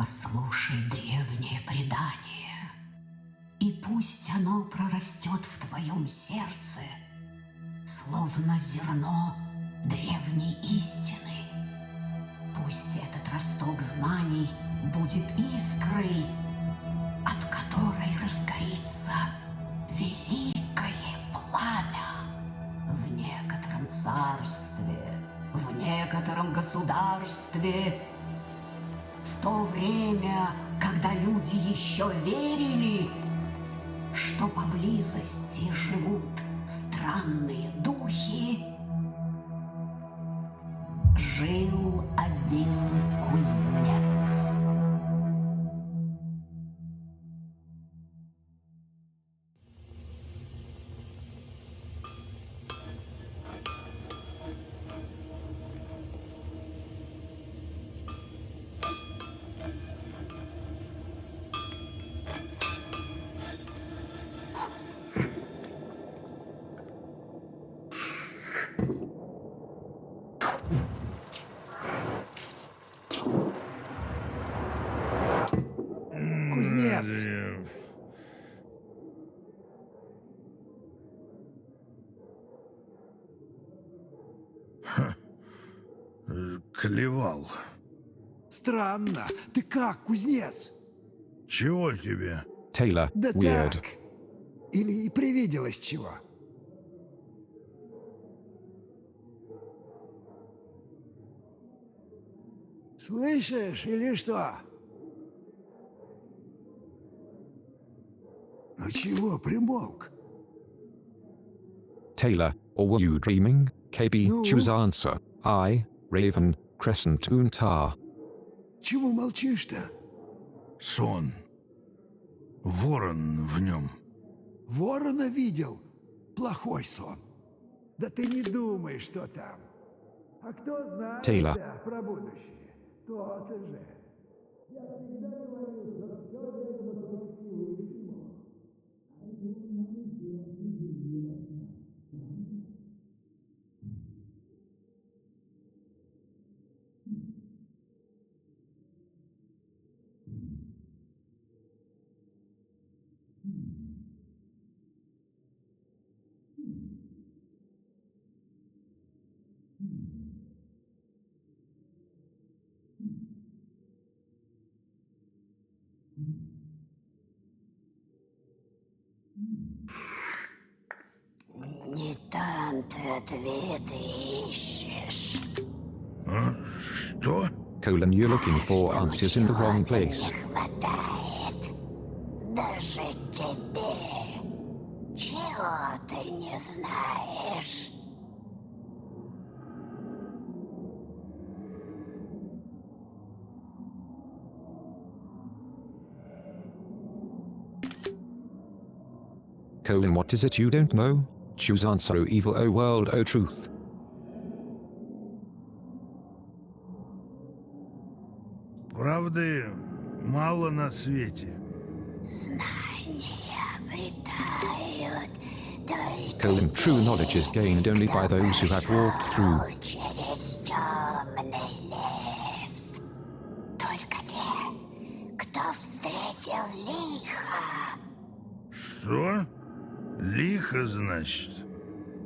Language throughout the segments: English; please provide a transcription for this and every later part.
Послушай древнее предание, и пусть оно прорастет в твоем сердце, словно зерно древней истины. Пусть этот росток знаний будет искрой, от которой разгорится великое пламя. В некотором царстве, в некотором государстве, в то время, когда люди еще верили, что поблизости живут странные духи, жил один кузнец. Кузнец. Клевал. Странно. Ты как, кузнец? Чего тебе? Taylor, Да weird. так. Или и привиделось чего? Слышишь или что? Ну чего примолк? Taylor, or were you dreaming? KB, No. choose answer. I, Raven, Crescent Untar. Чего молчишь-то? Сон. Ворон в нем. Ворона видел? Плохой сон. Да ты не думай, что там. А кто знает Taylor. про будущее? Тот же. Я всегда говорю, что все ведомо только Всевышнему. Не там ты ответы ищешь. А? Что? Colon, you're looking for answers in the wrong place. Не хватает. Даже тебе. Чего ты не знаешь? Colon, what is it you don't know? Choose answer, O evil, O world, O truth. Правды мало на свете. Знания обретают только Colon, true knowledge is gained only by those who have walked through. через темный лес. Только те, кто встретил лихо. Что? Лихо, значит?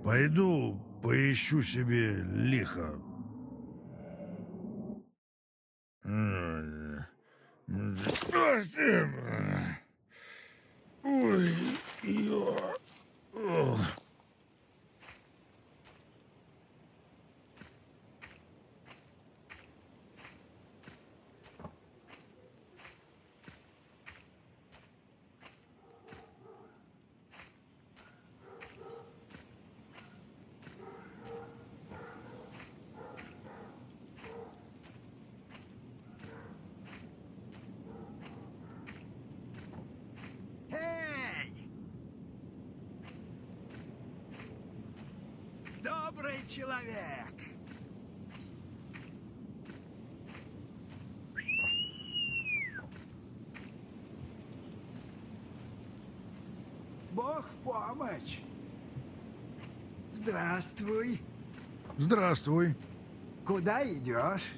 Пойду поищу себе лихо. Ой, Добрый человек. Бог в помощь. Здравствуй. Здравствуй. Куда идешь?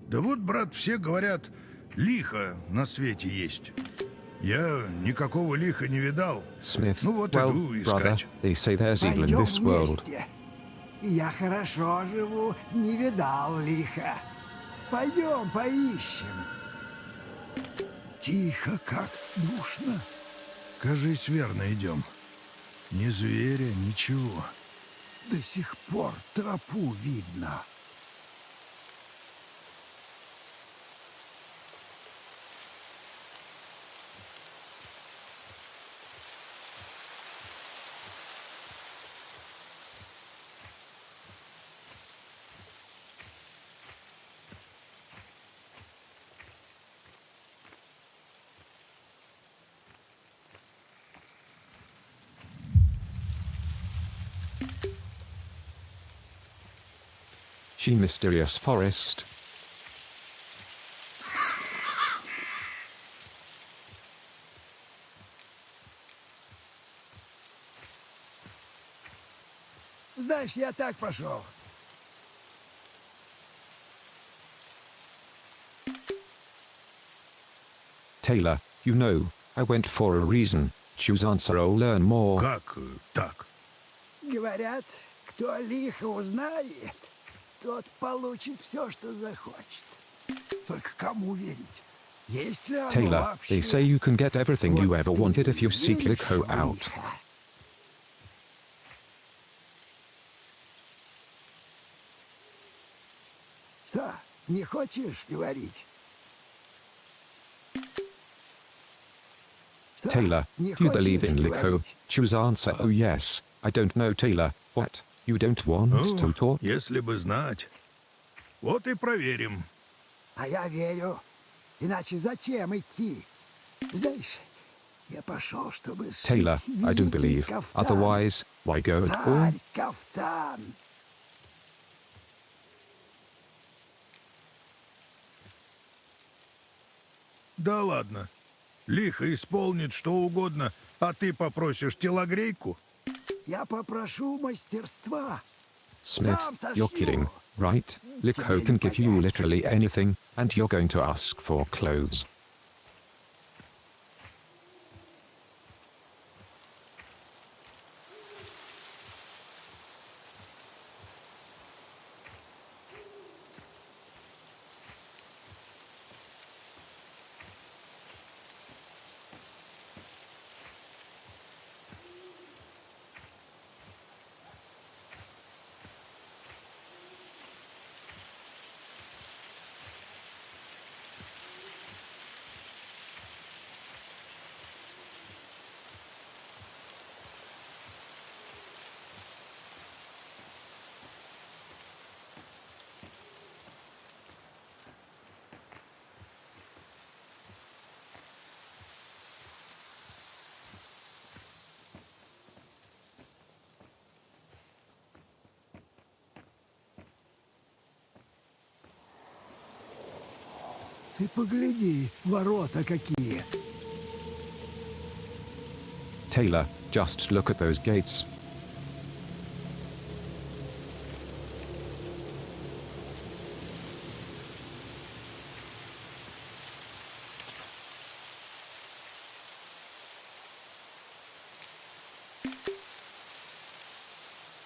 Да вот, брат, все говорят, лихо на свете есть. Я никакого лиха не видал. Smith, Ну вот well, иду brother, искать. they say there's evil in Пойдем this world. вместе. Я хорошо живу, не видал лиха. Пойдем поищем. Тихо, как душно. Кажись, верно идем. Ни зверя, ничего. До сих пор тропу видно. She mysterious forest. Знаешь, я так пошел. Taylor, you know, I went for a reason. Choose answer or learn more. Как так? Говорят, кто лихо узнает, тот получит все, что захочет. Только кому верить? Есть ли оно Taylor, вообще? they say you can get everything you Вот ever ты wanted if you seek веришь LIKHO в out. лихо? Что, не хочешь говорить? Что, Taylor, не do you believe хочешь in LIKHO? говорить? Choose answer. Oh yes. I don't know, Taylor. What? You don't want to Ну, talk? если бы знать. Вот и проверим. А я верю. Иначе зачем идти? Знаешь, я пошел, чтобы Taylor, сшить I do великий believe. кафтан. Otherwise, why go at all? Царь кафтан. Да ладно. Лихо исполнит что угодно, а ты попросишь телогрейку? Я попрошу мастерства. Smith, Сам you're сошью. kidding, right? LIKHO can give you literally anything, and you're going to ask for clothes. Ты погляди, ворота какие. Taylor, just look at those gates.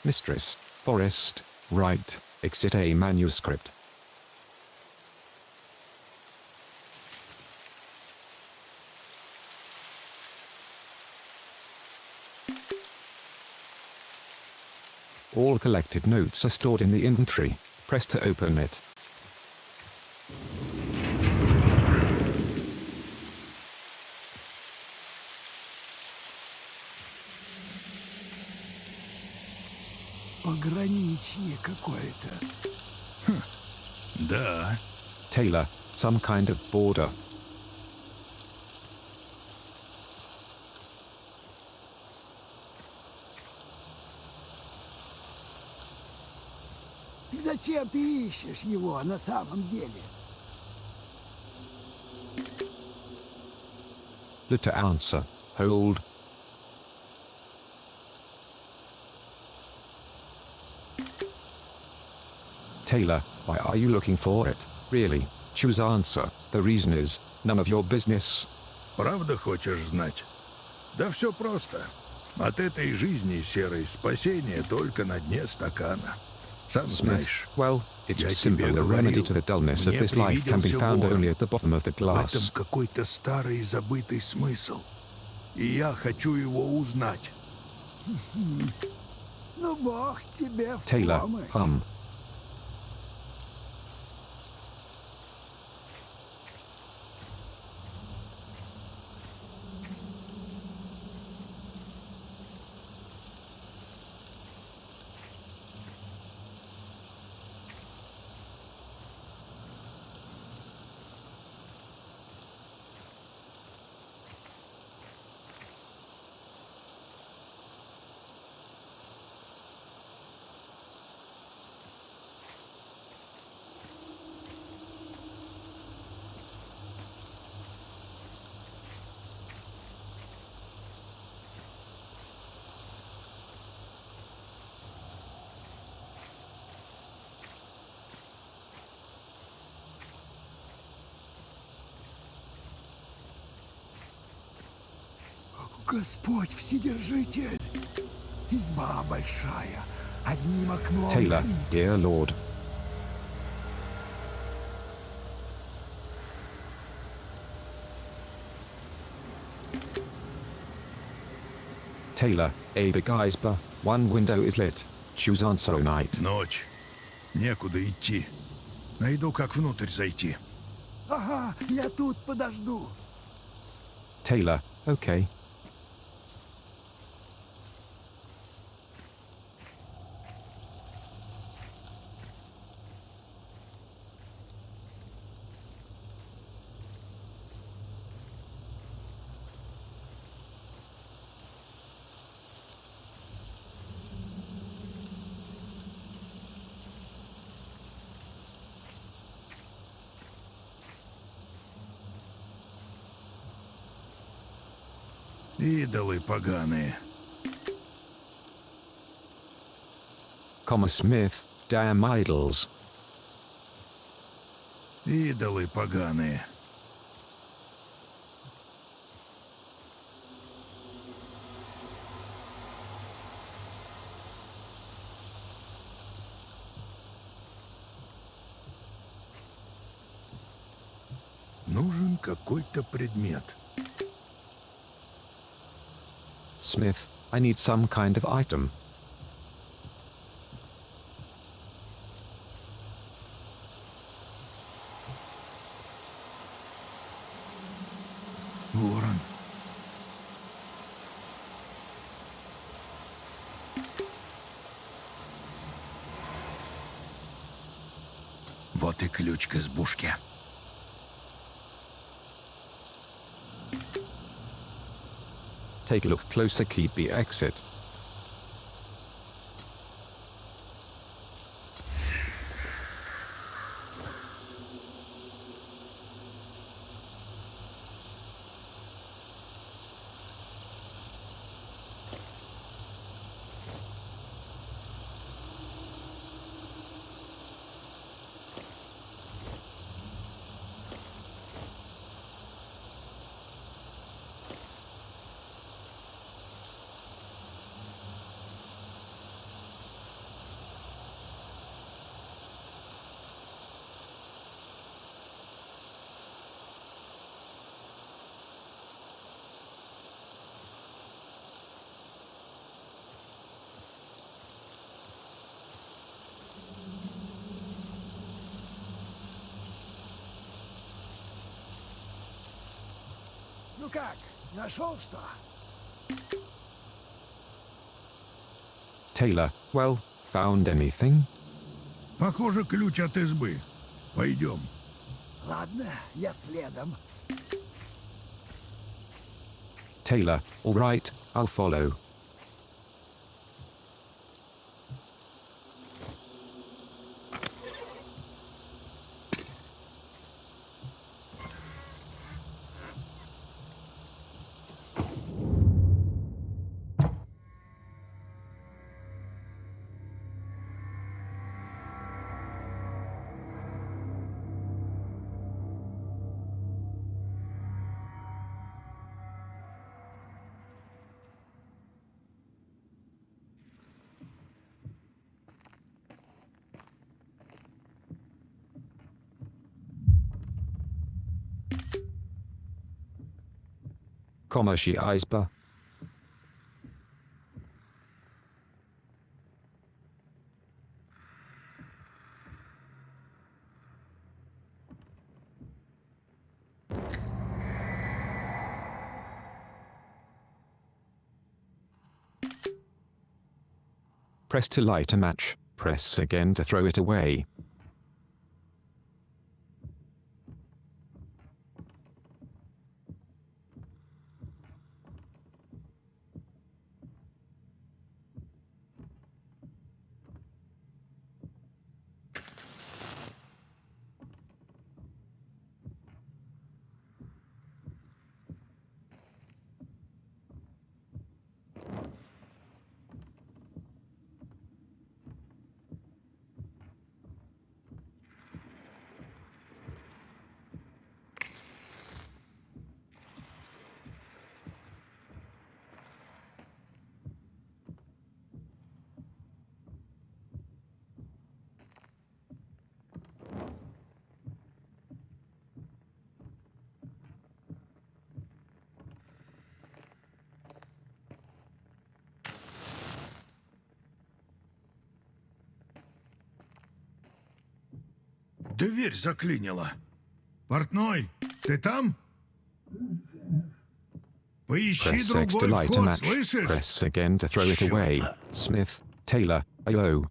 Mistress, Forest, right, exit a manuscript. All collected notes are stored in the inventory. Press to open it. Пограничье какое-то. Да. Taylor, some kind of border. Зачем ты ищешь его на самом деле? To answer. Hold. Taylor, why are you looking for it? Really? Choose answer. The reason is none of your business. Правда хочешь знать? Да все просто. От этой жизни серой спасение только на дне стакана. Сам Smith, знаешь. well, it's Я simple. тебе The remedy говорил, to the dullness of мне this life can be привиделся found ворон. only at the bottom of the В этом glass. какой-то старый забытый смысл. И я хочу его узнать. Ну, бог тебе в Taylor, помощь. Господь Вседержитель, изба большая, одним окном Taylor, горит. dear Lord. Taylor, a big Isba, one window is lit. Choose answer night. Ночь. Некуда идти. Найду, как внутрь зайти. Ага, я тут подожду. Taylor, okay. Идолы поганые. Smith, damn idols. Идолы поганые. Нужен какой-то предмет. Smith, I need some kind of item. Ворон. Вот и ключ к избушке. Take a look closer, keep the exit. Ну как, нашел что? Taylor, well, found anything? Похоже, ключ от избы. Пойдем. Ладно, я следом. Taylor, all right, I'll follow. Commercializbar. Press to light a match, press again to throw it away. Дверь заклинила. Портной, ты там? Поищи Press X to другой light a вход, match, слышишь? press again to throw it away. Smith, Taylor, IO.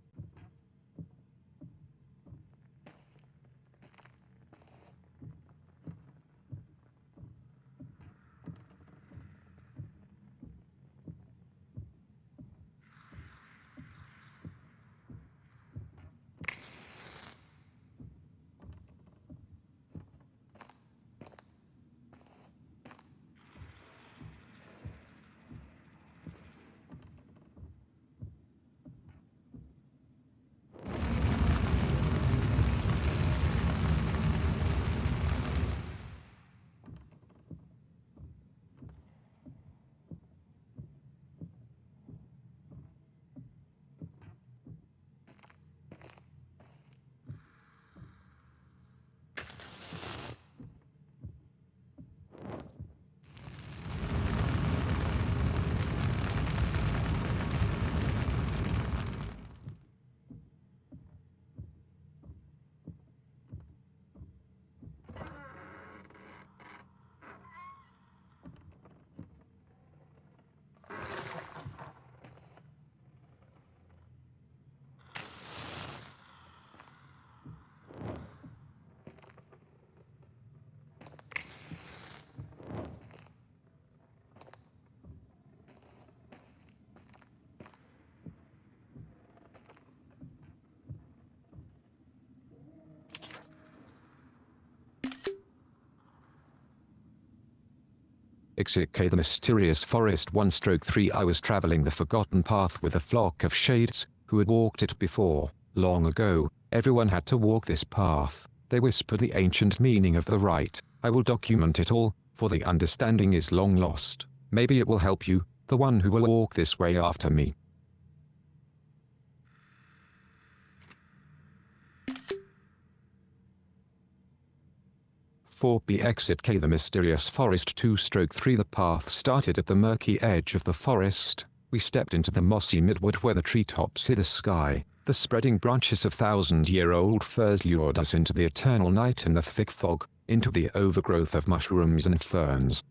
XEK the mysterious forest 1/3 I was traveling the forgotten path with a flock of shades, who had walked it before, long ago. Everyone had to walk this path. They whisper the ancient meaning of the rite. I will document it all, for the understanding is long lost. Maybe it will help you, the one who will walk this way after me. 4B Exit K the mysterious forest 2/3 the path started at the murky edge of the forest. We stepped into the mossy midwood where the treetops hid the sky. The spreading branches of thousand-year-old firs lured us into the eternal night and the thick fog, into the overgrowth of mushrooms and ferns.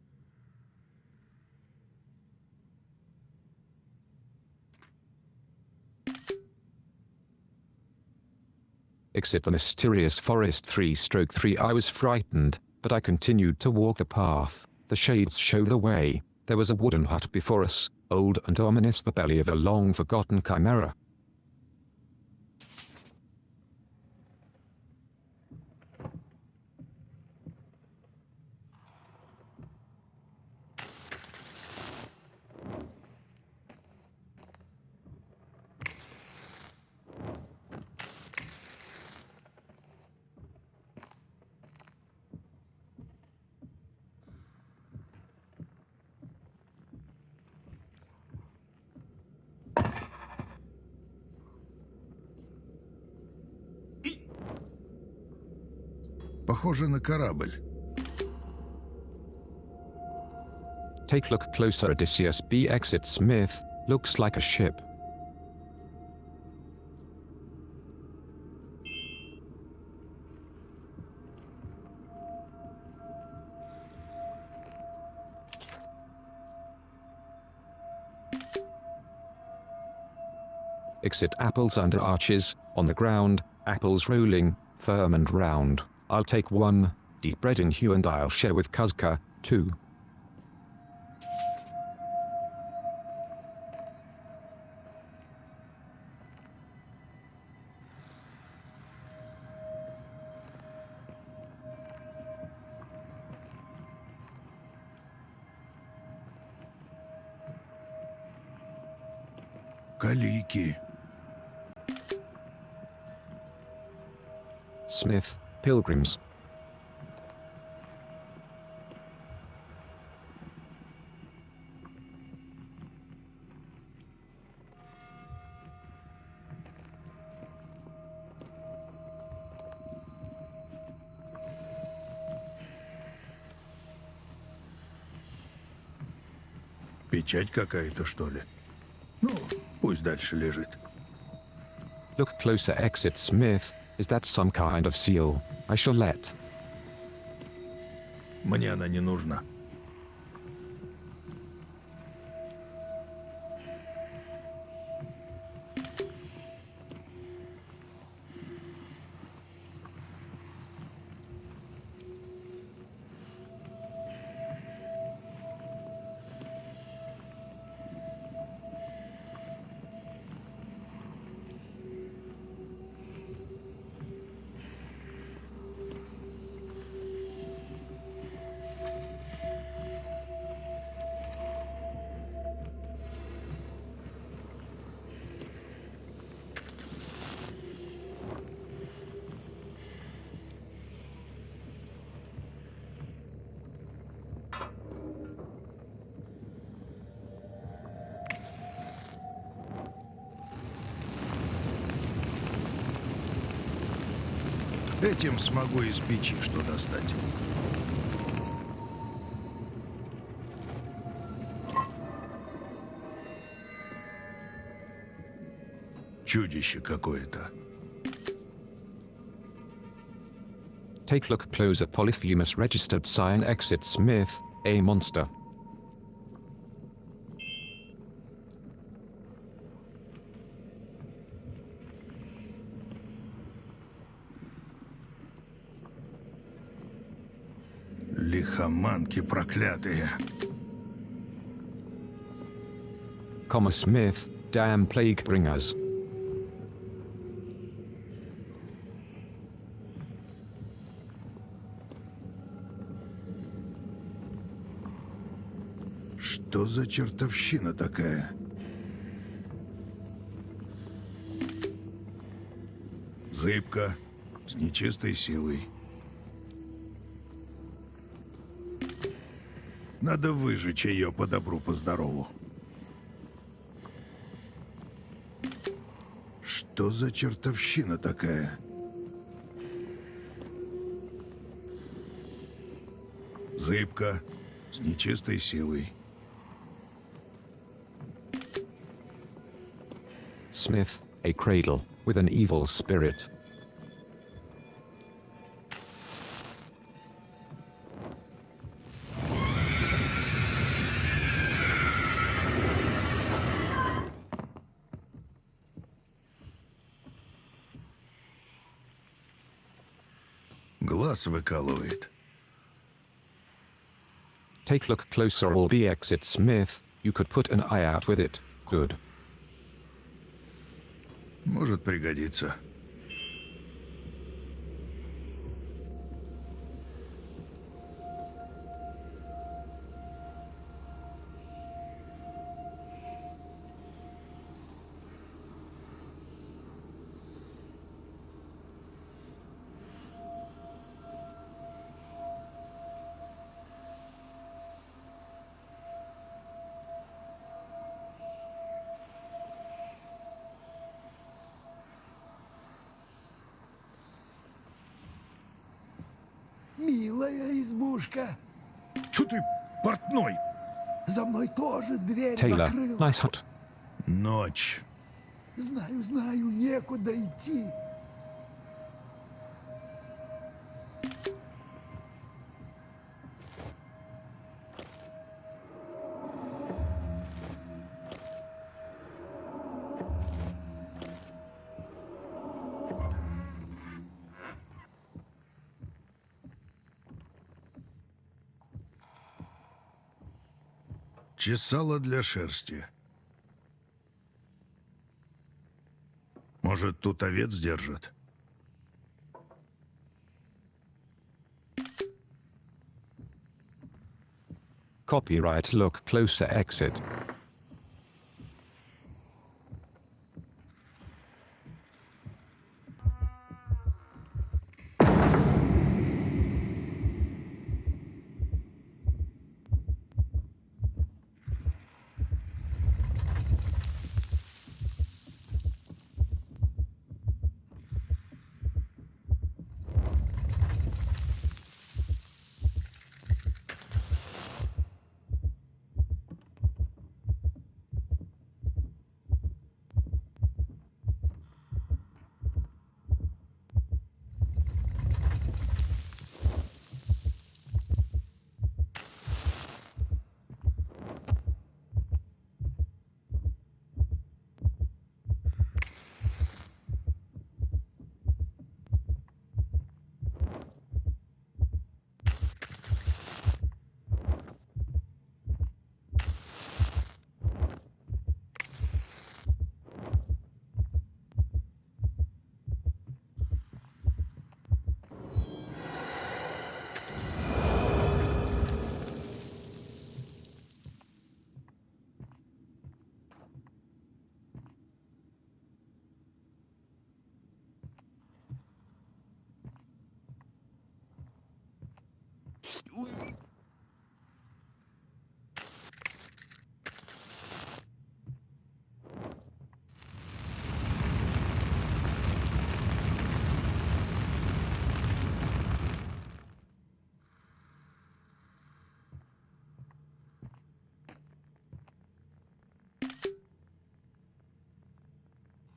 Exit the mysterious forest 3/3 I was frightened, but I continued to walk the path. The shades showed the way. There was a wooden hut before us, old and ominous, the belly of a long-forgotten chimera. Похоже на корабль. Take look closer. Odysseus B exit Smith, looks like a ship. Exit apples under arches, on the ground, apples rolling, firm and round. I'll take one, deep bread in hue and I'll share with Kuzka, two. Калики. Smith, pilgrims. Печать какая-то, что ли? Ну, пусть дальше лежит. Look closer. Exit Smith. Is that some kind of seal? I shall let. Мне она не нужна. Этим смогу из печи что достать. Чудище какое-то. Take look closer. Polyphemus registered sign. Exit Smith, a monster. Лихоманки проклятые. Comma Smith, damn plague bringers. Что за чертовщина такая? Зыбка с нечистой силой. Надо выжечь ее по добру, по здорову. Что за чертовщина такая? Зыбка с нечистой силой. Smith, a cradle, with an evil spirit. Глаз выкалывает. Take look closer. All B exit Smith, you could put an eye out with it, good. Может пригодиться. Милая избушка. Чё ты, портной? За мной тоже дверь Taylor, закрыла. nice hunt. Ночь. Знаю, некуда идти. Чесало для шерсти. Может, тут овец держат? Copyright look closer exit.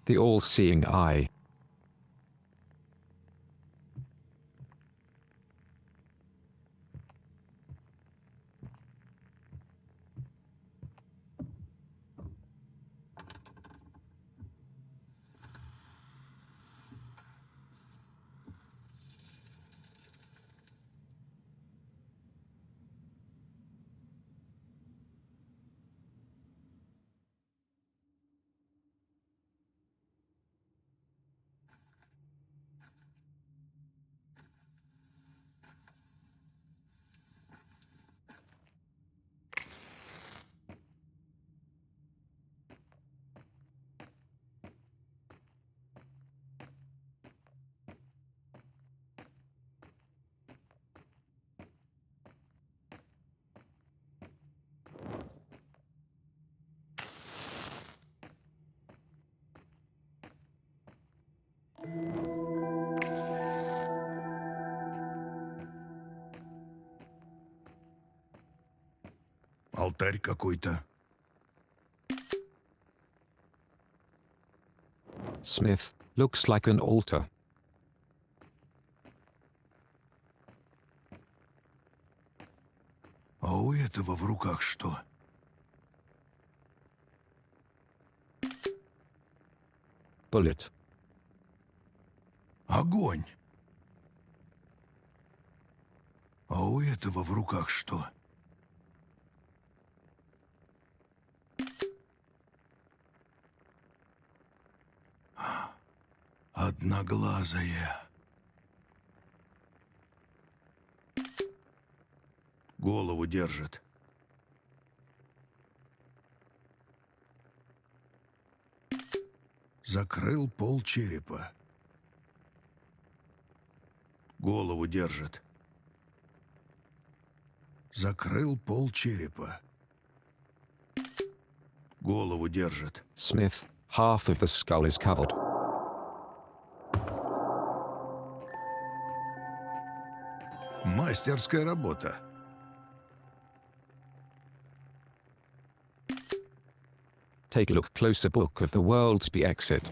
The all-seeing eye. Алтарь какой-то. Smith, looks like an altar. А у этого в руках что? Bullet. Огонь. А у этого в руках что? Одноглазая. Голову держит. Закрыл пол черепа. Голову держит. Закрыл пол черепа. Голову держит. Smith, half of the skull is covered. Мастерская работа. take a look closer. Book of the World's Be exit.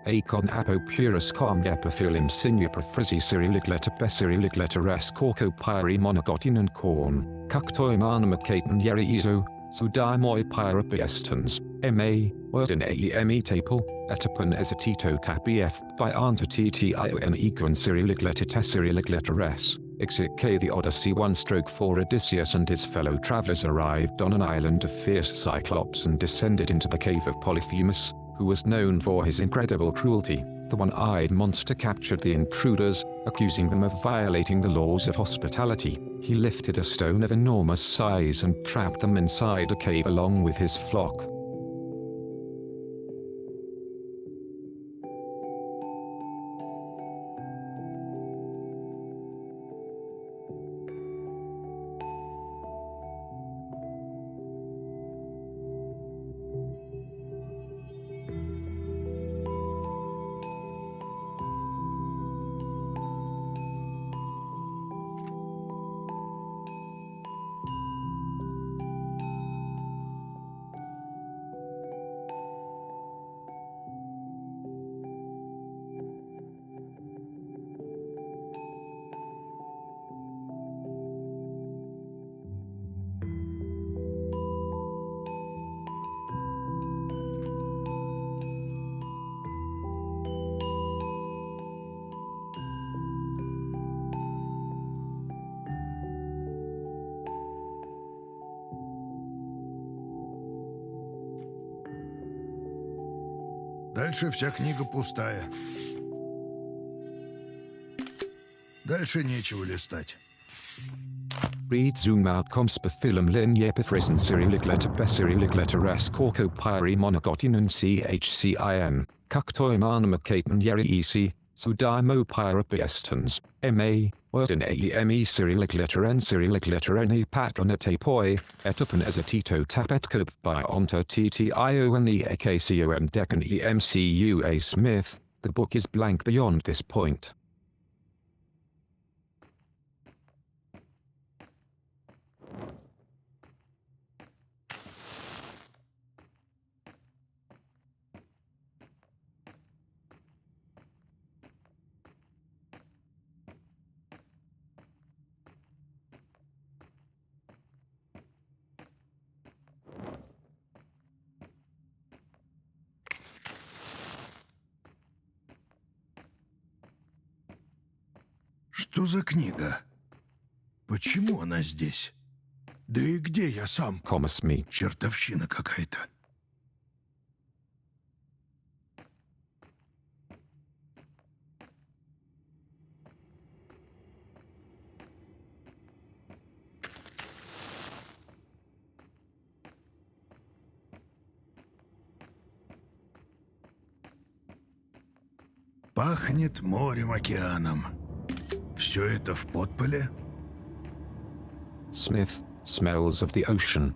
Acon apo purus com epiphylim sinua profrisi cyrilligleta besirilligleta res corco pyri monogotin and corn, cuctoi manamacaton yeri iso, sudimoi pyropiestans, ma, ordin aeme tapel, etapon esatito tapi f by antition econ cyrilligleta tesirilligleta res. Exit K. The Odyssey 1/4 Odysseus and his fellow travelers arrived on an island of fierce Cyclops and descended into the cave of Polyphemus, who was known for his incredible cruelty. The one-eyed monster captured the intruders, accusing them of violating the laws of hospitality. He lifted a stone of enormous size and trapped them inside a cave along with his flock. Дальше вся книга пустая. Дальше нечего листать. Read zoom out comspafilum linea pifrisen cyrilligleta besirilligleta res corco pyri monogotin and chcin, cuctoi manamacaton yeri ec, sudimo pyropiestans, ma, ordin aeme cyrilligleta n cyrilligleta n patronatapoi, etapon esatito tapetcope by onto ttio and ekco decan emcu a Smith. The book is blank beyond this point. Что за книга? Почему она здесь? Да и где я сам? Me. Чертовщина какая-то. Пахнет морем, океаном. Все это в подполе? Smith, smells of the ocean.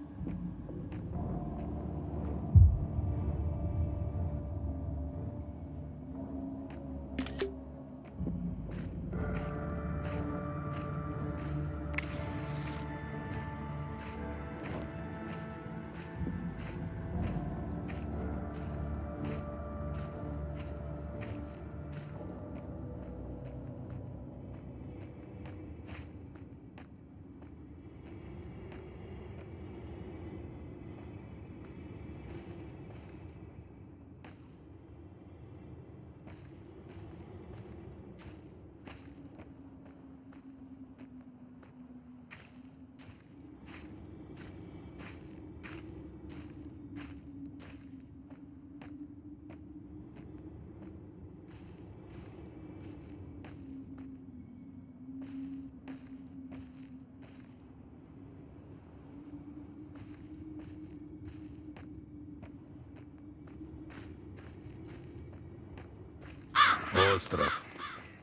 Остров.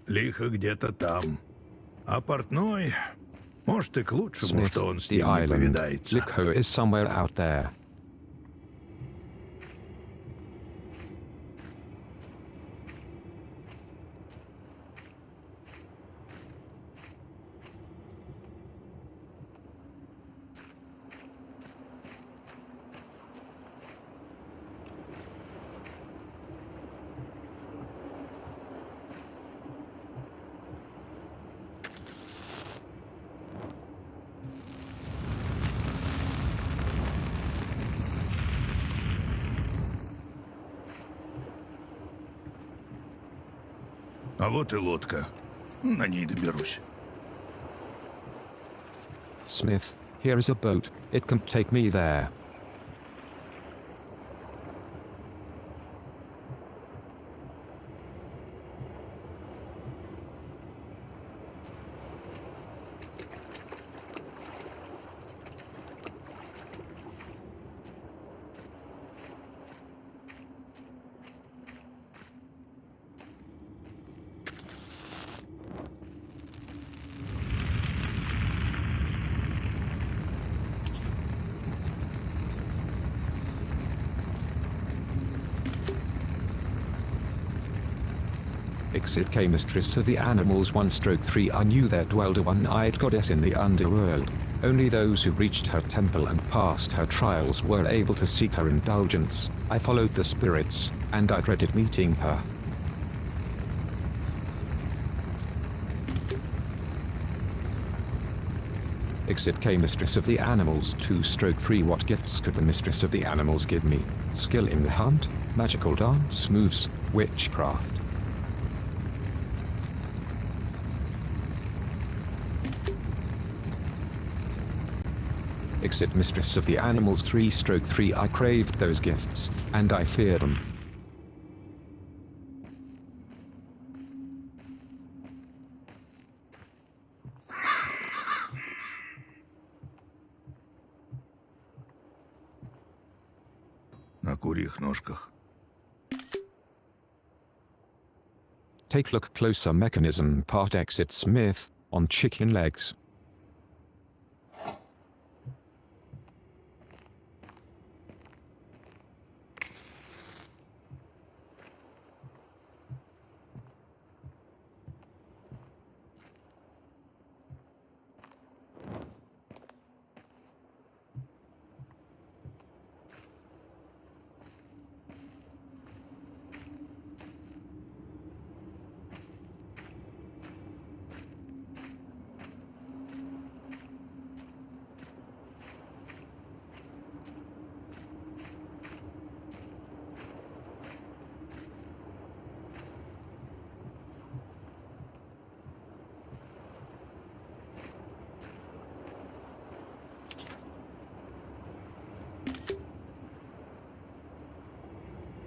Лихо где-то там. А портной... Может, и к лучшему, Smith, что он с the ним не island. повидается. LIKHO is somewhere out there. А вот и лодка. На ней доберусь. Smith, here is a boat. It can take me there. XENIA, mistress of the animals 1/3, I knew there dwelled a one-eyed goddess in the underworld. Only those who reached her temple and passed her trials were able to seek her indulgence. I followed the spirits, and I dreaded meeting her. XENIA, mistress of the animals 2/3, what gifts could the mistress of the animals give me? Skill in the hunt, magical dance moves, witchcraft. XENIA, mistress of the animals 3/3, I craved those gifts, and I feared them. На курьих ножках. Take look closer, mechanism part exit Smith, on chicken legs.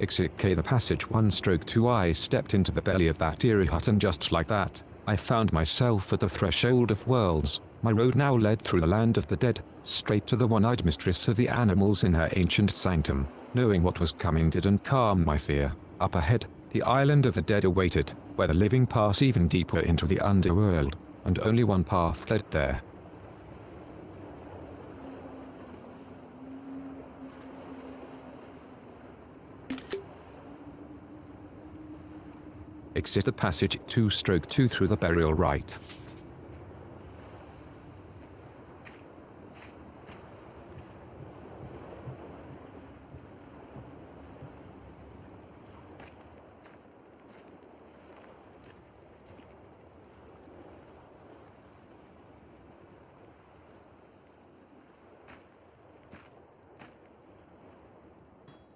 XENIA, the passage 1/2, I stepped into the belly of that eerie hut, and just like that, I found myself at the threshold of worlds. My road now led through the land of the dead, straight to the one-eyed mistress of the animals in her ancient sanctum. Knowing what was coming didn't calm my fear. Up ahead, the island of the dead awaited, where the living pass even deeper into the underworld, and only one path led there. Exit the passage 2/2 through the burial rite.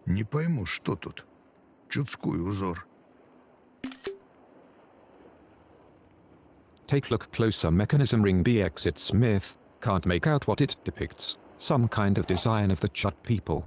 Не пойму, что тут. Чудской узор. Take look closer, mechanism ring B exit Smith, can't make out what it depicts. Some kind of design of the Chut people.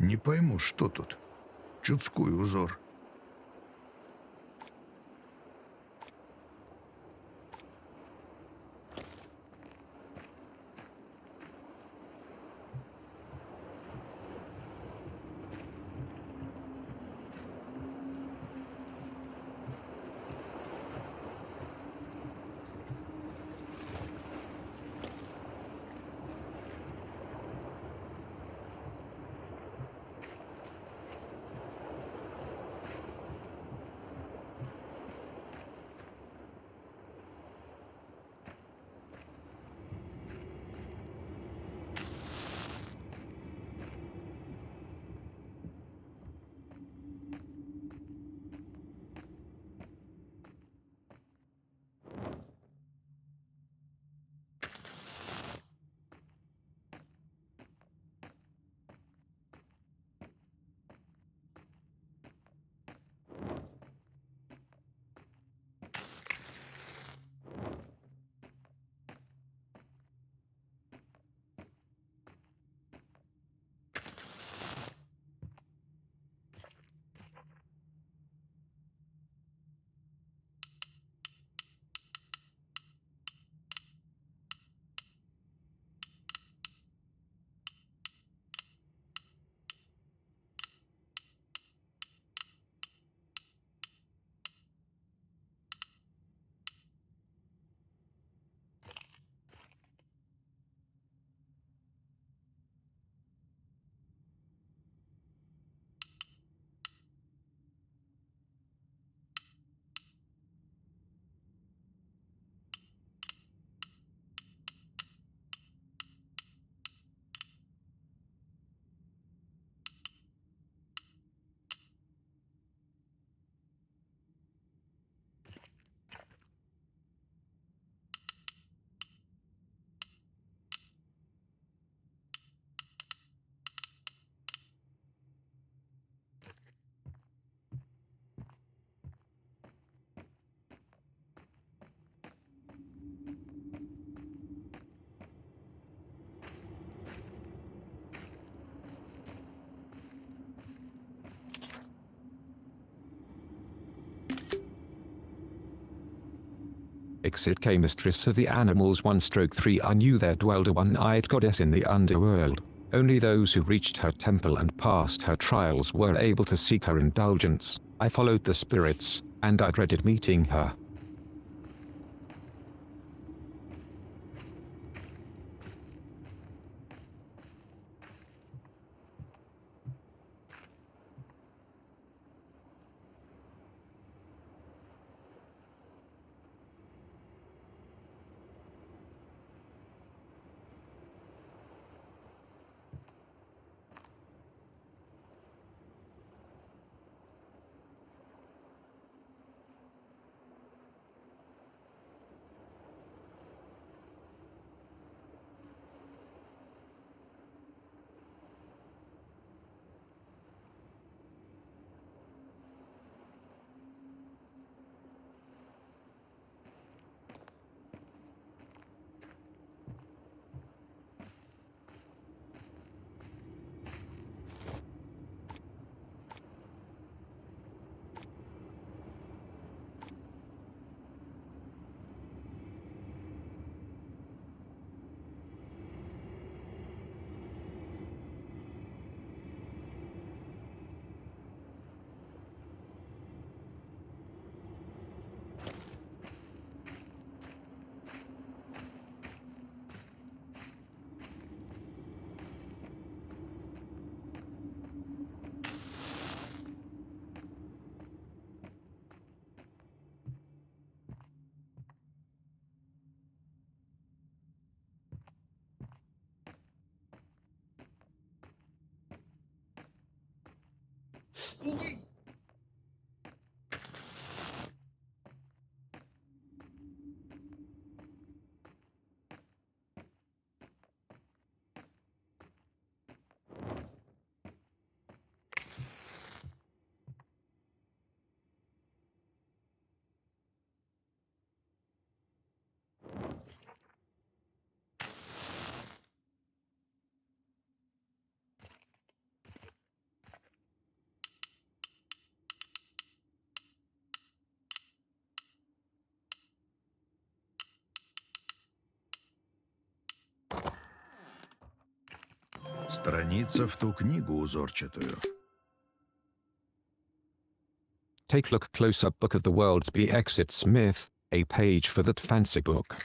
Не пойму, что тут. Чудской узор. XETK, mistress of the animals 1/3, I knew there dwelled a one-eyed goddess in the underworld. Only those who reached her temple and passed her trials were able to seek her indulgence. I followed the spirits, and I dreaded meeting her. Страница в ту книгу узорчатую. Take look close-up book of the world's be exit Smith, a page for that fancy book.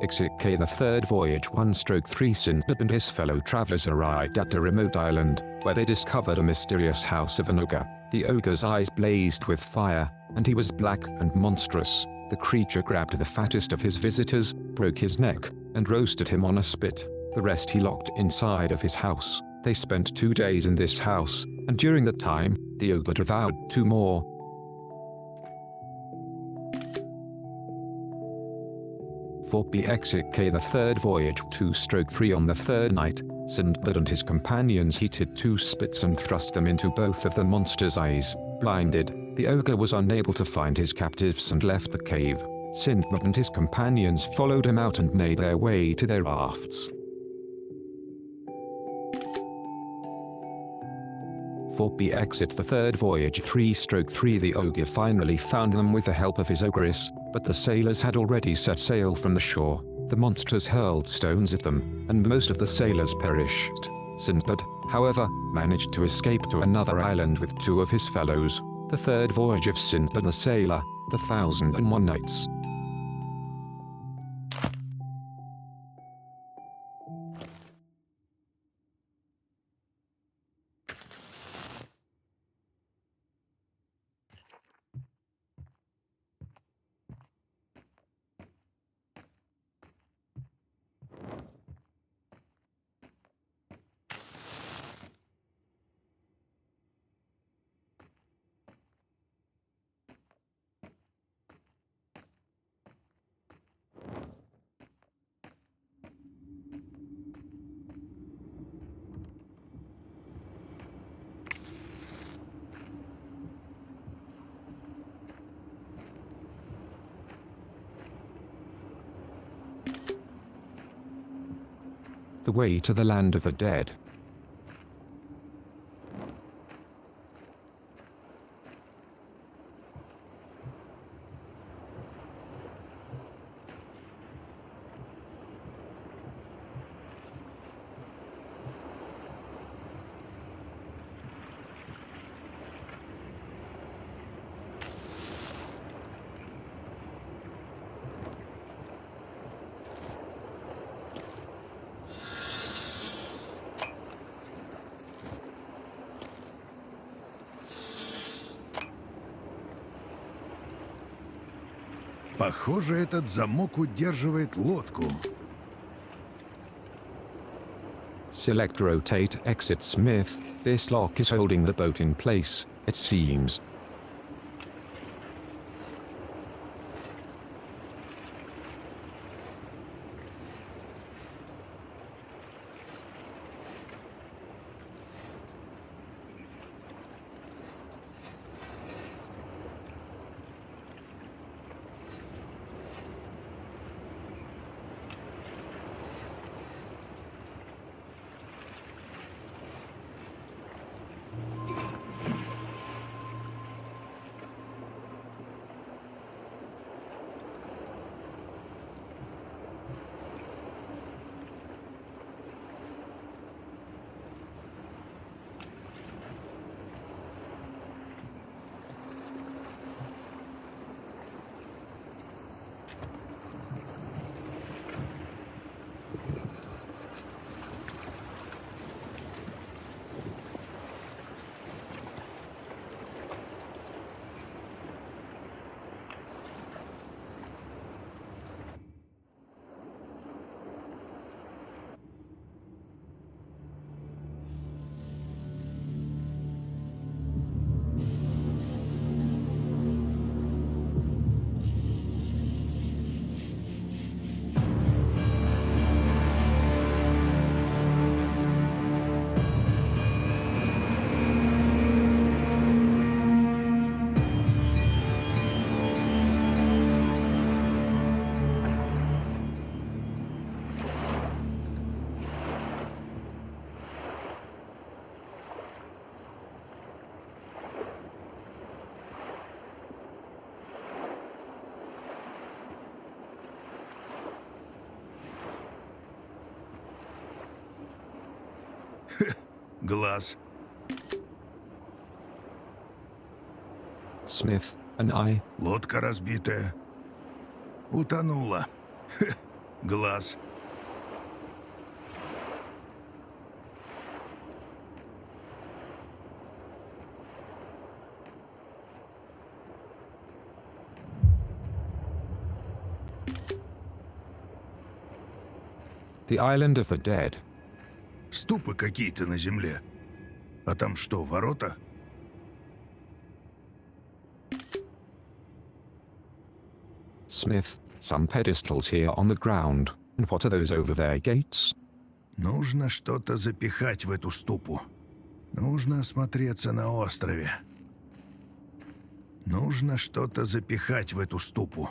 XENIA the third voyage 1/3 Sinbad and his fellow travelers arrived at a remote island, where they discovered a mysterious house of an ogre. The ogre's eyes blazed with fire, and he was black and monstrous. The creature grabbed the fattest of his visitors, broke his neck, and roasted him on a spit. The rest he locked inside of his house. They spent 2 days in this house, and during that time, the ogre devoured 2 more. For XENIA the third voyage 2/3 on the third night, Sinbad and his companions heated 2 spits and thrust them into both of the monster's eyes. Blinded, the ogre was unable to find his captives and left the cave. Sinbad and his companions followed him out and made their way to their rafts. For exit the third voyage 3/3 the ogre finally found them with the help of his ogress, but the sailors had already set sail from the shore. The monsters hurled stones at them, and most of the sailors perished. Sinbad, however, managed to escape to another island with 2 of his fellows. The third voyage of Sinbad the Sailor, the 1001 Nights. The way to the land of the dead. Похоже, этот замок удерживает лодку. Select rotate exit Smith. This lock is holding the boat in place, it seems. Глаз. Smith, an eye. Лодка разбитая. Утонула. Глаз. The island of the dead. Ступы какие-то на земле. А там что, ворота? Smith, some pedestals here on the ground. And what are those over there, gates? Нужно что-то запихать в эту ступу. Нужно осмотреться на острове. Нужно что-то запихать в эту ступу.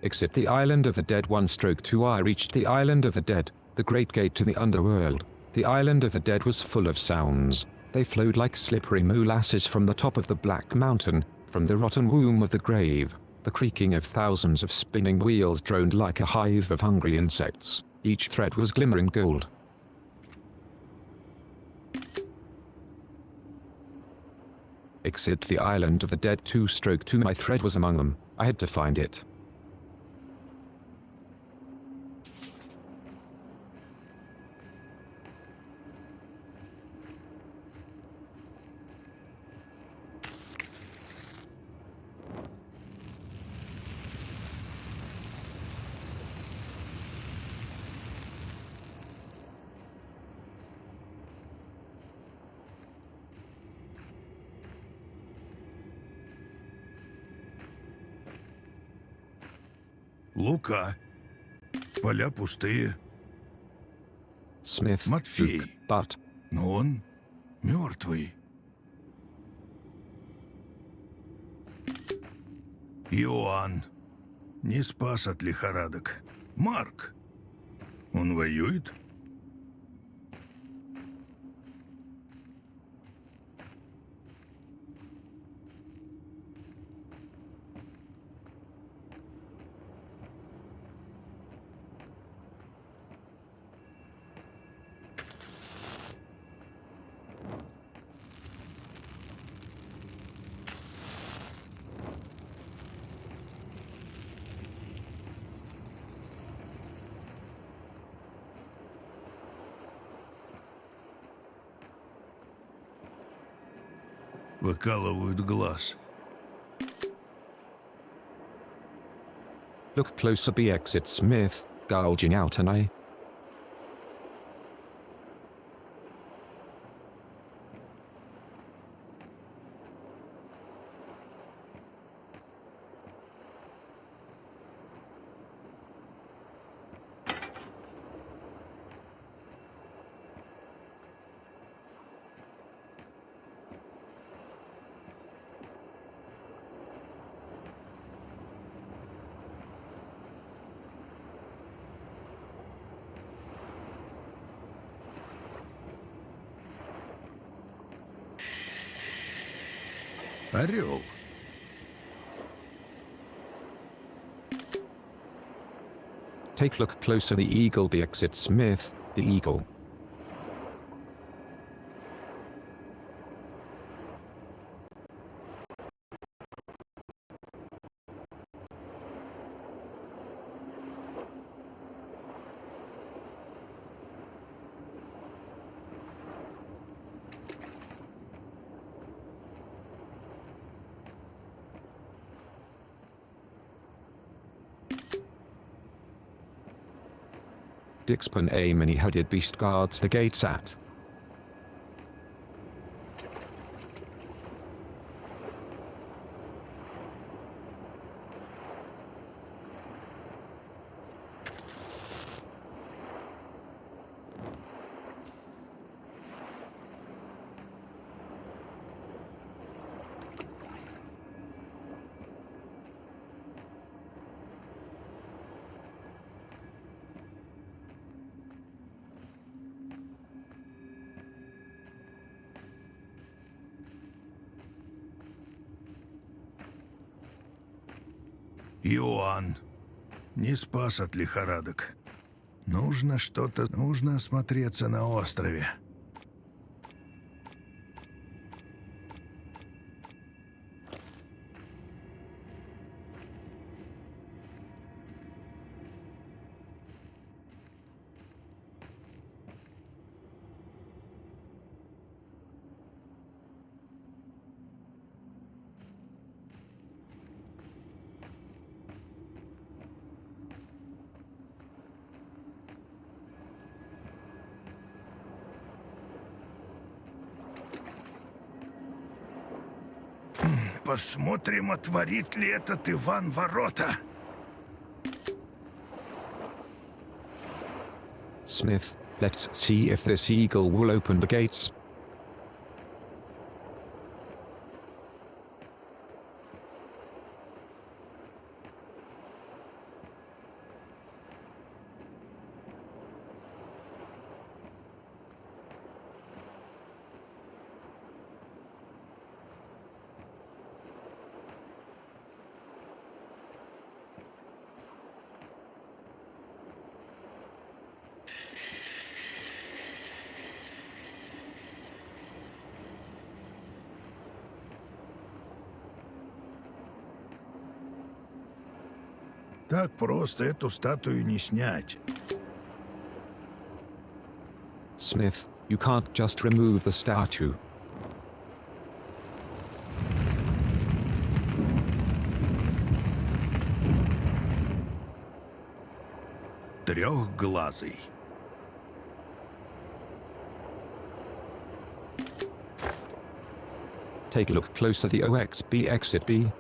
Exit the island of the dead 1/2. I reached the island of the dead, the great gate to the underworld. The island of the dead was full of sounds. They flowed like slippery molasses from the top of the black mountain, from the rotten womb of the grave. The creaking of thousands of spinning wheels droned like a hive of hungry insects. Each thread was glimmering gold. Exit the island of the dead 2/2. My thread was among them. I had to find it. Лука. Поля пустые. Smith, Матфей. Luke, but Но он мертвый. Иоанн. Не спас от лихорадок. Марк. Он воюет? Выкалывают глаз. look closer. B exit Smith, gouging out an eye. Орел. Take look closer. The eagle. B exit Smith, the eagle. DXMT many-headed beast guards the gates at. Иоанн. Не спас от лихорадок. Нужно осмотреться на острове. Посмотрим, отворит ли этот Иван ворота. Smith, let's see if this eagle will open the gates. Так просто эту статую не снять. Smith, you can't just remove the statue. Трехглазый. Take a look closer the OXB exit B.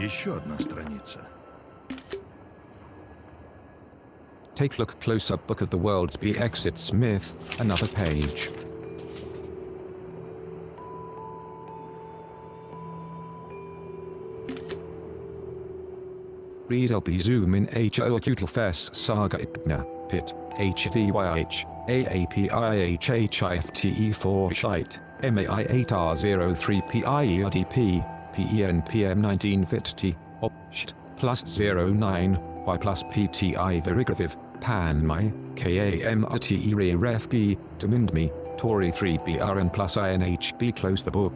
Еще одна страница. Take look close-up book of the world's be exit Smith, another page. Read LB zoom in HO acute fess saga IPNA, pit, HVYH, AAPIHHIFTE4 shite, MAI8R03PIERDP, PENPM1950, OPST, plus 09, Y plus PTI verigrative, PANMI, KAMRTE REFB, DEMINDME, Tory 3BRN plus INHB close the book.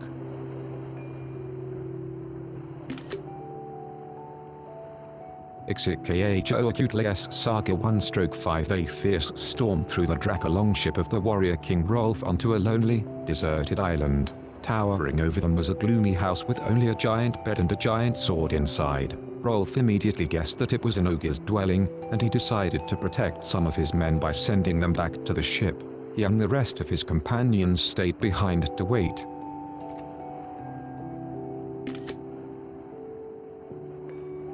Exit KHO acutely S Saga 1/5 A fierce storm through the Draca longship of the warrior King Rolf onto a lonely, deserted island. Towering over them was a gloomy house with only a giant bed and a giant sword inside. Rolf immediately guessed that it was an ogre's dwelling, and he decided to protect some of his men by sending them back to the ship. He and the rest of his companions stayed behind to wait.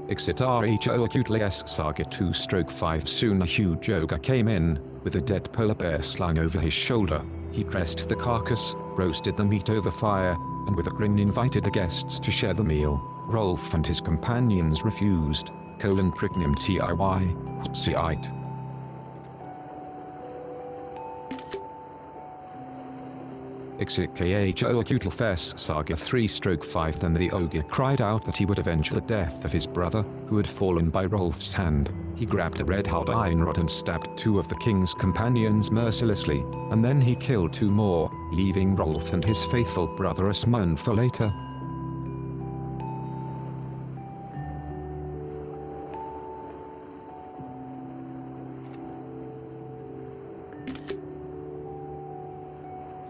Exit RHO acutely S Saga 2/5 Soon a huge ogre came in, with a dead polar bear slung over his shoulder. He dressed the carcass, roasted the meat over fire, and with a grin invited the guests to share the meal. Rolf and his companions refused. Prignum TIY, Hupsiite. Exit KHO acute fess Saga 3/5 Then the ogre cried out that he would avenge the death of his brother, who had fallen by Rolf's hand. He grabbed a red-hot iron rod and stabbed 2 of the king's companions mercilessly, and then he killed 2 more, leaving Rolf and his faithful brother a month for later.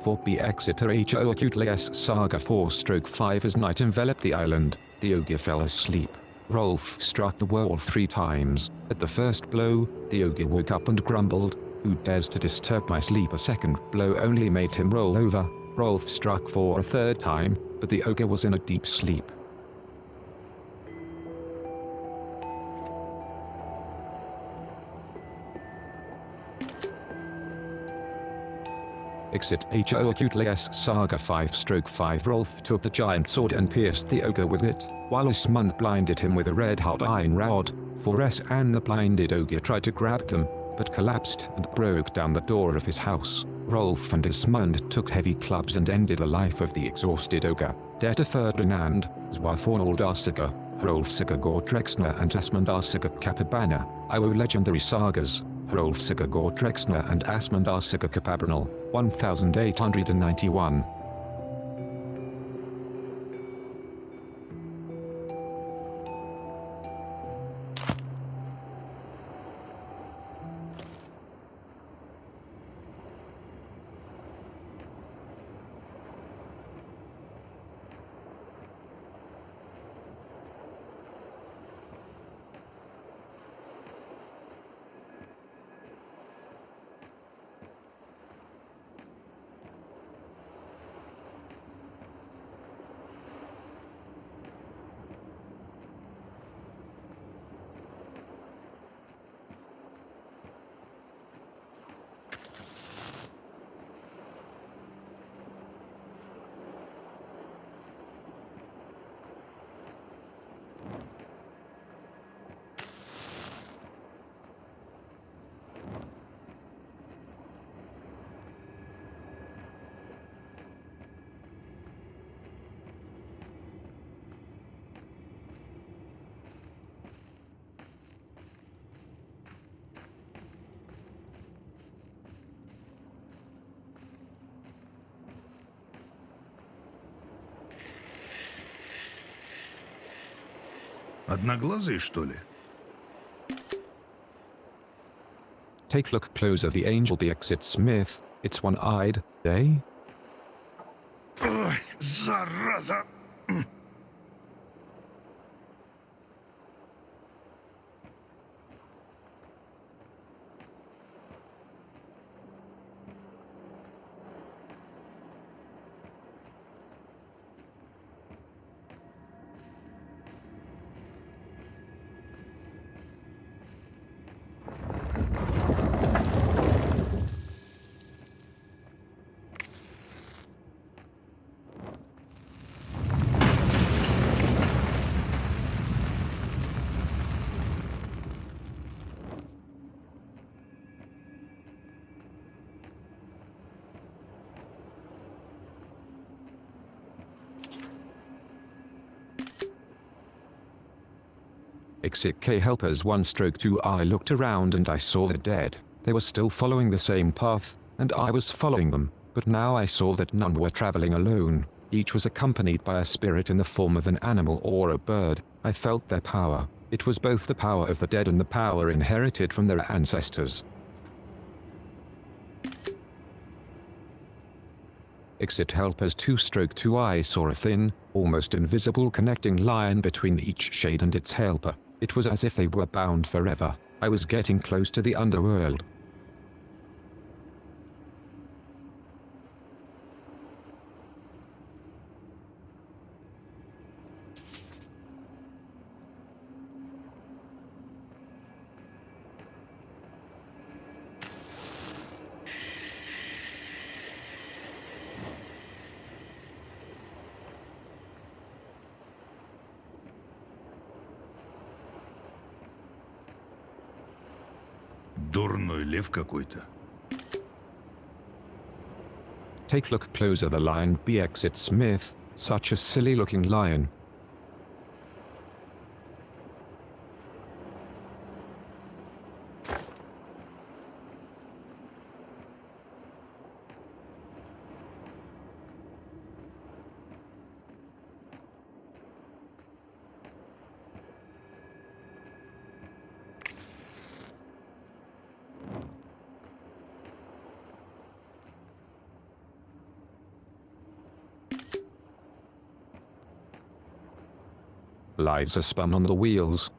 For B Exeter HO acutely S Saga 4/5 As night enveloped the island, the ogre fell asleep. Rolf struck the wall 3 times. At the first blow, the ogre woke up and grumbled, "Who dares to disturb my sleep?" A second blow only made him roll over. Rolf struck for a 3rd time, but the ogre was in a deep sleep. Exit HO acutely S Saga 5/5 Rolf took the giant sword and pierced the ogre with it, while Asmund blinded him with a red-hot iron rod. For S and the blinded ogre tried to grab them, but collapsed and broke down the door of his house. Rolf and Asmund took heavy clubs and ended the life of the exhausted ogre. Detta Ferdinand, Zwafornald Arsiga, Rolf Siga Gordrexner and Asmund Arsiga Capabana, IO Legendary Sagas, Rolf Siga Gordrexner and Asmund Arsiga Capabranal, 1891. Одноглазый, что ли? Take look closer the angel be exit Smith, it's one-eyed, eh? Ой, зараза! XEK helpers 1/2. I looked around and I saw the dead. They were still following the same path, and I was following them, but now I saw that none were traveling alone. Each was accompanied by a spirit in the form of an animal or a bird. I felt their power. It was both the power of the dead and the power inherited from their ancestors. Exit helpers 2/2. I saw a thin, almost invisible connecting line between each shade and its helper. It was as if they were bound forever. I was getting close to the underworld. Дурной лев какой-то. Take look closer. The lion be exit Smith, such a silly looking lion. Lives are spun on the wheels.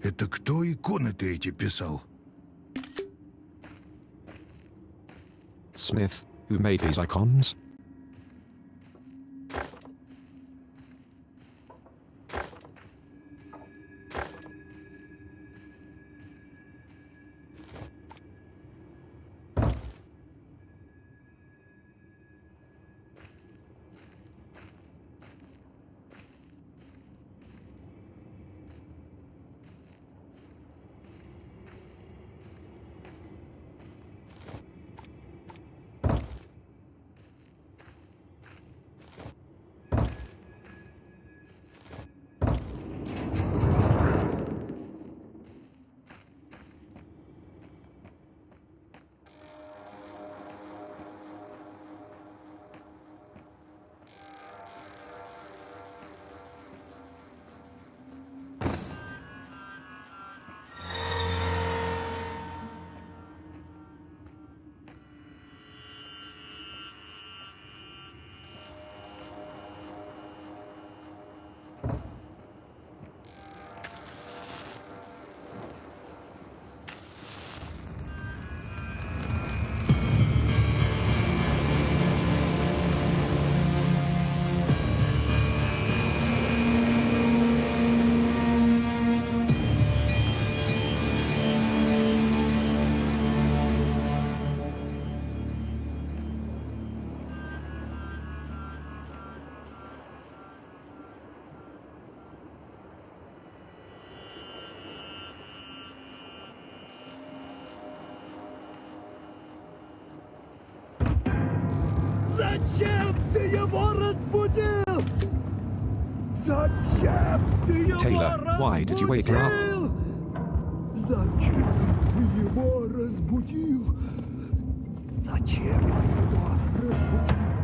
Это кто иконы-то эти писал? Smith, who made these icons? Зачем ты его разбудил? Зачем ты его Taylor, why did you wake her up? разбудил? Зачем ты его разбудил?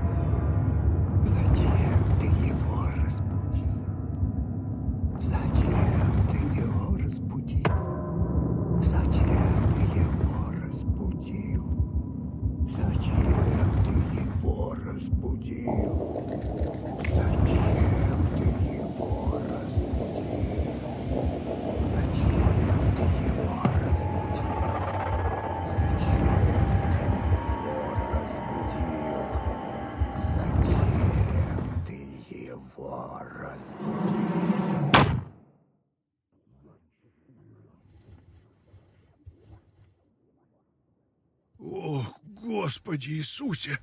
Зачем ты его разбудил? Зачем ты его разбудил? Зачем ты его разбудил? Зачем ты его разбудил? Зачем ты его разбудил? Зачем ты его разбудил? Зачем ты его разбудил? Зачем ты его разбудил? Зачем ты его разбудил? Господи Иисусе!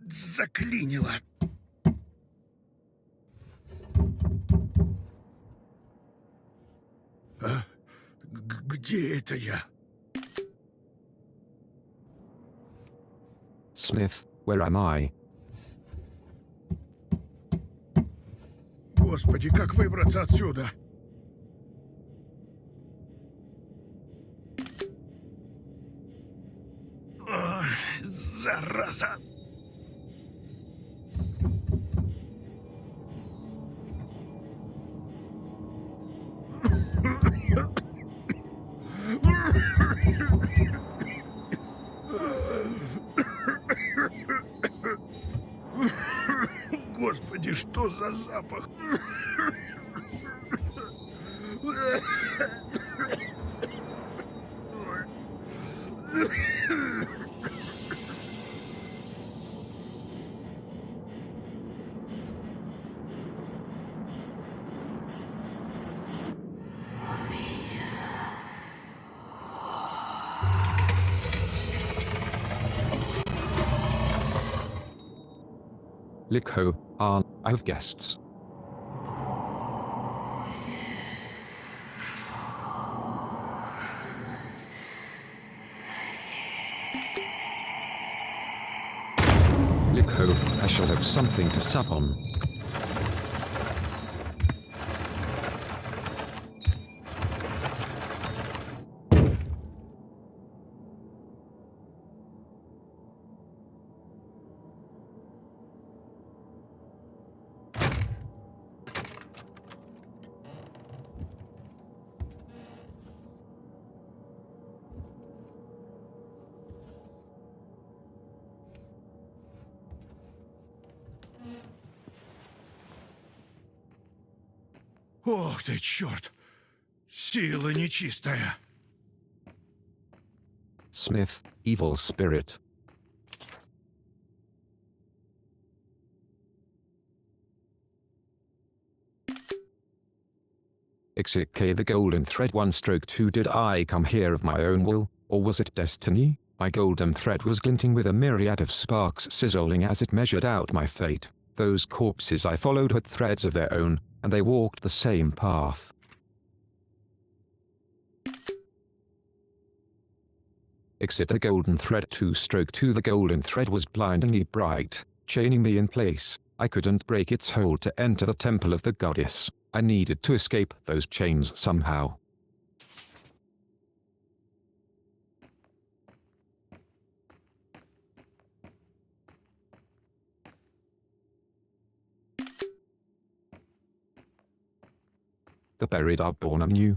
Заклинило. А? Где это я? Smith, where am I? Господи, как выбраться отсюда? Ой, зараза! Господи, что за запах? LIKHO, I have guests. LIKHO, I shall have something to sup on. Ох ты, черт! Сила нечистая. Smith, evil spirit. XEK the golden thread 1/2. Did I come here of my own will, or was it destiny? My golden thread was glinting with a myriad of sparks sizzling as it measured out my fate. Those corpses I followed had threads of their own, and they walked the same path. Exit the golden thread 2/2. The golden thread was blindingly bright, chaining me in place. I couldn't break its hold to enter the temple of the goddess. I needed to escape those chains somehow. The buried are born anew.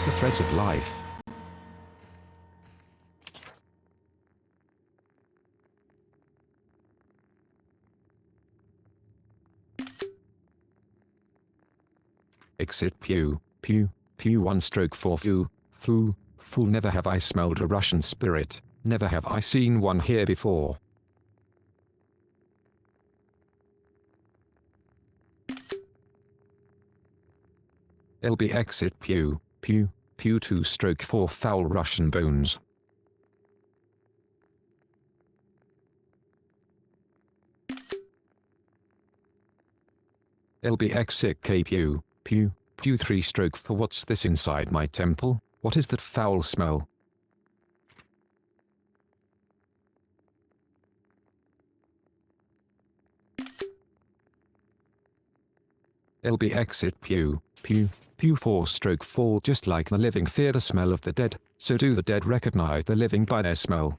The threads of life. Exit pew, 1/4. Fool, never have I smelled a Russian spirit, never have I seen one here before. LB exit pew, 2/4. Foul Russian bones. LB exit K pew 3/4. What's this inside my temple? What is that foul smell? LB exit pew, 4/4, just like the living fear the smell of the dead, so do the dead recognize the living by their smell.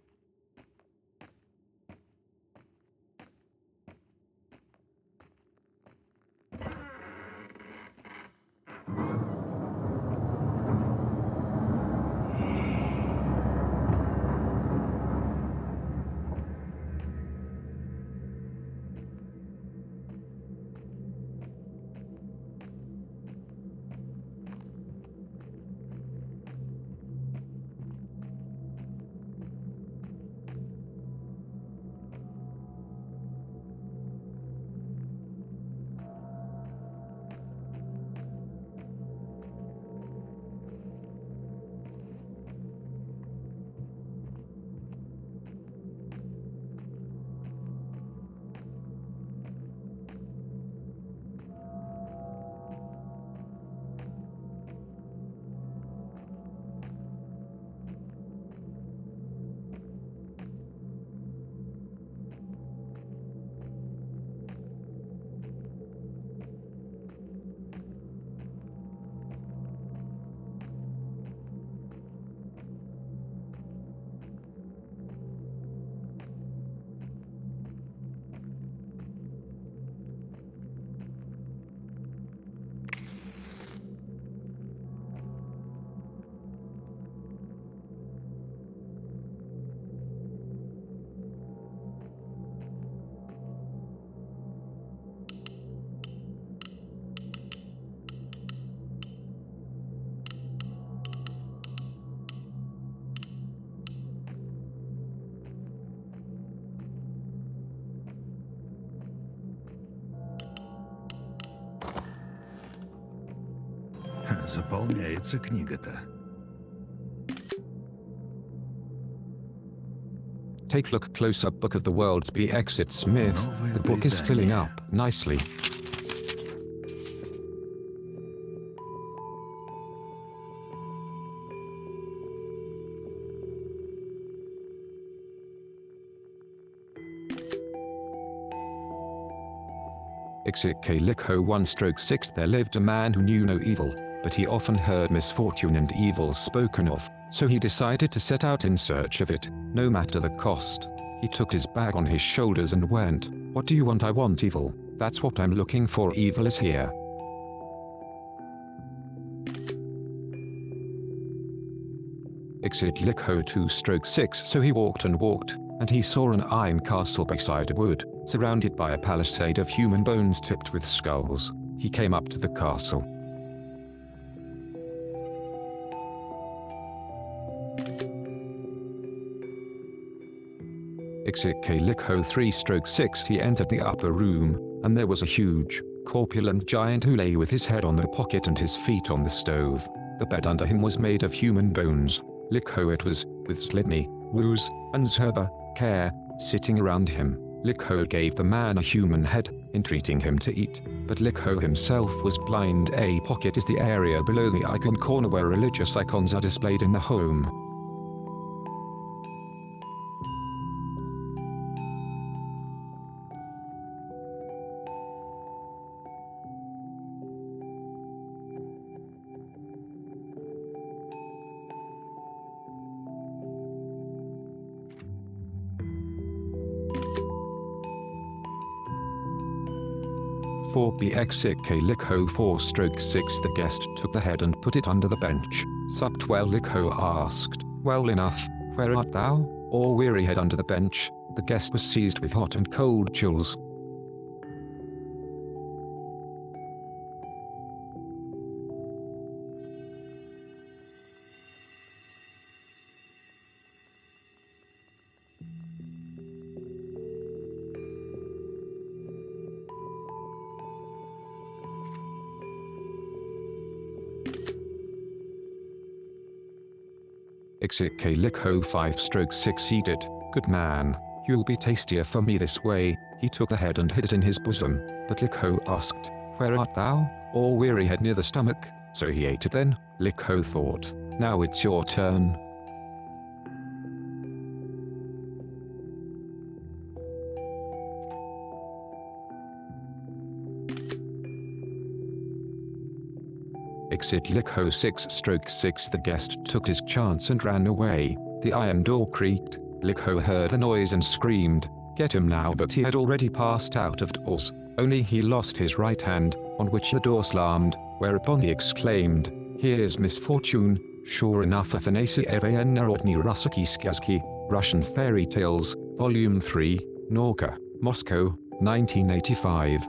Заполняется книга-то. Take look close-up book of the world's B. Exit Smith. The book is filling up nicely. XEK LIKHO 1/6. There lived a man who knew no evil, but he often heard misfortune and evil spoken of, so he decided to set out in search of it, no matter the cost. He took his bag on his shoulders and went, "What do you want? I want evil. That's what I'm looking for. Evil is here." Exit LIKHO 2/6. So he walked and walked, and he saw an iron castle beside a wood, surrounded by a palisade of human bones tipped with skulls. He came up to the castle. XEK LIKHO 3/6. He entered the upper room, and there was a huge, corpulent giant who lay with his head on the pocket and his feet on the stove. The bed under him was made of human bones. LIKHO it was, with Slidney, Woos, and Zerba, Care, sitting around him. LIKHO gave the man a human head, entreating him to eat, but LIKHO himself was blind. A pocket is the area below the icon corner where religious icons are displayed in the home. For XEK LIKHO 4/6. The guest took the head and put it under the bench. Supped well. LIKHO asked, "Well enough, where art thou?" Or weary head under the bench. The guest was seized with hot and cold chills. XEK LIKHO 5/6. Eat it, good man, you'll be tastier for me this way. He took the head and hid it in his bosom, but LIKHO asked, "Where art thou?" Or weary head near the stomach, so he ate it then. LIKHO thought, "Now it's your turn." Exit LIKHO 6/6. The guest took his chance and ran away. The iron door creaked. LIKHO heard the noise and screamed, "Get him now!" But he had already passed out of doors. Only he lost his right hand, on which the door slammed, whereupon he exclaimed, "Here's misfortune." Sure enough, Athanasy Evan Narodny Russiki Skazki, Russian Fairy Tales, Volume 3, Norka, Moscow, 1985.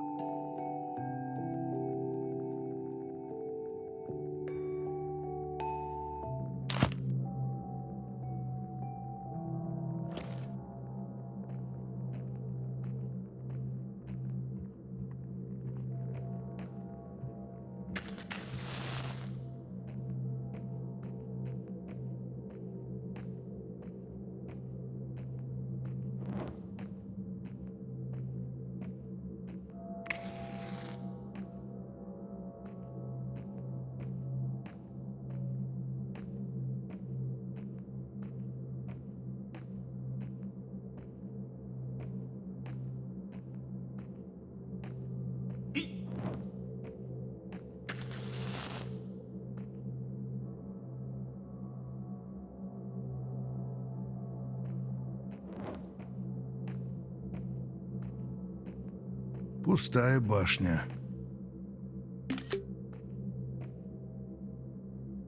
Пустая башня.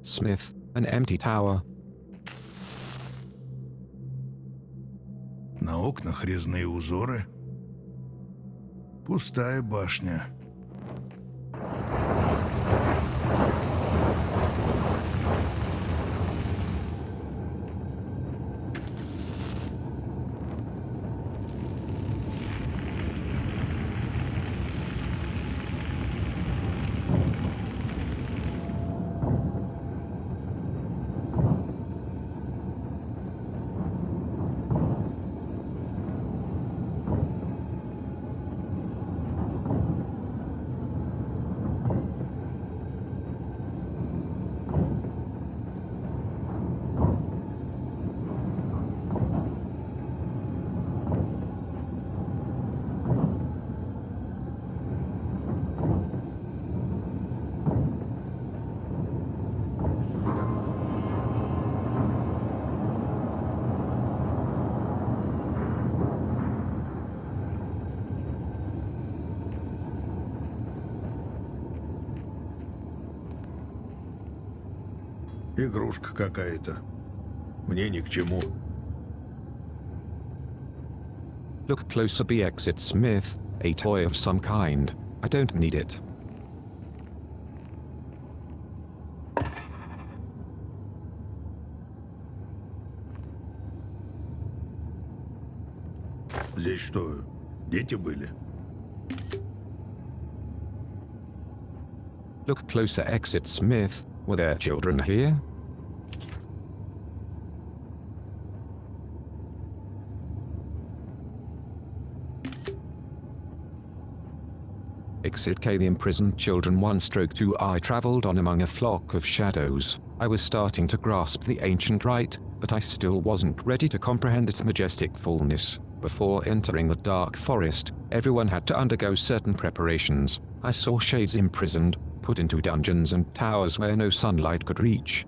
Smith, an empty tower. На окнах резные узоры. Пустая башня. Игрушка какая-то. Мне ни к чему. Look closer. Be exit Smith, a toy of some kind. I don't need it. Здесь что, дети были? Look closer. Exit Smith. Were there children here? Exit K. The imprisoned children. 1/2. I traveled on among a flock of shadows. I was starting to grasp the ancient rite, but I still wasn't ready to comprehend its majestic fullness. Before entering the dark forest, everyone had to undergo certain preparations. I saw shades imprisoned, put into dungeons and towers where no sunlight could reach.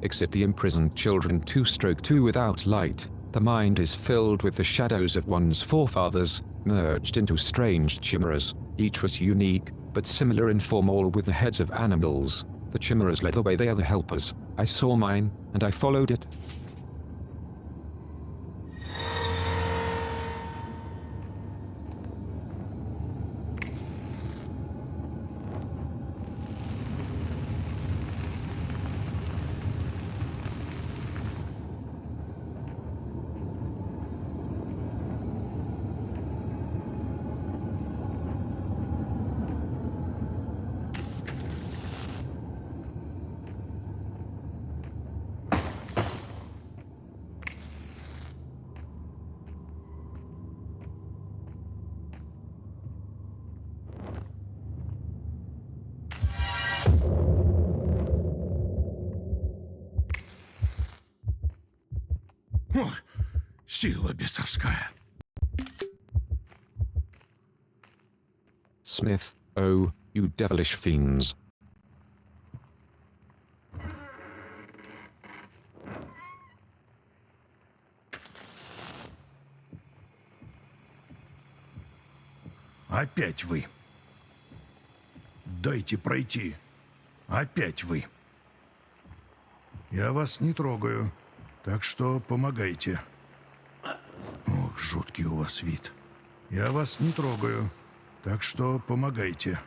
Exit the imprisoned children. 2/2. Without light, the mind is filled with the shadows of one's forefathers, merged into strange chimeras. Each was unique, but similar in form, all with the heads of animals. The chimeras led the way. They are the helpers. I saw mine, and I followed it. Сила бесовская. Smith, oh, you devilish fiends. Опять вы. Дайте пройти. Опять вы. Я вас не трогаю, так что помогайте. Ох, жуткий у вас вид. Я вас не трогаю, так что помогайте.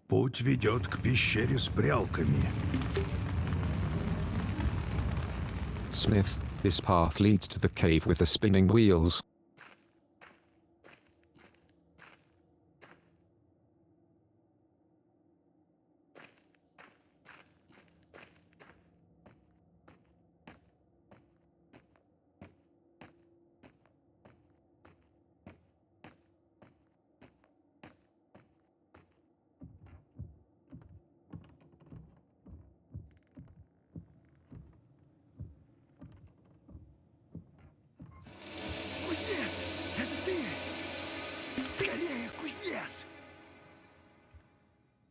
Путь ведет к пещере с прялками. Smith, this path leads to the cave with the spinning wheels.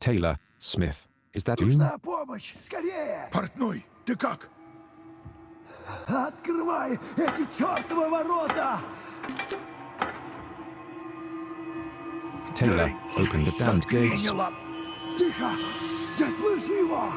Taylor, Smith, is that you? Нужна помощь! Скорее! Портной, ты как? Открывай эти чертовы ворота! Taylor, open the damned gates. Заклинило! Тихо! Я слышу его!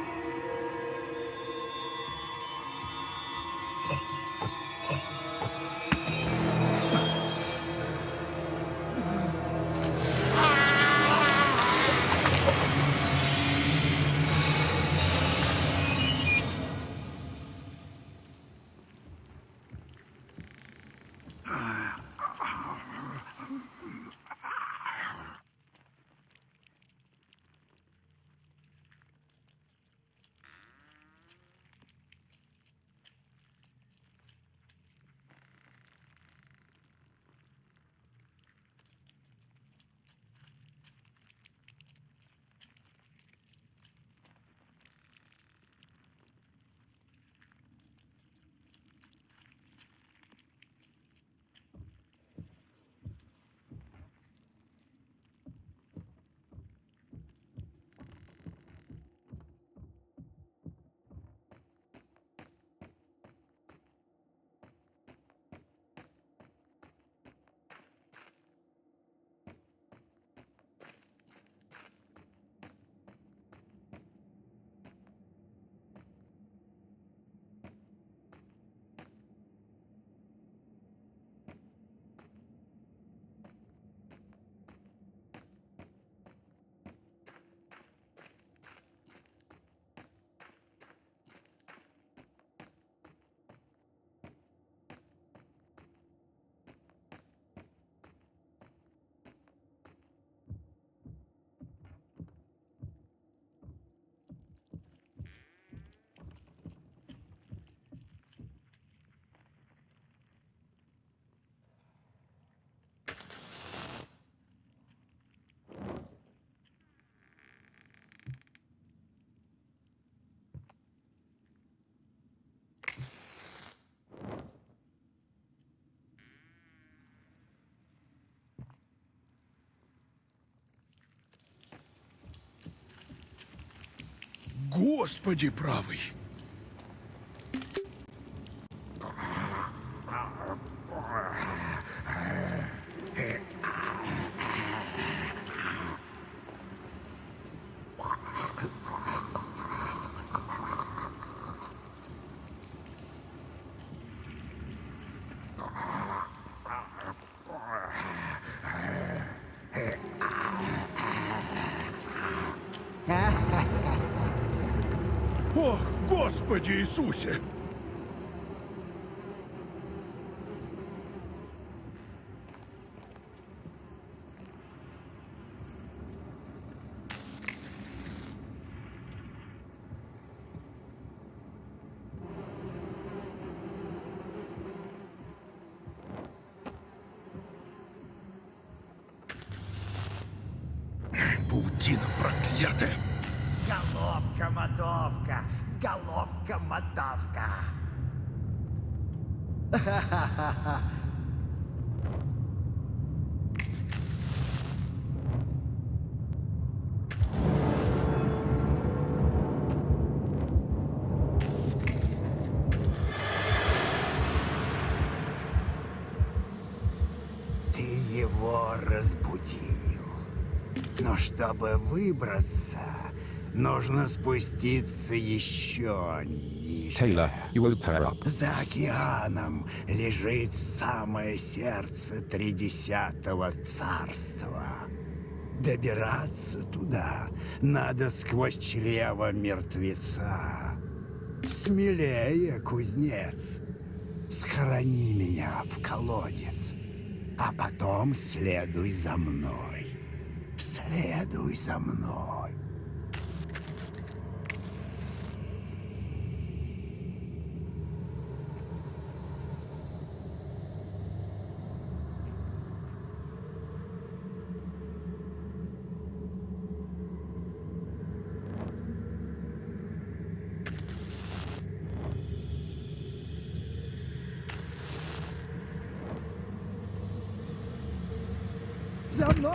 Господи правый! О, Господи Иисусе! Паутина проклятая! Головка-мотовка! Головка-мотовка! Ты его разбудил. Но чтобы выбраться, нужно спуститься еще ниже. Taylor, you woke her up. За океаном лежит самое сердце Тридесятого царства. Добираться туда надо сквозь чрево мертвеца. Смелее, кузнец. Схорони меня в колодец, а потом следуй за мной. Следуй за мной. За мной!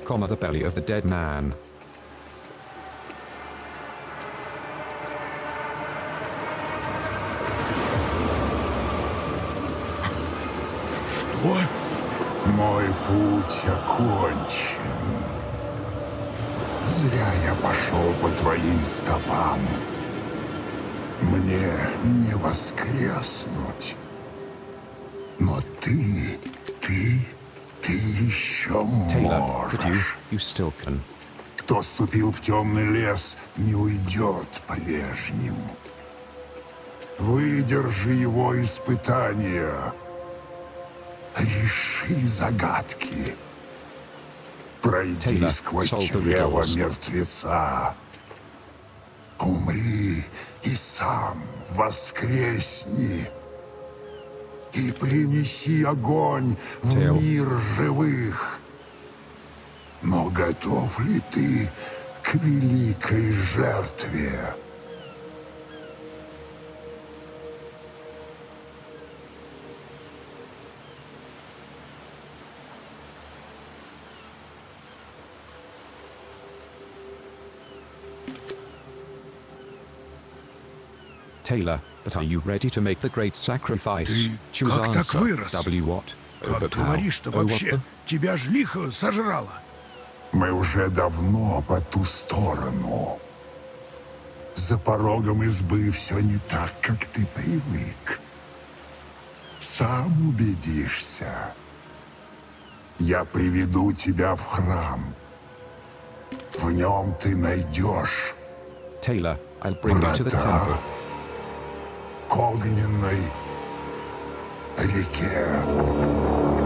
the belly of the dead man. Что? Мой путь окончен. Зря я пошел по твоим стопам. Мне не воскреснуть. Но ты еще Taylor, but можешь. you still can. Кто ступил в темный лес, не уйдет прежним. Выдержи его испытания. Реши загадки. Пройди Taylor, сквозь solve the чрево riddles. мертвеца. Умри и сам воскресни. И принеси огонь в Tail. мир живых. Но готов ли ты к великой жертве? Taylor, but are you ready to make the great sacrifice? Ты Choose как так answer. вырос? W what? O Как but how? говоришь-то O what вообще? the? Тебя ж лихо сожрало. Мы уже давно по ту сторону. За порогом избы все не так, как ты привык. Сам убедишься. Я приведу тебя в храм. В нем ты найдешь Taylor, I'll bring you to the врата temple. к огненной реке.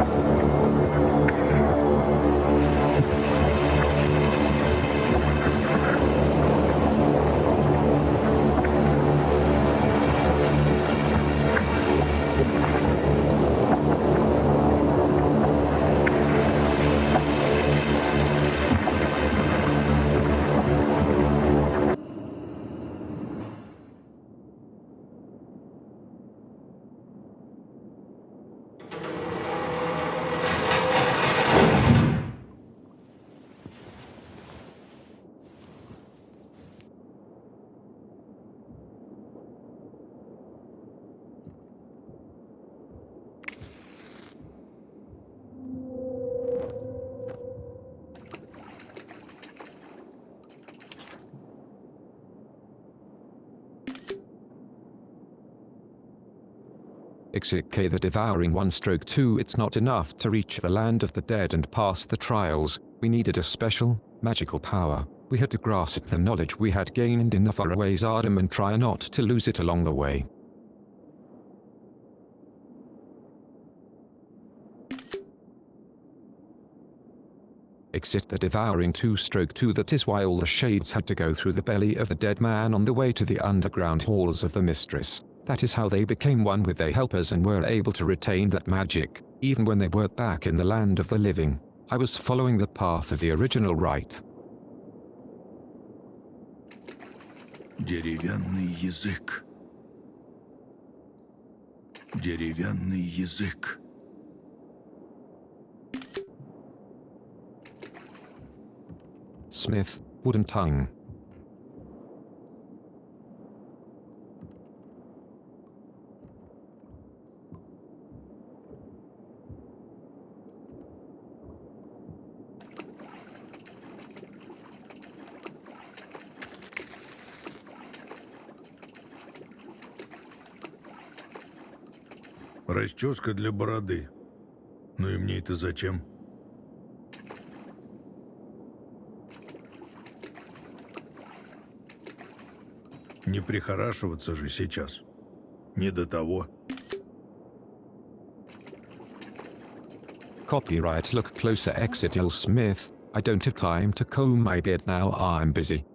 XEK the Devouring 1/2. It's not enough to reach the land of the dead and pass the trials. We needed a special, magical power. We had to grasp the knowledge we had gained in the faraway Zardom and try not to lose it along the way. Exit the Devouring 2/2. That is why all the shades had to go through the belly of the dead man on the way to the underground halls of the mistress. That is how they became one with their helpers and were able to retain that magic, even when they were back in the land of the living. I was following the path of the original rite. Деревянный язык. Деревянный язык. Smith, wooden tongue. Расческа для бороды. Ну и мне это зачем? Не прихорашиваться же сейчас. Не до того. Copyright. Look closer. Exit L. Smith. I don't have time to comb my beard now. I'm busy.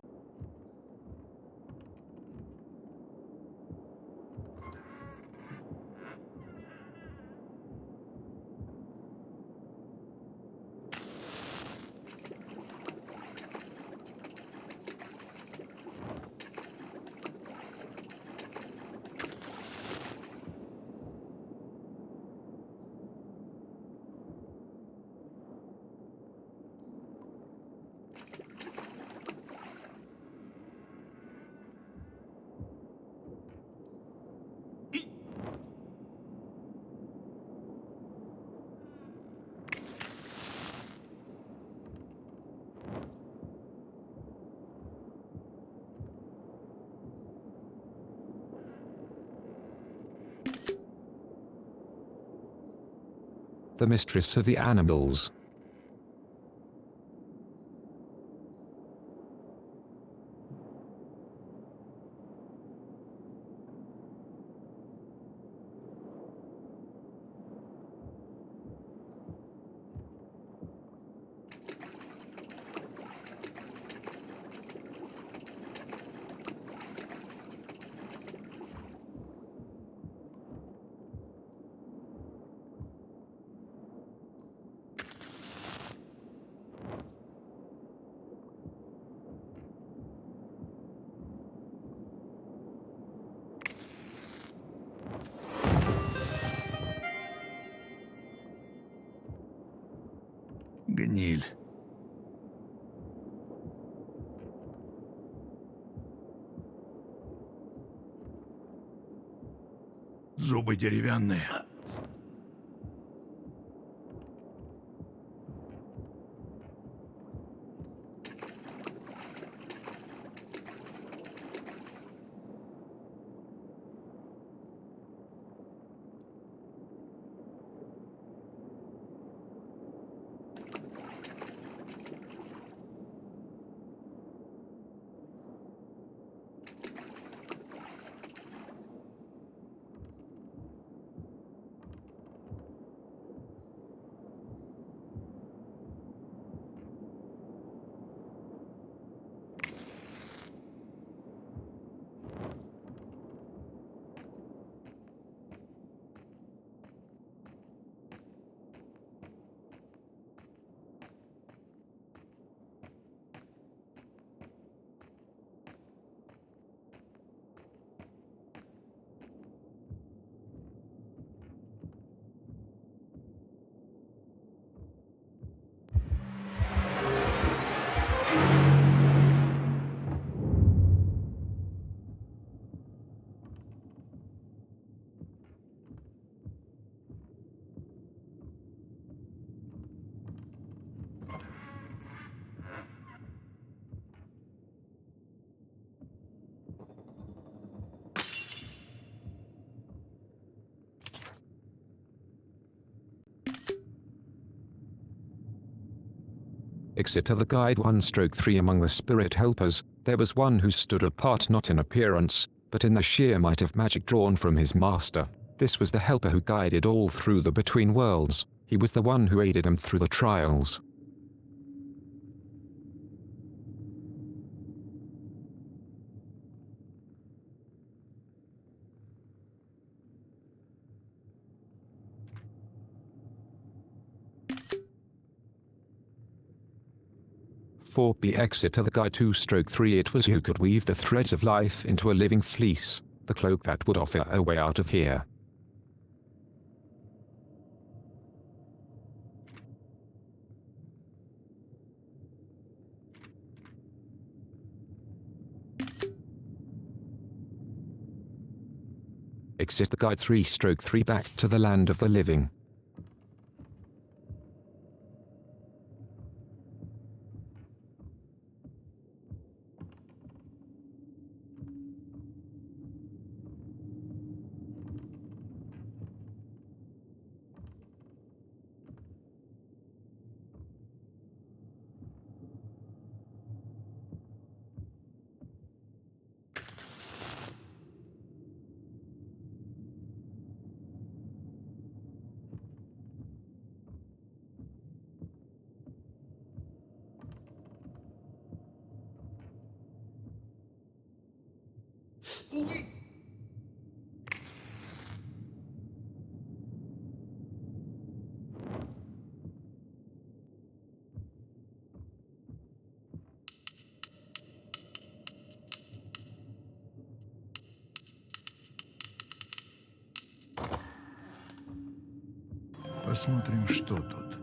The mistress of the animals. Гниль. Зубы деревянные. Exit of the Guide 1/3 among the spirit helpers, there was one who stood apart not in appearance, but in the sheer might of magic drawn from his master. This was the helper who guided all through the between worlds. He was the one who aided them through the trials. For the exit of the Guide 2/3, it was who could weave the threads of life into a living fleece, the cloak that would offer a way out of here. Exit the Guide 3/3 back to the land of the living. Посмотрим, что тут.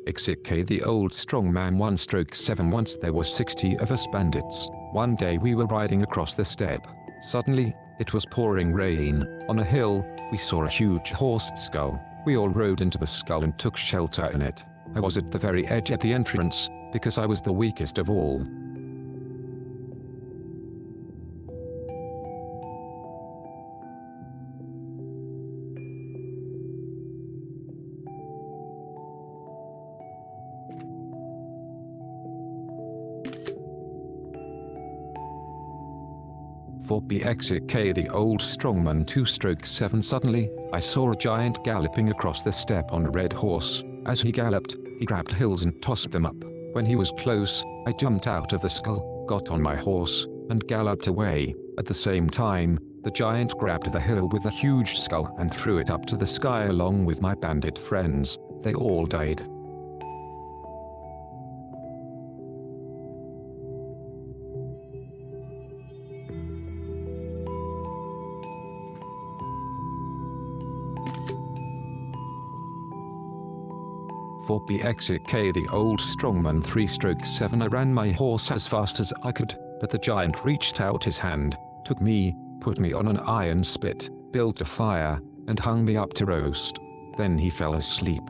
XEK the old strongman 1/7. Once there were 60 of us bandits. One day we were riding across the steppe. Suddenly, it was pouring rain. On a hill, we saw a huge horse skull. We all rode into the skull and took shelter in it. I was at the very edge at the entrance, because I was the weakest of all. For BXK the old strongman 2/7. Suddenly, I saw a giant galloping across the steppe on a red horse. As he galloped, he grabbed hills and tossed them up. When he was close, I jumped out of the skull, got on my horse, and galloped away. At the same time, the giant grabbed the hill with the huge skull and threw it up to the sky along with my bandit friends. They all died. For BXK the old strongman 3/7. I ran my horse as fast as I could, but the giant reached out his hand, took me, put me on an iron spit, built a fire, and hung me up to roast. Then he fell asleep.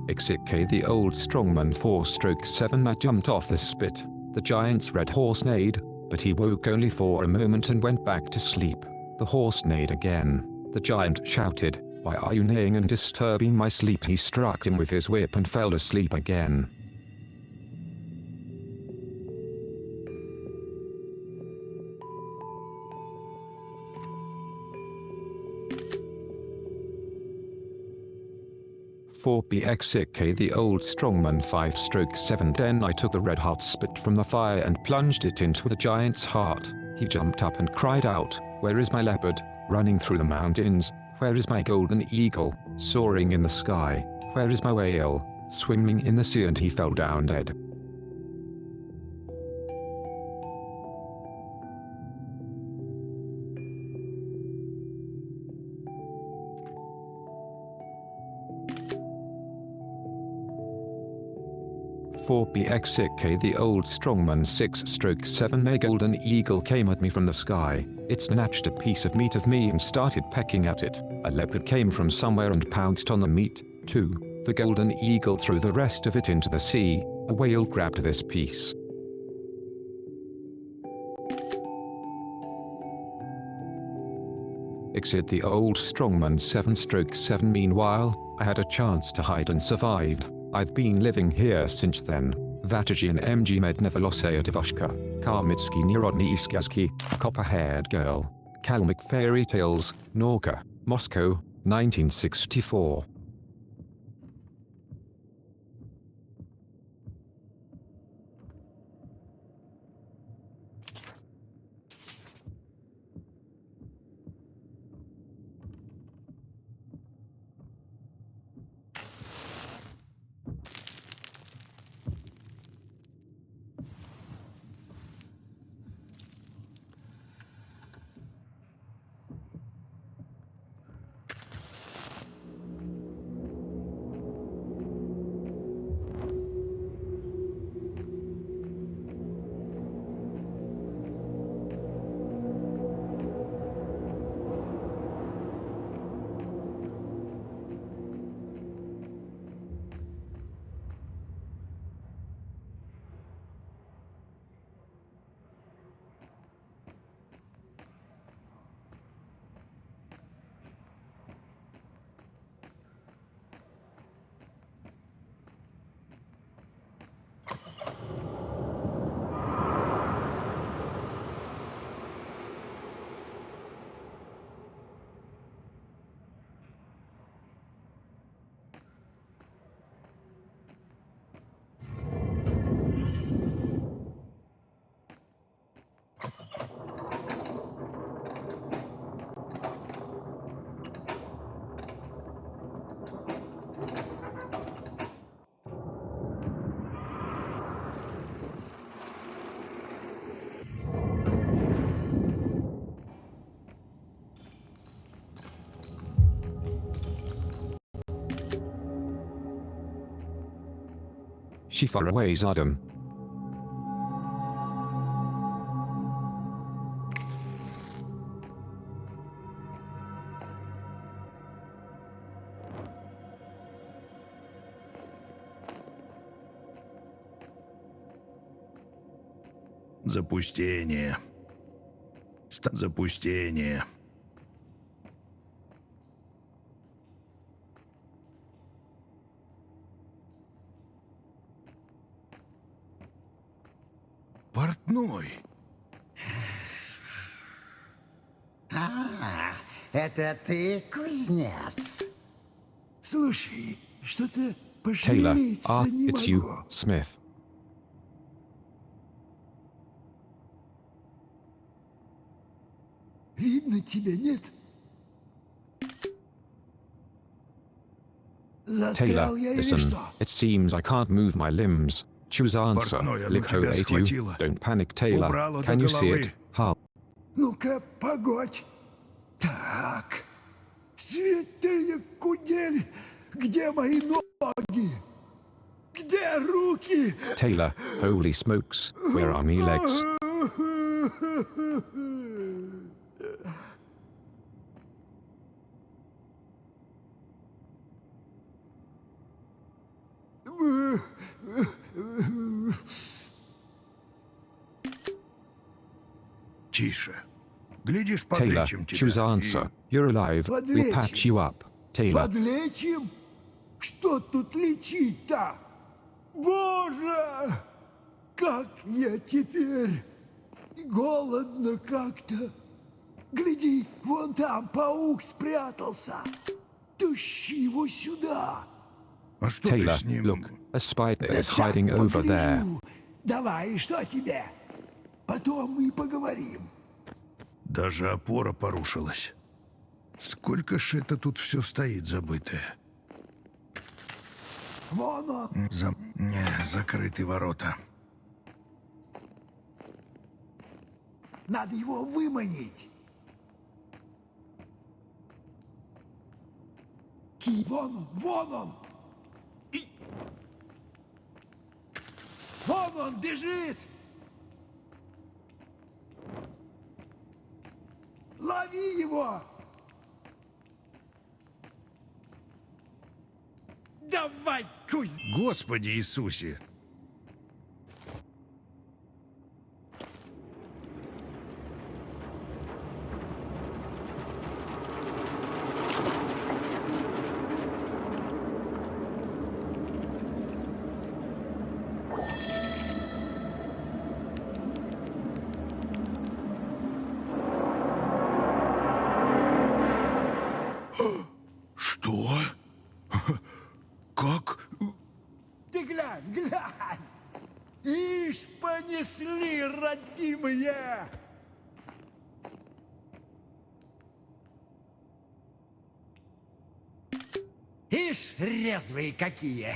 XEK the old strongman 4/7. I jumped off the spit. The giant's red horse neighed, but he woke only for a moment and went back to sleep. The horse neighed again. The giant shouted, "Why are you neighing and disturbing my sleep?" He struck him with his whip and fell asleep again. For BXK the old strongman 5/7. Then I took the red hot spit from the fire and plunged it into the giant's heart. He jumped up and cried out, "Where is my leopard, running through the mountains? Where is my golden eagle, soaring in the sky? Where is my whale, swimming in the sea?" And he fell down dead. For BXK the old strongman 6/7. A golden eagle came at me from the sky. It snatched a piece of meat of me and started pecking at it. A leopard came from somewhere and pounced on the meat, too. The golden eagle threw the rest of it into the sea. A whale grabbed this piece. Exit the old strongman 7/7. Meanwhile, I had a chance to hide and survived. I've been living here since then. Vatajian MG Mednevolosea Devoshka, Karmitsky Nerodny Iskazki, Copper-Haired Girl, Kalmyk Fairy Tales, Norka, Moscow, 1964. She far away Zadam. Запустение. Запустение. Портной. Это ты, кузнец? Слушай, что-то Taylor, пошевелиться не it's you, могу. Smith. Видно тебя, нет? Taylor, Застрял я или listen. что? It seems I can't move my limbs. Choose answer. Портной, оно LIKHO тебя ate you. схватило. Don't panic, Taylor. Убрало Can до you see головы. it? How? Ну-ка, погодь. Так. Святые кудель, где мои ноги? Где руки? Taylor, holy smokes. Where are me legs? Тише. Глядишь, Taylor, подлечим choose тебя. answer. You're alive. We patch you up. Taylor, Подлечим? Что тут лечить-то? Боже! Как я теперь? Голодно как-то. Гляди, вон там паук спрятался. Тащи его сюда. А что Taylor, ты с ним? look. A spider is Так, hiding over there. погляжу. Давай, что тебе? Потом мы поговорим. Даже опора порушилась. Сколько ж это тут все стоит забытое. Вон он. Закрыты ворота. Надо его выманить. Вон он, вон он. Вон он бежит. Лови его. Давай, кусь. Господи Иисусе! Что? Как? Ты глянь, глянь. Ишь, понесли, родимые. Ишь, резвые какие.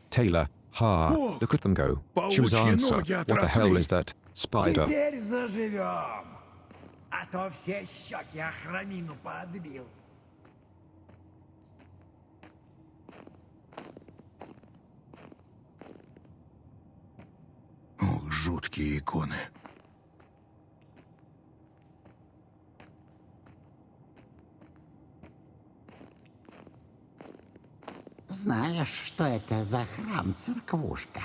Taylor, Ох, look at them go. Choose паучьи answer. ноги What the hell отросли. is that? Spider. Теперь заживем. А то все щеки охромину поотбил. Ох, жуткие иконы. Знаешь, что это за храм-церквушка?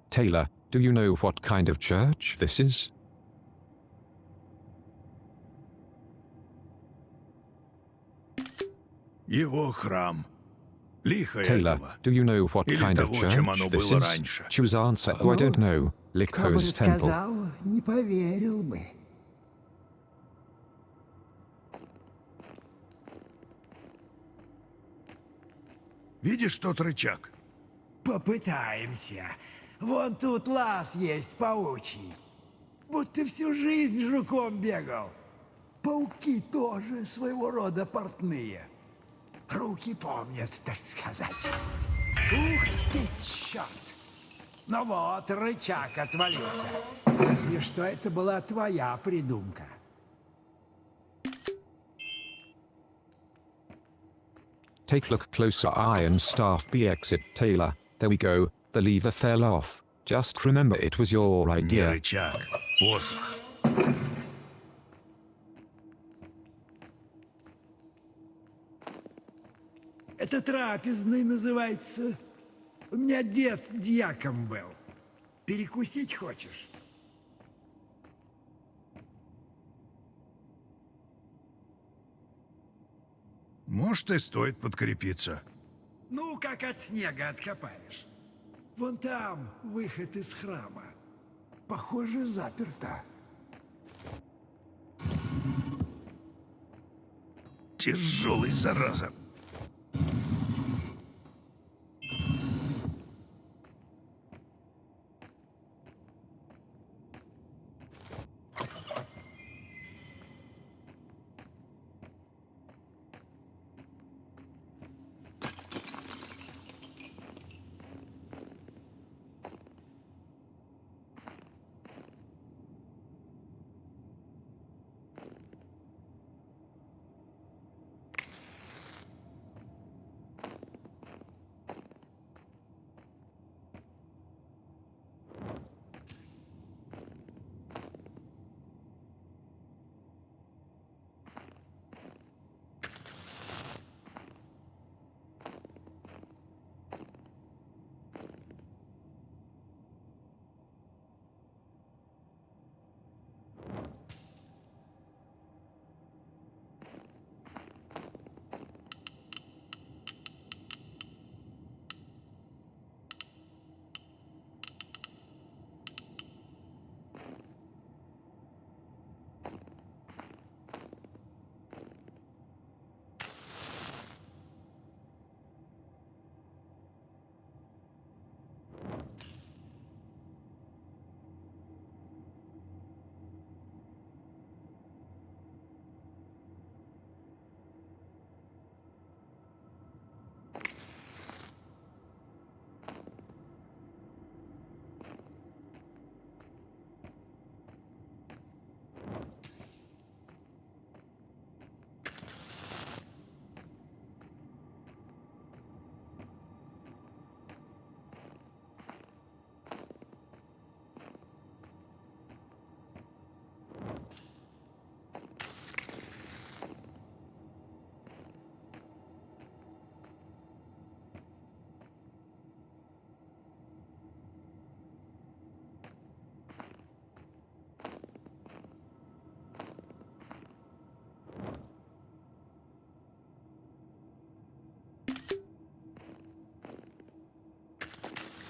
Taylor, do you know what kind of church this is? Его храм. Лихо Taylor, этого. do you know what Или kind of того, чем оно church this было is? раньше. Choose answer. Oh, I don't know. Кто бы LIKHO's temple. сказал, не поверил бы. Видишь тот рычаг? Попытаемся. Вон тут лаз есть паучий. Будто всю жизнь жуком бегал. Пауки тоже своего рода портные. Руки помнят, так сказать. Ух ты, черт! Ну вот, рычаг отвалился. Разве что это была твоя придумка. Take look closer iron staff be exit Taylor. There we go, the lever fell off. Just remember it was your Не idea. рычаг, посох. Это трапезный называется. У меня дед дьяком был. Перекусить хочешь? Может, и стоит подкрепиться. Ну, как от снега откопаешь. Вон там выход из храма. Похоже, заперто. Тяжелый, зараза.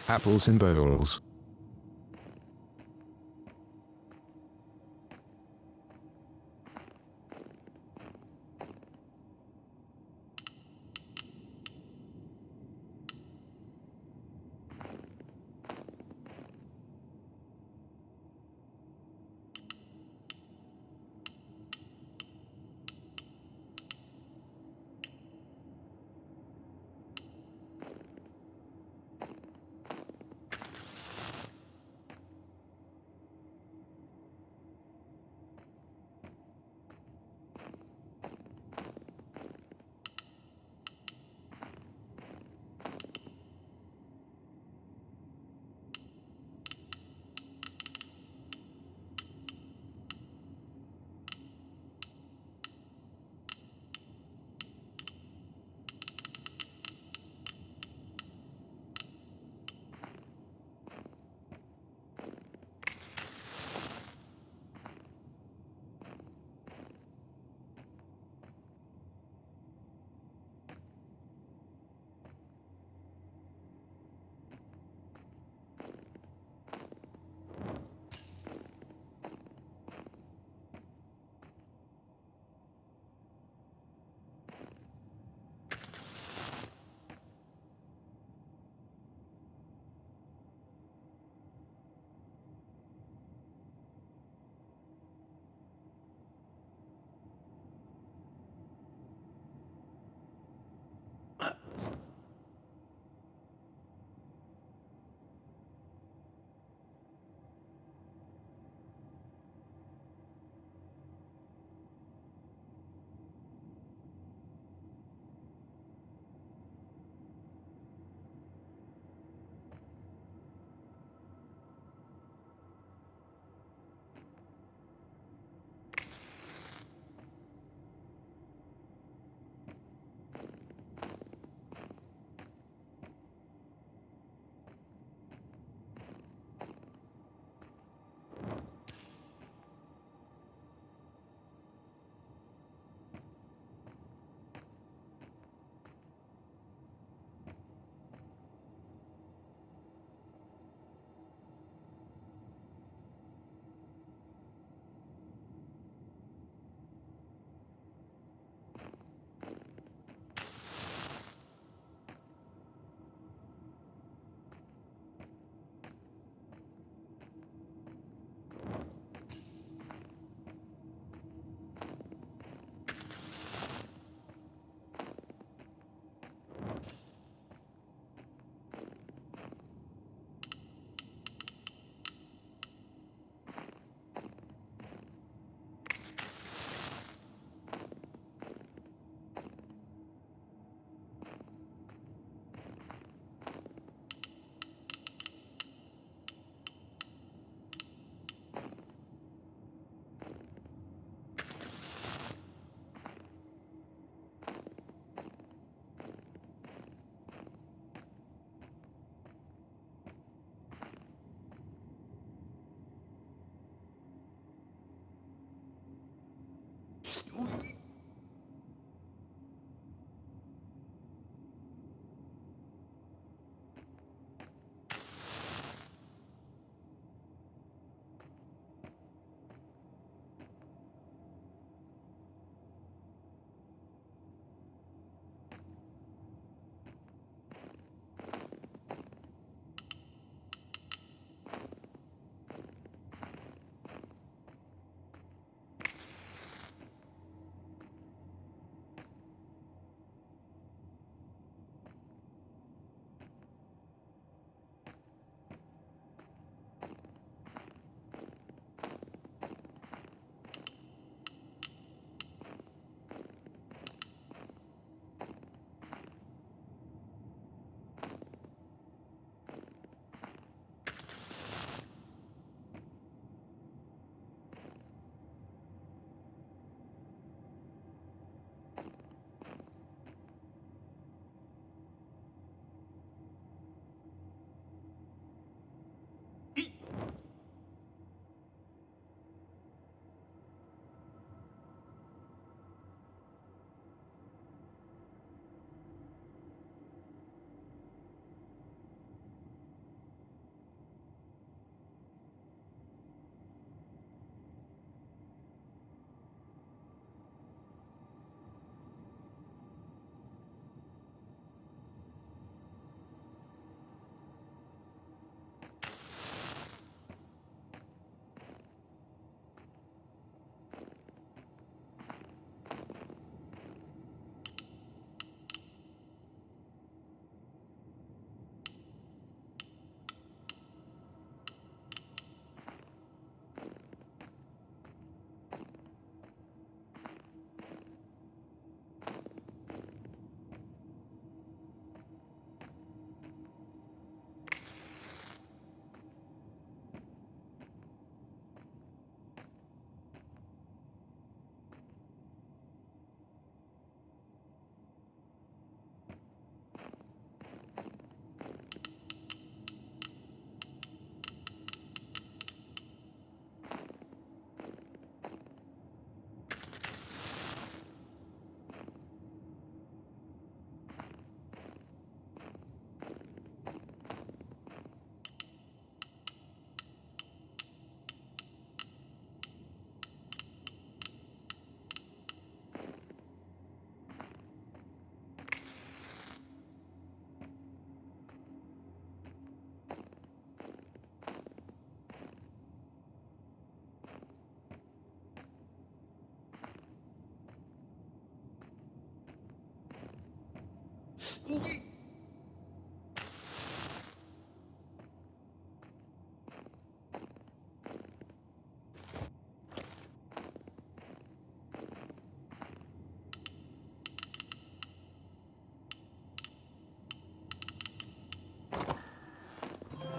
Apples in bowls.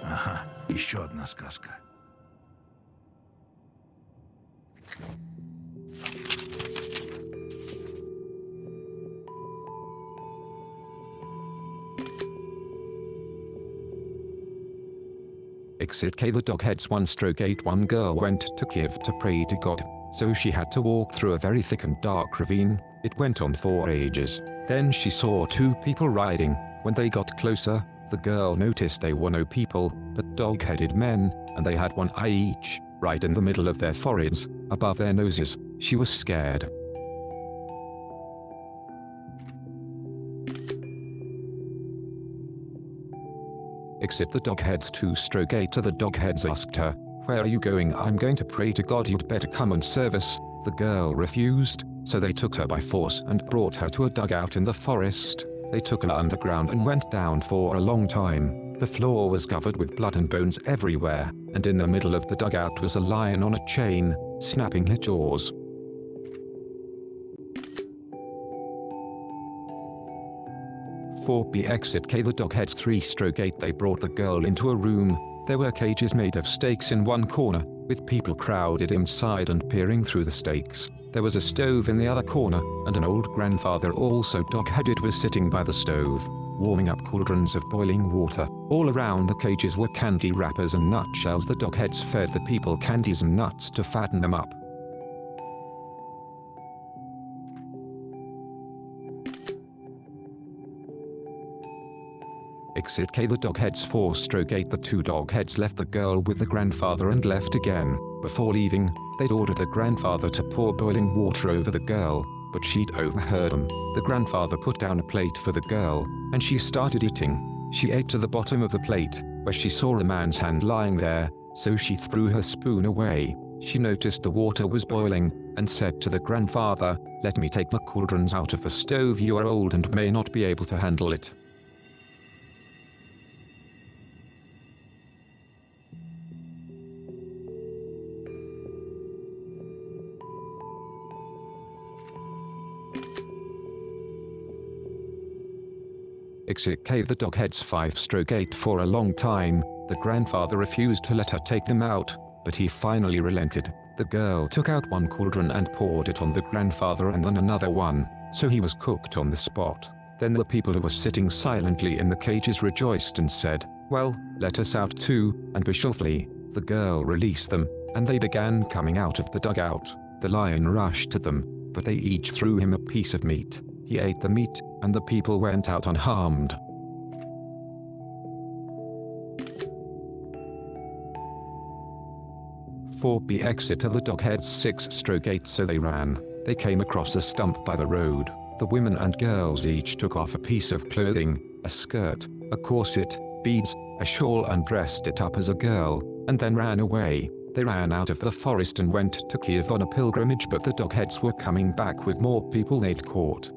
Ага, еще одна сказка. XETK the Dogheads 1/8 one girl went to Kiev to pray to God, so she had to walk through a very thick and dark ravine. It went on for ages. Then she saw two people riding. When they got closer, the girl noticed they were no people, but dog-headed men, and they had one eye each, right in the middle of their foreheads, above their noses. She was scared. Exit the Dogheads 2/8 the Dogheads asked her, "Where are you going?" "I'm going to pray to God, you'd better come and serve us." The girl refused, so they took her by force and brought her to a dugout in the forest. They took her underground and went down for a long time. The floor was covered with blood and bones everywhere, and in the middle of the dugout was a lion on a chain, snapping his jaws. Exit the Dogheads 3/8 they brought the girl into a room. There were cages made of stakes in one corner, with people crowded inside and peering through the stakes. There was a stove in the other corner, and an old grandfather, also dog-headed, was sitting by the stove, warming up cauldrons of boiling water. All around the cages were candy wrappers and nutshells. The dogheads fed the people candies and nuts to fatten them up. Exit the Dogheads 4/8 the two dogheads left the girl with the grandfather and left again. Before leaving, they'd ordered the grandfather to pour boiling water over the girl, but she'd overheard them. The grandfather put down a plate for the girl, and she started eating. She ate to the bottom of the plate, where she saw a man's hand lying there, so she threw her spoon away. She noticed the water was boiling, and said to the grandfather, "Let me take the cauldrons out of the stove. You are old and may not be able to handle it." Exit the Dogheads 5/8 for a long time, the grandfather refused to let her take them out, but he finally relented. The girl took out one cauldron and poured it on the grandfather and then another one, so he was cooked on the spot. Then the people who were sitting silently in the cages rejoiced and said, "Well, let us out too," and bushfully, the girl released them, and they began coming out of the dugout. The lion rushed to them, but they each threw him a piece of meat. He ate the meat, and the people went out unharmed. Exit the Dogheads 6/8 so they ran. They came across a stump by the road. The women and girls each took off a piece of clothing, a skirt, a corset, beads, a shawl, and dressed it up as a girl, and then ran away. They ran out of the forest and went to Kiev on a pilgrimage, but the Dogheads were coming back with more people they'd caught.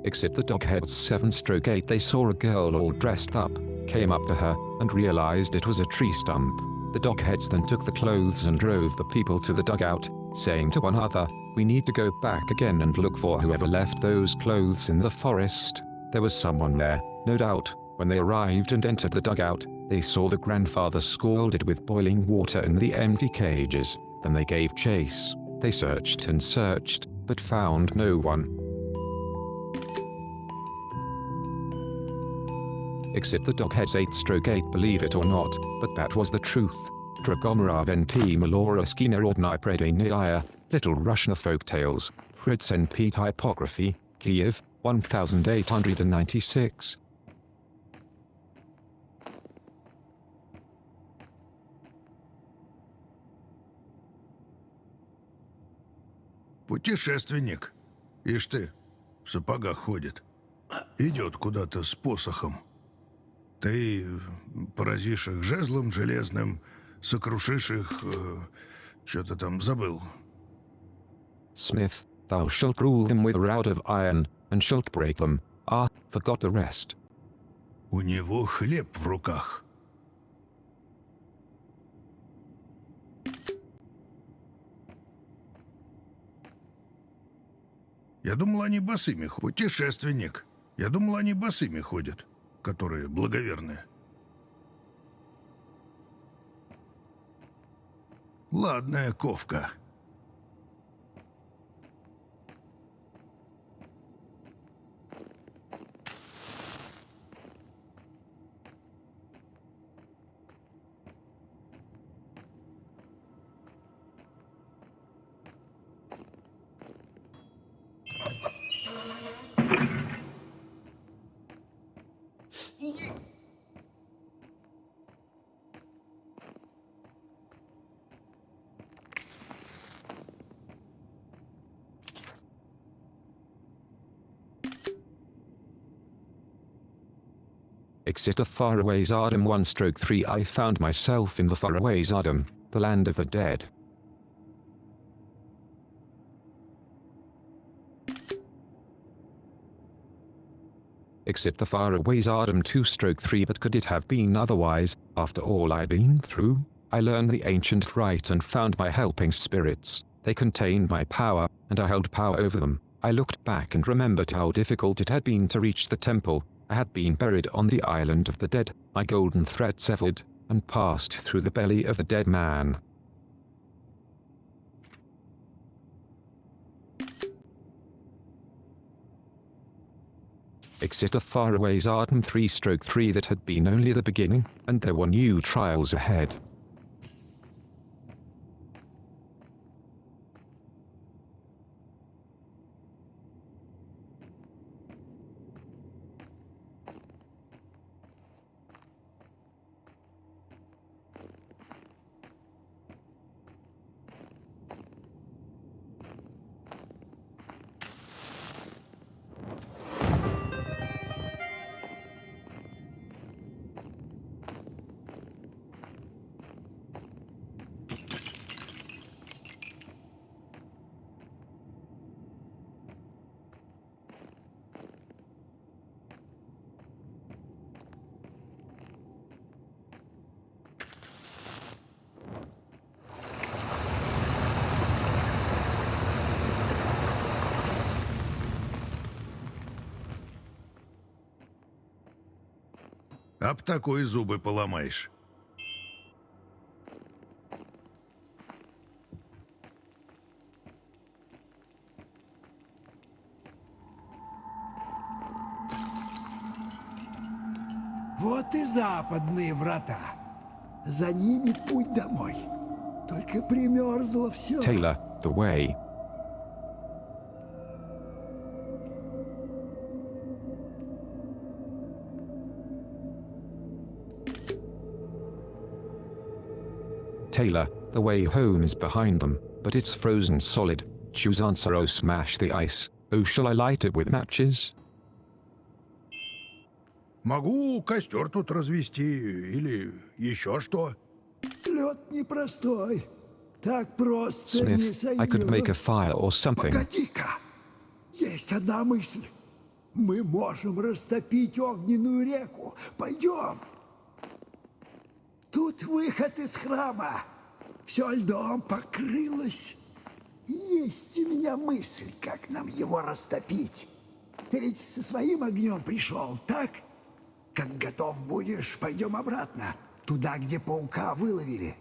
Exit the Dogheads 7/8 they saw a girl all dressed up, came up to her, and realized it was a tree stump. The Dogheads then took the clothes and drove the people to the dugout, saying to one another, "We need to go back again and look for whoever left those clothes in the forest." There was someone there, no doubt. When they arrived and entered the dugout, they saw the grandfather scalded with boiling water in the empty cages. Then they gave chase. They searched and searched, but found no one. Exit the Dogheads 8/8 believe it or not, but that was the truth. Dragomirav NP Malorowski Narodnaya Predania, Little Russian Folktales, Fritz NP Typography, Kiev, 1896. Путешественник. Ишь ты, в сапогах ходит. Идет куда-то с посохом. Ты поразишь их жезлом железным, сокрушишь их... что-то там забыл. Smith, thou shalt rule them with a rod of iron, and shalt break them. Ah, forgot the rest. У него хлеб в руках. Я думал, они босыми ходят. Путешественник. Я думал, они босыми ходят, которые благоверные. Ладная ковка. Exit a faraway Zardom 1/3 I found myself in the faraway Zardom, the land of the dead. Exit the faraway Zardom 2/3 but could it have been otherwise, after all I'd been through? I learned the ancient rite and found my helping spirits. They contained my power, and I held power over them. I looked back and remembered how difficult it had been to reach the temple. I had been buried on the island of the dead, my golden thread severed, and passed through the belly of the dead man. Exit a faraway Zardom 3/3 that had been only the beginning, and there were new trials ahead. Об такой зубы поломаешь. Вот и западные врата. За ними путь домой. Только примерзло все. Taylor, the way. Taylor, the way home is behind them, but it's frozen solid. Choose answer. Oh, smash the ice. Oh, shall I light it with matches? Могу костер тут развести или еще что. Лед непростой. Так просто не Smith, сойдет. I could make a fire or something. Погоди-ка. Есть одна мысль. Мы можем растопить огненную реку. Пойдем. Тут выход из храма. Все льдом покрылось. Есть у меня мысль, как нам его растопить. Ты ведь со своим огнем пришел, так? Как готов будешь, пойдем обратно. Туда, где паука выловили.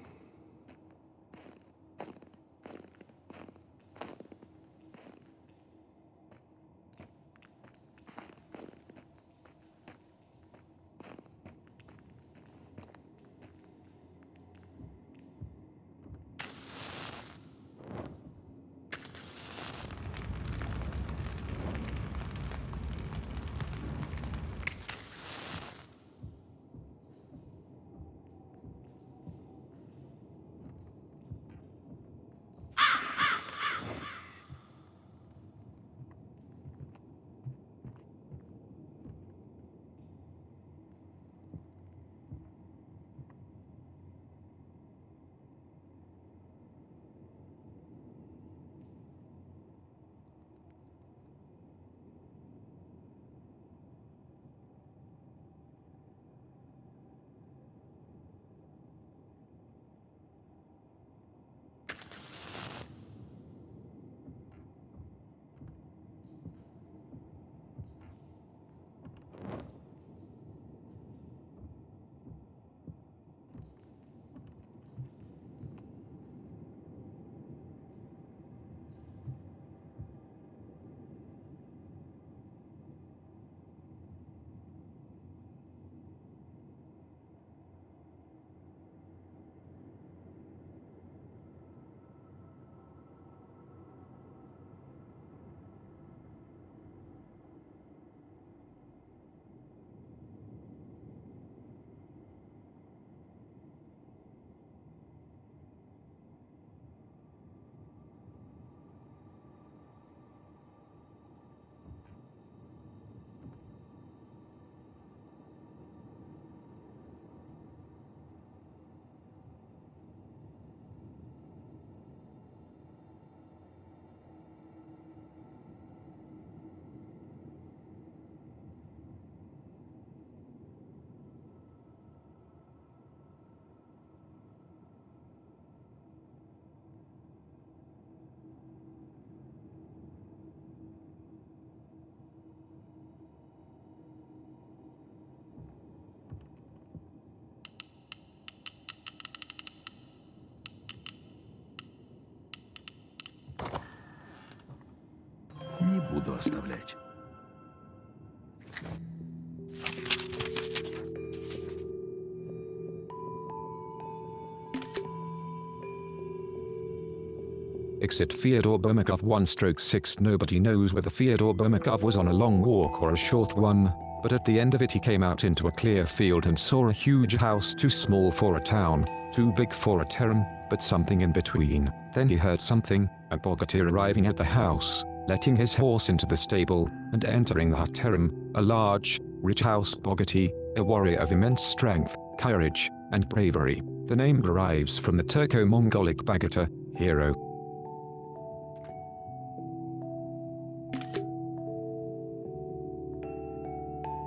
блядь. Exit Fyodor Bermakov 1/6. Nobody knows whether Fyodor Bermakov was on a long walk or a short one, but at the end of it he came out into a clear field and saw a huge house too small for a town, too big for a terem, but something in between. Then he heard something, a bogatyr arriving at the house, letting his horse into the stable, and entering the terem, a large, rich house bogati, a warrior of immense strength, courage, and bravery. The name derives from the Turco-Mongolic Bagatar, hero.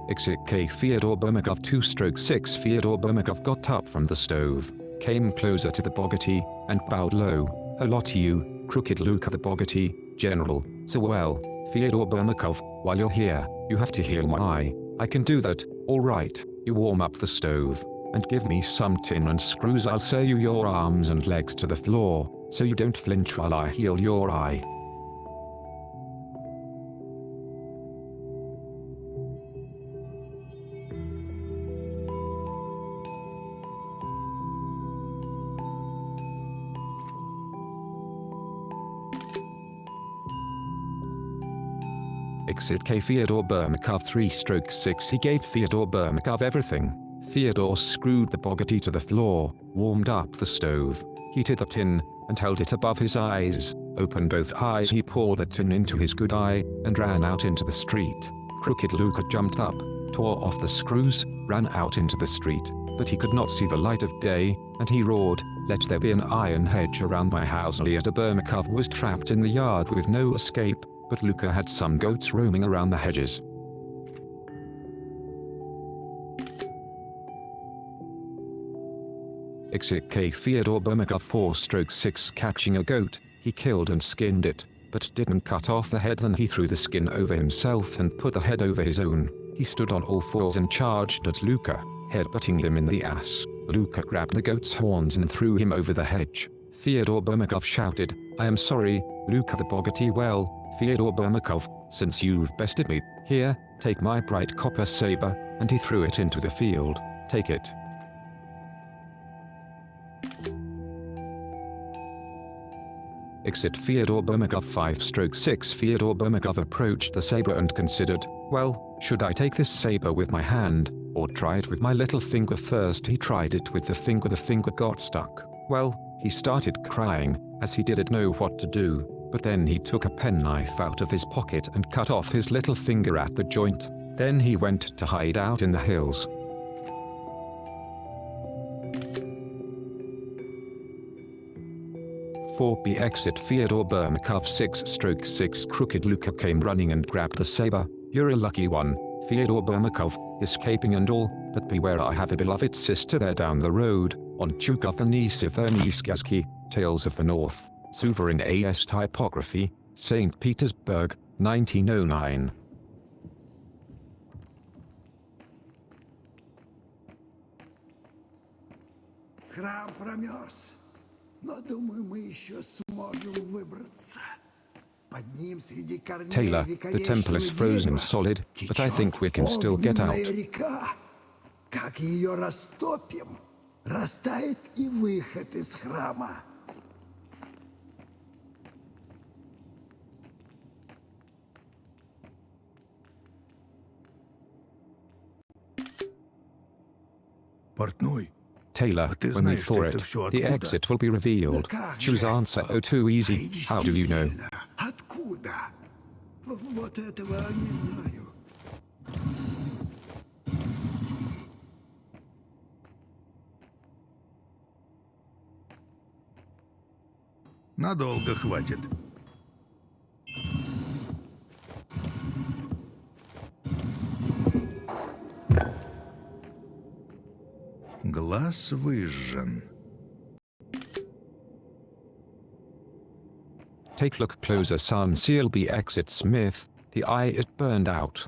Exit K. Fyodor Bermakov 2/6. Fyodor Bermakov got up from the stove, came closer to the bogati, and bowed low. Hello to you, Crooked Luke of the bogati, General. So well, Fyodor Bermakov, while you're here, you have to heal my eye. I can do that, alright. You warm up the stove, and give me some tin and screws. I'll sew you your arms and legs to the floor, so you don't flinch while I heal your eye. Exit K. Fyodor Bermakov 3/6. He gave Fyodor Bermakov everything. Fyodor screwed the bogati to the floor, warmed up the stove, heated the tin, and held it above his eyes. Opened both eyes, he poured the tin into his good eye, and ran out into the street. Crooked Luke jumped up, tore off the screws, ran out into the street, but he could not see the light of day, and he roared, "Let there be an iron hedge around my house." Fyodor Bermakov was trapped in the yard with no escape, but Luka had some goats roaming around the hedges. Exit K. Fyodor Bermakov 4/6. Catching a goat, he killed and skinned it, but didn't cut off the head. Then he threw the skin over himself and put the head over his own. He stood on all fours and charged at Luka, headbutting him in the ass. Luka grabbed the goat's horns and threw him over the hedge. Fyodor Bermakov shouted, "I am sorry, Luka the bogati." "Well, Fyodor Bermakov, since you've bested me, here, take my bright copper saber," and he threw it into the field. "Take it." Exit Fyodor Bermakov 5/6. Fyodor Bermakov approached the saber and considered, "Well, should I take this saber with my hand, or try it with my little finger?" First he tried it with the finger got stuck. Well, he started crying, as he didn't know what to do, but then he took a penknife out of his pocket and cut off his little finger at the joint. Then he went to hide out in the hills. Exit Fyodor Bermakov 6/6. Crooked Luka came running and grabbed the saber. "You're a lucky one, Fyodor Bermakov, escaping and all, but beware, I have a beloved sister there down the road, on Chukothanisi Tales of the North, Sovereign A.S. Typography, St. Petersburg, 1909. Храм промерз, но думаю, мы еще сможем выбраться. Под ним среди корней Taylor, the temple is frozen solid, but I think we can still get out. Река. Как ее растопим, растает и выход из храма. Портной. Taylor, when we thaw it, the exit will be revealed. Choose answer. Oh, too easy. How do you know? Откуда? Вот этого не знаю. Надолго хватит. Глаз выжжен. Take look closer, son. CLB exit Smith. The eye is burned out.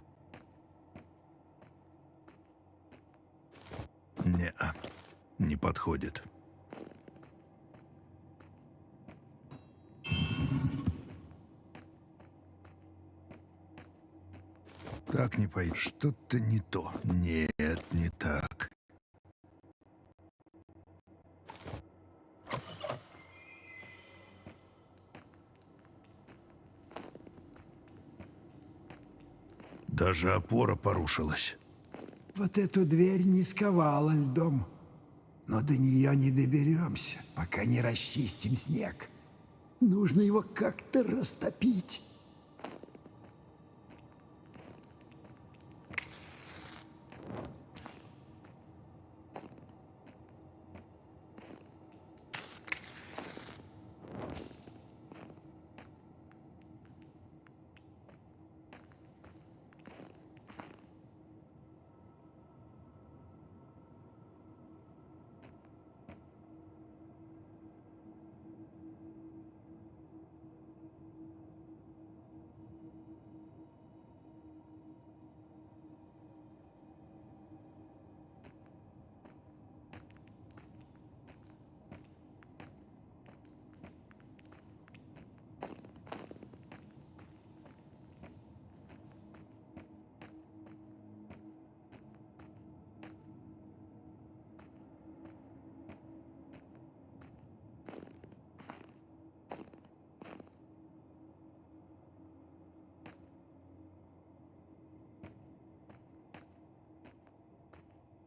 Не-а, не подходит. не пойдет. Что-то не то. Нет, не так. Даже опора порушилась. Вот эту дверь не сковала льдом. Но до нее не доберемся, пока не расчистим снег. Нужно его как-то растопить.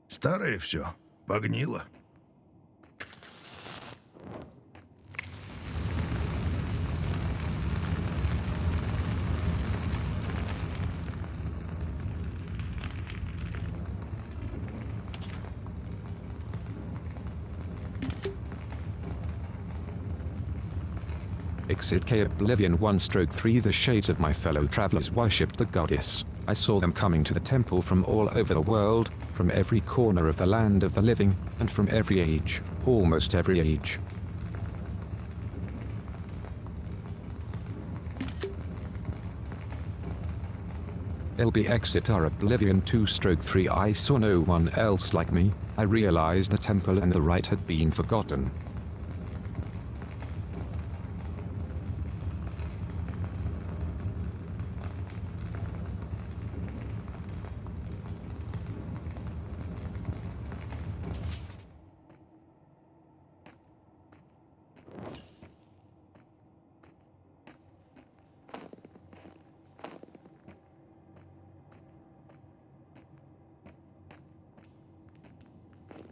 Старое все. Погнило. XEDK Oblivion 1/3 The shades of my fellow travelers worshipped the goddess. I saw them coming to the temple from all over the world, from every corner of the land of the living, and from every age, almost every age. LB Exeter Oblivion 2/3 I saw no one else like me. I realized the temple and the rite had been forgotten.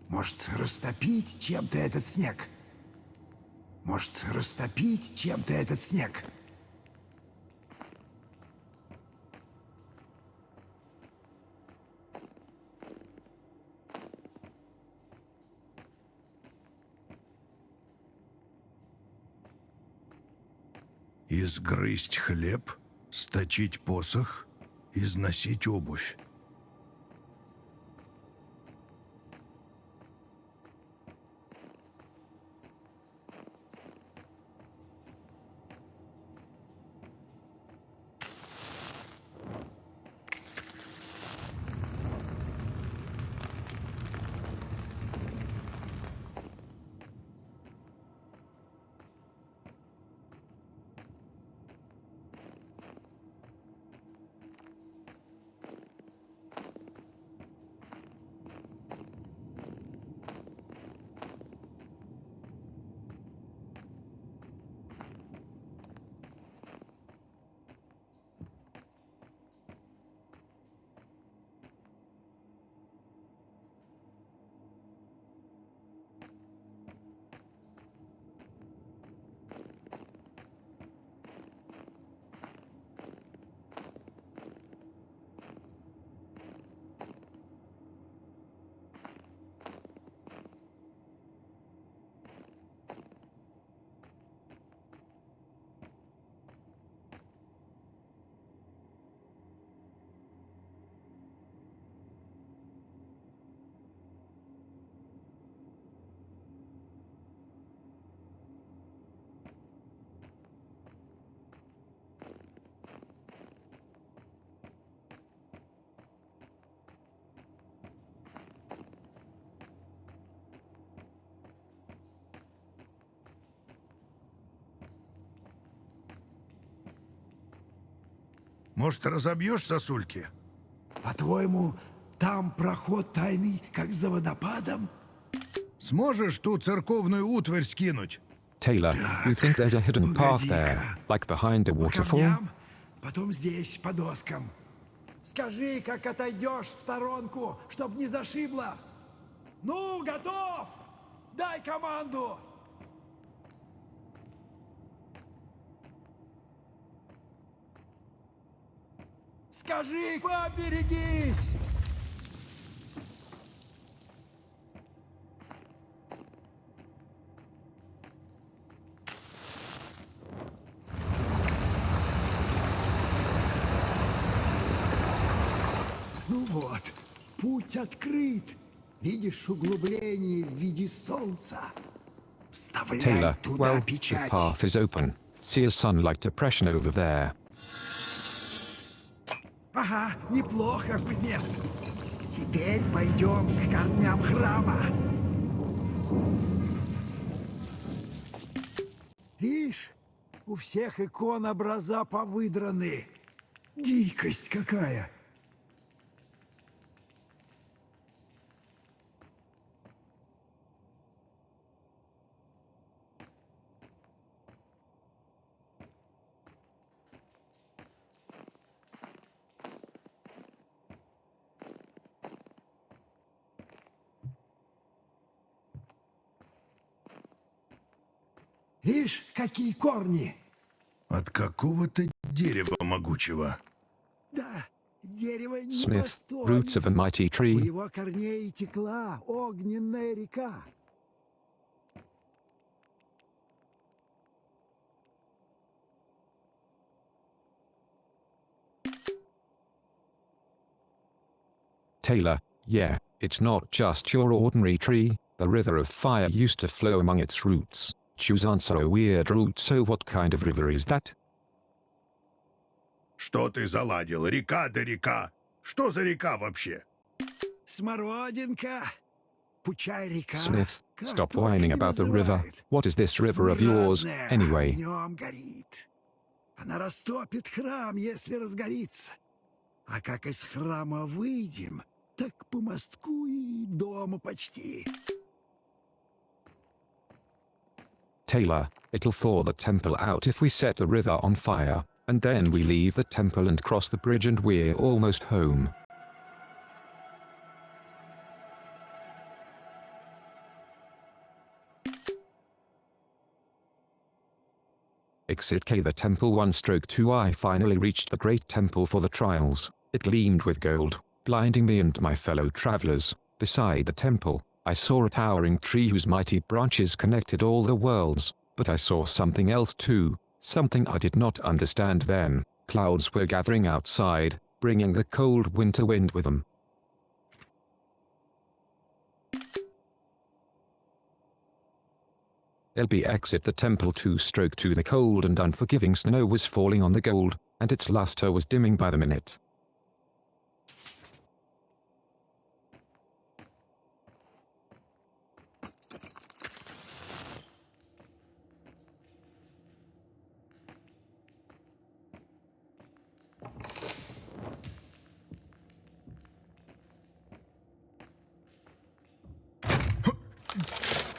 Может, растопить чем-то этот снег? Может, растопить чем-то этот снег? Изгрызть хлеб, сточить посох, износить обувь. Может, разобьешь сосульки? По-твоему, там проход тайный, как за водопадом? Сможешь ту церковную утварь скинуть? Taylor, you think there's a hidden path there, like behind a По waterfall? камням, потом здесь, по доскам. Скажи, как отойдешь в сторонку, чтоб не зашибло. Ну, готов! Дай команду! Скажи, поберегись! Ну вот, путь открыт. Видишь углубление в виде солнца? Вставляй Taylor, туда well, the печать. path is open. See a sun-like depression over there. Ага, неплохо, кузнец. Теперь пойдем к корням храма. Видишь, у всех икон образа повыдраны. Дикость какая! Видишь, какие корни? От какого-то дерева могучего. Да, дерево не Smith, простое. roots of a mighty У tree. его корней текла огненная река. Taylor, yeah, it's not just your ordinary tree. The river of fire used to flow among its roots. Choose answer a weird route, so what kind of river is that? Что ты заладил? Река да река. Что за река вообще? Смородинка. Пучая река. Smith, Как stop только whining не about the river. называют. What is this river of yours, Смрадная anyway? огнем горит. Она растопит храм, если разгорится. А как из храма выйдем, так по мостку и дома почти. Taylor, it'll thaw the temple out if we set the river on fire, and then we leave the temple and cross the bridge and we're almost home. XENIA the temple 1/2 I finally reached the great temple for the trials. It gleamed with gold, blinding me and my fellow travelers. Beside the temple, I saw a towering tree whose mighty branches connected all the worlds, but I saw something else too, something I did not understand then. Clouds were gathering outside, bringing the cold winter wind with them. LB exit the temple 2/2 the cold and unforgiving snow was falling on the gold, and its luster was dimming by the minute.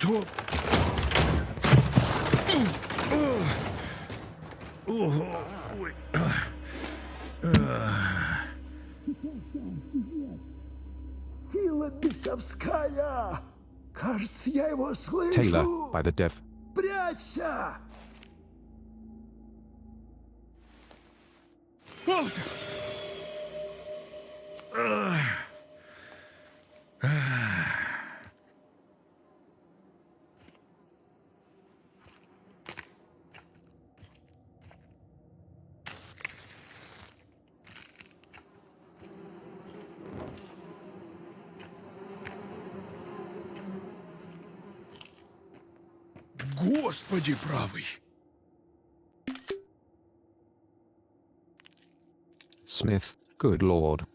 Что? Ого, ой. Сила бесовская! Кажется, я его слышу! Taylor, by the deaf. Прячься! Господи правый. Smith, good lord.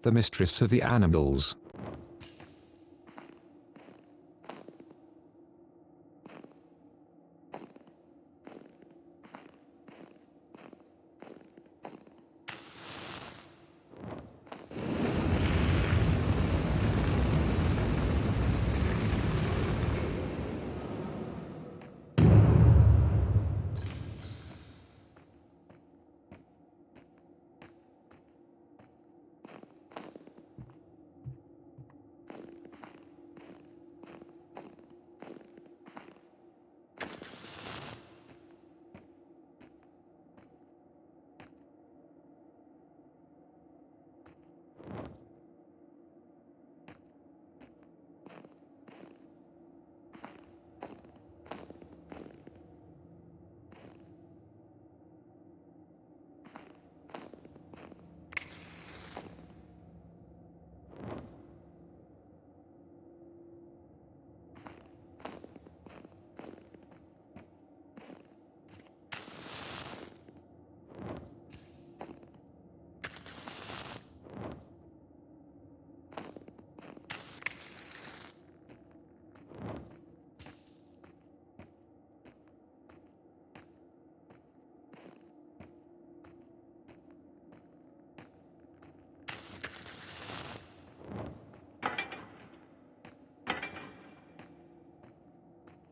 the mistress of the animals.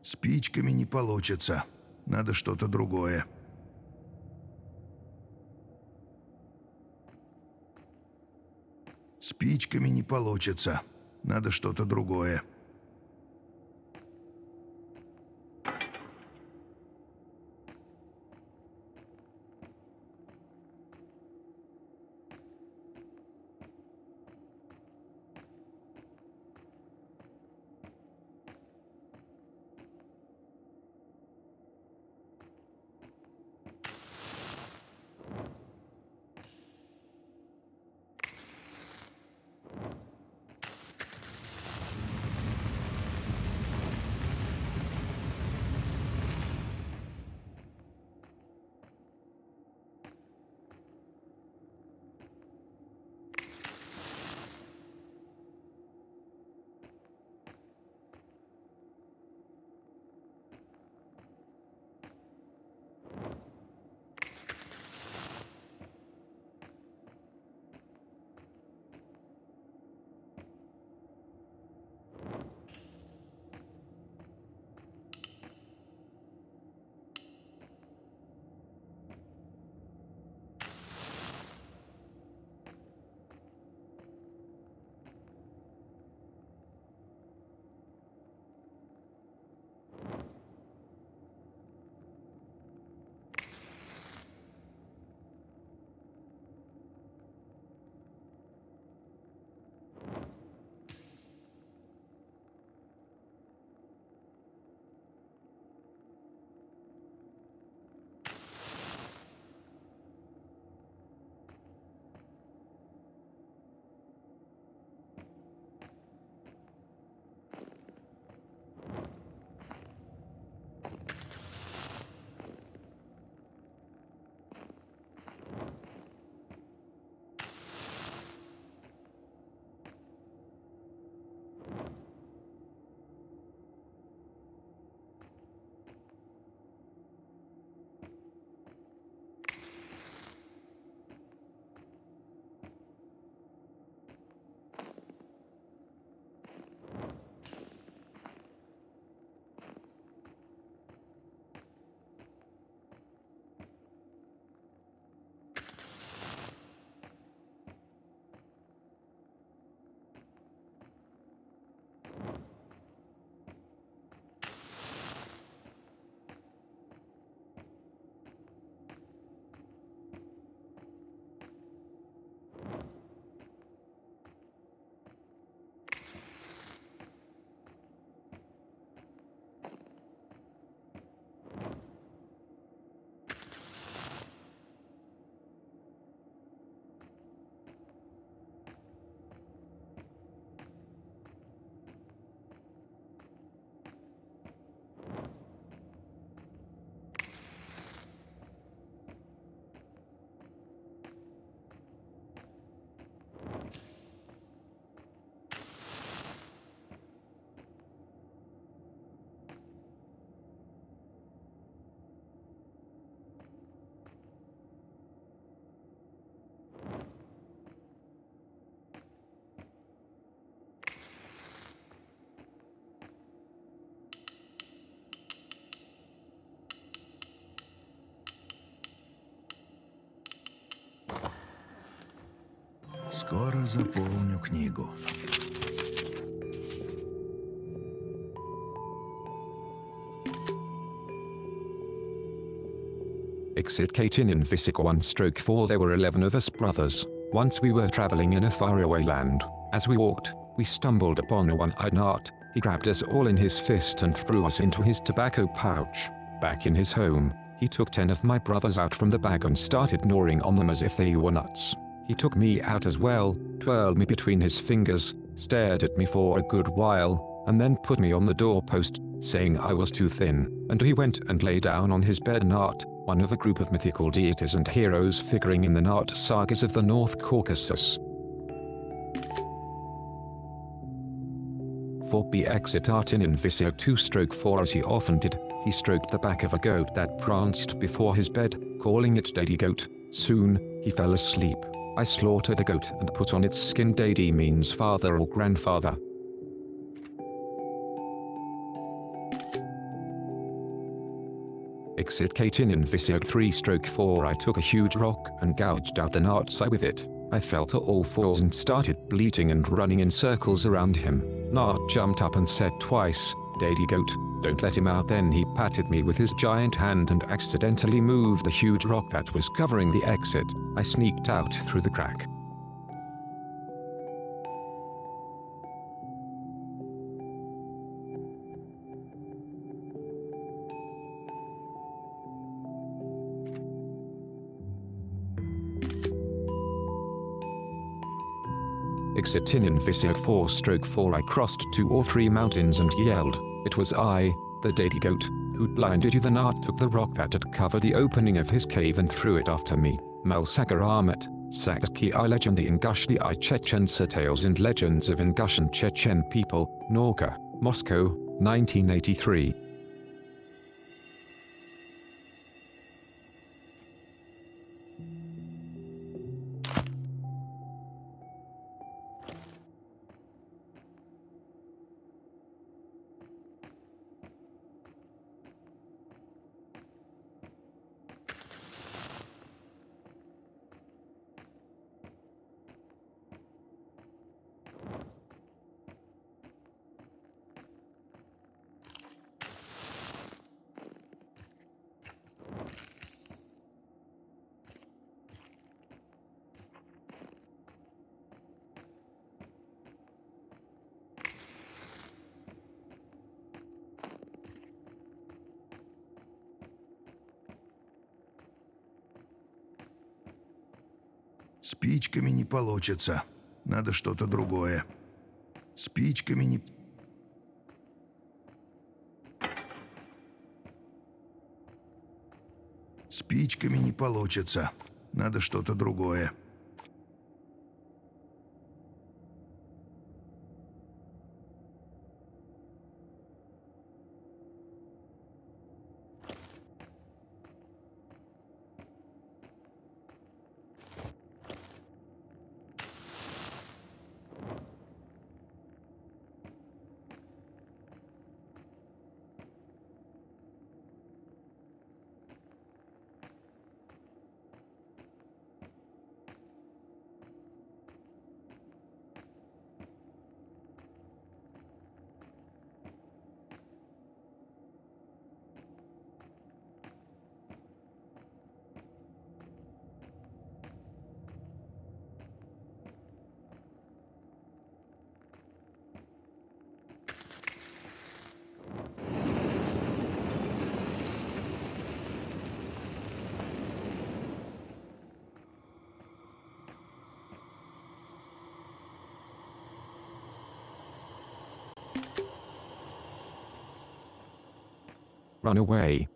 Спичками не получится. Надо что-то другое. Спичками не получится. Надо что-то другое. Скоро заполню книгу. Exit in Visic 1/4. There were 11 of us brothers. Once we were traveling in a faraway land. As we walked, we stumbled upon a one-eyed Nart. He grabbed us all in his fist and threw us into his tobacco pouch. Back in his home, he took 10 of my brothers out from the bag and started gnawing on them as if they were nuts. He took me out as well, twirled me between his fingers, stared at me for a good while, and then put me on the doorpost, saying I was too thin, and he went and lay down on his bed. Nart, one of a group of mythical deities and heroes figuring in the Nart sagas of the North Caucasus. For B exit in Visio 2/4. As he often did, he stroked the back of a goat that pranced before his bed, calling it Daddy Goat. Soon, he fell asleep. I slaughtered a goat and put on its skin. Daddy means father or grandfather. Exit in Visio 3/4. I took a huge rock and gouged out the Nart's eye with it. I fell to all fours and started bleating and running in circles around him. Nart jumped up and said twice, "Daddy Goat, don't let him out." Then he patted me with his giant hand and accidentally moved a huge rock that was covering the exit. I sneaked out through the crack. Exit in Visio 4/4. I crossed 2 or 3 mountains and yelled. It was I, the Daddy Goat, who'd blinded you. The Nart took the rock that had covered the opening of his cave and threw it after me. Malsakaramat, Sakski I Legend, the Ingush, the I Chechensa Tales and Legends of Ingush and Chechen People, Norka, Moscow, 1983. Спичками не получится. Надо что-то другое. Спичками не... Спичками не получится. Надо что-то другое. Run away.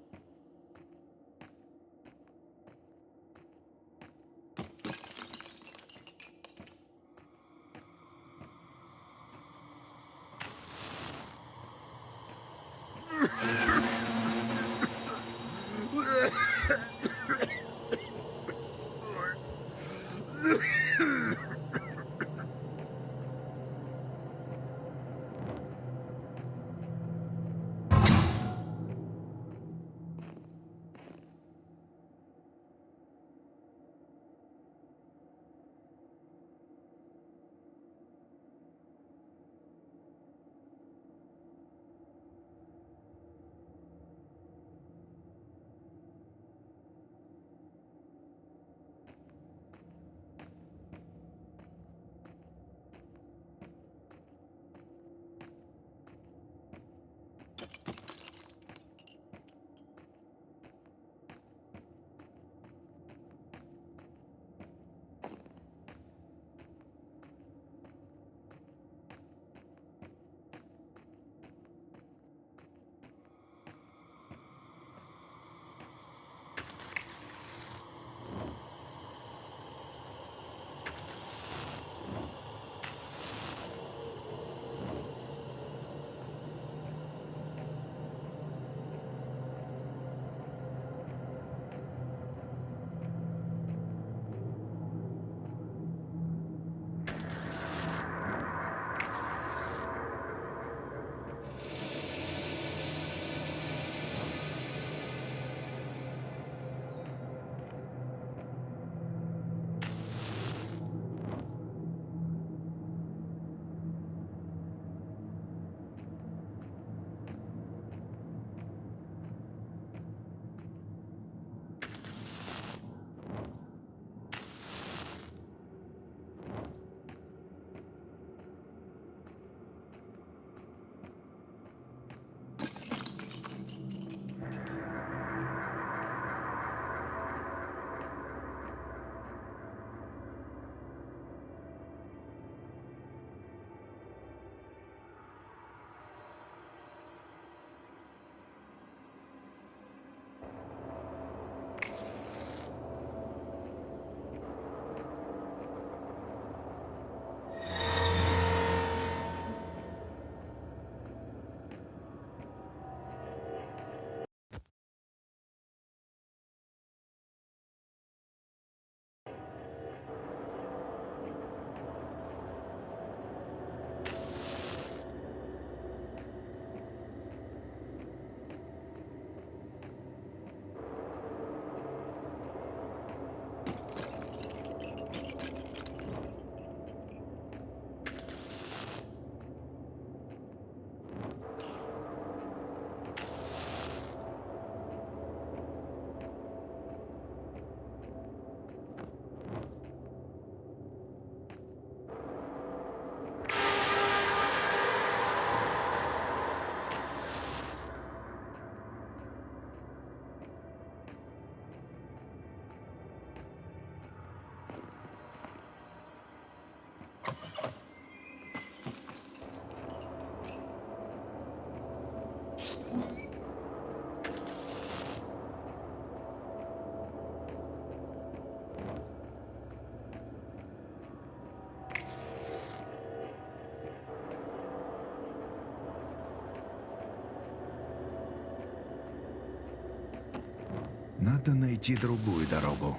Надо найти другую дорогу.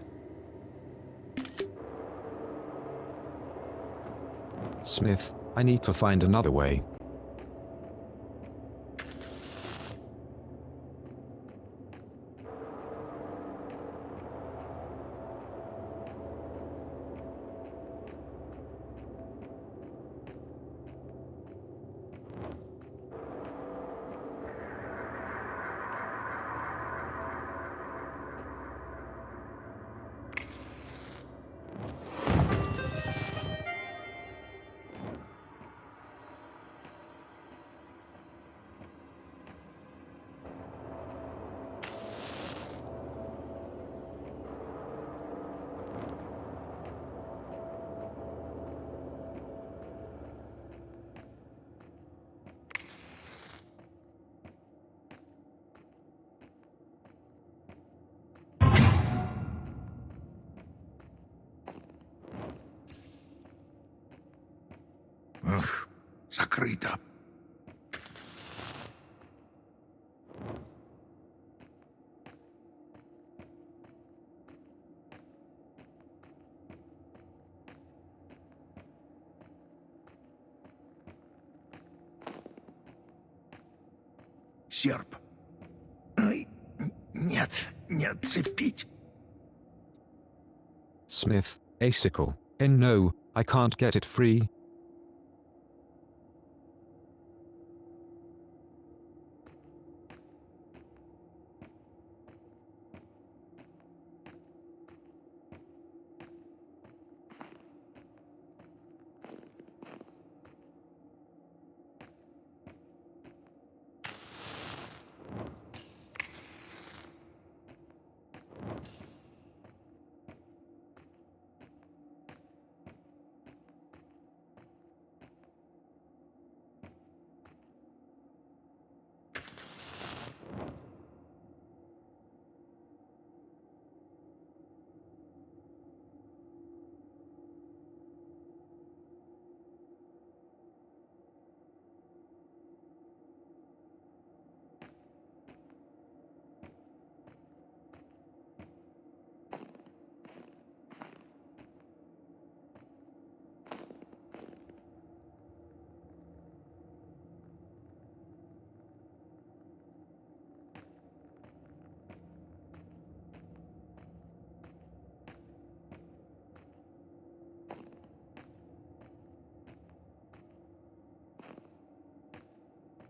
Smith, I need to find another way. Ах, закрыто. Серп. Ай, нет, не отцепить. Smith, a sickle. And no, I can't get it free.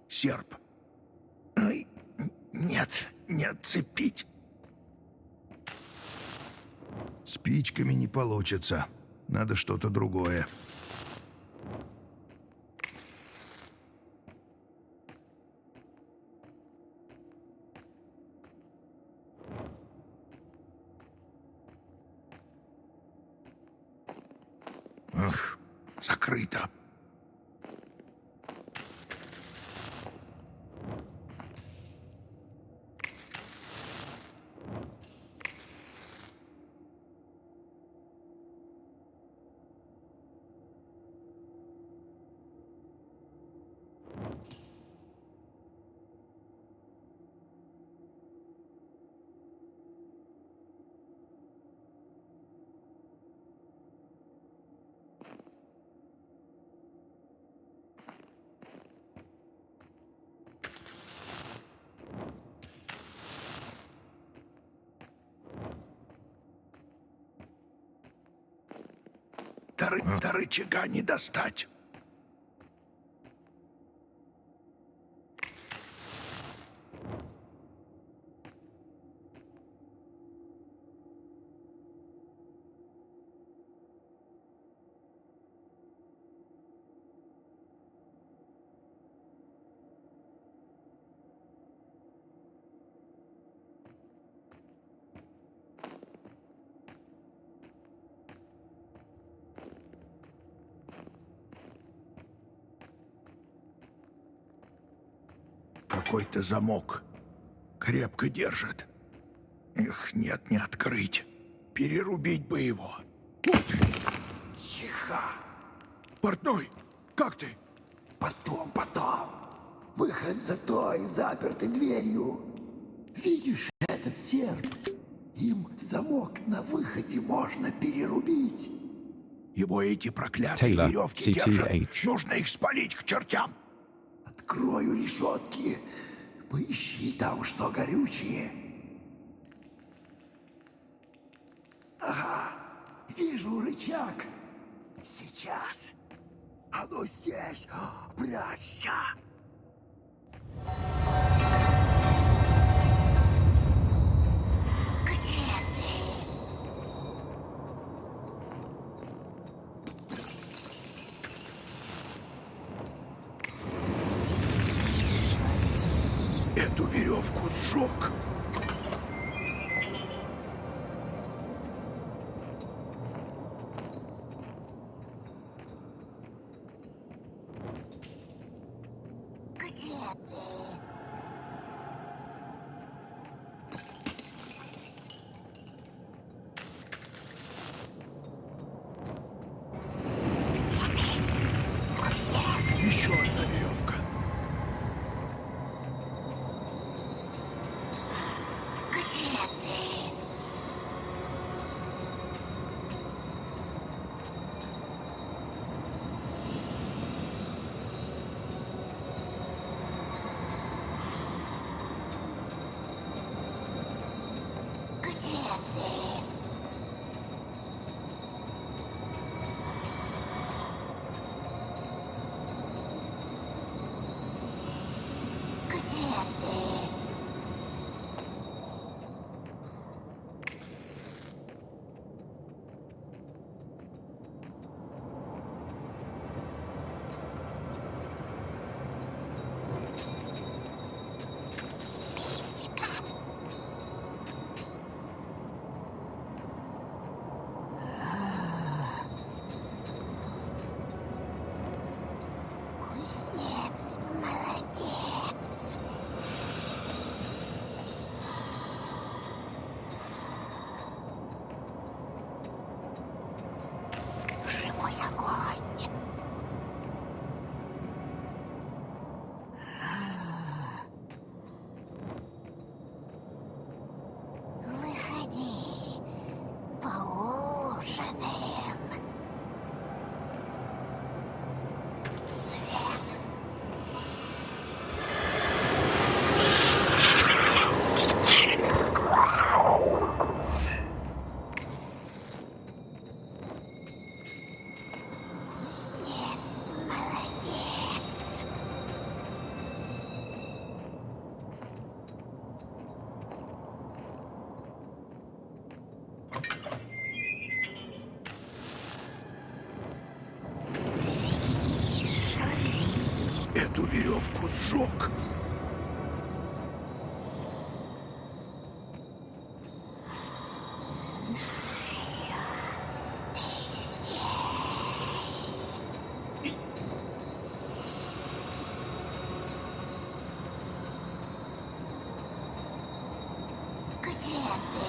Серп. Ай, нет, не отцепить. Спичками не получится. Надо что-то другое. Ах, закрыто. До рычага не достать. Какой-то замок. Крепко держит. Эх, нет, не открыть. Перерубить бы его. Тихо. Портной, как ты? Потом. Выход за той запертой дверью. Видишь этот серп? Им замок на выходе можно перерубить. Его эти проклятые Taylor, веревки держат. CTH. Нужно их спалить к чертям. Открою решетки. Поищи там, что горючее. Ага, вижу рычаг. Сейчас. А ну здесь. Прячься. Где ты? Эту веревку сжег. Где ты? Еще одна веревка. Где ты? Где ты? Где ты? Спичка. Кузнец, молодец. Живой огонь. Выходи, поужинаем. Свет. Кузнец, молодец. Эту веревку сжег. Ты здесь. Где ты?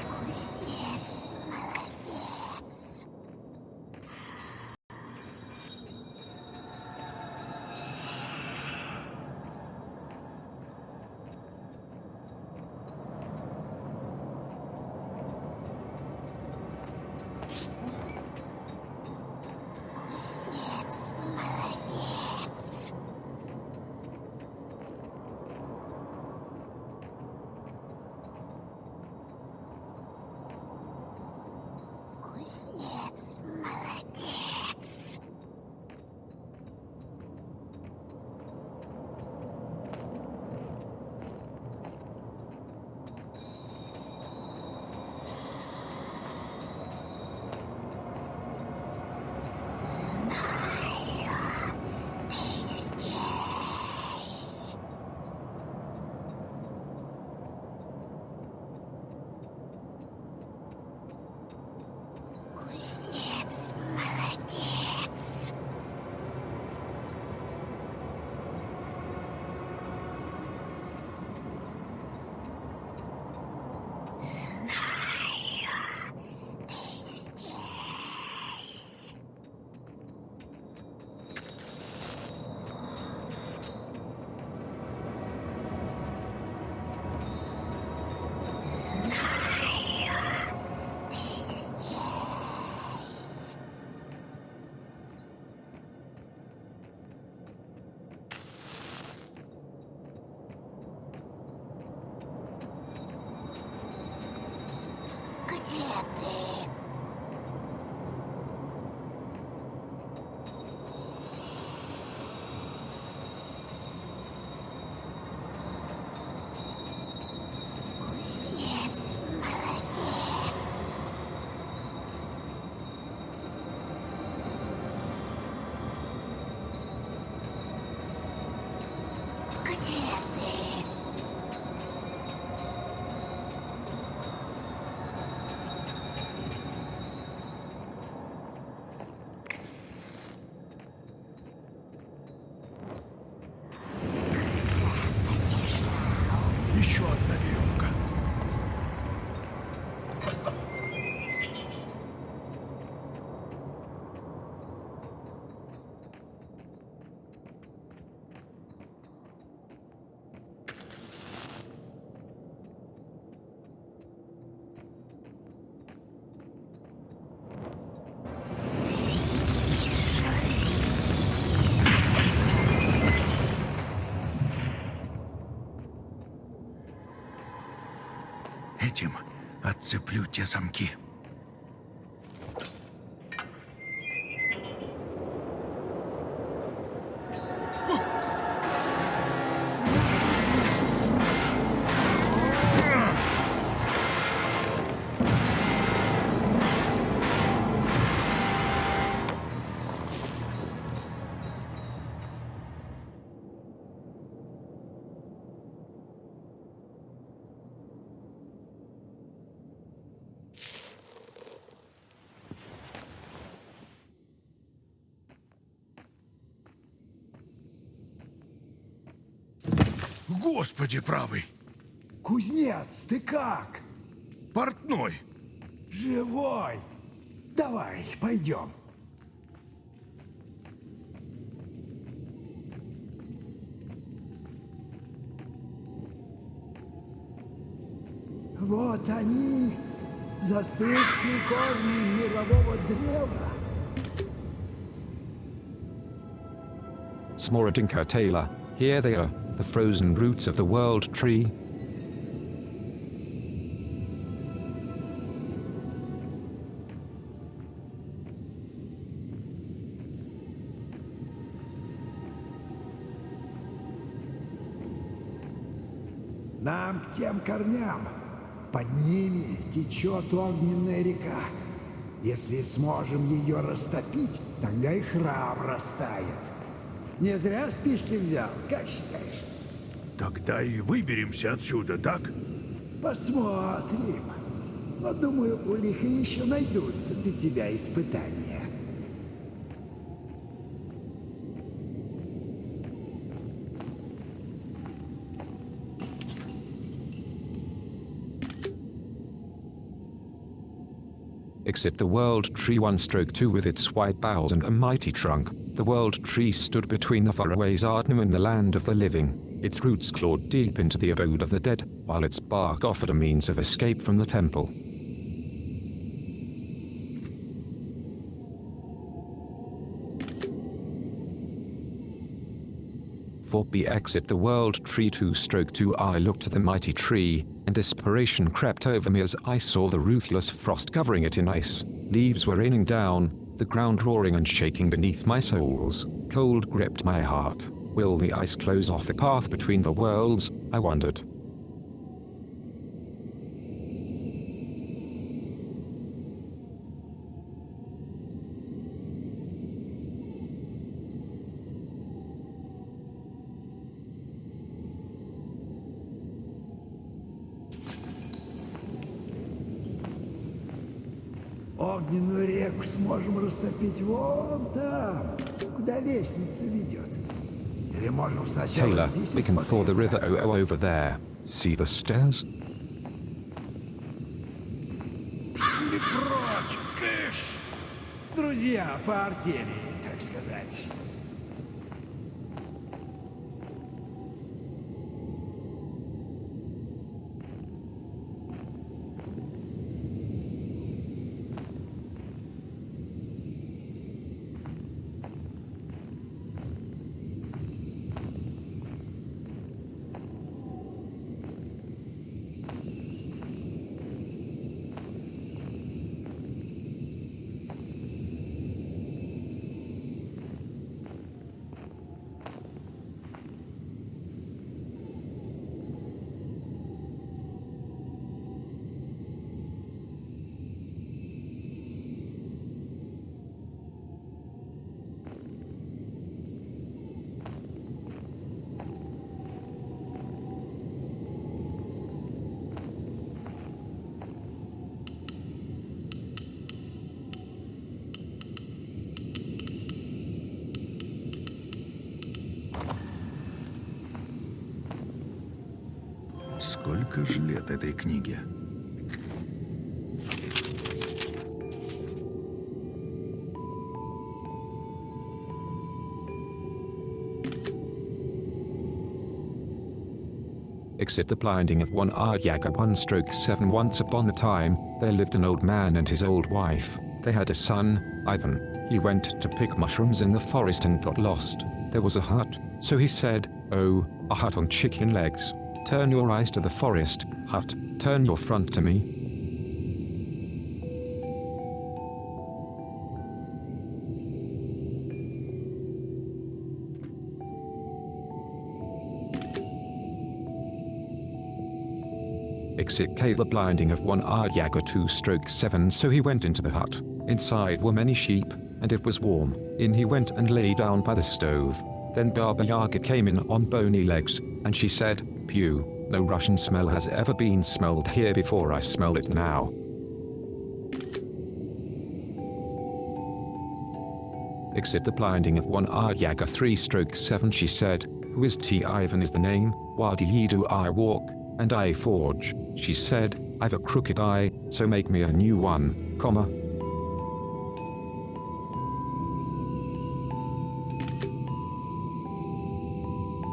Кузнец, молодец. Кузнец, молодец. Кузнец, молодец. Знаю, ты здесь. Кузнец, молодец. Знаю, ты здесь. Отцеплю те замки. Господи правый! Кузнец, ты как? Портной! Живой? Давай, пойдем. Вот они, застывшие корни мирового древа. Smorodinka Taylor, here they are, the frozen roots of the world tree. Нам к тем корням. Под ними течет огненная река. Если сможем ее растопить, тогда и храм растает. Не зря спички взял, как считаешь? Тогда и выберемся отсюда, так? Посмотрим. Но думаю, у Лиха еще найдутся для тебя испытания. Exit the world tree 1/2 with its white boughs and a mighty trunk. The world tree stood between the faraway Zardnum and the land of the living. Its roots clawed deep into the abode of the dead, while its bark offered a means of escape from the temple. For B exit the world tree 2/2 I looked at the mighty tree, and desperation crept over me as I saw the ruthless frost covering it in ice. Leaves were raining down, the ground roaring and shaking beneath my soles. Cold gripped my heart. Will the ice close off the path between the worlds? I wondered. Огненную реку сможем растопить вон там, куда лестница ведет. Или можем сначала Taylor, здесь we can thaw the river осмотреться. over there. See the stairs? Пшли прочь, кыш! Друзья по артели, так сказать. Сколько же лет этой книге? Exit the blinding of 1 Yaga 1/7. Once upon a time, there lived an old man and his old wife. They had a son, Ivan. He went to pick mushrooms in the forest and got lost. There was a hut, so he said, "Oh, a hut on chicken legs. Turn your eyes to the forest, hut, turn your front to me." XEK the blinding of 1 Yaga 2/7. So he went into the hut. Inside were many sheep, and it was warm. In he went and lay down by the stove. Then Baba Yaga came in on bony legs, and she said, "Pew, no Russian smell has ever been smelled here before. I smell it now." Exit the blinding of 1 Yaga 3/7. She said, "Who is T? Ivan is the name. Why do I walk, and I forge?" She said, "I've a crooked eye, so make me a new one, comma."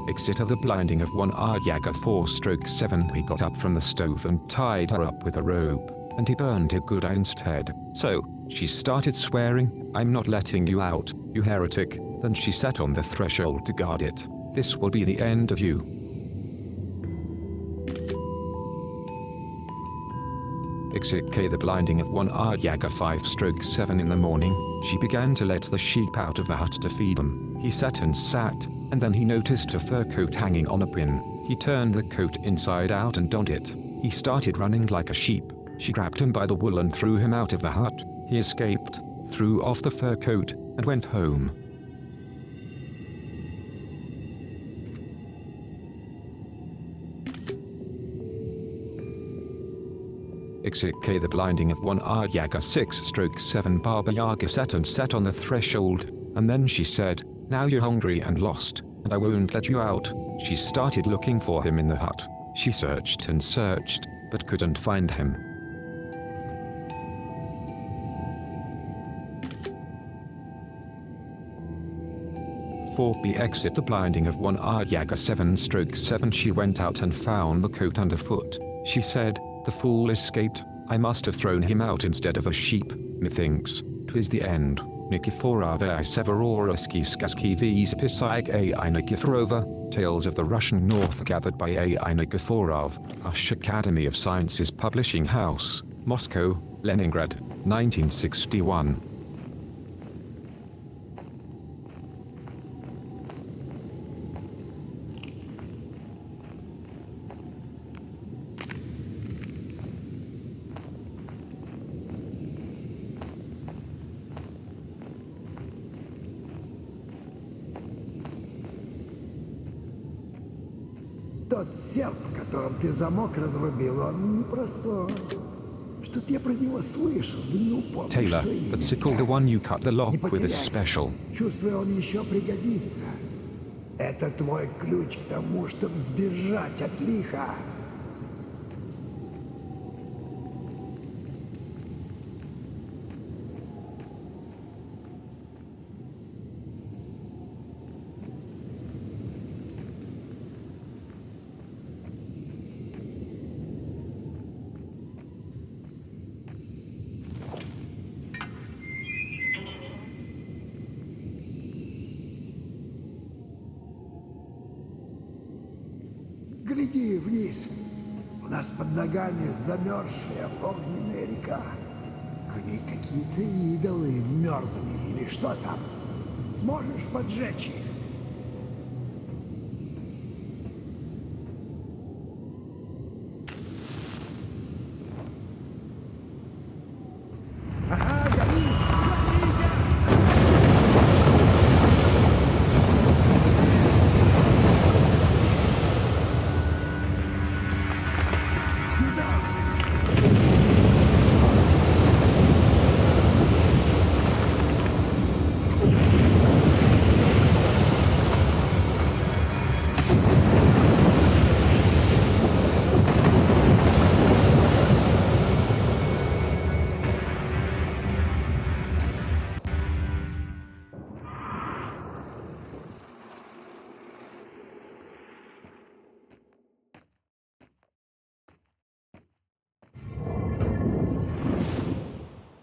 Exit of the blinding of 1 Yaga 4/7. He got up from the stove and tied her up with a rope, and he burned her good instead. So, she started swearing, "I'm not letting you out, you heretic." Then she sat on the threshold to guard it. "This will be the end of you." XEK the blinding of 1 Yaga 5/7. In the morning, she began to let the sheep out of the hut to feed them. He sat and sat, and then he noticed a fur coat hanging on a pin. He turned the coat inside out and donned it. He started running like a sheep. She grabbed him by the wool and threw him out of the hut. He escaped, threw off the fur coat, and went home. XEK the blinding of 1 Yaga 6/7. Baba Yaga sat on the threshold, and then she said, "Now you're hungry and lost, and I won't let you out." She started looking for him in the hut. She searched and searched, but couldn't find him. Exit the blinding of 1 Yaga 7/7. She went out and found the coat underfoot. She said, "The fool escaped. I must have thrown him out instead of a sheep. Methinks 'twas the end. Nikiforova Severorovsky Skaski Vispisig A.I. Nikiforova, Tales of the Russian North gathered by A.I. Nikiforov, Hush Academy of Sciences Publishing House, Moscow, Leningrad, 1961. Тот серп, которым ты замок разрубил, он непростой. Что-то я про него слышал, да не упомню, Taylor, что именно. but sickle the one you cut the Не lock with is потеряй. special. Чувствую, он еще пригодится. Это твой ключ к тому, чтобы сбежать от лиха. Гляди вниз. У нас под ногами замерзшая огненная река. В ней какие-то идолы вмерзли или что там. Сможешь поджечь их? Ага, горит!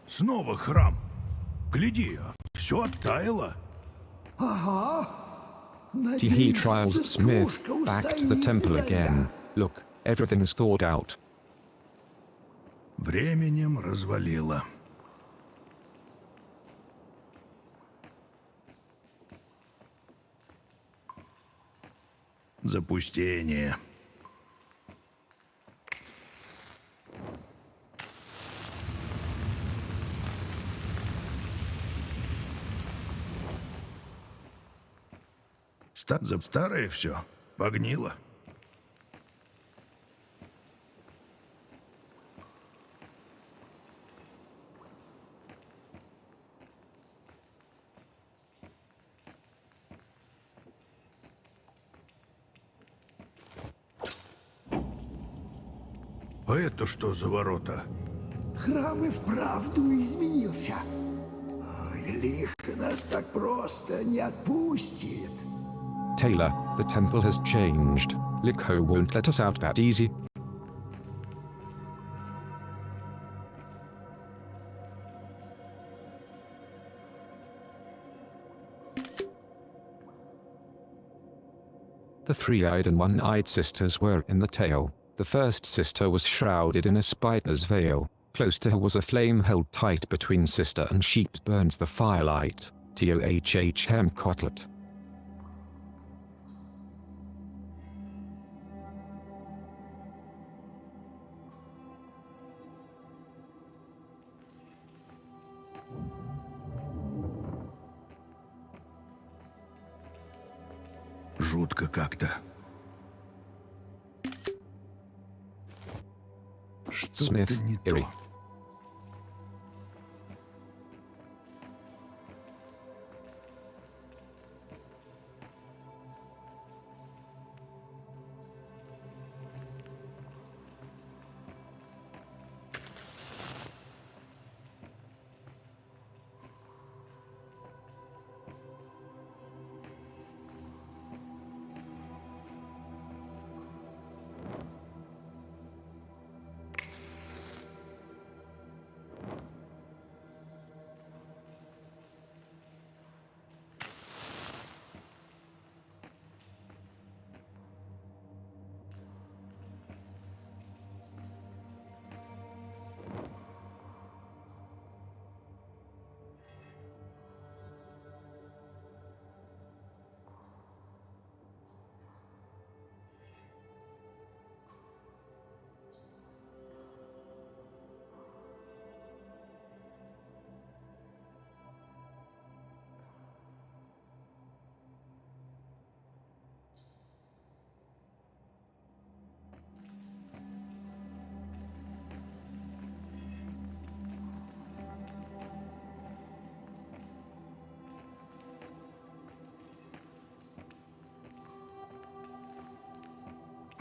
Снова храм. Гляди, все оттаяло. He trials Smith, back to the temple again. Look, everything's thawed out. Временем развалило. Запустение. Старое все, погнило. А это что за ворота? Храм и вправду изменился. Ой, лихо нас так просто не отпустит. Taylor, the temple has changed. LIKHO won't let us out that easy. The three-eyed and one-eyed sisters were in the tale. The first sister was shrouded in a spider's veil. Close to her was a flame held tight between sister and sheep burns the firelight. TOHHM Cotlet. Жутко как-то. Smith, Что-то не Erie. то.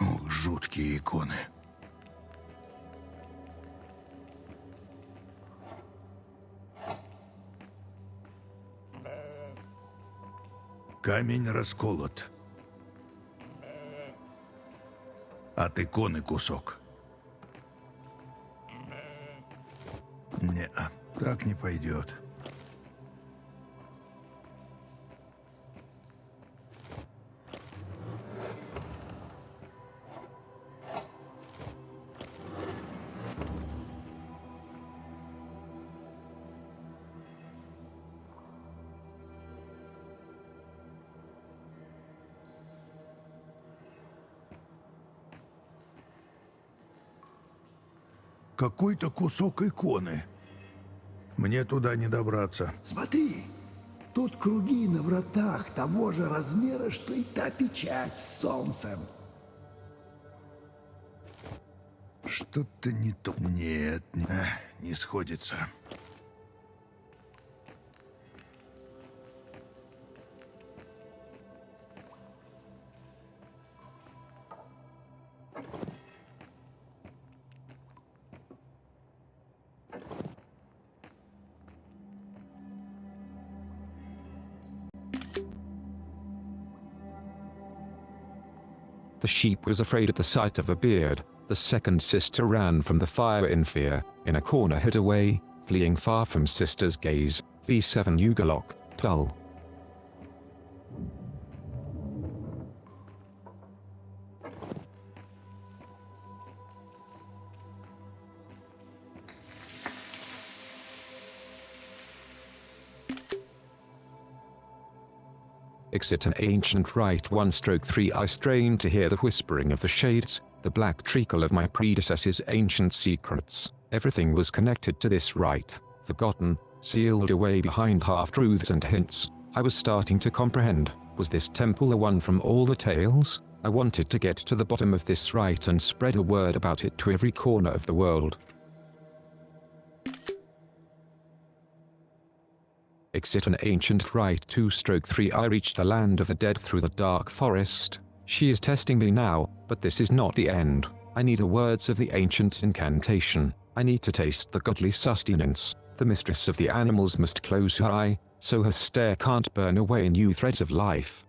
Ох, жуткие иконы. Камень расколот. От иконы кусок. Не-а, так не пойдет. Какой-то кусок иконы. Мне туда не добраться. Смотри, тут круги на вратах того же размера, что и та печать с солнцем. Что-то не то. Нет, не сходится. The sheep was afraid at the sight of a beard. The second sister ran from the fire in fear. In a corner hid away, fleeing far from sister's gaze. V7 Ugalok, Tull. Exit an ancient rite 1/3. I strain to hear the whispering of the shades, the black treacle of my predecessor's ancient secrets. Everything was connected to this rite, forgotten, sealed away behind half-truths and hints. I was starting to comprehend. Was this temple the one from all the tales? I wanted to get to the bottom of this rite and spread a word about it to every corner of the world. Exit an ancient rite 2/3. I reached the land of the dead through the dark forest. She is testing me now, but this is not the end. I need the words of the ancient incantation. I need to taste the godly sustenance. The mistress of the animals must close her eye, so her stare can't burn away new threads of life.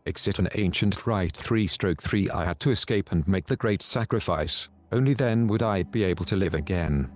Exit an ancient rite 3/3. I had to escape and make the great sacrifice. Only then would I be able to live again.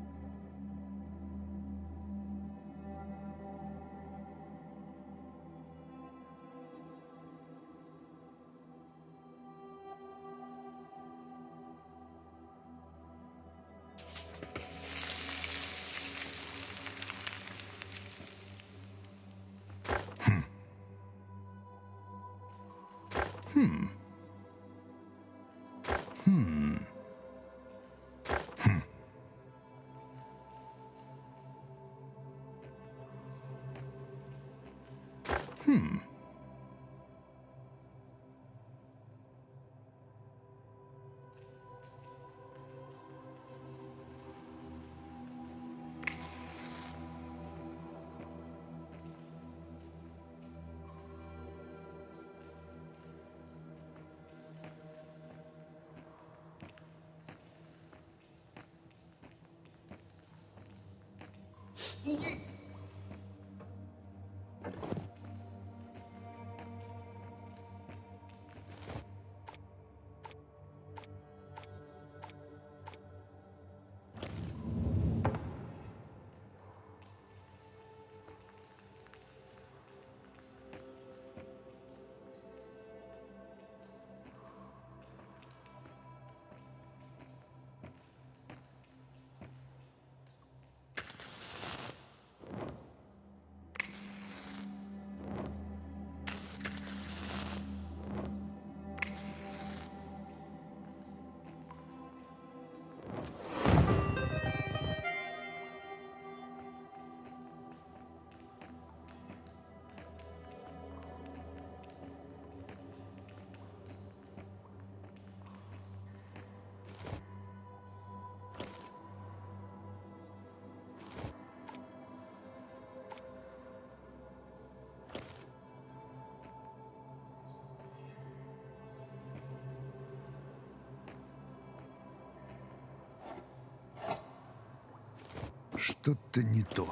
Что-то не то.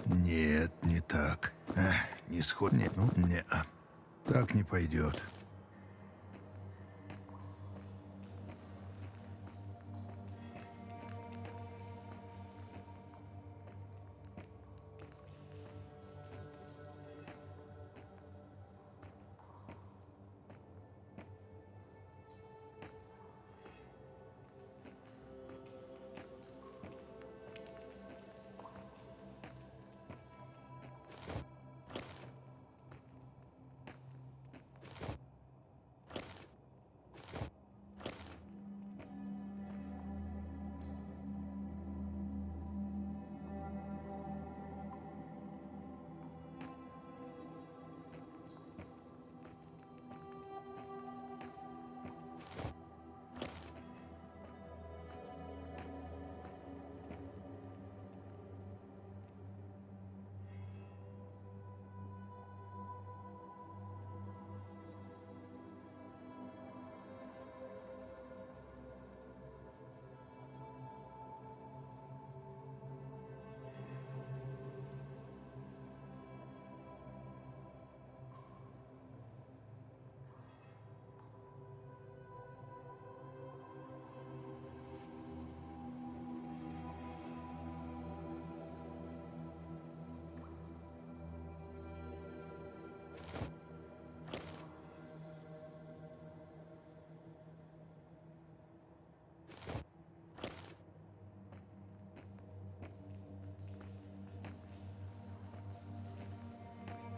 Нет, не так. Не сход... Не, ну, не. Так не пойдет.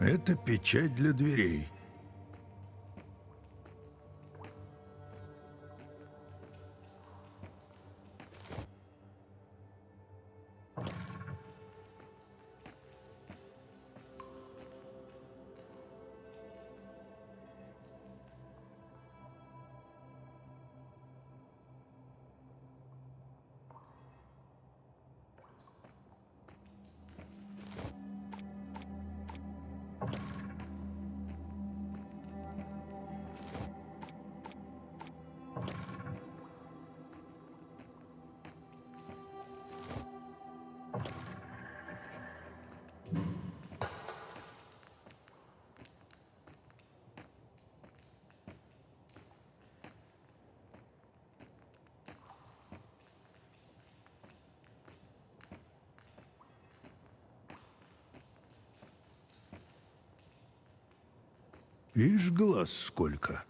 Это печать для дверей. Ишь, глаз сколько.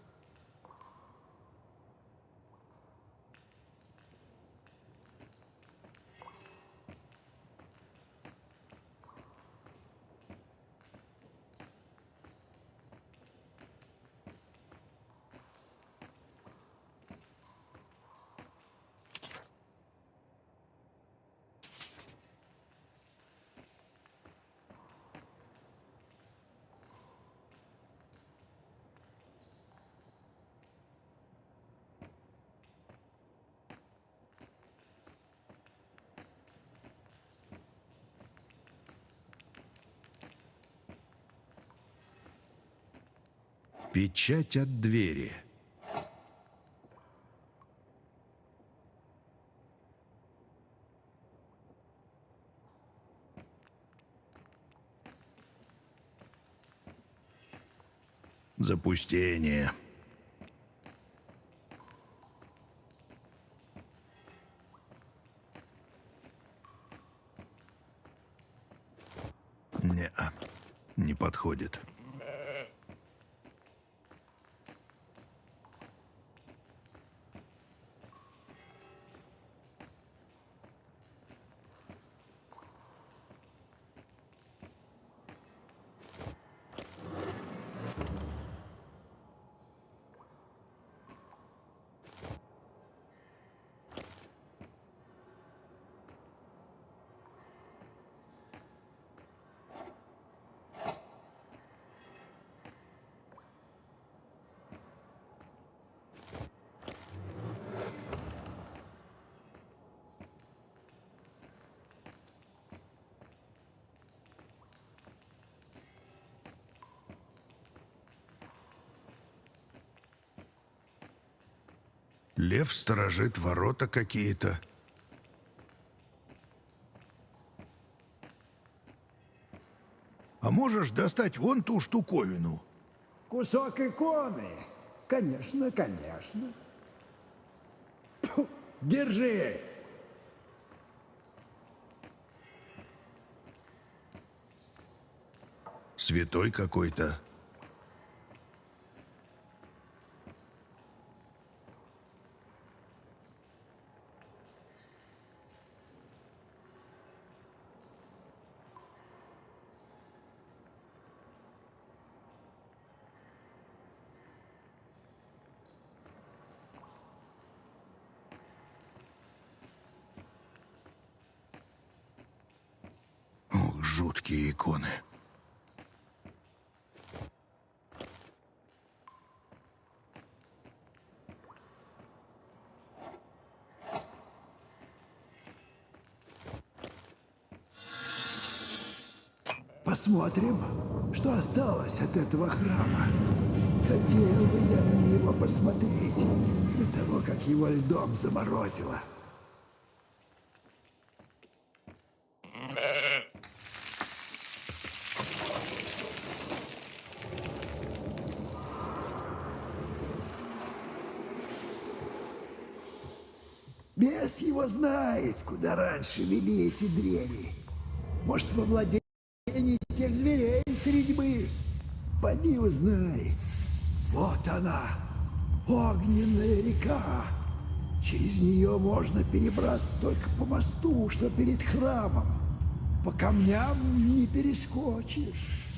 Печать от двери. Запустение. Не-а, не подходит. Лев сторожит ворота какие-то. А можешь достать вон ту штуковину? Кусок иконы. Конечно, конечно. Тьфу, держи. Святой какой-то. Ох, жуткие иконы. Посмотрим, что осталось от этого храма. Хотел бы я на него посмотреть до того, как его льдом заморозило. Бес его знает, куда раньше вели эти двери. Может, во владении тех зверей с редьбы. Поди узнай. Вот она, огненная река. Через нее можно перебраться только по мосту, что перед храмом. По камням не перескочишь.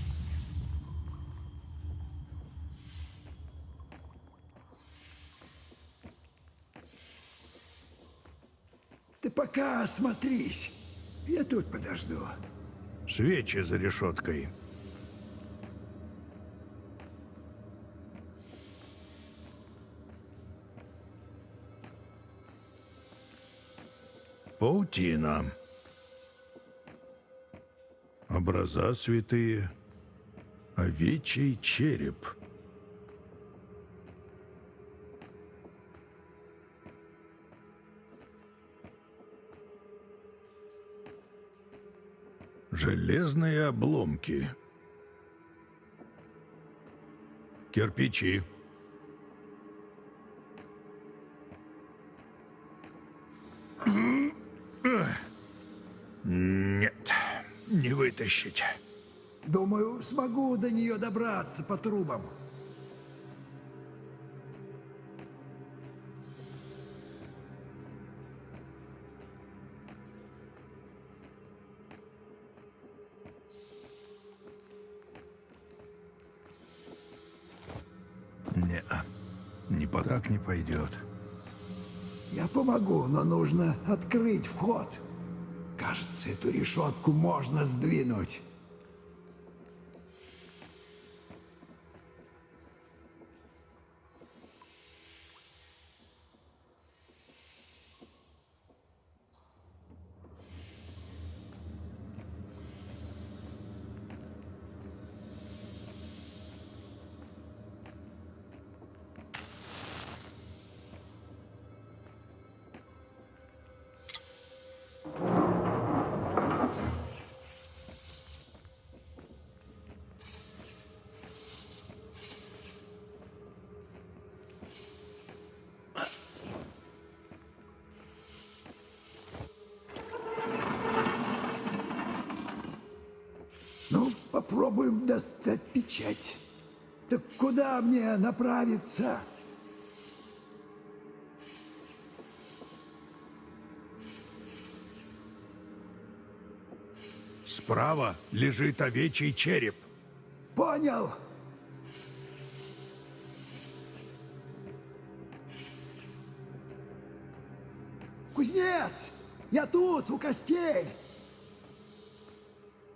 Ты пока осмотрись. Я тут подожду. Свечи за решеткой. Паутина. Образа святые. Овечий череп. Железные обломки. Кирпичи. Нет, не вытащить. Думаю, смогу до нее добраться по трубам. Так не пойдет. Я помогу, но нужно открыть вход. Кажется, эту решетку можно сдвинуть. Ну, попробуем достать печать. Так куда мне направиться? Справа лежит овечий череп. Понял. Кузнец, я тут, у костей.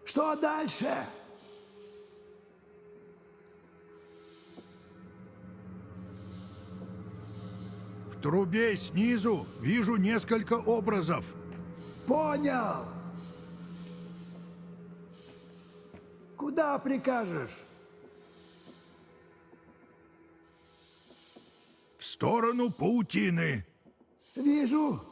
Что дальше? В трубе снизу вижу несколько образов. Понял. Куда прикажешь? В сторону паутины. Вижу.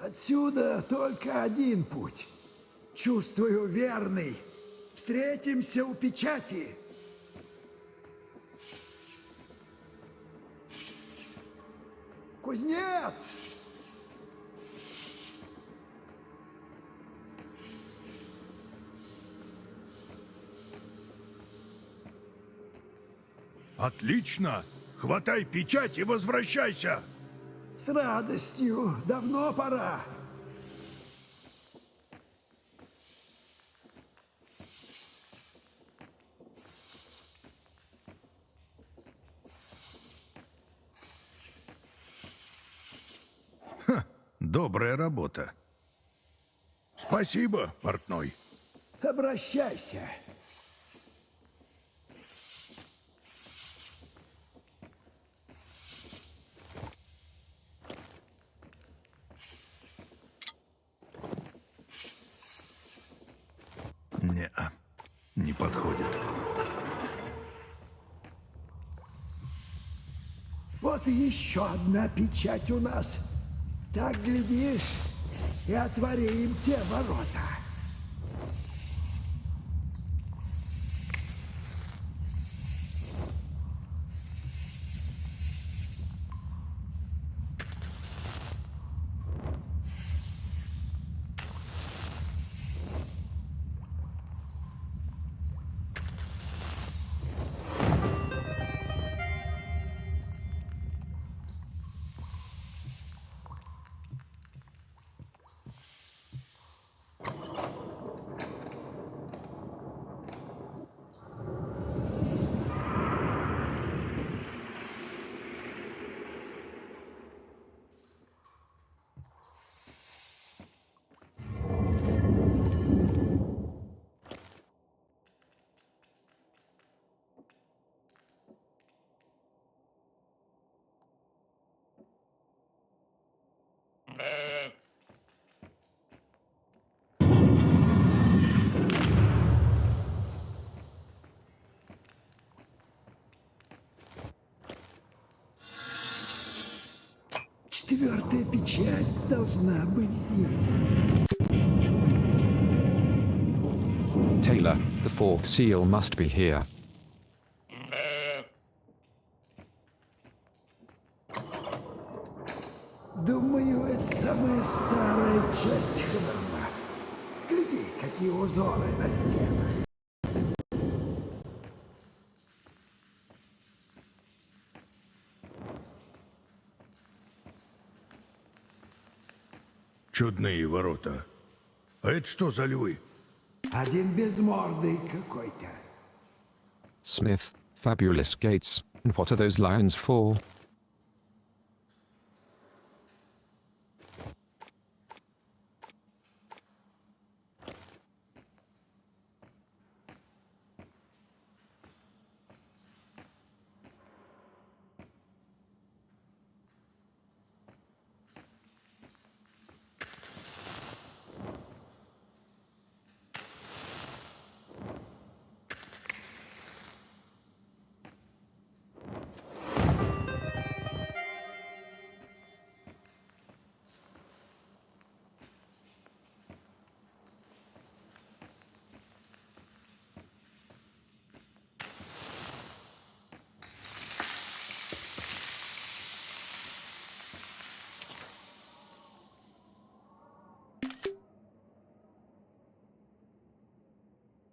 Отсюда только один путь. Чувствую верный. Встретимся у печати. Кузнец! Отлично! Хватай печать и возвращайся! С радостью. Давно пора. Добрая работа. Спасибо, портной. Обращайся. Не подходит. Вот и еще одна печать у нас. Так, глядишь, и отворим те ворота. Печать должна быть здесь. Taylor, the fourth seal must be here. Думаю, это самая старая часть храма. Гляди, какие узоры на стенах. Чудные ворота. А это что за львы? Один безмордый какой-то. Smith, fabulous gates. And what are those lions for?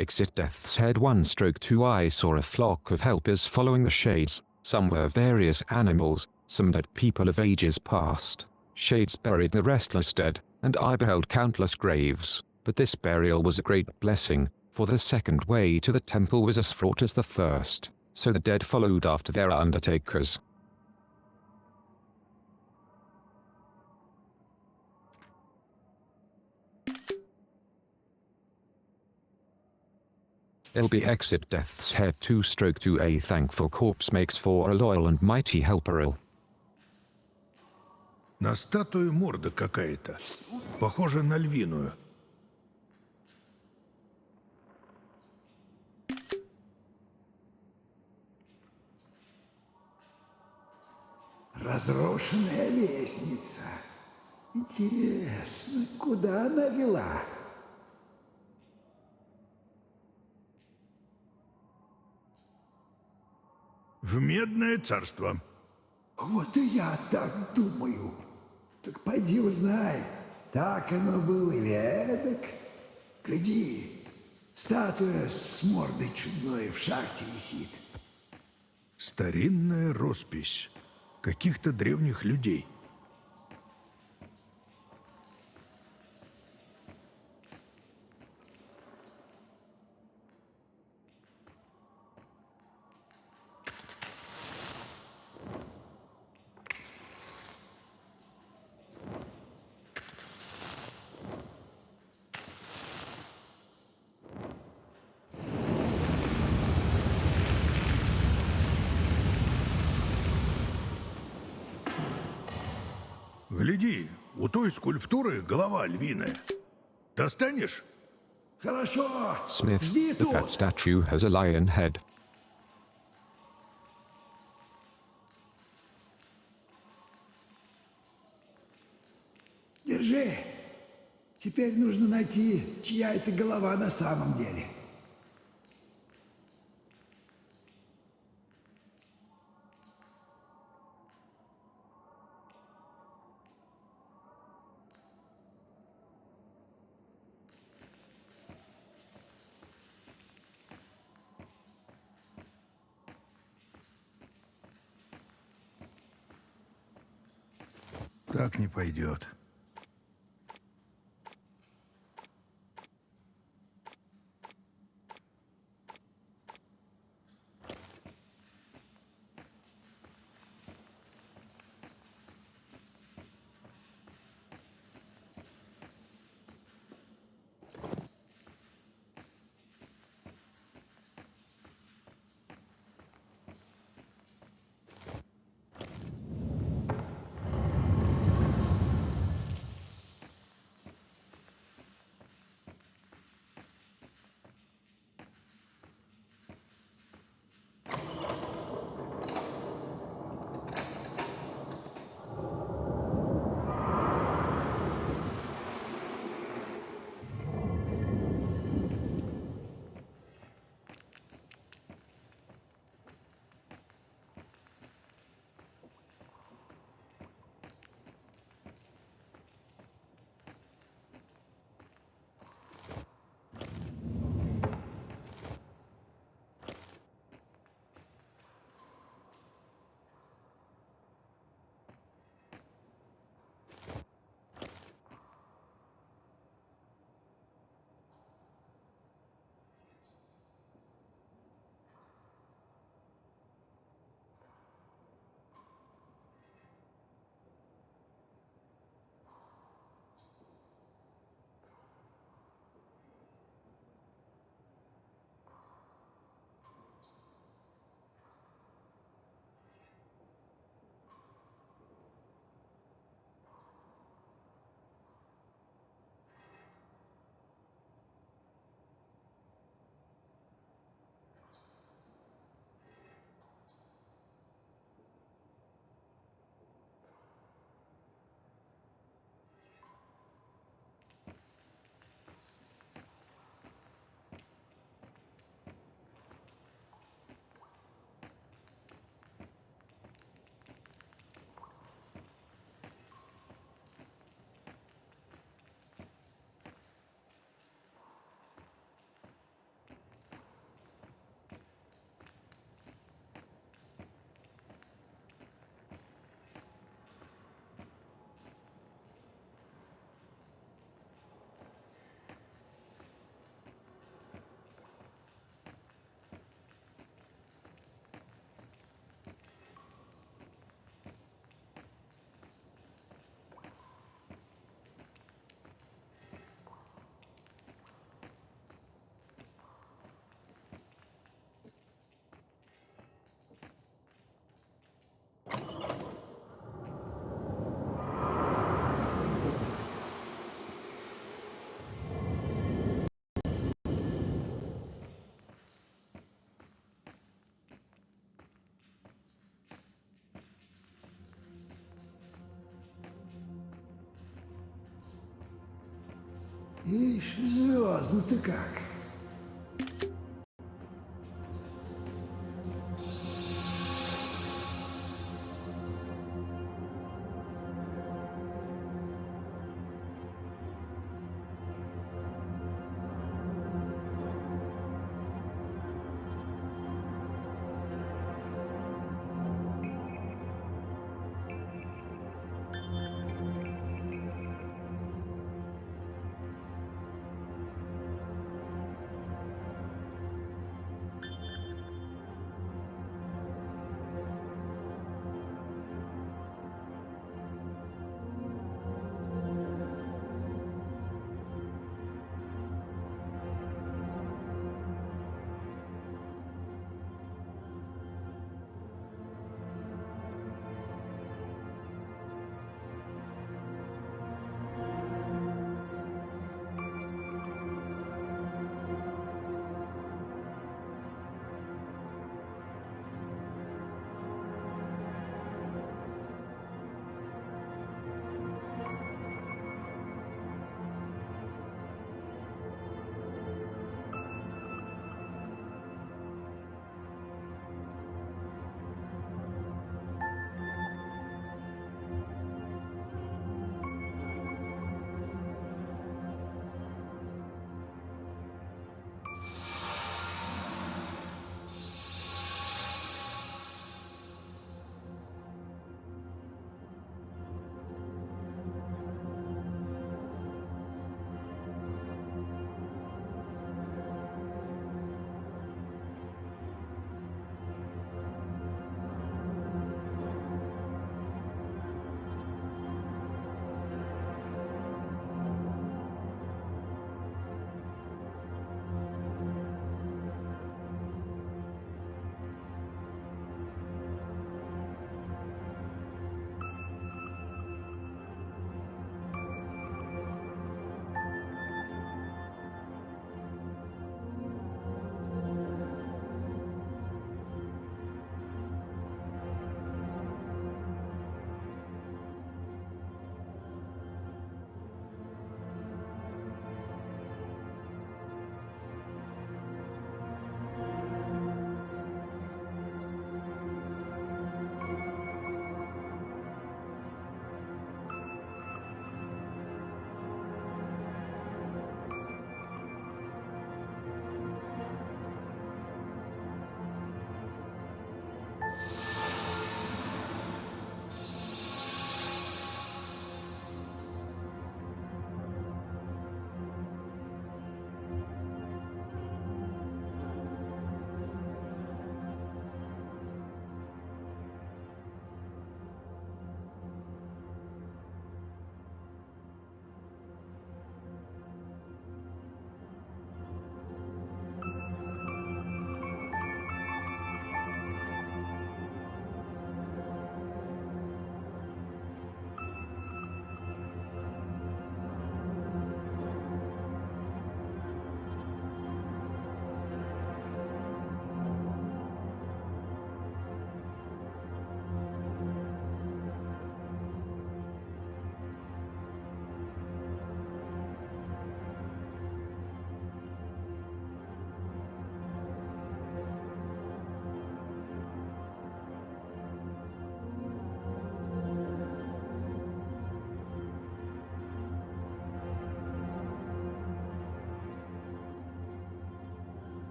Exit Death's Head 1/2 I saw a flock of helpers following the shades. Some were various animals, some dead people of ages past. Shades buried the restless dead, and I beheld countless graves. But this burial was a great blessing, for the second way to the temple was as fraught as the first. So the dead followed after their undertakers. LB exit Death's Head 2/2 A thankful corpse makes for a loyal and mighty helper. На статую морда какая-то. Похожа на львиную. Разрушенная лестница. Интересно, куда она вела? В Медное царство. Вот и я так думаю. Так пойди узнай, так оно было или эдак. Гляди, статуя с мордой чудной в шахте висит. Старинная роспись. Каких-то древних людей. Гляди, у той скульптуры голова львиная. Достанешь? Хорошо, Smith, жди the fat тут. statue has a lion head. Держи. Теперь нужно найти, чья это голова на самом деле. Так не пойдет. Ишь, звездно ты как.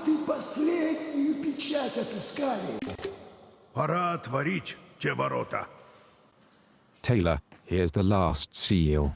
ты последнюю печать отыскали. Пора отворить те ворота. Taylor, here's the last seal.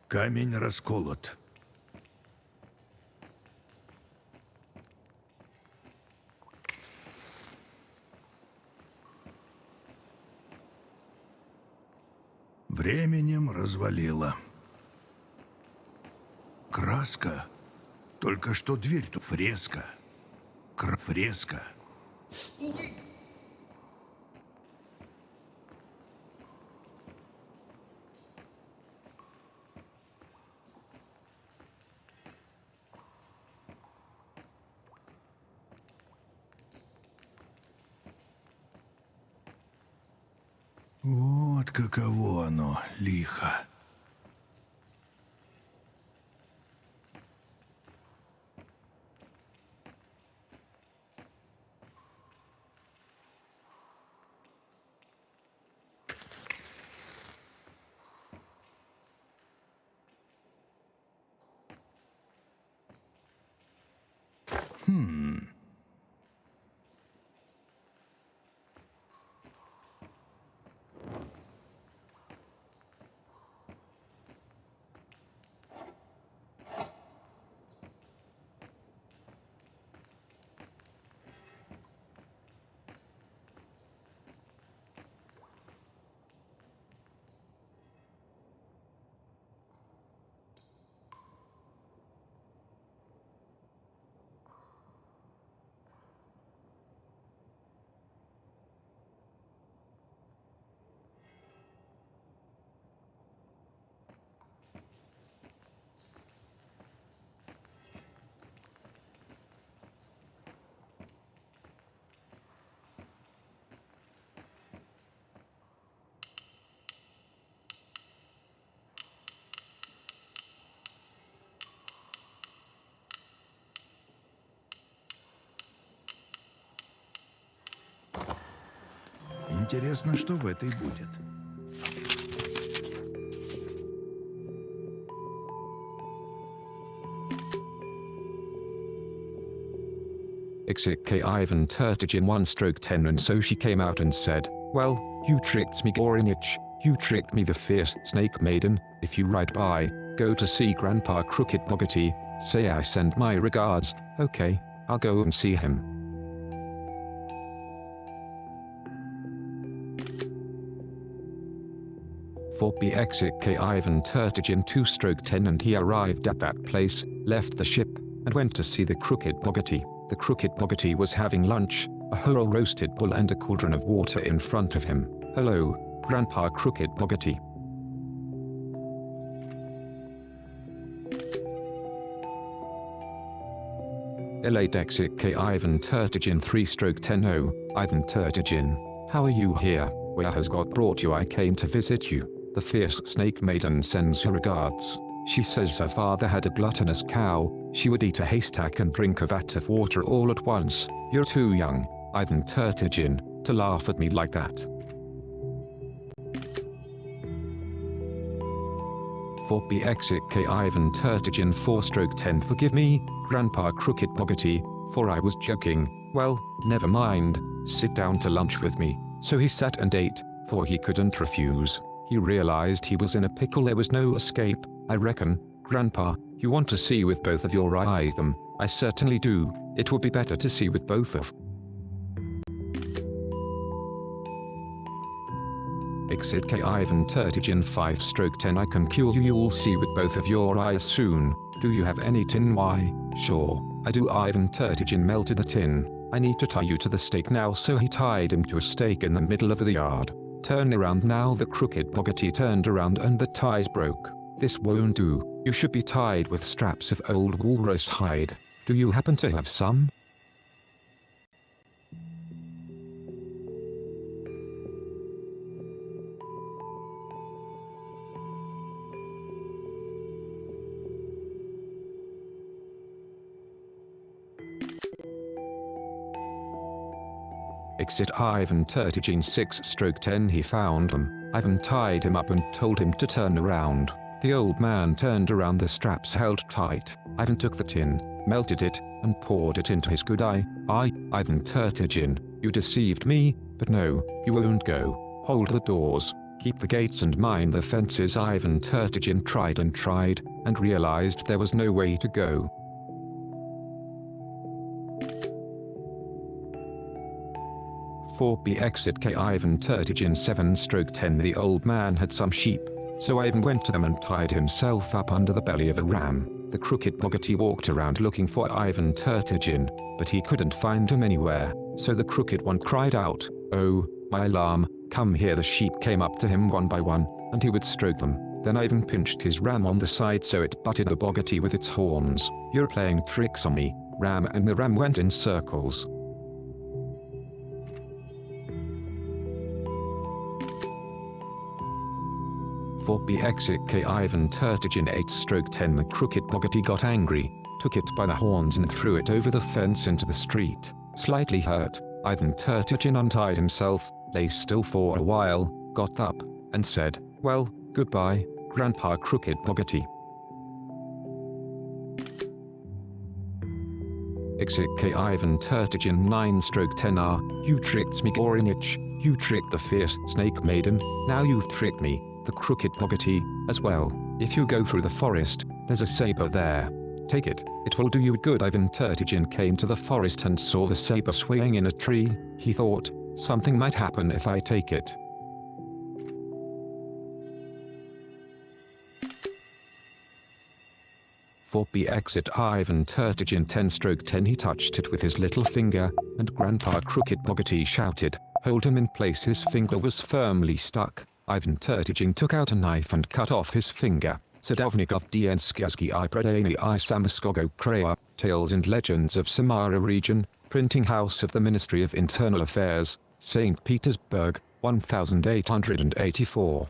Камень расколот. Временем развалило. Краска. Только что дверь тут фреска. Фреска. Вот каково оно, лихо. Интересно, что в этой будет. XEK Ivan Tertigin 1/10, and so she came out and said, "Well, you tricked me, Gorinich. You tricked me, the fierce snake maiden. If you ride by, go to see Grandpa Crooked Boggety. Say I send my regards. Okay, I'll go and see him." For BXK Ivan Tertigin 2/10, and he arrived at that place, left the ship, and went to see the Crooked Boggety. The Crooked Boggety was having lunch. a whole roasted bull and a cauldron of water in front of him. "Hello, Grandpa Crooked Boggity." LIKHO Ivan Turtigin 3/10. Ivan Turtigin, how are you here? Where has God brought you? I came to visit you. The fierce snake maiden sends her regards. She says her father had a gluttonous cow. She would eat a haystack and drink a vat of water all at once. You're too young, Ivan Turtigin, to laugh at me like that. 4BXK Ivan Turtigin 4/10. Forgive me, Grandpa Crooked Boggity, for I was joking. Well, never mind, sit down to lunch with me. So he sat and ate, for he couldn't refuse. He realized he was in a pickle. There was no escape. I reckon, Grandpa, you want to see with both of your eyes them. I certainly do. It would be better to see with both of. XK Ivan Turtigin 5/10. I can cure you. You'll see with both of your eyes soon. Do you have any tin? Why, sure, I do. Ivan Turtigin melted the tin. I need to tie you to the stake now. So he tied him to a stake in the middle of the yard. Turn around now. The Crooked Boggity turned around and the ties broke. This won't do. You should be tied with straps of old walrus hide. Do you happen to have some? Exit Ivan Turtigin 6/10. He found them. Ivan tied him up and told him to turn around. The old man turned around. The straps held tight. Ivan took the tin, melted it, and poured it into his good eye. Ivan Turtigin, you deceived me, but no, you won't go. Hold the doors, keep the gates and mind the fences. Ivan Turtigin tried and realized there was no way to go. Exit Ivan Turtigin 7/10. The old man had some sheep, so Ivan went to them and tied himself up under the belly of a ram. The Crooked Boggity walked around looking for Ivan Turtigin, but he couldn't find him anywhere, so the Crooked One cried out, "Oh, my lamb, come here." The sheep came up to him one by one, and he would stroke them. Then Ivan pinched his ram on the side so it butted the Boggity with its horns. "You're playing tricks on me, ram," and the ram went in circles. Exit Ivan Turtigin 8/10. The Crooked Boggity got angry, took it by the horns and threw it over the fence into the street. Slightly hurt, Ivan Turtigin untied himself, lay still for a while, got up, and said, "Well, goodbye, Grandpa Crooked Boggity." Exit Ivan Turtigin 9/10. You tricked me, Gorinich. You tricked the fierce snake maiden. Now you've tricked me, the Crooked Boggity, as well. If you go through the forest, there's a saber there. Take it, it will do you good. Ivan Turtigin came to the forest and saw the saber swaying in a tree. He thought, something might happen if I take it. Exit Ivan Turtigin 10/10. He touched it with his little finger, and Grandpa Crooked Boggity shouted, "Hold him in place." His finger was firmly stuck. Ivan Turtigin took out a knife and cut off his finger. Sadovnikov Dienskiaski I Predani I Samaskogo Krea, Tales and Legends of Samara Region, Printing House of the Ministry of Internal Affairs, St. Petersburg, 1884.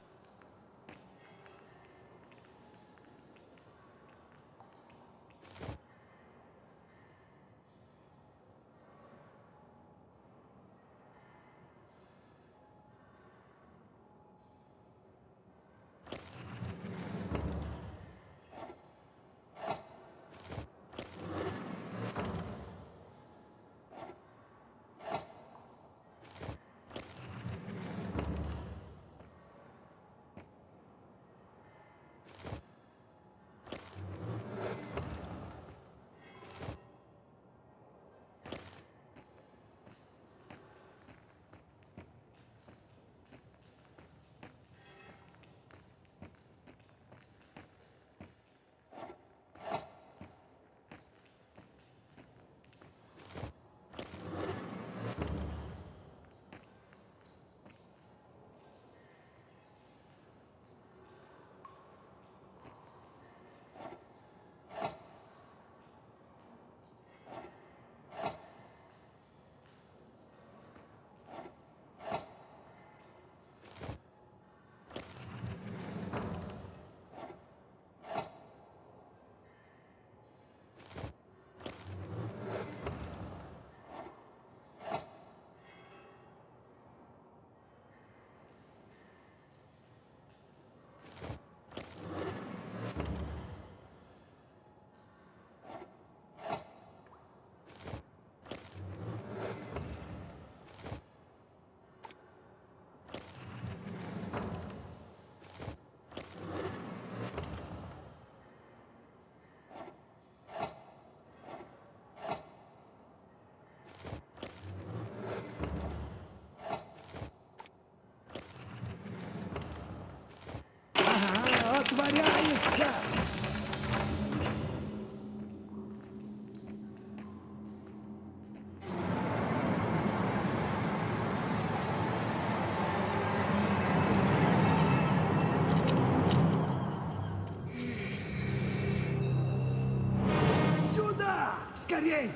Скорей!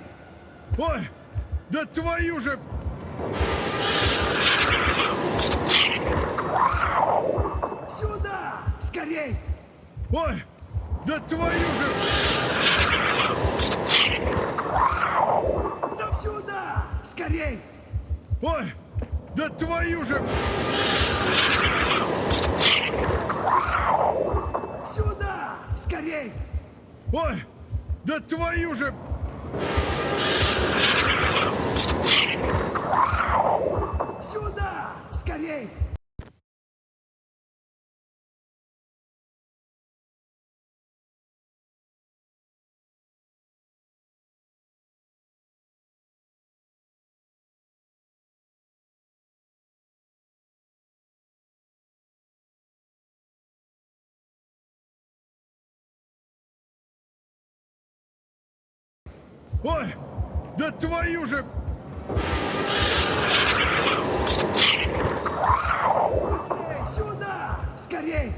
Ой, да твою же... Сюда! Скорей! Ой, да твою же... Сюда! Скорей! Ой, да твою же... Сюда! Скорей! Ой, да твою же... Сюда! Скорей! Ой, да твою же... Быстрей! Сюда! Скорей!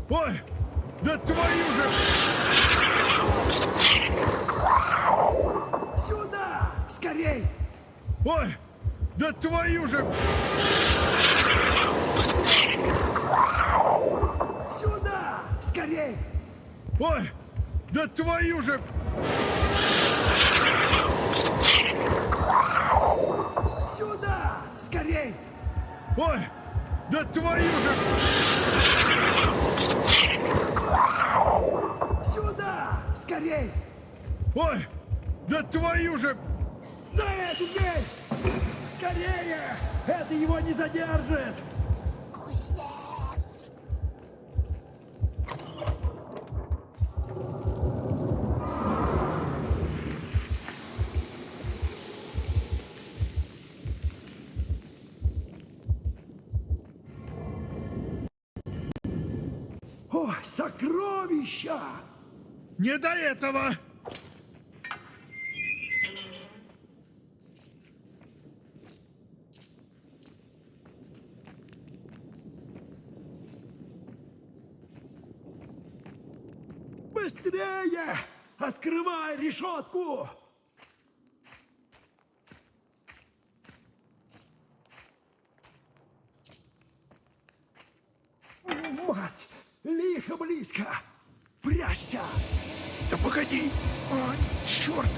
Ой, да твою же... Сюда! Скорей! Ой, да твою же... Сюда! Скорей! Ой, да твою же... Сюда! Скорей! Ой, да твою же... Сюда! Скорей! Ой, да твою же... За эту дверь! Скорее! Это его не задержит! О, сокровища! Не до этого! Быстрее! Открывай решетку! Мать! Лихо близко! Прячься! Да погоди! А, черт!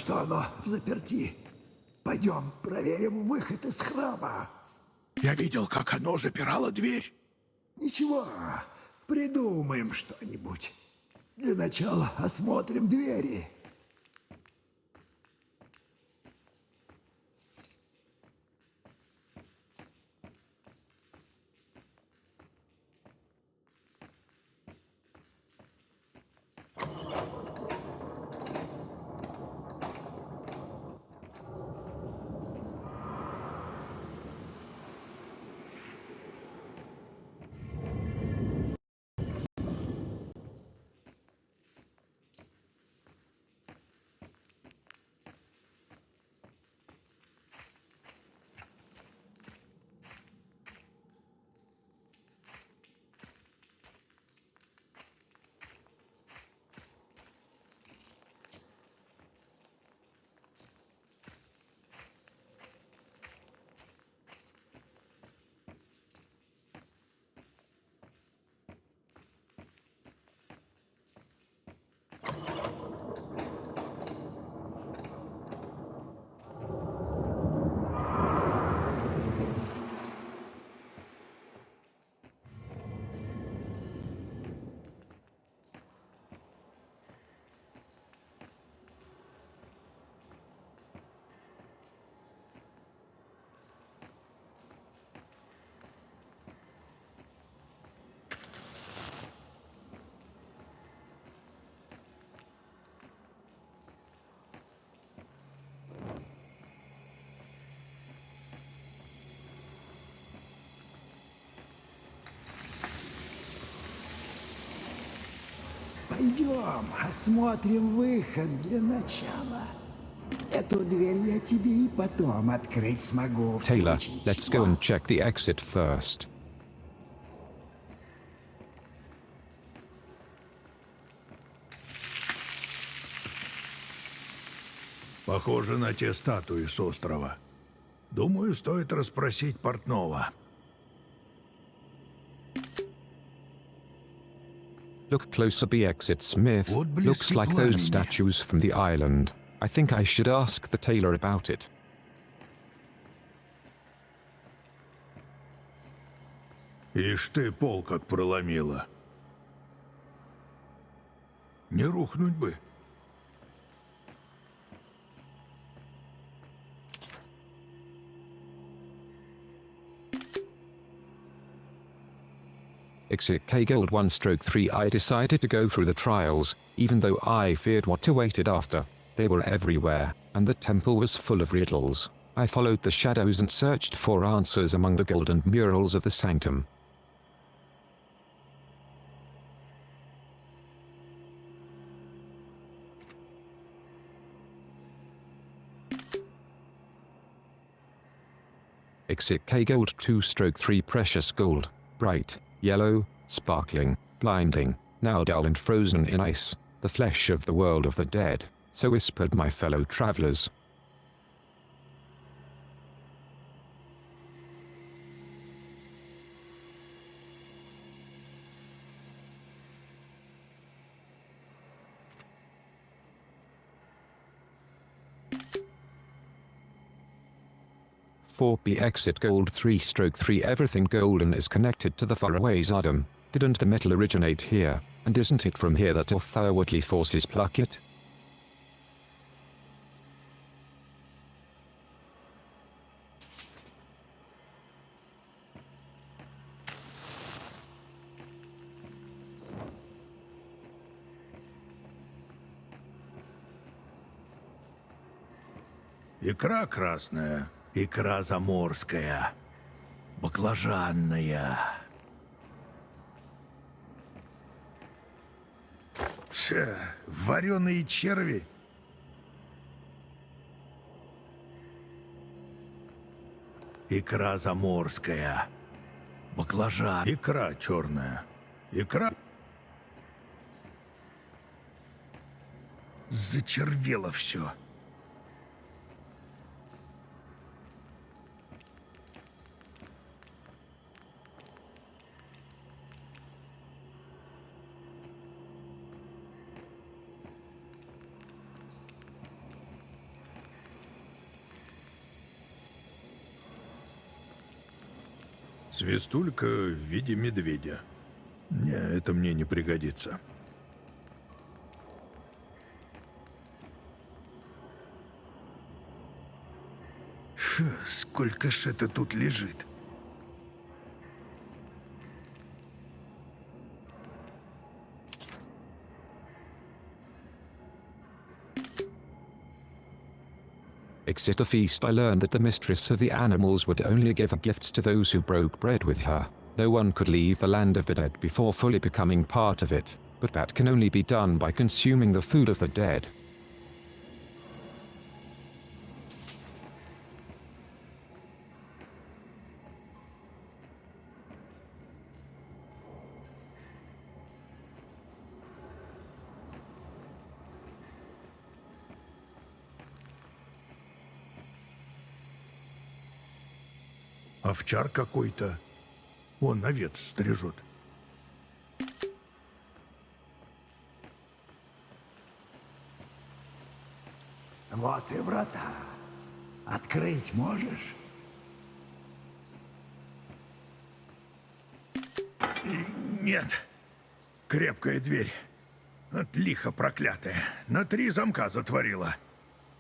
что оно взаперти. Пойдем, проверим выход из храма. Я видел, как оно запирало дверь. Ничего, придумаем что-нибудь. Для начала осмотрим двери. Пойдем, осмотрим выход для начала. Эту дверь я тебе и потом открыть смогу. В Taylor, случае let's чего. go and check the exit first. Похоже на те статуи с острова. Думаю, стоит расспросить портного. Look closer, be exit Smith. Вот Looks близкий like those пламени. statues from the island. I think I should ask the tailor about it. Ишь ты, пол как проломило. Не рухнуть бы. Exit K Gold 1/3 I decided to go through the trials, even though I feared what awaited after. They were everywhere, and the temple was full of riddles. I followed the shadows and searched for answers among the golden murals of the sanctum. Exit K Gold 2/3 Precious Gold, bright, yellow, sparkling, blinding, now dull and frozen in ice, the flesh of the world of the dead, so whispered my fellow travelers. "4B exit gold 3/3 everything golden is connected to the faraway Zardom. Didn't the metal originate here, and isn't it from here that otherworldly forces pluck it?" Икра красная, икра заморская, баклажанная. Вареные черви. Икра заморская, баклажан. Икра черная, икра... Зачервело все. Свистулька в виде медведя. Не, это мне не пригодится. Фу, сколько ж это тут лежит. Exit a feast, I learned that the mistress of the animals would only give gifts to those who broke bread with her. No one could leave the land of the dead before fully becoming part of it, but that can only be done by consuming the food of the dead. Овчар какой-то. Вон овец стрижет. Вот и врата. Открыть можешь? Нет. Крепкая дверь. От лиха проклятая. На 3 замка затворила.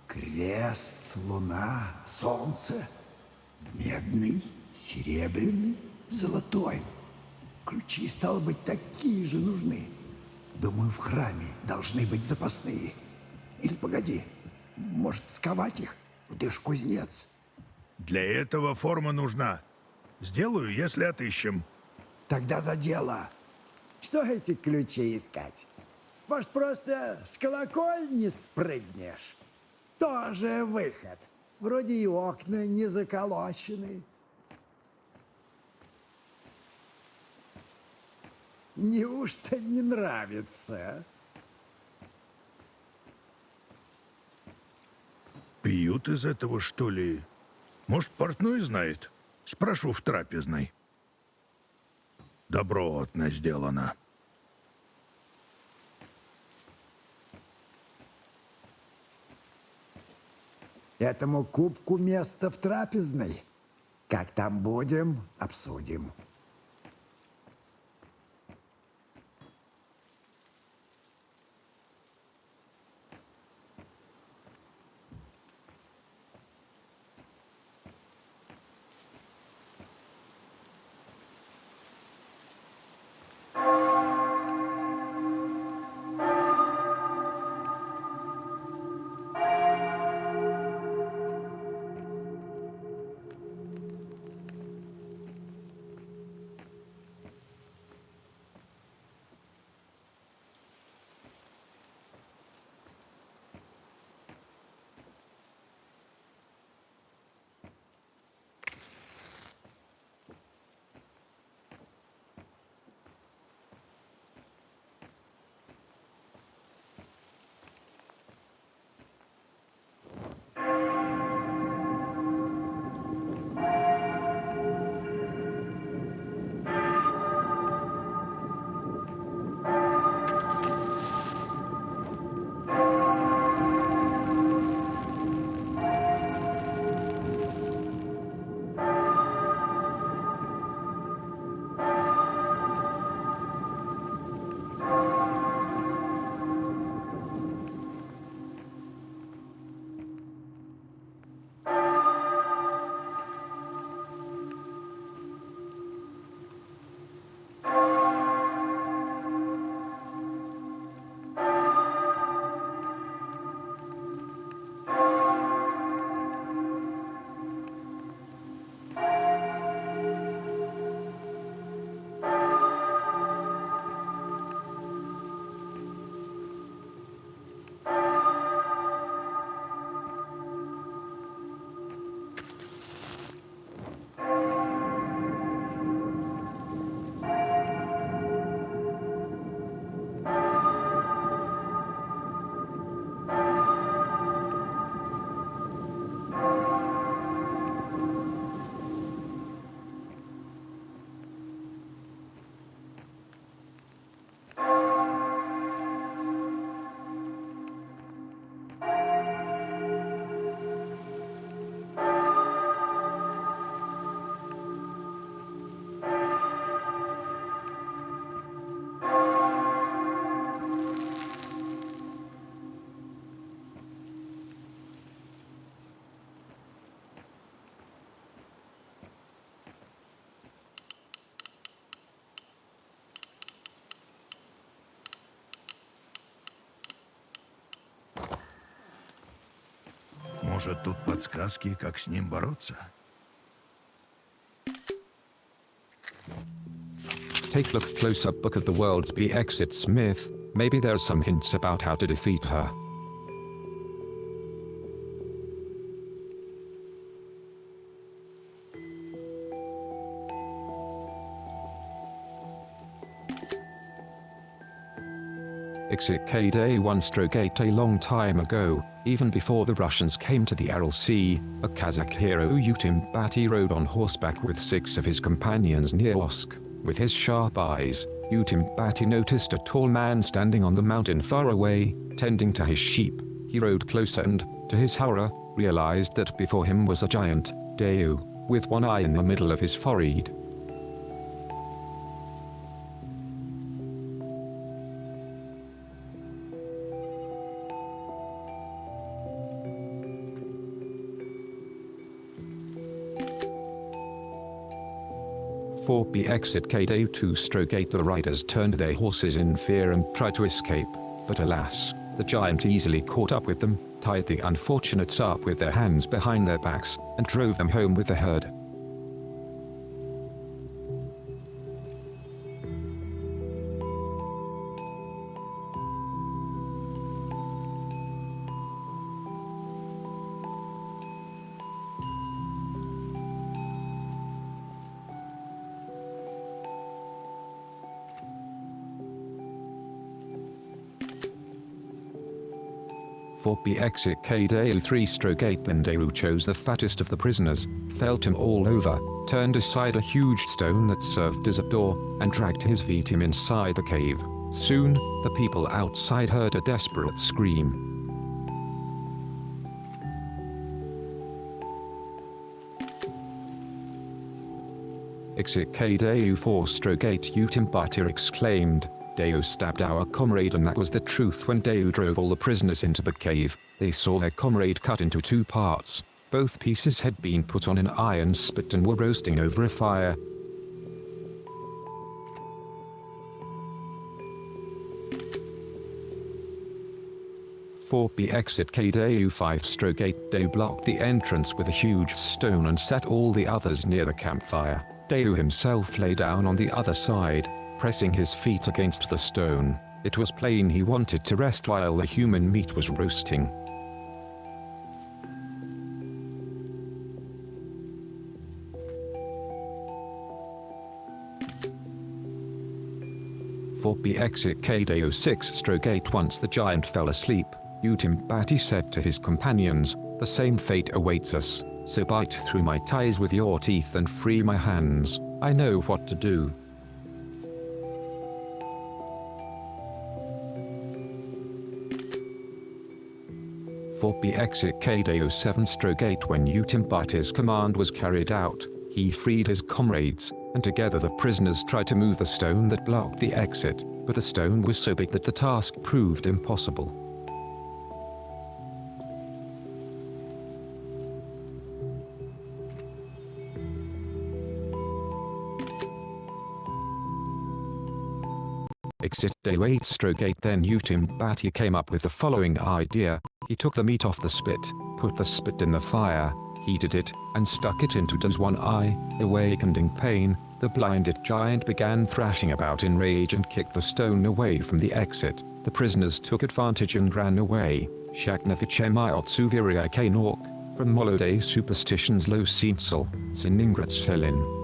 Крест, луна, солнце. Медный, серебряный, золотой. Ключи, стало быть, такие же нужны. Думаю, в храме должны быть запасные. Или, погоди, может, сковать их? Ты ж кузнец. Для этого форма нужна. Сделаю, если отыщем. Тогда за дело. Что эти ключи искать? Может, просто с колокольни спрыгнешь? Тоже выход. Вроде и окна не заколочены. Неужто не нравится? Пьют из этого, что ли? Может, портной знает? Спрошу в трапезной. Добротно сделано. Этому кубку место в трапезной. Как там будем, обсудим. Может, тут подсказки, как с ним бороться? Take a look close-up book of the world's exit Smith. Maybe there's some hints about how to defeat her. XEK Day 1/8 a long time ago, even before the Russians came to the Aral Sea, a Kazakh hero Utim Bati rode on horseback with 6 of his companions near Osk. With his sharp eyes, Utim Bati noticed a tall man standing on the mountain far away, tending to his sheep. He rode closer and, to his horror, realized that before him was a giant, Deu, with one eye in the middle of his forehead. For exit Day 2/8 the riders turned their horses in fear and tried to escape, but alas, the giant easily caught up with them, tied the unfortunates up with their hands behind their backs, and drove them home with the herd. For exit Day 3/8 then Daru chose the fattest of the prisoners, felt him all over, turned aside a huge stone that served as a door, and dragged his victim inside the cave. Soon, the people outside heard a desperate scream. Exit Day 4/8 Utim Bati exclaimed, Deu stabbed our comrade, and that was the truth. When Deu drove all the prisoners into the cave, they saw their comrade cut into 2 parts. Both pieces had been put on an iron spit and were roasting over a fire. For exit Day 5/8 Deu blocked the entrance with a huge stone and set all the others near the campfire. Deu himself lay down on the other side, pressing his feet against the stone. It was plain he wanted to rest while the human meat was roasting. For exit Day 6/8 once the giant fell asleep, Utim Bati said to his companions, the same fate awaits us, so bite through my ties with your teeth and free my hands. I know what to do. For exit Day 7/8 when Utim Bati's command was carried out, he freed his comrades, and together the prisoners tried to move the stone that blocked the exit, but the stone was so big that the task proved impossible. Exit Day 8/8 then Utim Bati came up with the following idea. He took the meat off the spit, put the spit in the fire, heated it, and stuck it into Deu's one eye. Awakened in pain, the blinded giant began thrashing about in rage and kicked the stone away from the exit. The prisoners took advantage and ran away. Shaknavichemiltsuviriake Nork, from Molode superstitions lo sinsel, Siningrat Selin.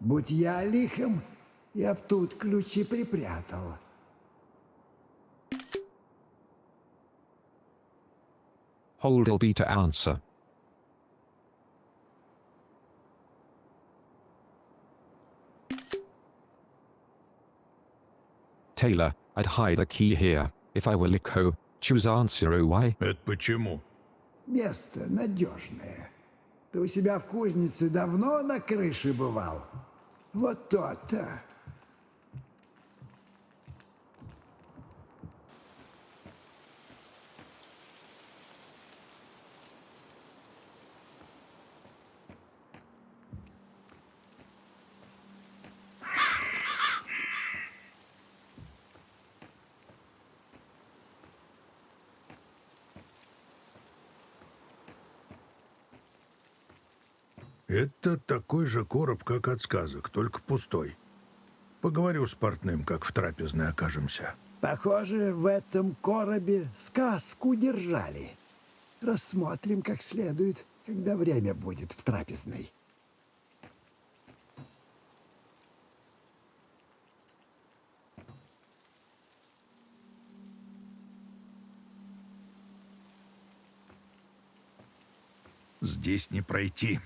Будь я лихом, я б тут ключи припрятал. Hold LB to answer. Taylor, I'd hide a key here. If I were LIKHO, choose answer OY. Это почему? Место надежное. Ты у себя в кузнице давно на крыше бывал? Вот то-то. Это такой же короб, как от сказок, только пустой. Поговорю с портным, как в трапезной окажемся. Похоже, в этом коробе сказку держали. Рассмотрим как следует, когда время будет в трапезной. Здесь не пройти.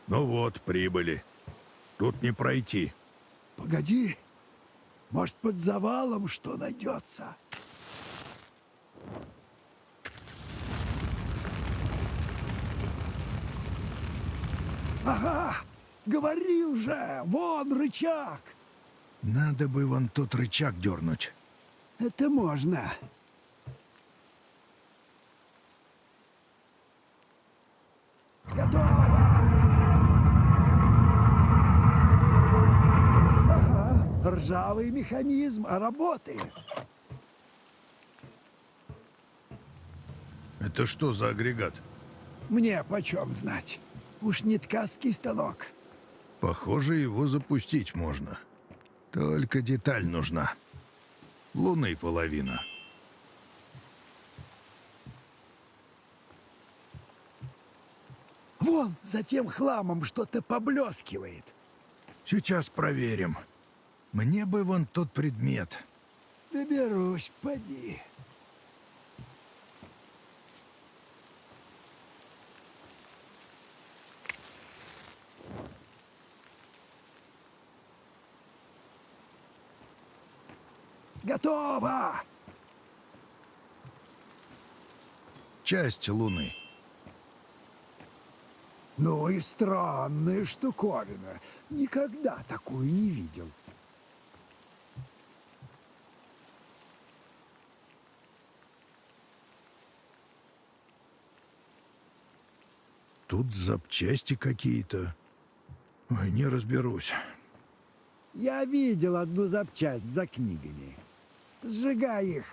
Ну вот, прибыли. Тут не пройти. Погоди, может, под завалом что найдется? Ага, говорил же, вон рычаг. Надо бы вон тот рычаг дернуть. Это можно. Готово! Ага, ржавый механизм, а работает. Это что за агрегат? Мне почем знать? Уж не ткацкий станок. Похоже, его запустить можно. Только деталь нужна. Луны половина. Вон, за тем хламом что-то поблескивает. Сейчас проверим. Мне бы вон тот предмет. Доберусь, поди. Готово! Часть Луны. Ну и странная штуковина. Никогда такую не видел. Тут запчасти какие-то. Ой, не разберусь. Я видел одну запчасть за книгами. Сжигай их.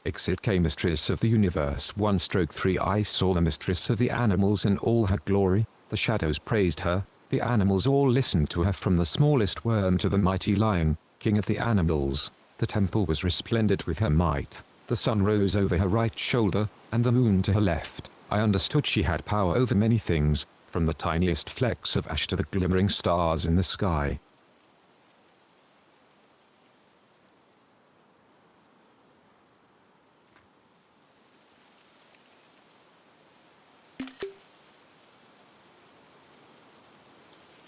Exit mistress of the universe 1/3 I saw the mistress of the animals in all her glory, the shadows praised her, the animals all listened to her from the smallest worm to the mighty lion, king of the animals, the temple was resplendent with her might, the sun rose over her right shoulder, and the moon to her left, I understood she had power over many things, from the tiniest flecks of ash to the glimmering stars in the sky.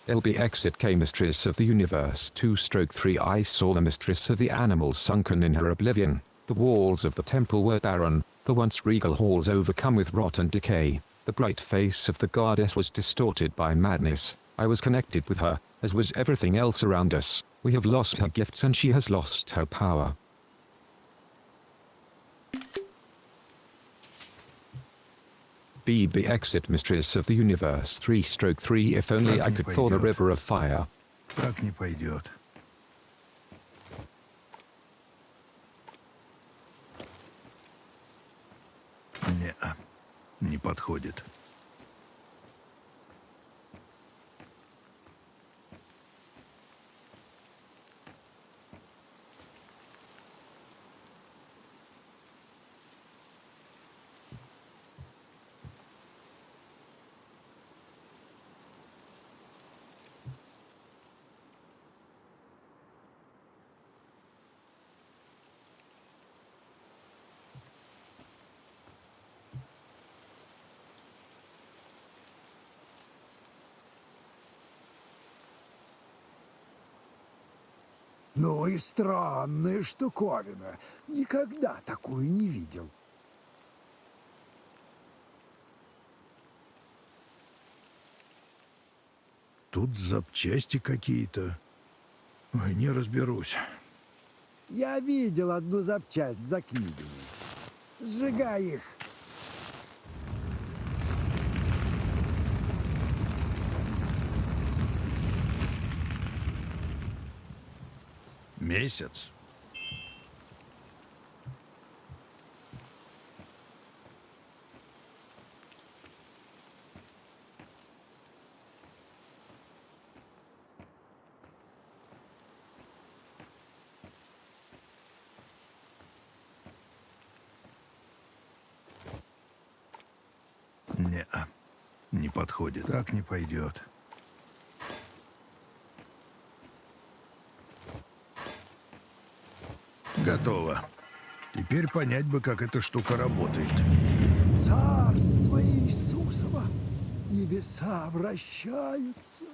LB exit mistress of the universe 2/3 I saw the mistress of the animals sunken in her oblivion, the walls of the temple were barren, the once regal halls overcome with rot and decay, the bright face of the goddess was distorted by madness, I was connected with her, as was everything else around us, we have lost her gifts and she has lost her power. BB exit mistress of the universe 3/3 if only I could thaw the river of fire. Так не пойдет. не подходит. Ну и странная штуковина. Никогда такую не видел. Тут запчасти какие-то. Ой, не разберусь. Я видел одну запчасть за книгами. Сжигай их. Месяц. Не-а, не подходит. Так не пойдет. Готово. Теперь понять бы, как эта штука работает. Царство Иисусово. Небеса вращаются.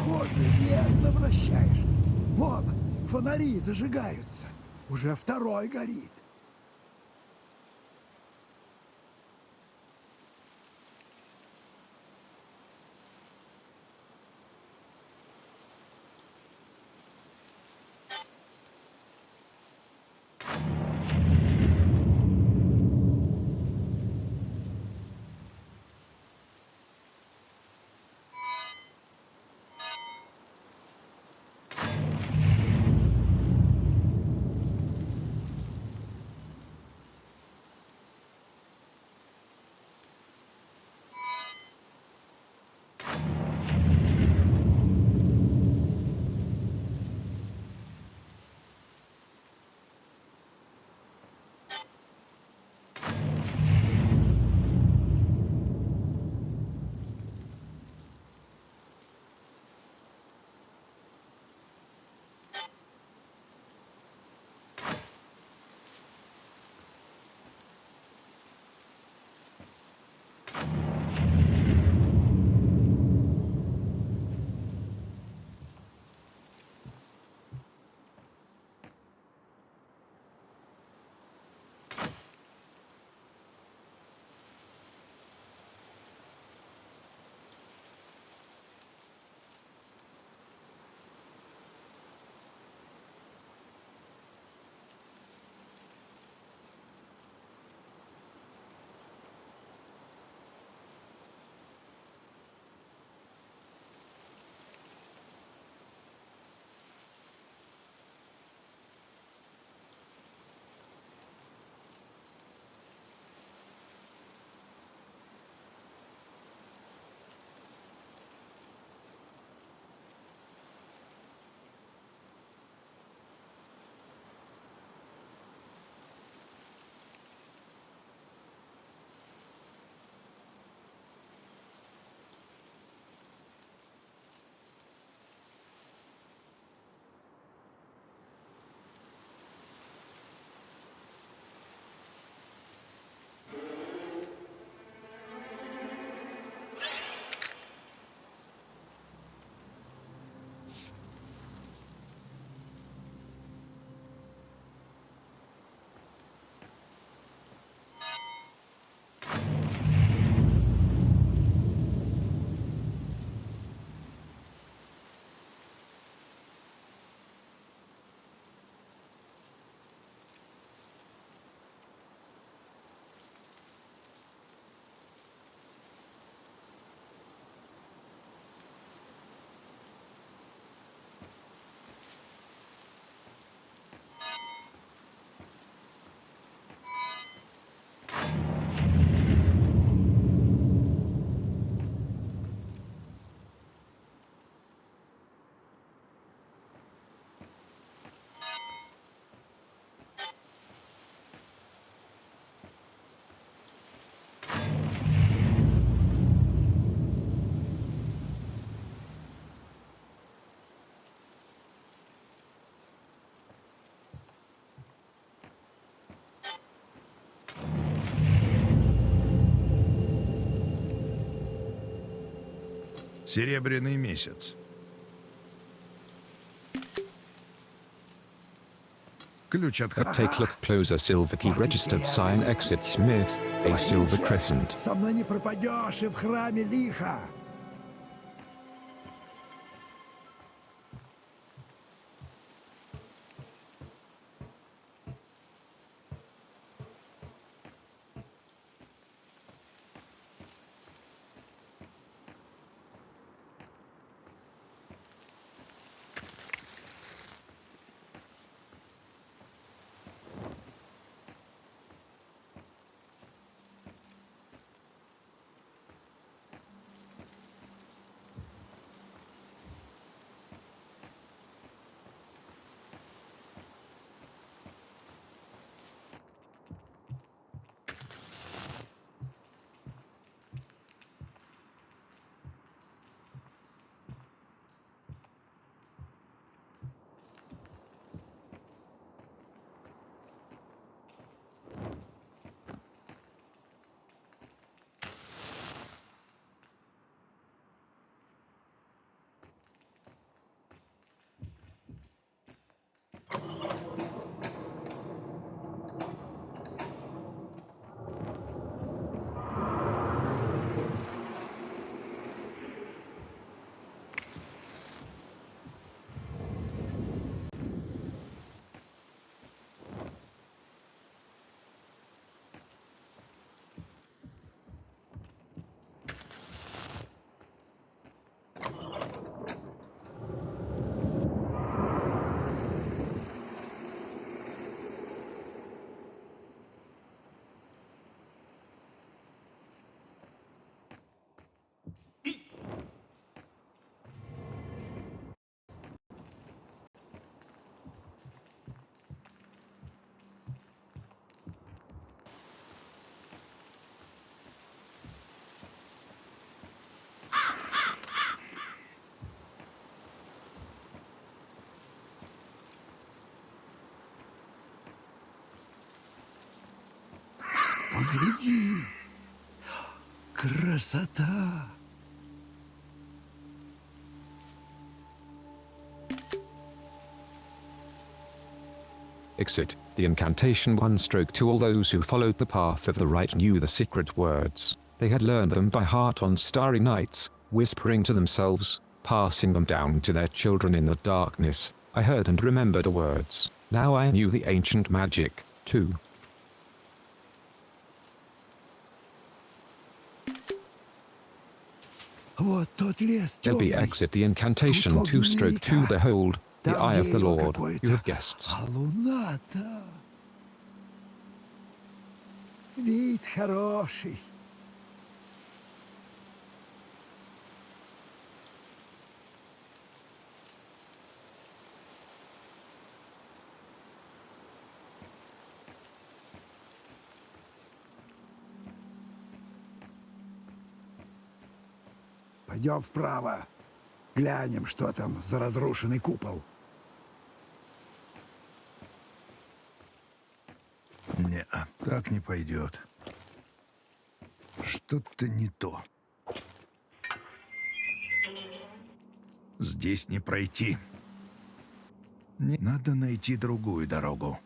Похоже, верно вращаешь. Вон, фонари зажигаются. Уже второй горит. Серебряный месяц. Ключ от Take look closer. Silver key registered sign exit Smith. A silver crescent. Со мной не пропадешь и в храме лиха. Погляди. Красота. Exit. The incantation 1/2. All those who followed the path of the right knew the secret words. They had learned them by heart on starry nights, whispering to themselves, passing them down to their children in the darkness. I heard and remembered the words. Now I knew the ancient magic, too. Вот тот лес LB темный. exit the incantation Тут 2/2. огненная река. Behold, the Там eye of the дерево Lord. какое-то. You have guests. А луна-то... Вид хороший. Пойдем вправо. Глянем, что там за разрушенный купол. Не-а, так не пойдет. Что-то не то. Здесь не пройти. Надо найти другую дорогу.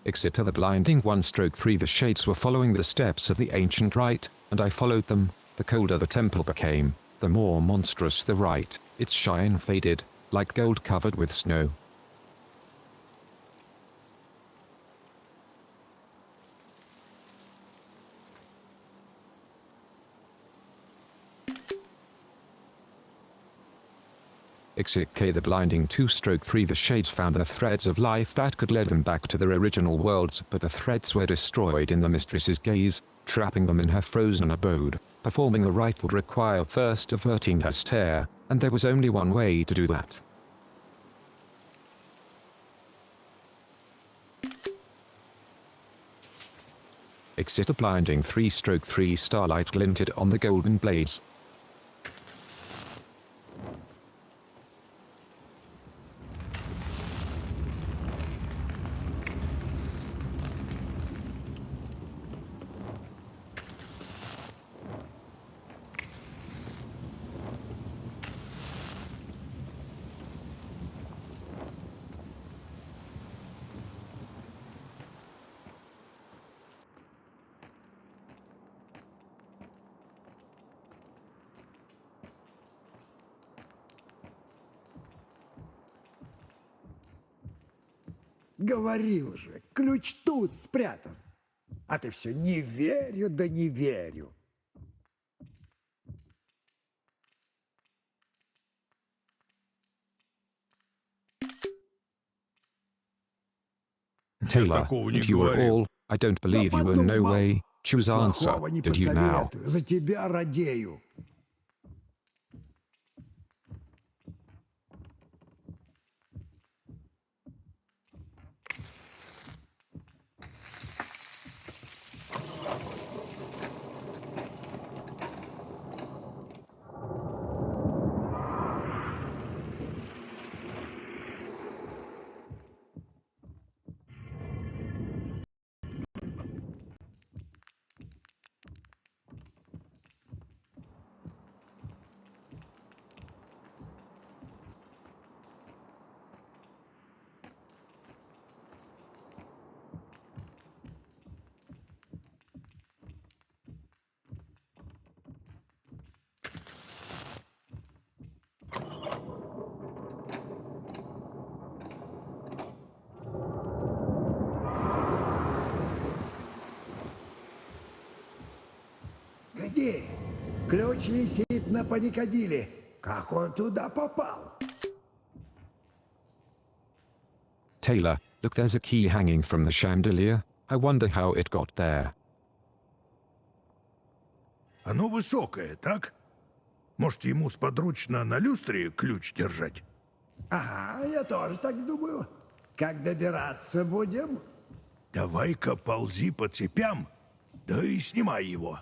Exit to the blinding 1/3 the shades were following the steps of the ancient rite, and I followed them. The colder the temple became, the more monstrous the rite. Its shine faded, like gold covered with snow. Exit K the blinding 2/3 the shades found the threads of life that could lead them back to their original worlds, but the threads were destroyed in the mistress's gaze, trapping them in her frozen abode. Performing the rite would require first averting her stare, and there was only one way to do that. Exit a blinding 3/3 starlight glinted on the golden blades. Говорил же, ключ тут спрятан. А ты все не верю, да не верю. Taylor, такого не if you were говорил. all, I don't believe you were no way. Choose answer. Плохого не Did you now? посоветую, за тебя радею. Гляди, ключ висит на паникадиле. Как он туда попал? Taylor, look, there's a key hanging from the chandelier. I wonder how it got there. Оно высокое, так? Может, ему сподручно на люстре ключ держать? Ага, я тоже так думаю. Как добираться будем? Давай-ка ползи по цепям, да и снимай его.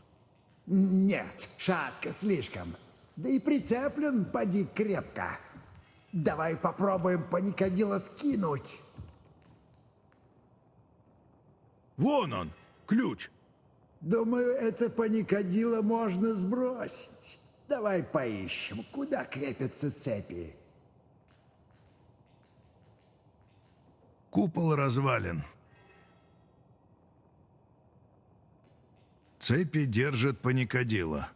Нет, шатко слишком. Да и прицеплен, поди, крепко. Давай попробуем паникадила скинуть. Вон он, ключ. Думаю, это паникадило можно сбросить. Давай поищем, куда крепятся цепи. Купол развален. Цепи держат паникадило.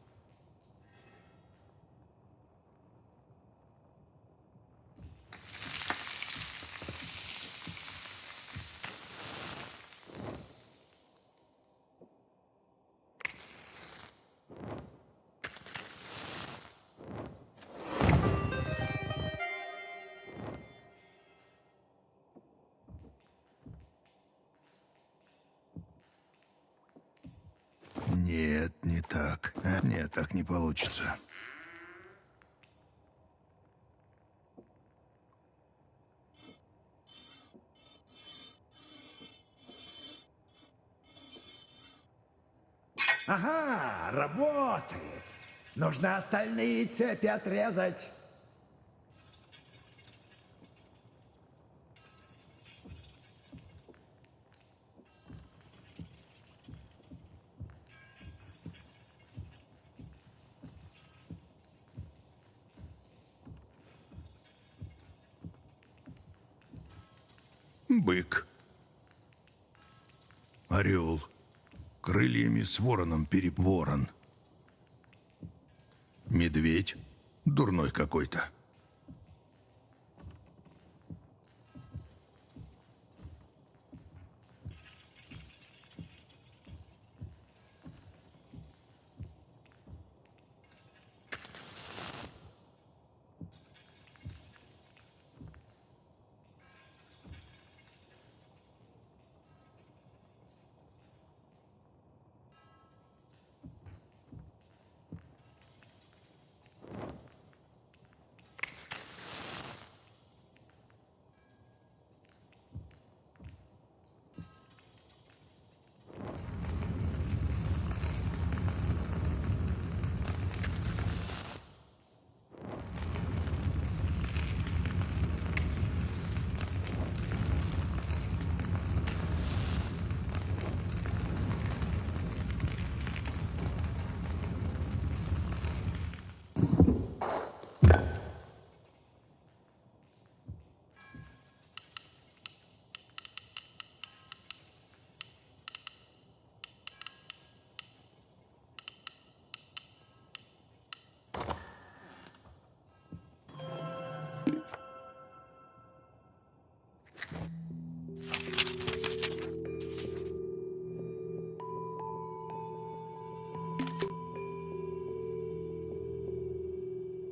Нет, не так. Нет, так не получится. Ага, работает. Нужно остальные цепи отрезать. Бык. Орел. Крыльями с вороном ворон. Медведь. Дурной какой-то.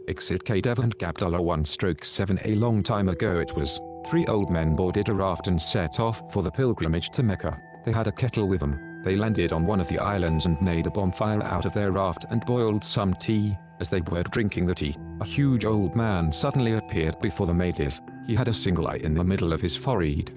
Exit K-Dev and Gabdullah 1/7. A long time ago it was. 3 old men boarded a raft and set off for the pilgrimage to Mecca. They had a kettle with them. They landed on one of the islands and made a bonfire out of their raft and boiled some tea. As they were drinking the tea, a huge old man suddenly appeared before the native. He had a single eye in the middle of his forehead.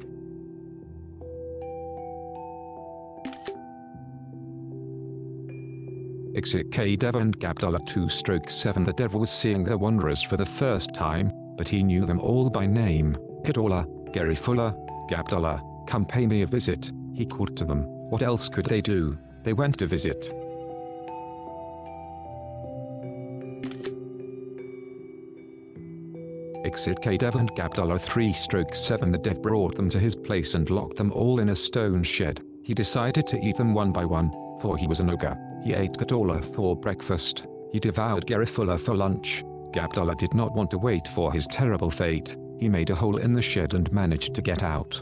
Exit K-Dev and Gabdullah 2/7. The dev was seeing the wanderers for the first time, but he knew them all by name. Kadola, Garifullah, Gabdullah, come pay me a visit, he called to them. What else could they do? They went to visit. Exit K-Dev and Gabdullah 3/7. The dev brought them to his place and locked them all in a stone shed. He decided to eat them one by one, for he was an ogre. He ate Gabdullah for breakfast. He devoured Garifullah for lunch. Gabdullah did not want to wait for his terrible fate. He made a hole in the shed and managed to get out.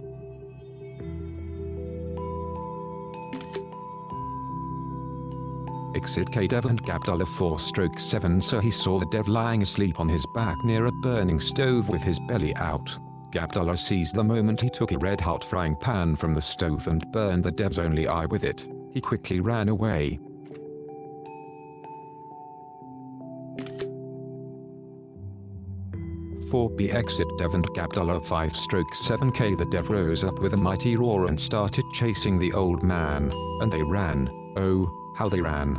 Exit K-Dev and Gabdullah 4/7. So he saw the dev lying asleep on his back near a burning stove with his belly out. Gabdullah seized the moment he took a red-hot frying pan from the stove and burned the dev's only eye with it. He quickly ran away. Exit Dev and Gabdullah 5/7. The dev rose up with a mighty roar and started chasing the old man, and they ran. Oh, how they ran.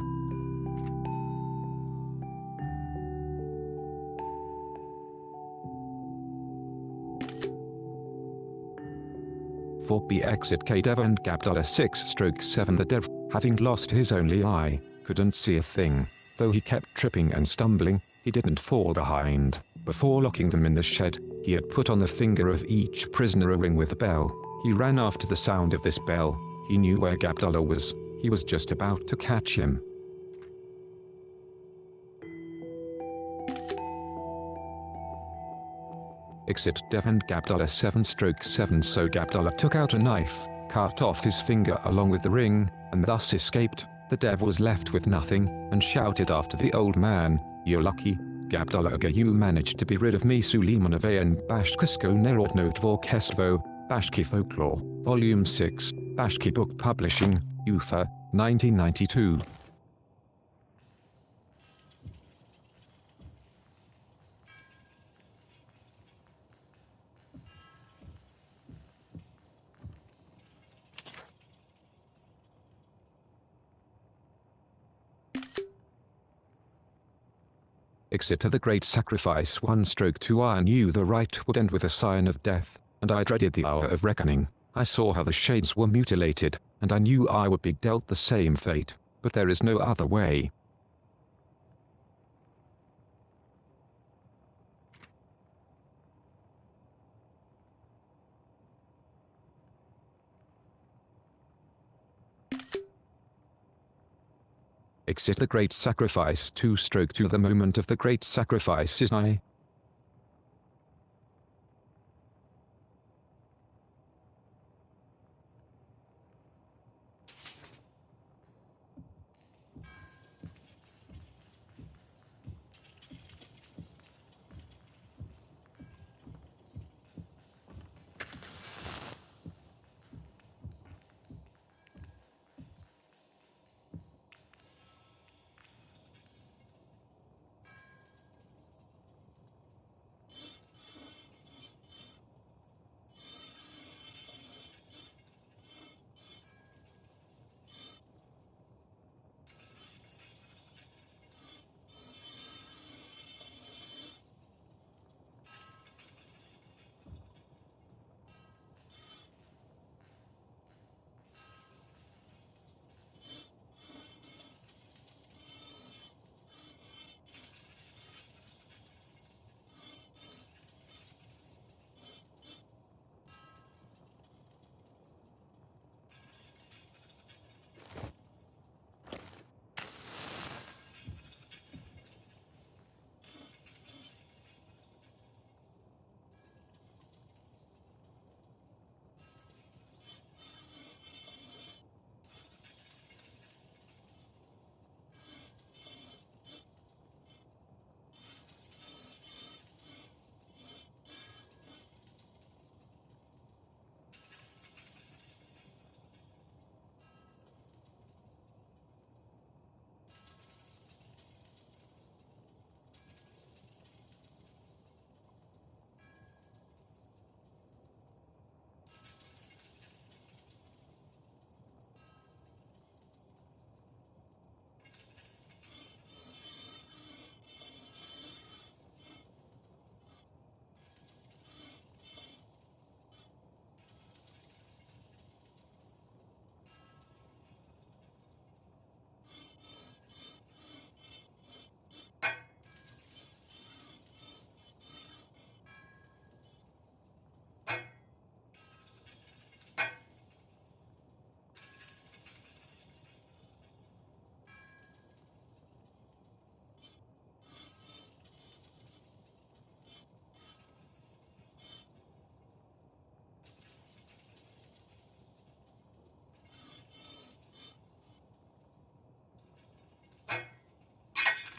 Exit K-Dev and Gabdullah 6/7. The dev, having lost his only eye, couldn't see a thing. Though he kept tripping and stumbling, he didn't fall behind. Before locking them in the shed, he had put on the finger of each prisoner a ring with a bell. He ran after the sound of this bell. He knew where Gabdullah was. He was just about to catch him. Exit Dev and Gabdullah 7/7. So Gabdullah took out a knife, cut off his finger along with the ring, and thus escaped. The dev was left with nothing, and shouted after the old man, "You're lucky, Gabdullah, you managed to be rid of me. Suleimanove and Bashkisko Nerodno Dvorkestvo, Bashki Folklore, Volume 6, Bashki Book Publishing, Ufa, 1992. Exit to the Great Sacrifice 1/2. I knew the rite would end with a sign of death, and I dreaded the hour of reckoning. I saw how the shades were mutilated, and I knew I would be dealt the same fate, but there is no other way. Exit the great sacrifice 2/2 the moment of the great sacrifice is nigh.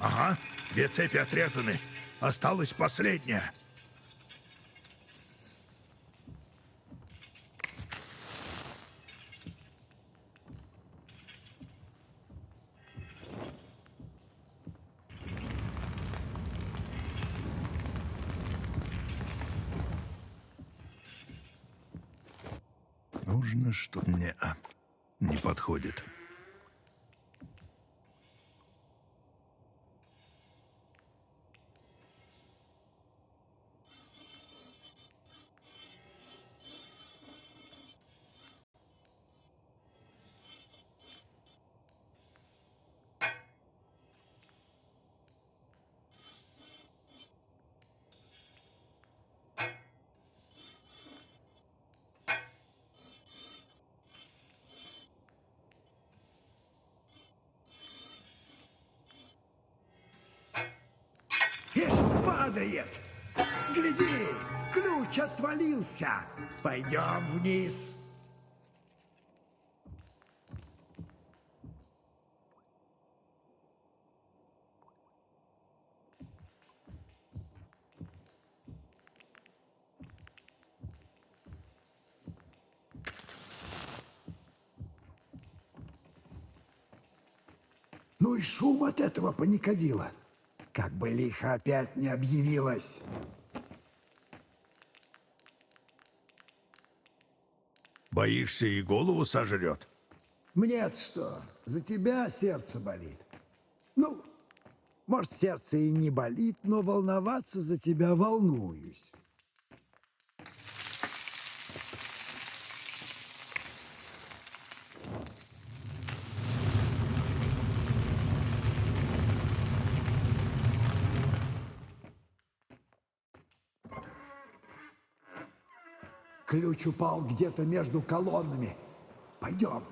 Ага, 2 цепи отрезаны. Осталась последняя. Нужно, что мне не подходит. Падает! Гляди, ключ отвалился. Пойдем вниз. Ну и шум от этого паникодила. Как бы лихо опять не объявилась. Боишься, и голову сожрет? Мне-то что? За тебя сердце болит. Ну, может, сердце и не болит, но волноваться за тебя волнуюсь. Ключ упал где-то между колоннами. Пойдем.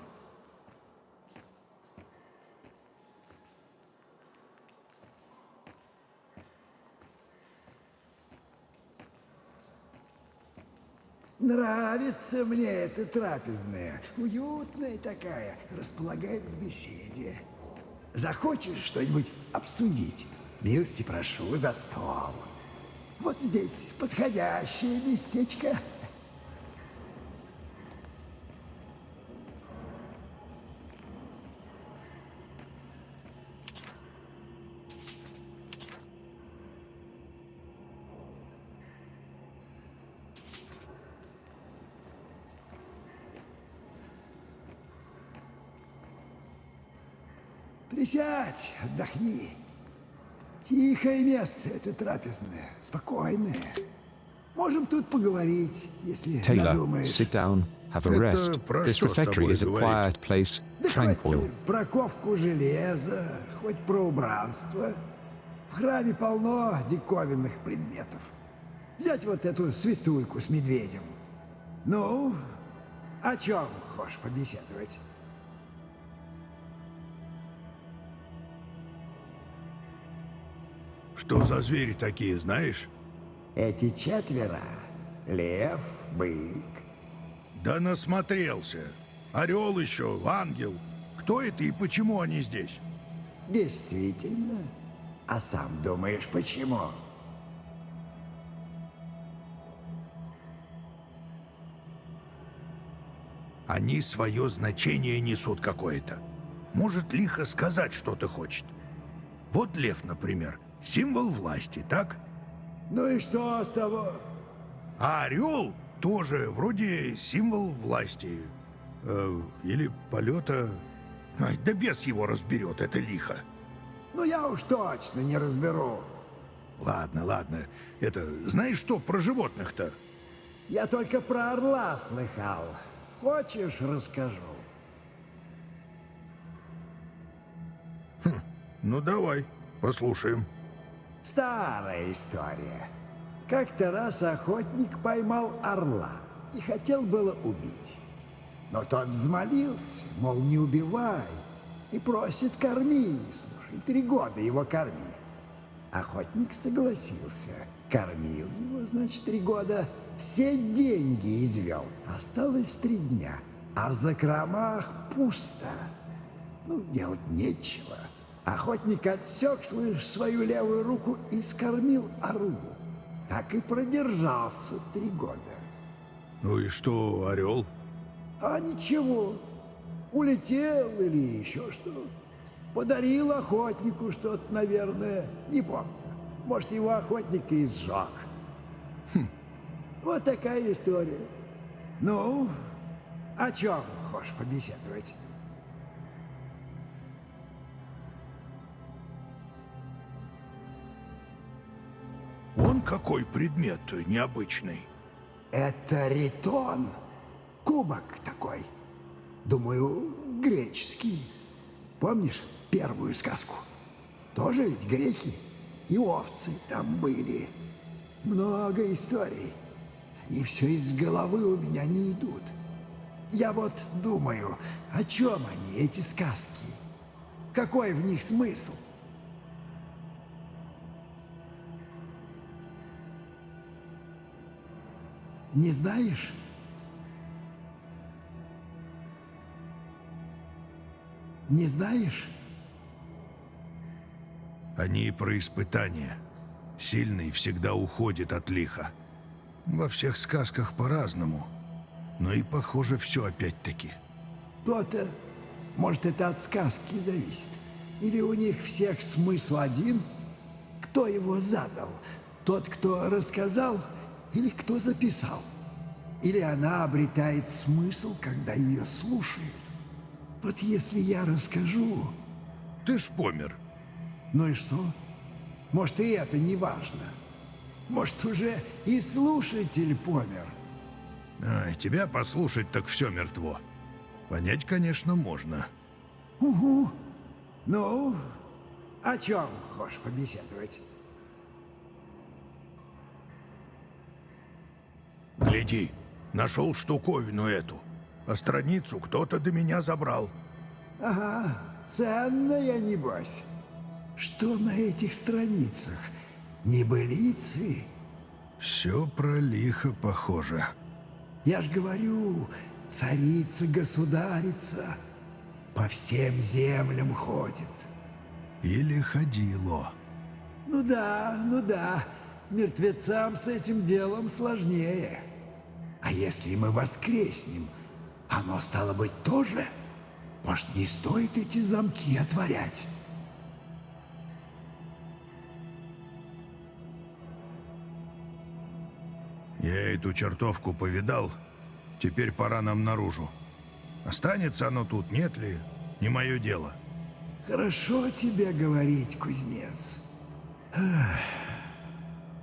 Нравится мне эта трапезная. Уютная такая, располагает к беседе. Захочешь что-нибудь обсудить? Милости прошу за стол. Вот здесь подходящее местечко. Присядь, отдохни. Тихое место это трапезное, спокойное. Можем тут поговорить, если Taylor, надумаешь. sit down, have a rest. про This что с refectory тобой is a говорить? quiet place, Да tranquil. хоть про ковку железа, хоть про убранство. В храме полно диковинных предметов. Взять вот эту свистульку с медведем. Ну, о чем хочешь побеседовать? Что за звери такие, знаешь? Эти четверо — лев, бык. Да насмотрелся. Орел еще, ангел. Кто это и почему они здесь? Действительно. А сам думаешь, почему? Они свое значение несут какое-то. Может, лихо сказать что-то хочет. Вот лев, например, символ власти, так? Ну и что с того? А орел тоже вроде символ власти. Или полета. Ай, да бес его разберет, это лихо. Ну я уж точно не разберу. Ладно, ладно. Это, знаешь что про животных-то? Я только про орла слыхал. Хочешь, расскажу? Ну давай, послушаем. Старая история. Как-то раз охотник поймал орла и хотел было убить. Но тот взмолился, мол, не убивай, и просит корми. Слушай, 3 года его корми. Охотник согласился. Кормил его, значит, 3 года. Все деньги извел. Осталось 3 дня. А в закромах пусто. Ну, делать нечего. Охотник отсек, слышь, свою левую руку и скормил орлу. Так и продержался 3 года. Ну и что, орел? А ничего. Улетел или еще что. Подарил охотнику что-то, наверное. Не помню. Может, его охотник и сжег. Вот такая история. Ну, о чем хочешь побеседовать? Он какой предмет необычный. Это ритон. Кубок такой. Думаю, греческий. Помнишь первую сказку? Тоже ведь греки. И овцы там были. Много историй. Они все из головы у меня не идут. Я вот думаю, о чем они, эти сказки? Какой в них смысл? Не знаешь? Не знаешь? Они про испытания. Сильный всегда уходит от лиха. Во всех сказках по-разному. Но и похоже все опять-таки. То-то. Может, это от сказки зависит. Или у них всех смысл один? Кто его задал? Тот, кто рассказал, или кто записал? Или она обретает смысл, когда ее слушают? Вот если я расскажу... Ты ж помер. Ну и что? Может, и это не важно. Может, уже и слушатель помер. Тебя послушать, так все мертво. Понять, конечно, можно. Угу. Ну, о чем хочешь побеседовать? Гляди, нашел штуковину эту. А страницу кто-то до меня забрал. Ага, ценная, небось. Что на этих страницах? Небылицы? Все про лихо похоже. Я ж говорю, царица-государица по всем землям ходит. Или ходило. Ну да, мертвецам с этим делом сложнее. А если мы воскреснем, оно, стало быть, тоже? Может, не стоит эти замки отворять? Я эту чертовку повидал. Теперь пора нам наружу. Останется оно тут, нет ли? Не мое дело. Хорошо тебе говорить, кузнец. Ах.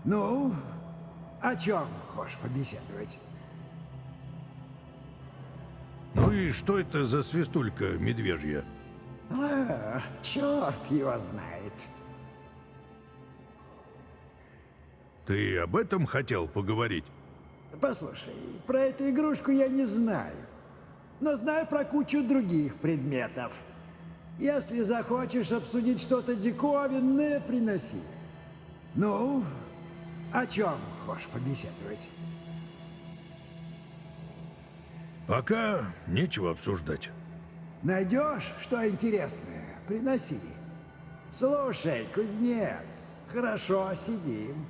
Ну, о чем хочешь побеседовать? Ну и что это за свистулька медвежья? Черт его знает. Ты об этом хотел поговорить? Послушай, про эту игрушку я не знаю, но знаю про кучу других предметов. Если захочешь обсудить что-то диковинное, приноси. Ну, о чем хочешь побеседовать? Пока нечего обсуждать. Найдешь что интересное, приноси. Слушай, кузнец, хорошо сидим.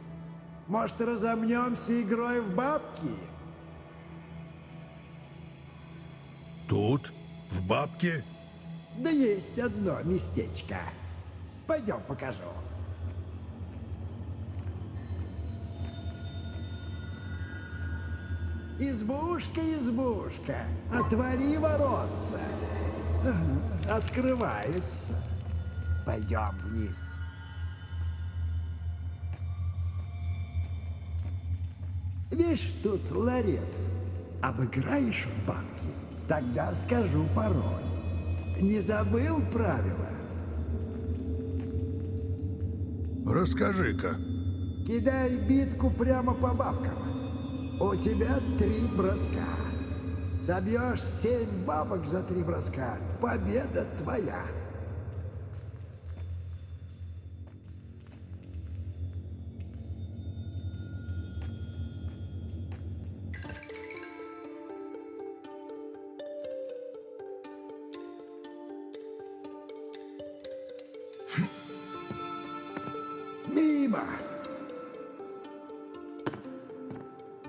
Может, разомнемся игрой в бабки? Тут? В бабке? Да есть одно местечко. Пойдем покажу. Избушка, избушка, отвори воротца. Открывается. Пойдем вниз. Видишь, тут ларец. Обыграешь в бабки, тогда скажу пароль. Не забыл правила? Расскажи-ка. Кидай битку прямо по бабкам. У тебя 3 броска. Собьешь 7 бабок за 3 броска. Победа твоя. Мимо.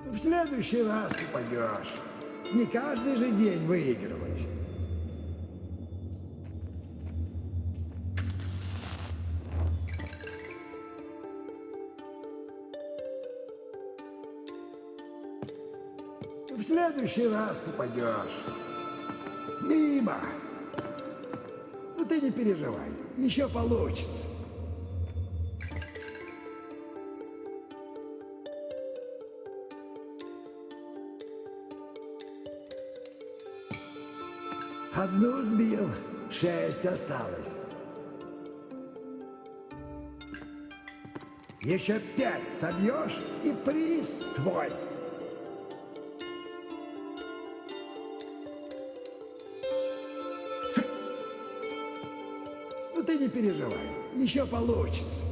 В следующий раз упадешь. Не каждый же день выигрывать. В следующий раз попадешь. Мимо. Ну ты не переживай, еще получится. Одну сбил, 6 осталось. Еще 5 собьешь, и приз твой. Ну ты не переживай, еще получится.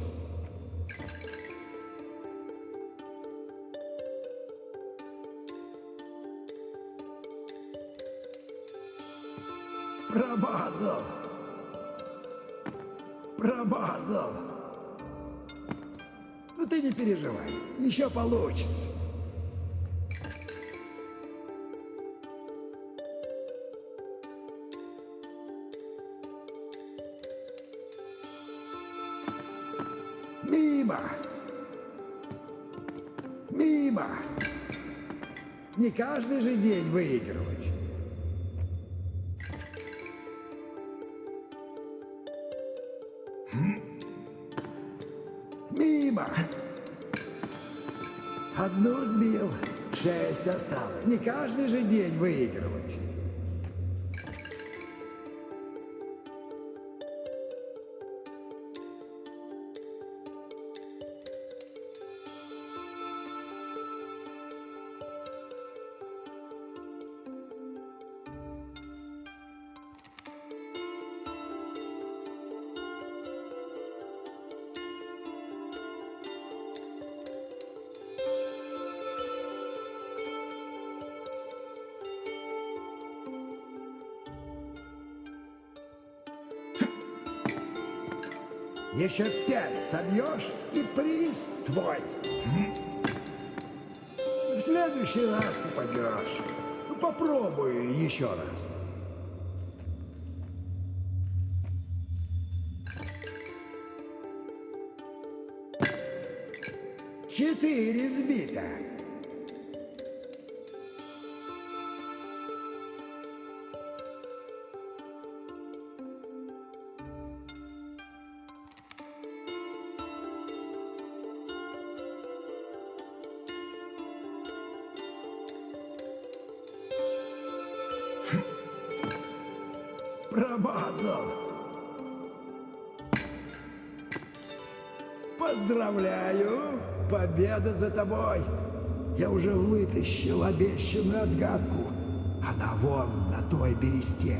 Промазал. Промазал. Ну ты не переживай, еще получится. Мимо. Мимо. Не каждый же день выигрывать. Мимо. Одну сбил, 6 осталось. Не каждый же день выигрывать. Еще 5 собьешь, и приз твой. В следующий раз попадешь. Ну, попробуй еще раз. Четыре сбито. Промазал. Поздравляю! Победа за тобой! Я уже вытащил обещанную отгадку. Она вон на той бересте.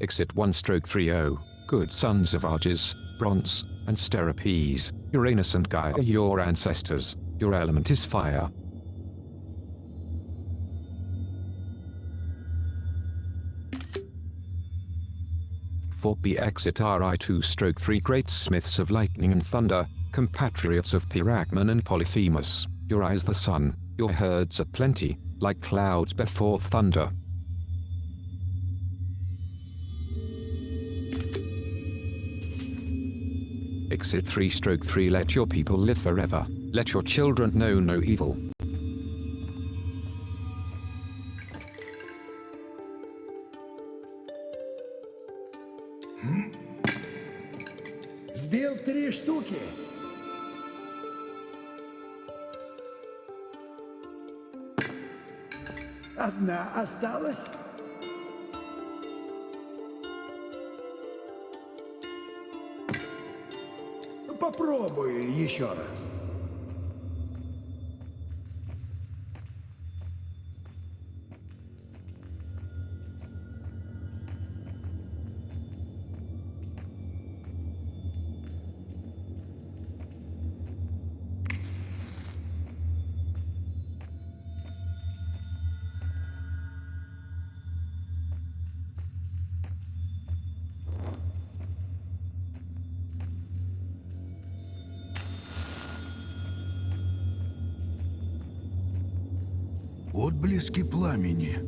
Exit 1/30. Good sons of Arges, Bronze, and Sterapes, Uranus and Gaia are your ancestors. Your element is fire. For B exit RI2/3 great smiths of lightning and thunder, compatriots of Pyragmon and Polyphemus, your eyes the sun, your herds are plenty, like clouds before thunder. Exit 3/3 let your people live forever, let your children know no evil. Сбил 3 штуки. Одна осталась. Попробуй еще раз. Отблески пламени.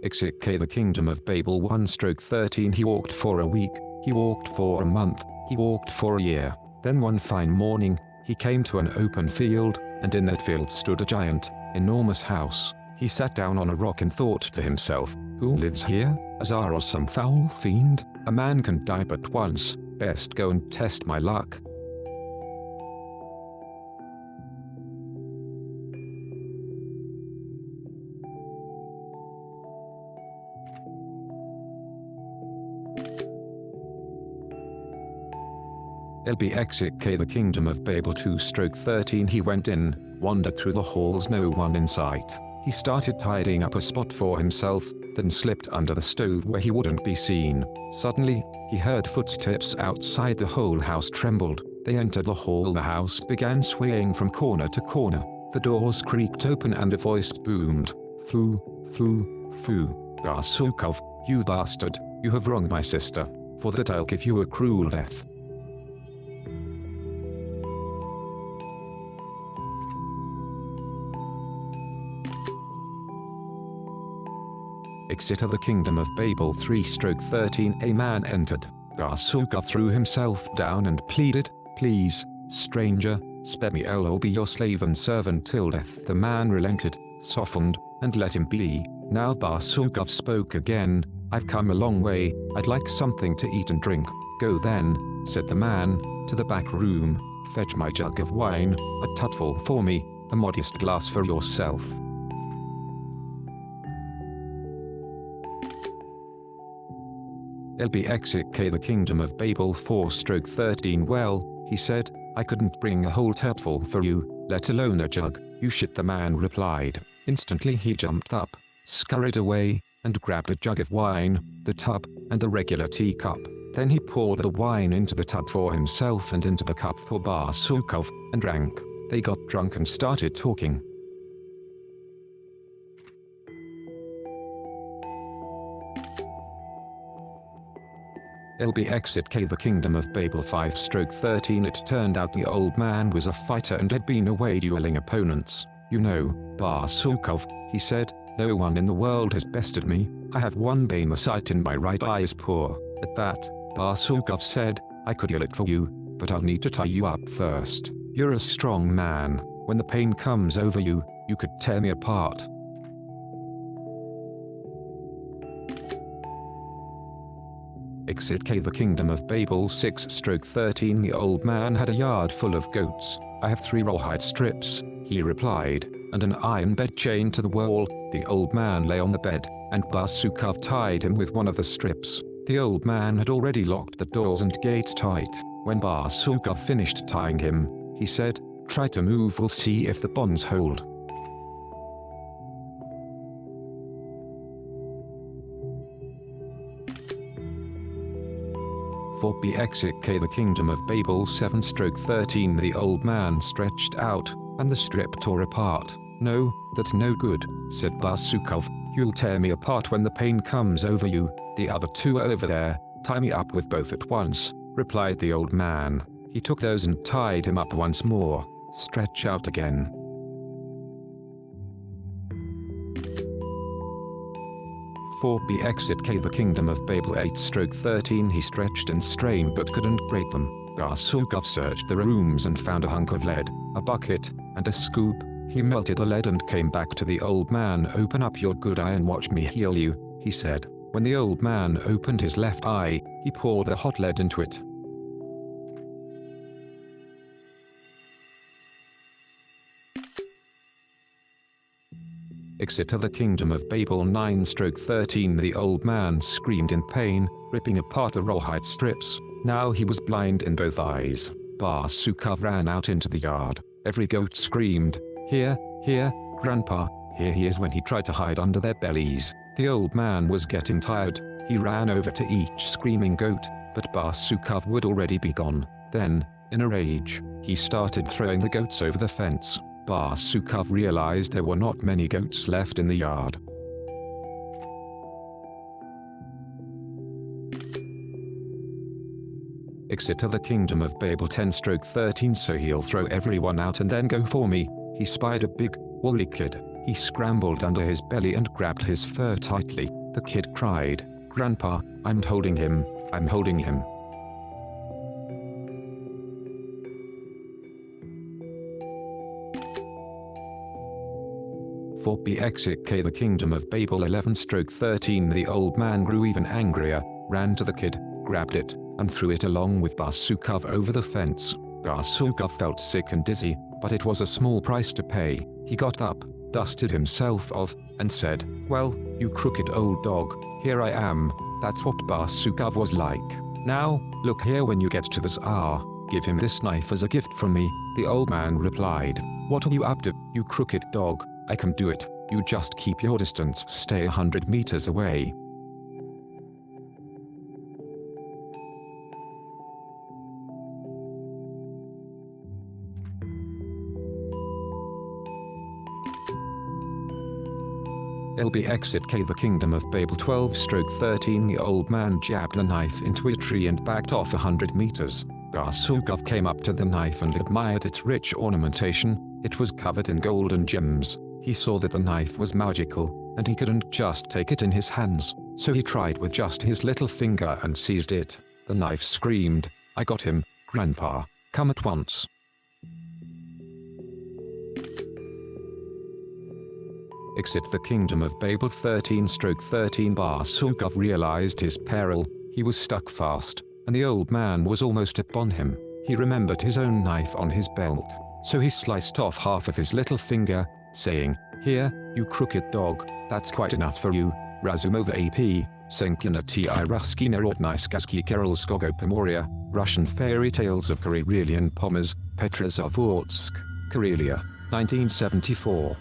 Exit K the Kingdom of Babel 1/13 He walked for a week, he walked for a month, he walked for a year. Then one fine morning, he came to an open field, and in that field stood a giant, enormous house. He sat down on a rock and thought to himself, who lives here? Azar or some foul fiend? A man can die but once, best go and test my luck. LB exit K the Kingdom of Babel 2/13 He went in, wandered through the halls, no one in sight. He started tidying up a spot for himself, then slipped under the stove where he wouldn't be seen. Suddenly, he heard footsteps outside. The whole house trembled. They entered the hall. The house began swaying from corner to corner. The doors creaked open and a voice boomed. Foo, foo, foo. Barsukov, you bastard, you have wronged my sister. For that I'll give you a cruel death. Exit of the Kingdom of Babel 3/13. A man entered. Barsukov threw himself down and pleaded, please, stranger, spare me, I'll be your slave and servant till death. The man relented, softened, and let him be. Now Barsukov spoke again. I've come a long way, I'd like something to eat and drink. Go then, said the man, to the back room, fetch my jug of wine, a tubful for me, a modest glass for yourself. LBXK the Kingdom of Babel 4/13. Well, he said, I couldn't bring a whole tubful for you, let alone a jug. You shit, the man replied. Instantly he jumped up, scurried away, and grabbed a jug of wine, the tub, and a regular teacup. Then he poured the wine into the tub for himself and into the cup for Barsukov, and drank. They got drunk and started talking. LBXK the Kingdom of Babel 5/13. It turned out the old man was a fighter and had been away dueling opponents. You know, Barsukov, he said, no one in the world has bested me. I have one bane, the sight in my right eye is poor. At that, Barsukov said, I could heal it for you, but I'll need to tie you up first. You're a strong man. When the pain comes over you, you could tear me apart. Exit K the Kingdom of Babel 6/13. The old man had a yard full of goats. I have 3 rawhide strips, he replied, and an iron bed chained to the wall. The old man lay on the bed, and Barsukov tied him with one of the strips. The old man had already locked the doors and gates tight. When Barsukov finished tying him, he said, try to move, we'll see if the bonds hold. For BXK the Kingdom of Babel 7/13. The old man stretched out, and the strip tore apart. No, that's no good, said Barsukov. You'll tear me apart when the pain comes over you. The other 2 are over there, tie me up with both at once, replied the old man. He took those and tied him up once more. Stretch out again. For BXK the Kingdom of Babel 8/13. He stretched and strained but couldn't break them. Barsukov searched the rooms and found a hunk of lead, a bucket, and a scoop. He melted the lead and came back to the old man. Open up your good eye and watch me heal you, he said. When the old man opened his left eye, he poured the hot lead into it. Exit of the Kingdom of Babel 9/13. The old man screamed in pain, ripping apart the rawhide strips. Now he was blind in both eyes. Barsukov ran out into the yard. Every goat screamed, here, here, Grandpa, here he is, when he tried to hide under their bellies. The old man was getting tired. He ran over to each screaming goat, but Barsukov would already be gone. Then, in a rage, he started throwing the goats over the fence. Barsukov realized there were not many goats left in the yard. Exit of the Kingdom of Babel 10/13. So he'll throw everyone out and then go for me. He spied a big, woolly kid. He scrambled under his belly and grabbed his fur tightly. The kid cried, Grandpa, I'm holding him, I'm holding him. For BXK the Kingdom of Babel 11/13. The old man grew even angrier, ran to the kid, grabbed it, and threw it along with Barsukov over the fence. Barsukov felt sick and dizzy, but it was a small price to pay. He got up, dusted himself off, and said, well, you crooked old dog, here I am. That's what Barsukov was like. Now, look here, when you get to the Tsar, give him this knife as a gift from me. The old man replied, what are you up to, you crooked dog? I can do it. You just keep your distance, stay 100 meters away. LBXITK The Kingdom of Babel 12/13 The old man jabbed the knife into a tree and backed off 100 meters. Basugov came up to the knife and admired its rich ornamentation. It was covered in gold and gems. He saw that the knife was magical, and he couldn't just take it in his hands, so he tried with just his little finger and seized it. The knife screamed, "I got him, Grandpa, come at once." Exit The Kingdom of Babel 13/13 Basugov realized his peril. He was stuck fast, and the old man was almost upon him. He remembered his own knife on his belt, so he sliced off half of his little finger, saying, "Here, you crooked dog, that's quite enough for you. Razumova AP, Senkina Ti Ruski Narodnaiskaski Keralskogo Pomoria, Russian Fairy Tales of Karelian Pomers, Petrozavodsk, Karelia, 1974.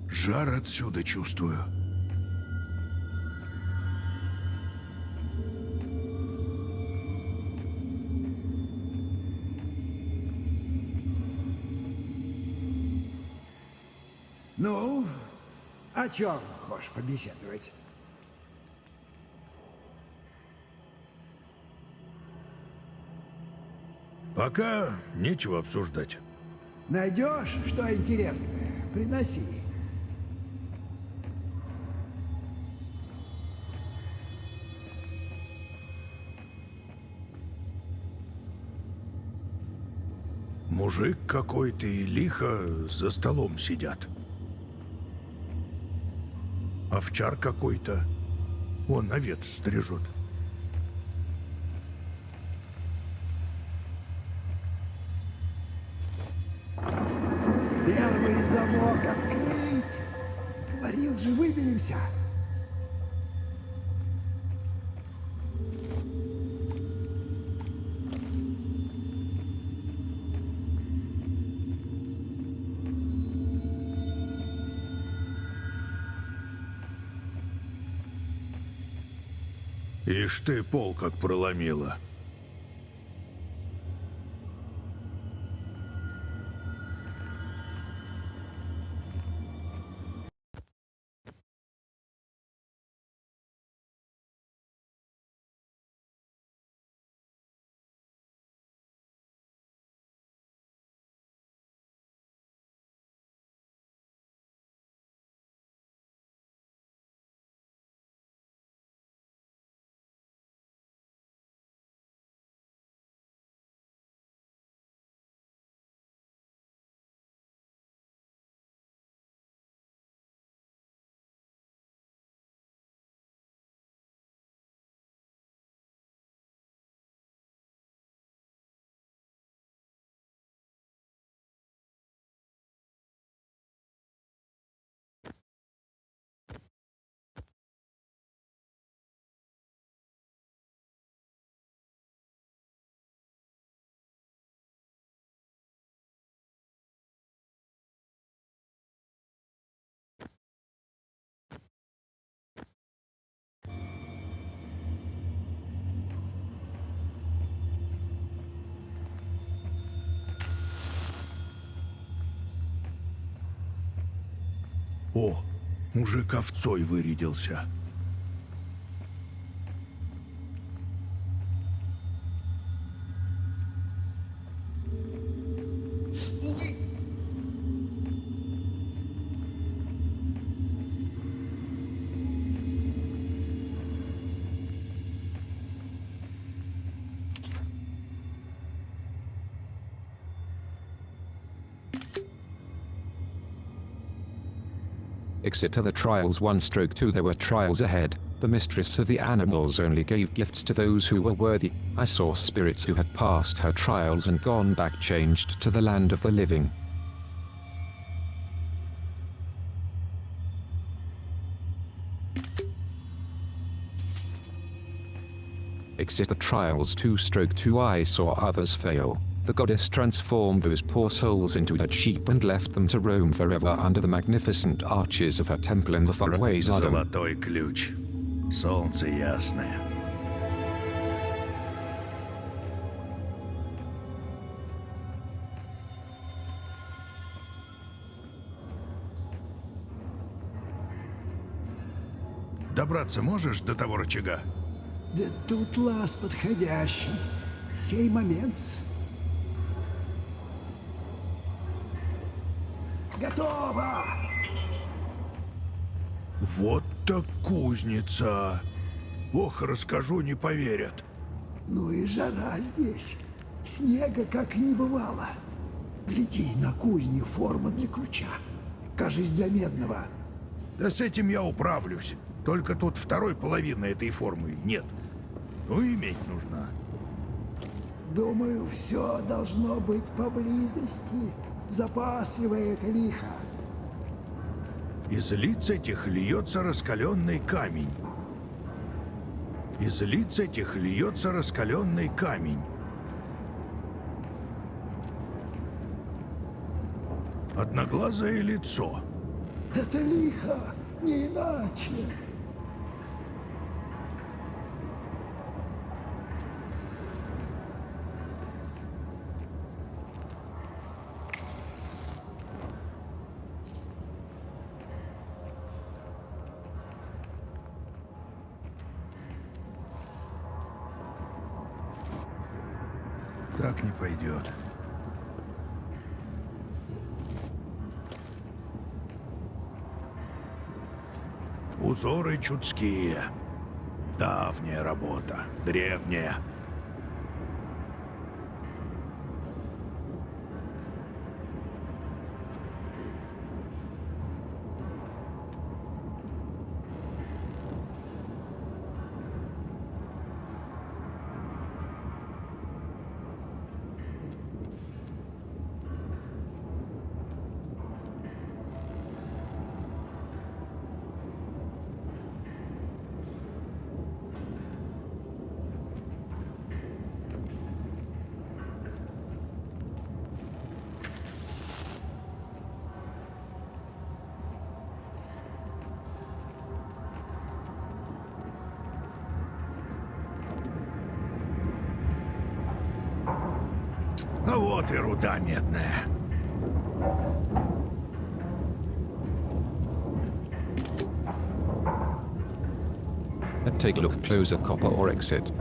Жар отсюда чувствую. Ну, о чем хочешь побеседовать? Пока нечего обсуждать. Найдешь, что интересное, приноси. Мужик какой-то и лихо за столом сидят. Овчар какой-то. Он овец стрижет. Первый замок открыт. Говорил же, выберемся. Ишь ты, пол как проломила. О, мужик овцой вырядился. Exit to the trials 1/2. There were trials ahead. The mistress of the animals only gave gifts to those who were worthy. I saw spirits who had passed her trials and gone back changed to the land of the living. Exit the trials 2/2. I saw others fail. The goddess transformed those poor souls into dead sheep and left them to roam forever under the magnificent arches of her temple in the faraway Zodom. Золотой ключ. Солнце ясное. Добраться можешь до того рычага? Да тут лаз подходящий. Сей момент. Готово! Вот так кузница. Ох, расскажу, не поверят. Ну и жара здесь. Снега как и не бывало. Гляди, на кузне форма для ключа. Кажись, для медного. Да с этим я управлюсь. Только тут второй половины этой формы нет. Ну, иметь нужна. Думаю, все должно быть поблизости. Запасливое это лихо. Из лиц этих льется раскаленный камень. Из лиц этих льется раскаленный камень. Одноглазое лицо. Это лихо, не иначе. Так не пойдет. Узоры чудские. Давняя работа, древняя. А вот и руда медная. Let's take a look closer, copper or exit.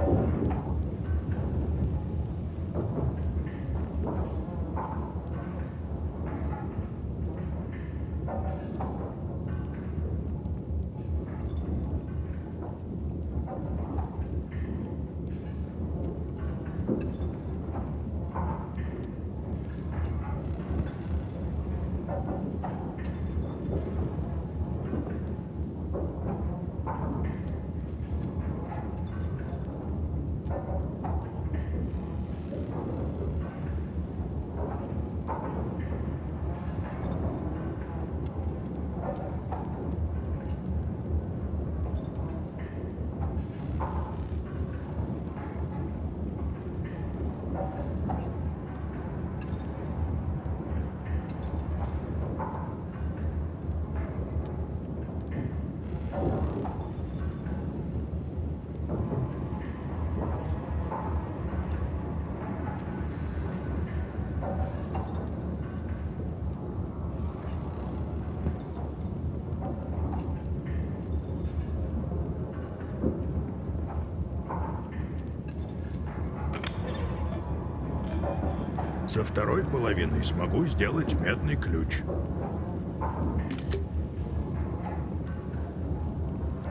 Со второй половиной смогу сделать медный ключ.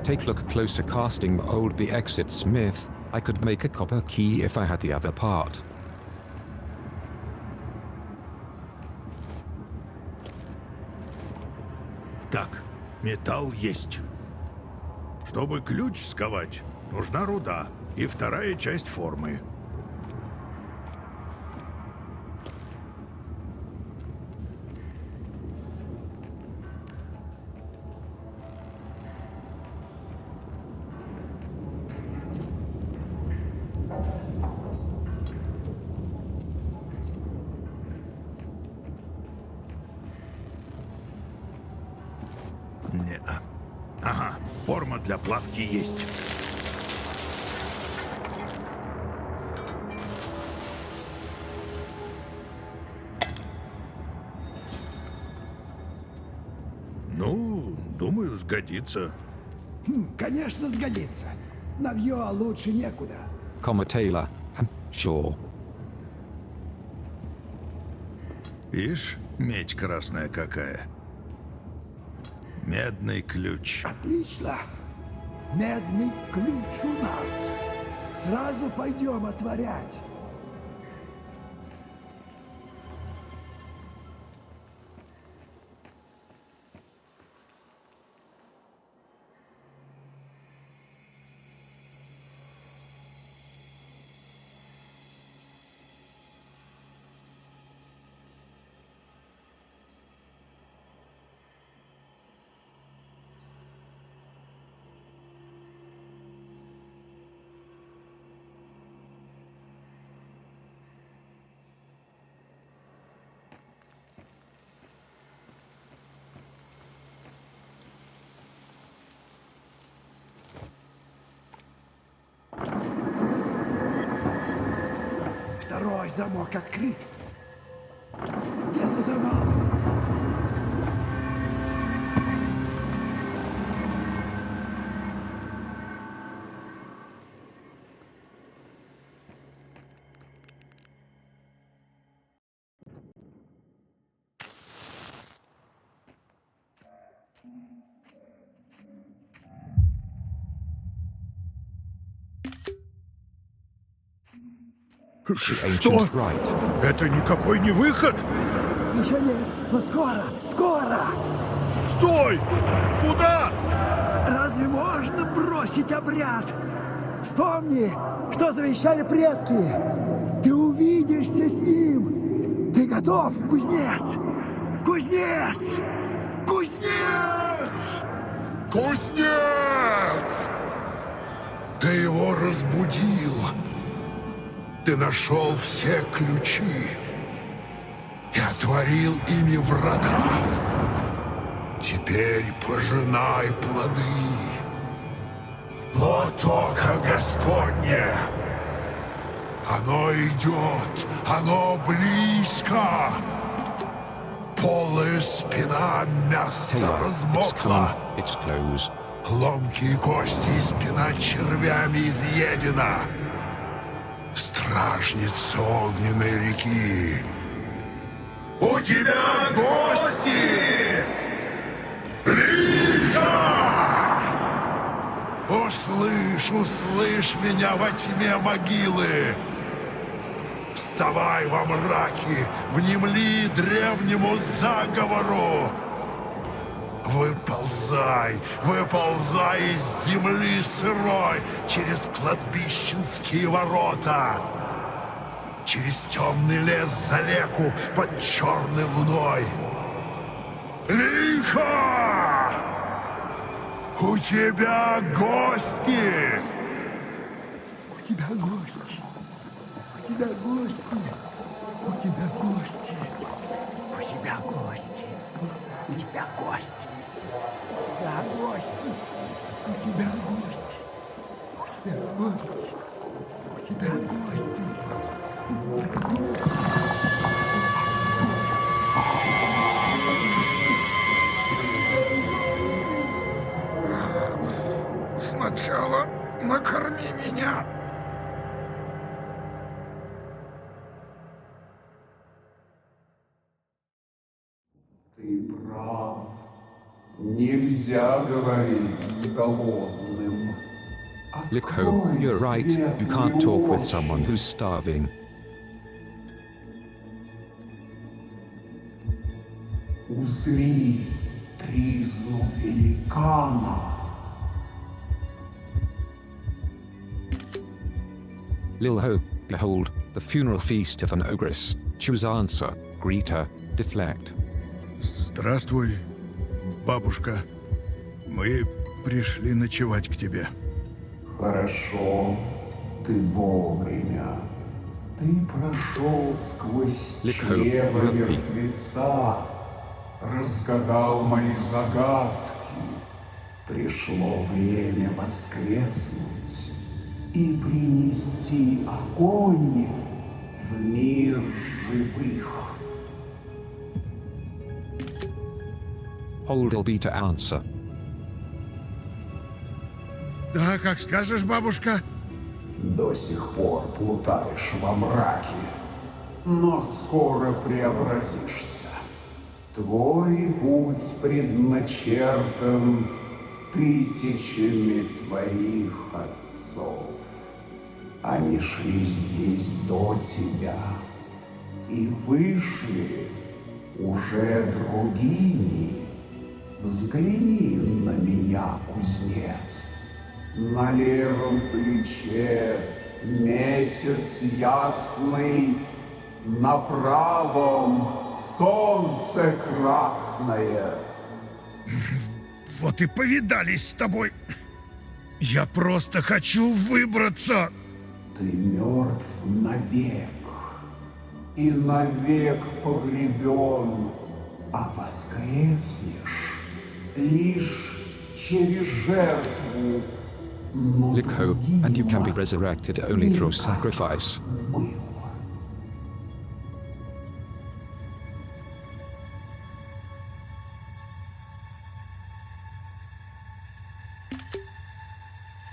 Take a look closer, casting old B exit Smith. I could make a copper key if I had the other part. Так, Металл есть. Чтобы ключ сковать, нужна руда и вторая часть формы. Не-а. Ага, форма для плавки есть. Ну, думаю, сгодится. Конечно, сгодится. Навье лучше некуда. Comma Taylor. Sure. Ишь, медь красная какая. Медный ключ. Отлично. Медный ключ у нас. Сразу пойдем отворять. Второй замок открыт. Дело за малым. The Что? ancient's right. Это никакой не выход? Еще нет, но скоро, скоро! Стой! Куда? Разве можно бросить обряд? Вспомни, что завещали предки. Ты увидишься с ним. Ты готов, кузнец? Кузнец! Кузнец! Кузнец! Ты его разбудил. Ты нашел все ключи и отворил ими врата. Теперь пожинай плоды. Вот око Господне. Оно идет, оно близко. Полая спина мяса Taylor. размокла. It's closed. Ломкие кости и спина червями изъедена. Стражница огненной реки. У тебя гости! Лихо! Услышь, услышь меня во тьме могилы. Вставай во мраке, внемли древнему заговору. Выползай, выползай из земли сырой через кладбищенские ворота, через темный лес за реку под черной луной. Лихо! У тебя гости! У тебя гости. У тебя гости. У тебя гости. У тебя гости. У тебя гости. У тебя гости. У тебя гости. У тебя гости. У тебя гости. Сначала накорми меня. Ты прав. Нельзя говорить с голодным. LIKHO, you're right. You can't talk with someone who's starving. Узри, тризну великана. LIKHO, behold, the funeral feast of an ogress. Choose answer, greet her, deflect. Здравствуй, бабушка. Мы пришли ночевать к тебе. Хорошо, ты вовремя. Ты прошел сквозь LIKHO, чрево repeat. мертвеца, разгадал мои загадки. Пришло время воскреснуть и принести огонь в мир живых. Hold LB to answer. Да, как скажешь, бабушка. До сих пор плутаешь во мраке, но скоро преобразишься. Твой путь предначертан тысячами твоих отцов. Они шли здесь до тебя и вышли уже другими. Взгляни на меня, кузнец. На левом плече месяц ясный, на правом солнце красное. Вот и повидались с тобой. Я просто хочу выбраться. Ты мертв навек и навек погребен, а воскреснешь лишь через жертву. Но LIKHO, and you can be другим resurrected only through никак sacrifice. был.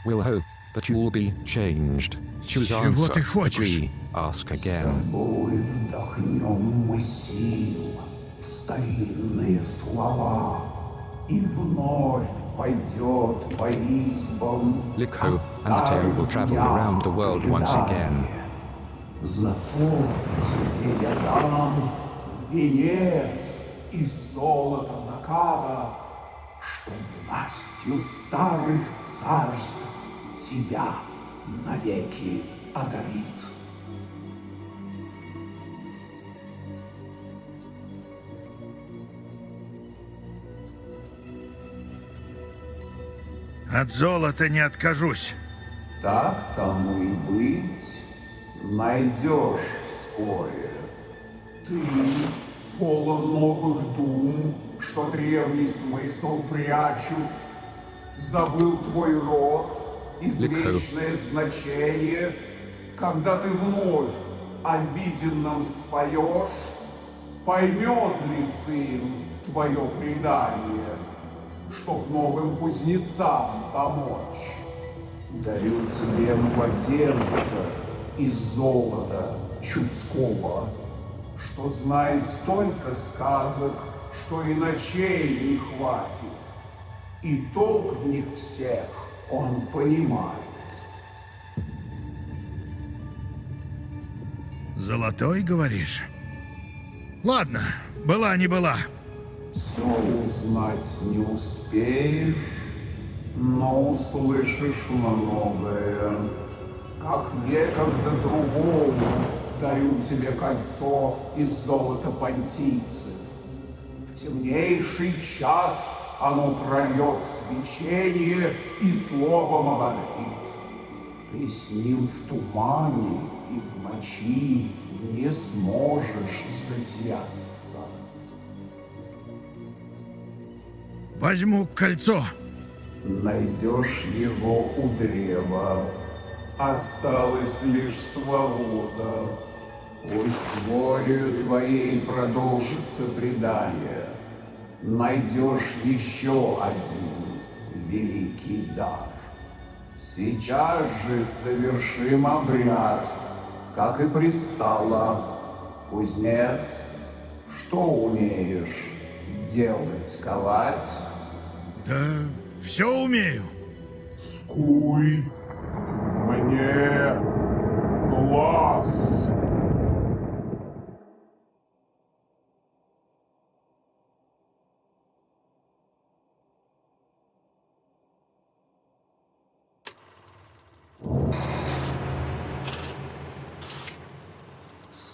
LIKHO, but you will be changed. Choose Чего answer, ты хочешь? agree, ask again. Тобой вдохнем мы сил в старинные слова, и вновь пойдет по избам LIKHO, and the tale will travel around the world once again. Зато тебе я дам венец из золота заката, что властью старых царств тебя навеки одарит. От золота не откажусь. Так тому и быть, найдешь вскоре. Ты полон новых дум, что древний смысл прячут. Забыл твой род, извечное значение, когда ты вновь о виденном споешь, поймет ли сын твое предание, чтоб новым кузнецам помочь? Дарю тебе младенца из золота чудского, что знает столько сказок, что и ночей не хватит, и толк в них всех он понимает. Золотой, говоришь? Ладно, была не была. Все узнать не успеешь, но услышишь многое. Как некогда другому дарю тебе кольцо из золота понтийцев. В темнейший час оно прольет свечение и словом ободрит. Ты с ним в тумане и в ночи не сможешь затеряться. Возьму кольцо. Найдешь его у древа. Осталась лишь свобода. Пусть волею твоей продолжится предание. Найдешь еще один великий дар. Сейчас же завершим обряд, как и пристало. Кузнец, что умеешь делать, ковать? Да все умею. Скуй мне глаз.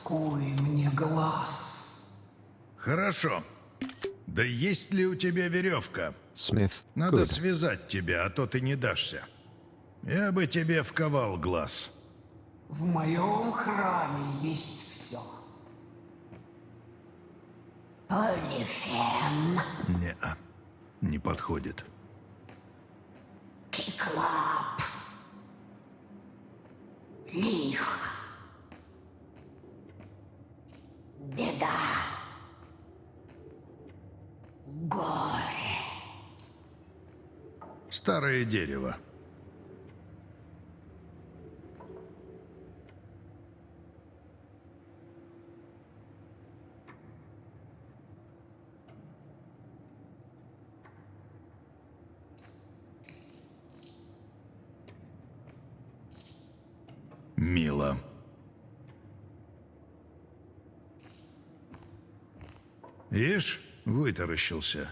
Скуй мне глаз. Хорошо. Да есть ли у тебя веревка? Smith, Надо good. связать тебя, а то ты не дашься. Я бы тебе вковал глаз. В моем храме есть все. Полифем, Не-а, не подходит. киклап, лихо, беда, горе. Старое дерево. Мило. Ишь, вытаращился.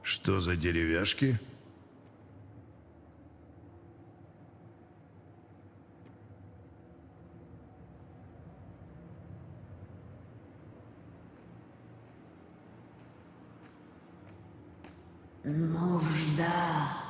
Что за деревяшки? Нужда.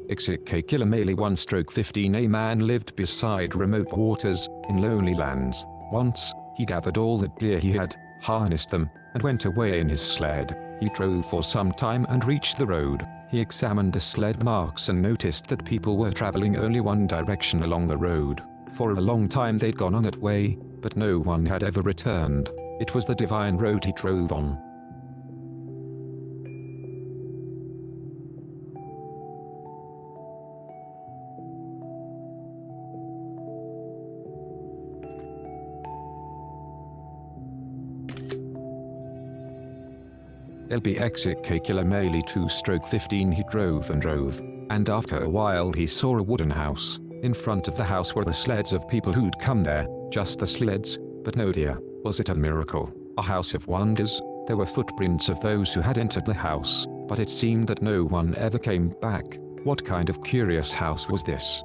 XEK Kilimali 1/15. A man lived beside remote waters, in lonely lands. Once, he gathered all the deer he had, harnessed them, and went away in his sled. He drove for some time and reached the road. He examined the sled marks and noticed that people were traveling only one direction along the road. For a long time they'd gone on that way, but no one had ever returned. It was the divine road he drove on. LBXIK Kilimali 2/15. He drove and drove, and after a while he saw a wooden house. In front of the house were the sleds of people who'd come there, just the sleds, but no deer. Was it a miracle? A house of wonders? There were footprints of those who had entered the house, but it seemed that no one ever came back. What kind of curious house was this?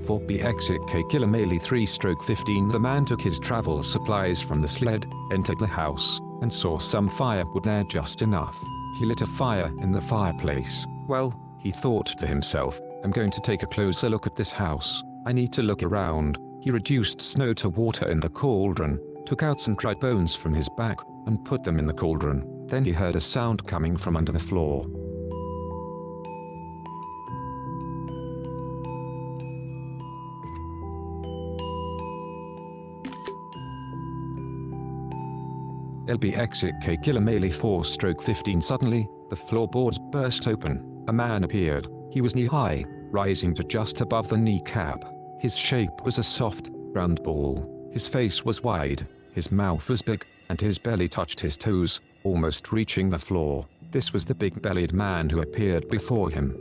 For BXIK Kilimali 3/15. The man took his travel supplies from the sled, entered the house, and saw some firewood there just enough. He lit a fire in the fireplace. Well, he thought to himself, I'm going to take a closer look at this house. I need to look around. He reduced snow to water in the cauldron, took out some dry bones from his back, and put them in the cauldron. Then he heard a sound coming from under the floor. LBXIK Kilimali 4/15. Suddenly, the floorboards burst open. A man appeared. He was knee-high, rising to just above the kneecap. His shape was a soft, round ball. His face was wide, his mouth was big, and his belly touched his toes, almost reaching the floor. This was the big-bellied man who appeared before him.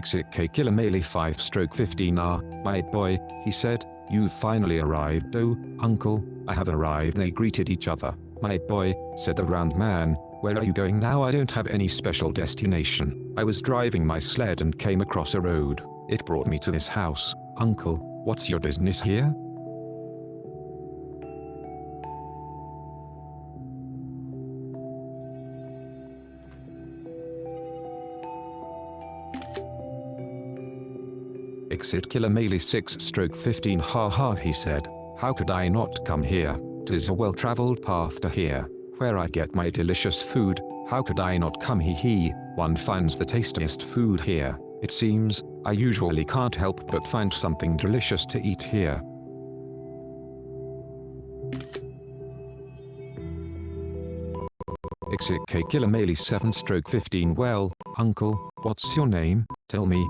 exit K Killer Melee 5/15 my boy, he said, you've finally arrived. Oh, uncle, I have arrived. They greeted each other. My boy, said the round man, where are you going now? I don't have any special destination. I was driving my sled and came across a road. It brought me to this house. Uncle, what's your business here? Exit Killer Melee 6/15 haha, he said. How could I not come here? 'Tis a well-traveled path to here, where I get my delicious food. How could I not come? Hee. One finds the tastiest food here. It seems, I usually can't help but find something delicious to eat here. Exit K Killer Melee 7/15 well, uncle, what's your name? Tell me.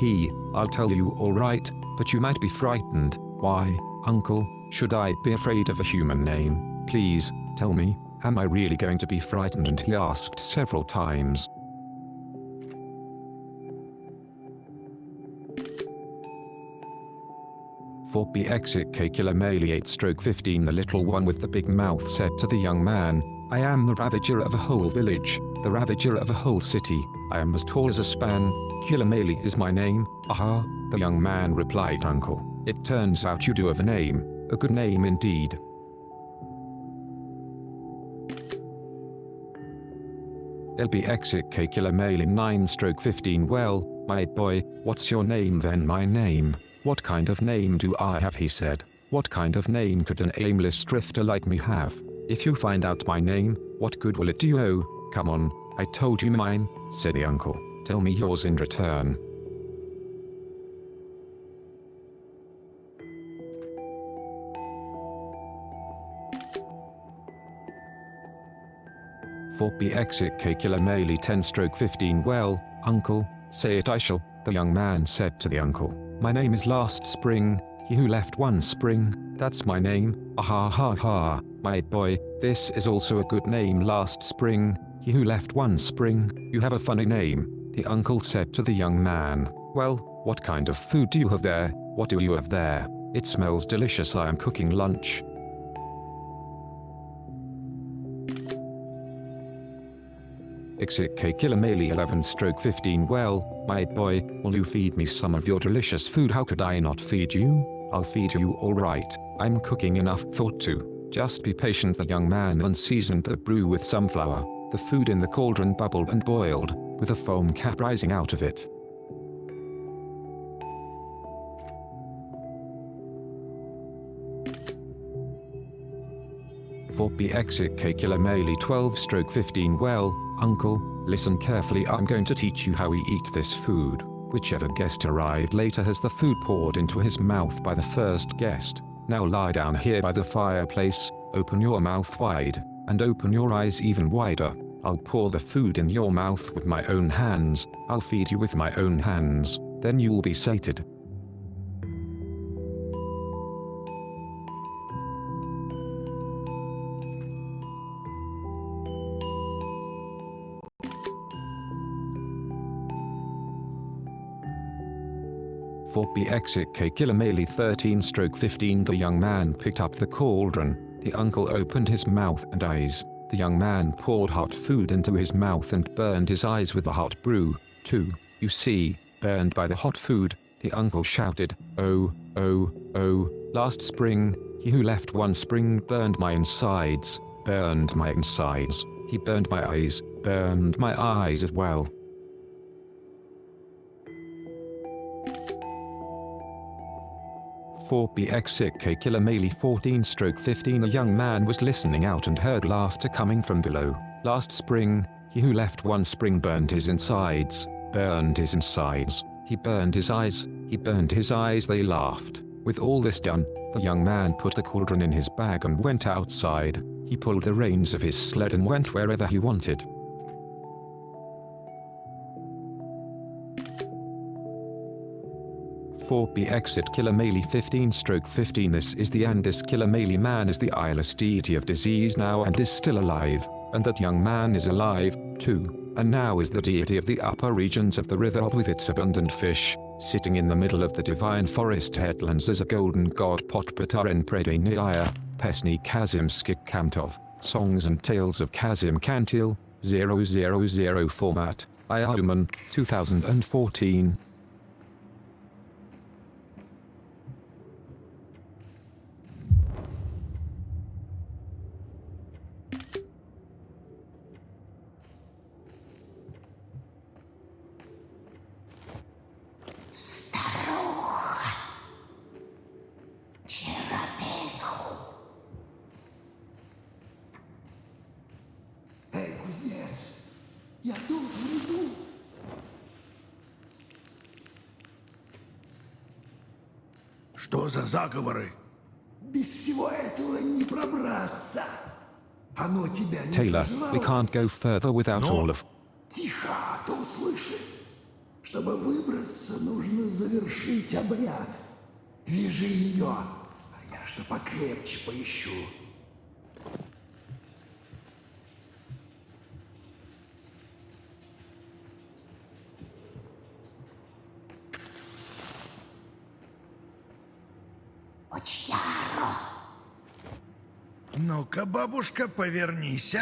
Hee. I'll tell you alright, but you might be frightened. Why, uncle, should I be afraid of a human name? Please, tell me, am I really going to be frightened? And he asked several times. For B exit K Killer Melee 8/15 the little one with the big mouth said to the young man, I am the ravager of a whole village, the ravager of a whole city. I am as tall as a span. Killer Melee is my name. Aha, the young man replied. Uncle, it turns out you do have a name, a good name indeed. LB exit K Killer Melee 9/15 well, my boy, what's your name then? My name. What kind of name do I have? He said. What kind of name could an aimless drifter like me have? If you find out my name, what good will it do you? Oh, come on, I told you mine, said the uncle. Tell me yours in return. For B exit K Killer Melee 10/15 well, uncle, say it I shall, the young man said to the uncle. My name is Last Spring, he who left one spring, that's my name. Ah ha ha, my boy, this is also a good name. Last Spring, he who left one spring. You have a funny name, the uncle said to the young man. Well, what kind of food do you have there? What do you have there? It smells delicious. I am cooking lunch. Exit K Killer Melee 11/15 well, my boy, will you feed me some of your delicious food? How could I not feed you? I'll feed you alright. I'm cooking enough thought to. Just be patient. The young man then seasoned the brew with some flour. The food in the cauldron bubbled and boiled, with a foam cap rising out of it. For B exit K Killer Melee 12/15 well, uncle, listen carefully. I'm going to teach you how we eat this food. Whichever guest arrived later has the food poured into his mouth by the first guest. Now lie down here by the fireplace, open your mouth wide, and open your eyes even wider. I'll pour the food in your mouth with my own hands. I'll feed you with my own hands. Then you'll be sated. For B exit K Killer Melee 13/15 the young man picked up the cauldron. The uncle opened his mouth and eyes. The young man poured hot food into his mouth and burned his eyes with the hot brew, too. You see, burned by the hot food, the uncle shouted, oh, oh, oh, last spring, he who left one spring burned my insides, burned my insides. He burned my eyes, burned my eyes as well. For B exit K Killer Melee 14/15 the young man was listening out and heard laughter coming from below. Last spring, he who left one spring burned his insides, burned his insides. He burned his eyes, he burned his eyes. They laughed. With all this done, the young man put the cauldron in his bag and went outside. He pulled the reins of his sled and went wherever he wanted. For B exit Killer Melee 15/15 this is the end. This Killer Melee man is the eyeless deity of disease now and is still alive, and that young man is alive, too. And now is the deity of the upper regions of the river Ob with its abundant fish, sitting in the middle of the divine forest headlands as a golden god Potpataren Predeniaya, Pesni Kazim Skik Kamtov, Songs and Tales of Kazim Kantil, 000 format, Iauman, 2014. Старуха. Черопетку. Эй, кузнец, я тут внизу. Что за заговоры? Без всего этого не пробраться. Оно тебя не Taylor, сожрало? we can't go further without No. all of. Тихо, а то услышит. Чтобы выбраться, нужно завершить обряд. Вяжи ее, а я что покрепче поищу. Очьяро. Ну-ка, бабушка, повернись.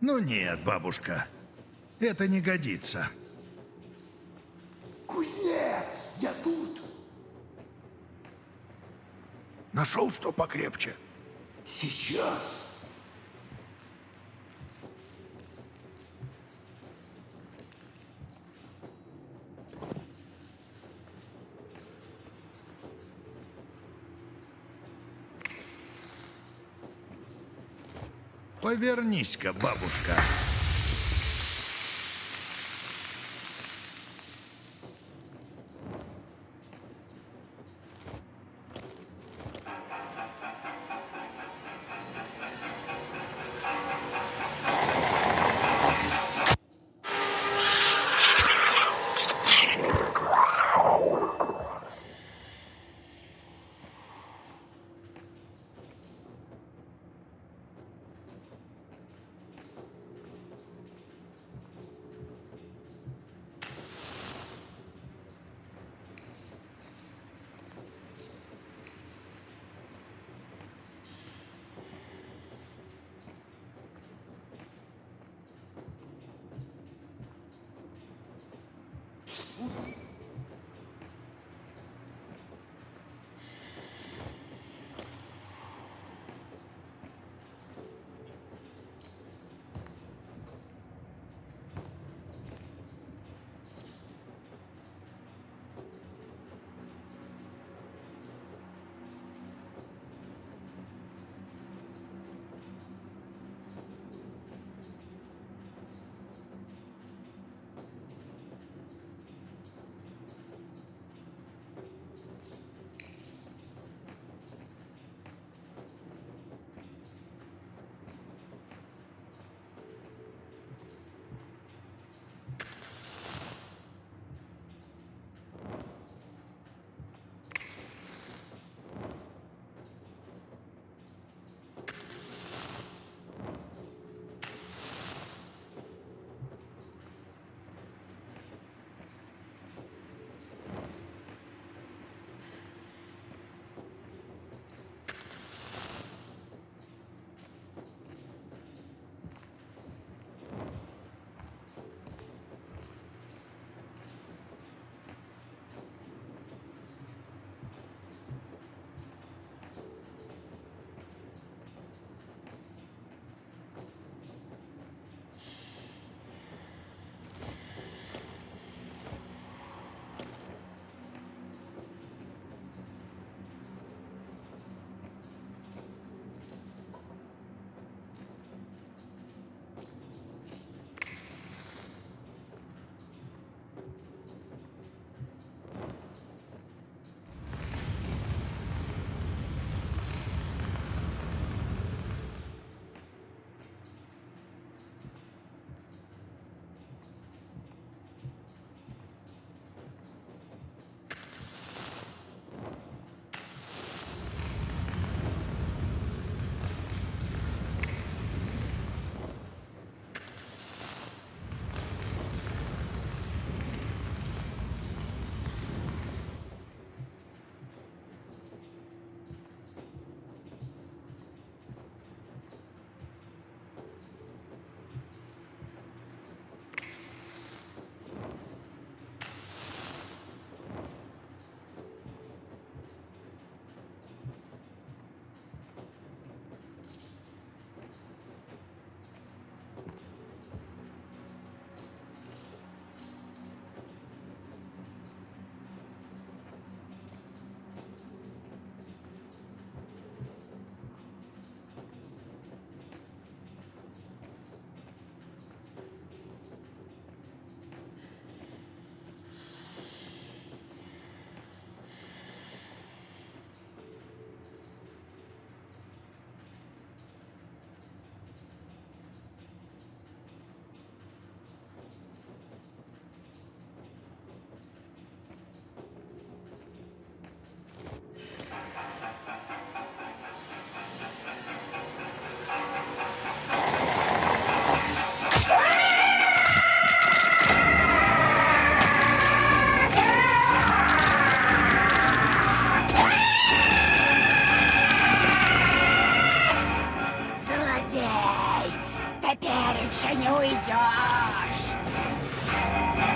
Ну нет, бабушка, это не годится. Кузнец, я тут. Нашел что покрепче? Сейчас. Повернись-ка, бабушка.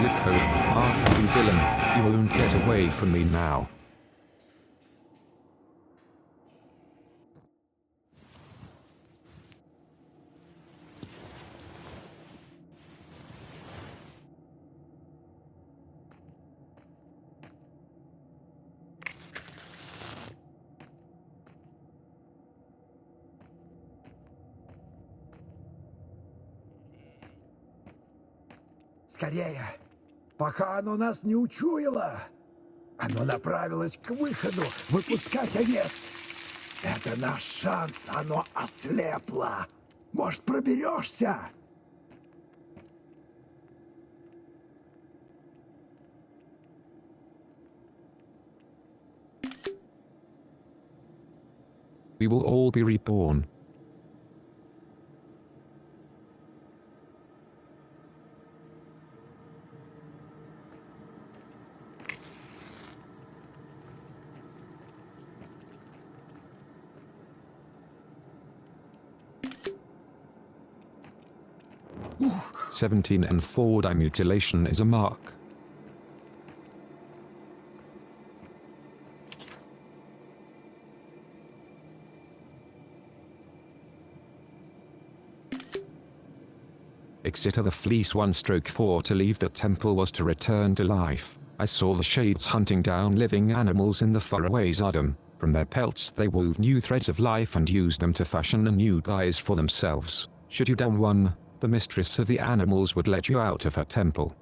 LIKHO, you villain, you won't get away from me now. Скорее, пока оно нас не учуяло. Оно направилось к выходу, выпускать овец. Это наш шанс, оно ослепло. Может, проберешься? We will all be reborn. Ух, 17 and forward mutilation is a mark. Exit of the fleece 1/4 to leave the temple was to return to life. I saw the shades hunting down living animals in the faraway Adam. From their pelts they wove new threads of life and used them to fashion a new guise for themselves. Should you down one, the mistress of the animals would let you out of her temple.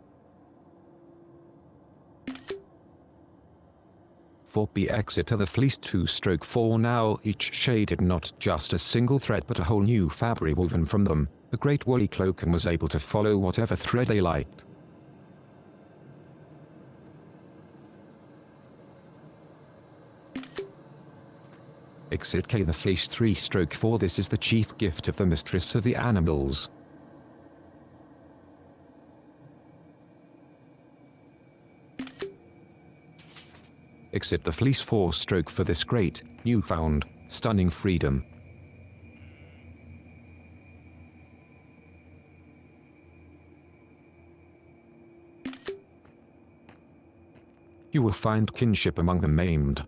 4B exit of the fleece 2/4 now each shaded not just a single thread but a whole new fabric woven from them, a great woolly cloak, and was able to follow whatever thread they liked. Exit K the fleece 3/4 this is the chief gift of the mistress of the animals. Exit the fleece 4/4 this great, newfound, stunning freedom. You will find kinship among the maimed.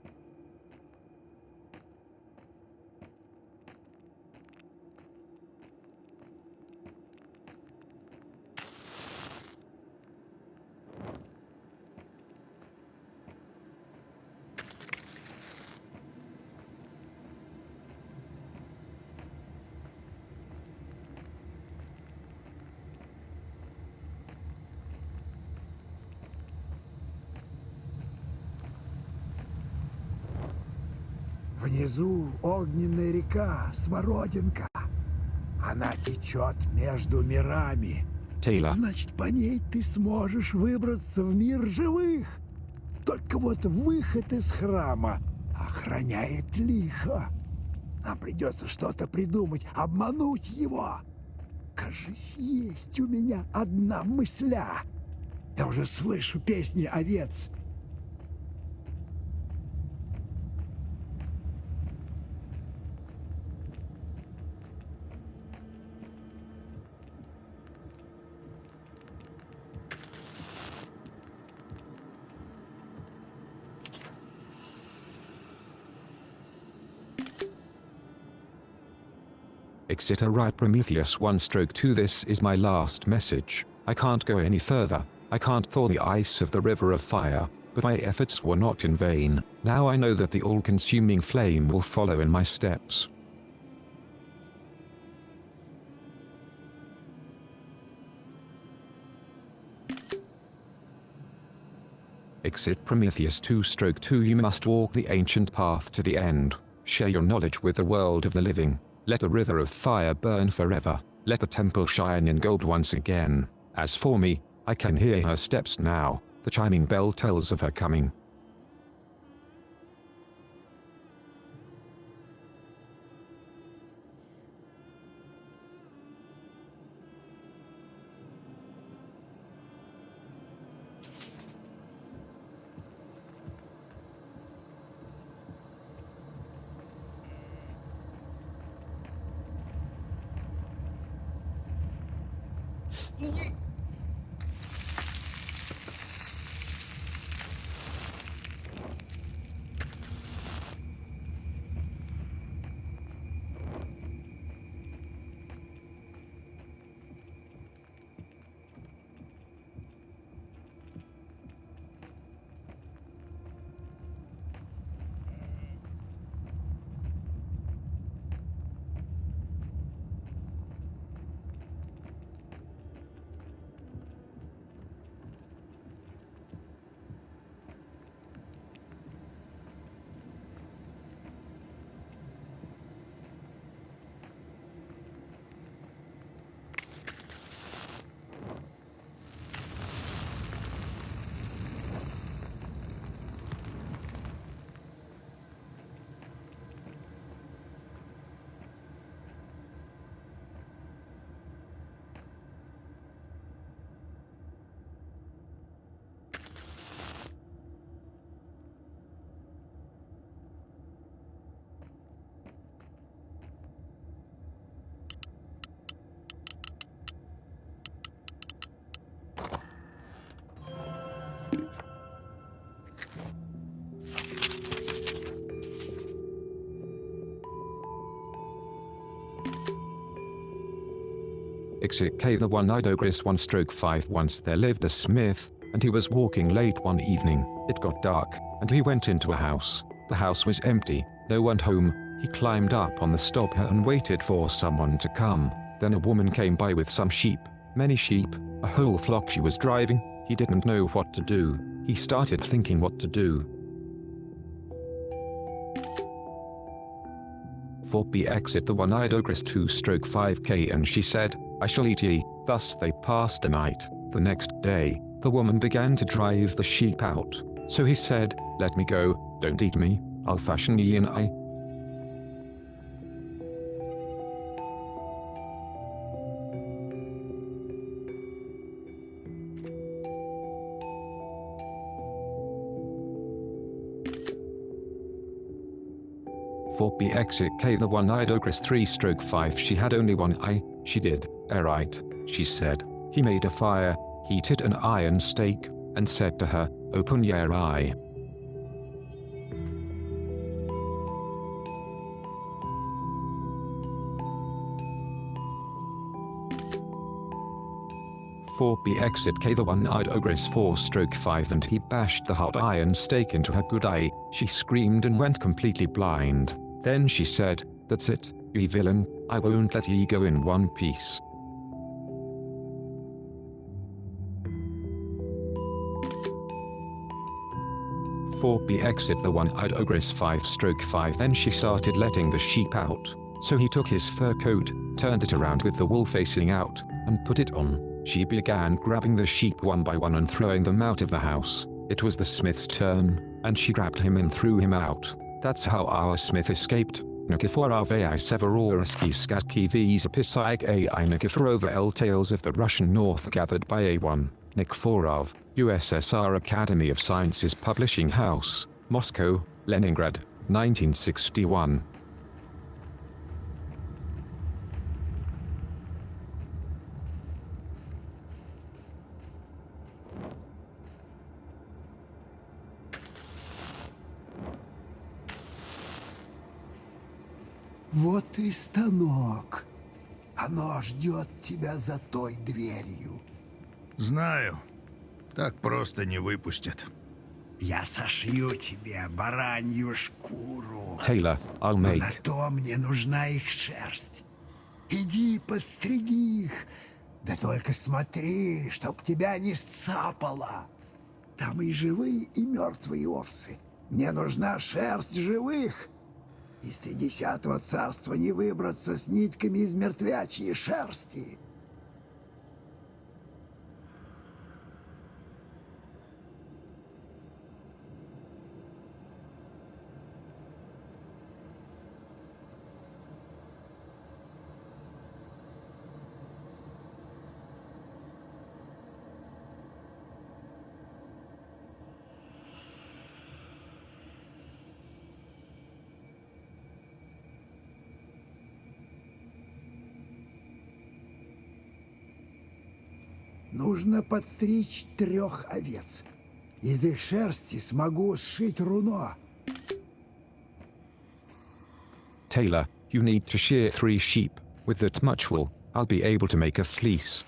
Внизу огненная река, Смородинка. Она течет между мирами. Taylor, Значит, по ней ты сможешь выбраться в мир живых. Только вот выход из храма охраняет лихо. Нам придется что-то придумать, обмануть его. Кажись, есть у меня одна мысля. Я уже слышу песни овец. exit a right Prometheus 1/2 this is my last message. I can't go any further. I can't thaw the ice of the river of fire, but my efforts were not in vain. Now I know that the all-consuming flame will follow in my steps. Exit Prometheus 2/2 you must walk the ancient path to the end. Share your knowledge with the world of the living. Let the river of fire burn forever. Let the temple shine in gold once again. As for me, I can hear her steps now. The chiming bell tells of her coming. XEK the one-eyed ogress 1/5 Once there lived a smith, and he was walking late one evening. It got dark, and he went into a house. The house was empty, no one home. He climbed up on the stopper and waited for someone to come. Then a woman came by with some sheep, many sheep, a whole flock she was driving. He didn't know what to do. He started thinking what to do. 4p exit the one-eyed ogress 2/5k and she said, I shall eat ye. Thus they passed the night. The next day, the woman began to drive the sheep out. So he said, let me go, don't eat me, I'll fashion ye an eye. For BXK the one-eyed ogress 3/5 she had only one eye, she did, right, she said. He made a fire, heated an iron stake, and said to her, open your eye. For BXK the one-eyed ogress 4/5 and he bashed the hot iron stake into her good eye. She screamed and went completely blind. Then she said, that's it, ye villain, I won't let ye go in one piece. For B exit the one-eyed ogress 5/5 then she started letting the sheep out. So he took his fur coat, turned it around with the wool facing out, and put it on. She began grabbing the sheep one by one and throwing them out of the house. It was the smith's turn, and she grabbed him and threw him out. That's how our smith escaped. Nikiforov AI Severorski Skatki Visa Pisag AI Nikiforova L Tales of the Russian North gathered by A1. Nikiforov, USSR Academy of Sciences Publishing House, Moscow, Leningrad, 1961. Вот и станок. Оно ждет тебя за той дверью. Знаю. Так просто не выпустят. Я сошью тебе баранью шкуру. Taylor, I'll Но make. на то мне нужна их шерсть. Иди постриги их. Да только смотри, чтоб тебя не сцапало. Там и живые, и мертвые овцы. Мне нужна шерсть живых. Из 30-го царства не выбраться с нитками из мертвячьей шерсти. Нужно подстричь 3 овец. Из их шерсти смогу сшить руно. Tailor, you need to shear 3 sheep. With that much wool, I'll be able to make a fleece.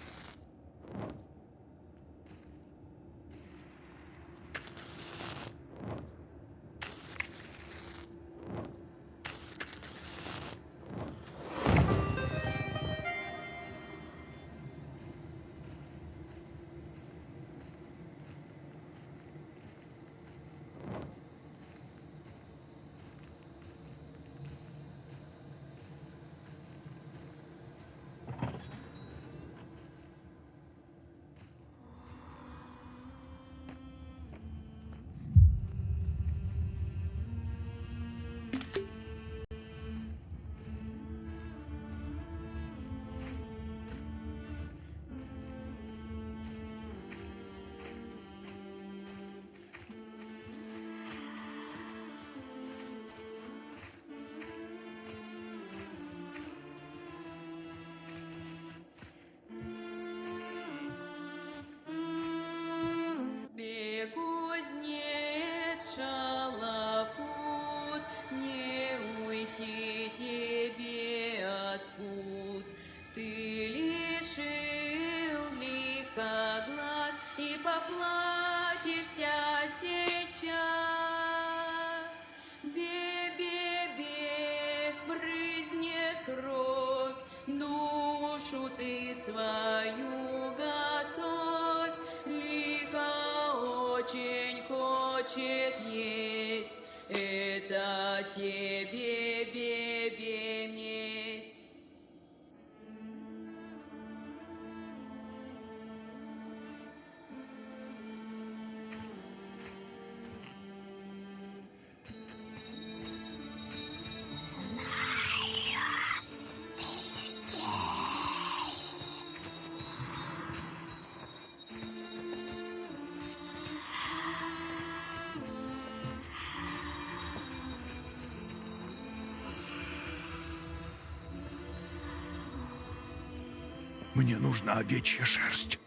Мне нужна овечья шерсть.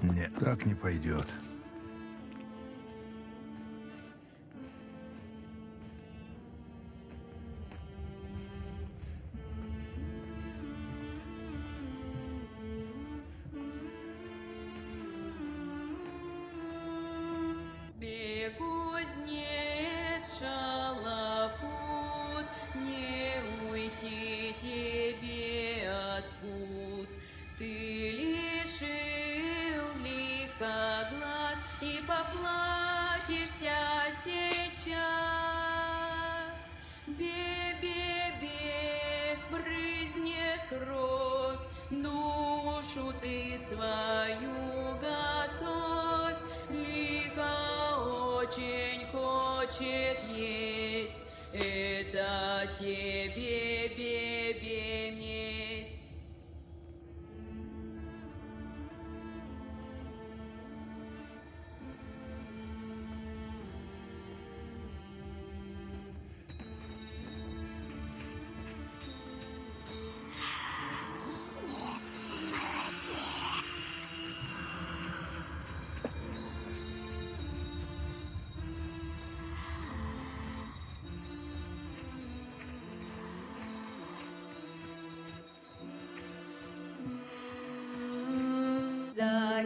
Нет, так не пойдет.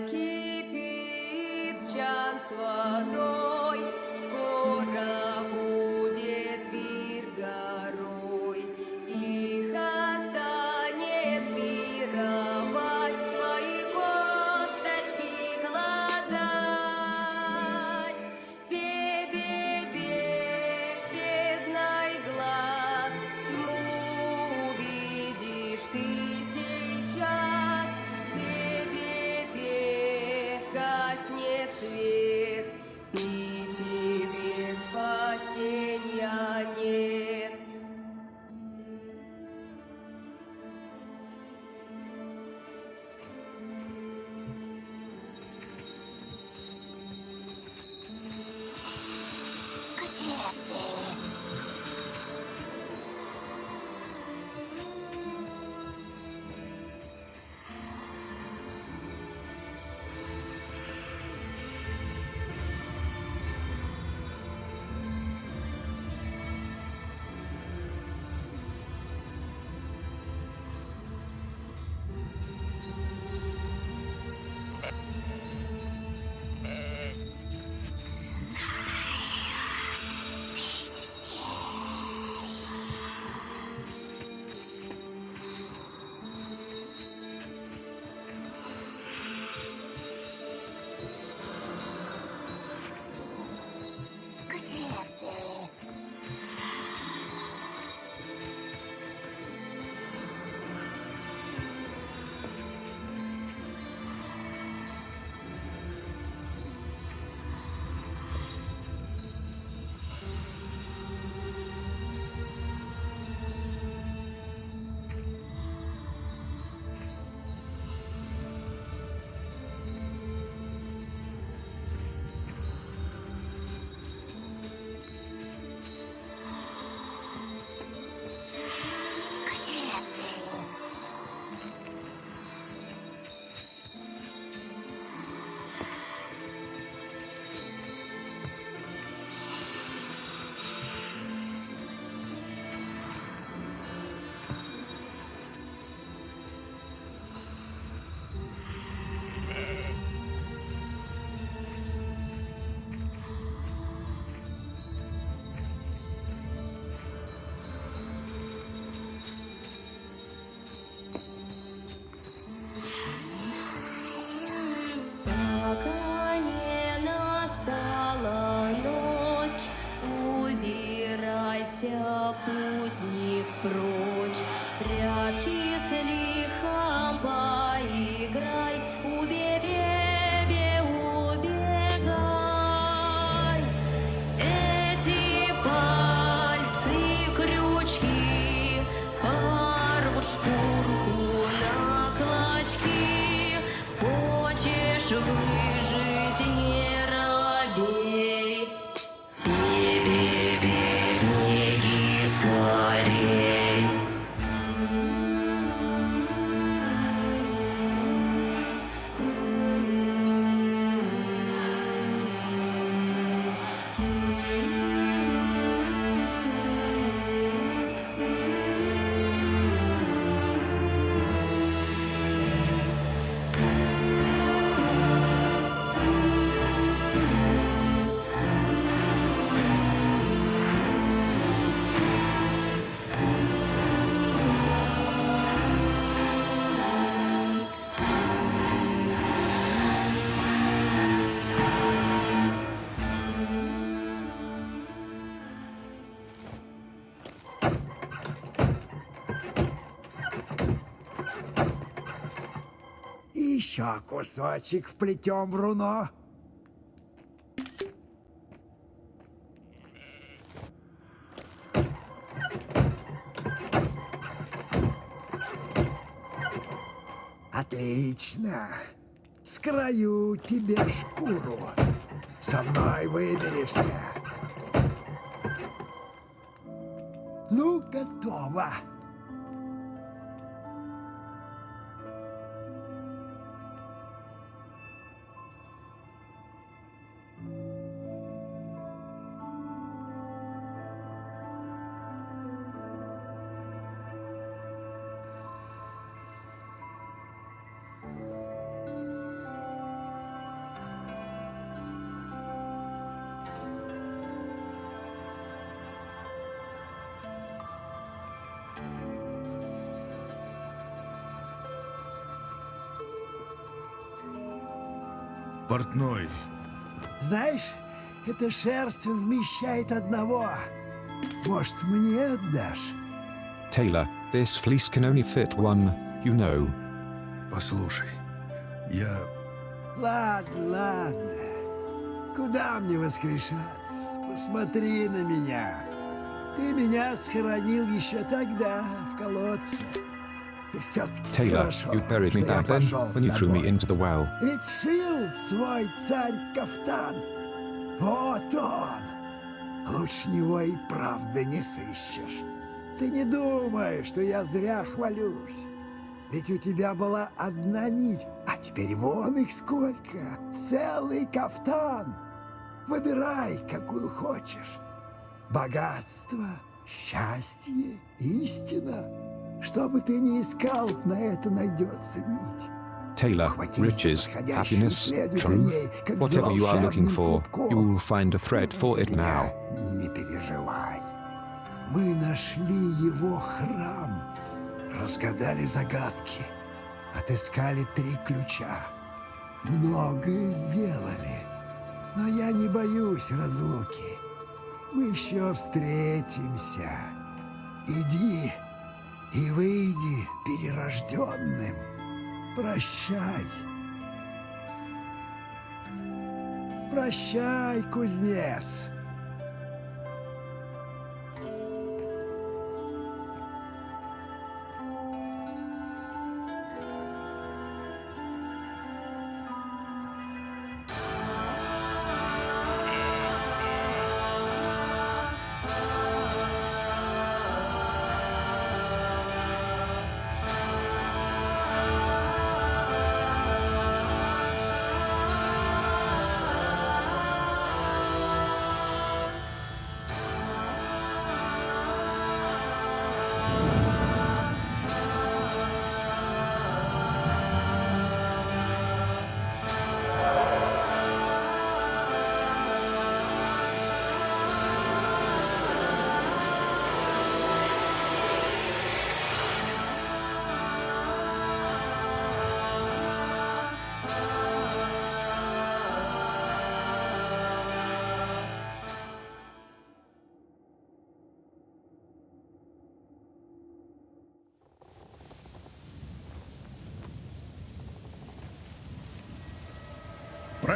Закипит чан с водой, скоро будет пир горой. Лихо станет с лихом поиграй, убей-бебе, убегай. Эти пальцы крючки порвут шкурку на клочки. Хочешь выжить, не робей. Беги скорей. Еще кусочек вплетем в руно. Отлично. Скрою тебе шкуру. Со мной выберешься. Ну, готово. Портной, Знаешь, эта шерсть вмещает одного. Может, мне отдашь? Taylor, this fleece can only fit one, you know. послушай, я... Ладно, ладно. Куда мне воскрешаться? Посмотри на меня. Ты меня схоронил еще тогда, в колодце. И все-таки Taylor, хорошо, you buried me что я back then пошел с when you threw me тобой. into the well. Ведь шил свой царь кафтан. Вот он. Лучше него и правда не сыщешь. Ты не думай, что я зря хвалюсь. Ведь у тебя была одна нить, а теперь вон их сколько. Целый кафтан. Выбирай, какую хочешь. Богатство, счастье, истина. Что бы ты ни искал, на это найдется нить. Taylor, riches, happiness, truth, whatever you are looking for, you will find a thread for it now. Не переживай. Мы нашли его храм, разгадали загадки, отыскали 3 ключа. Многое сделали, но я не боюсь разлуки. Мы еще встретимся. Иди и выйди перерожденным. Прощай. Прощай, кузнец.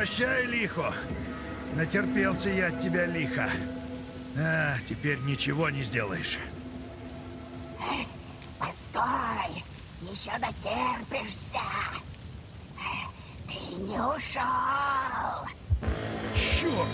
Прощай, лихо. Натерпелся я от тебя лихо. А, теперь ничего не сделаешь. Постой! Еще дотерпишься! Ты не ушел! Черт!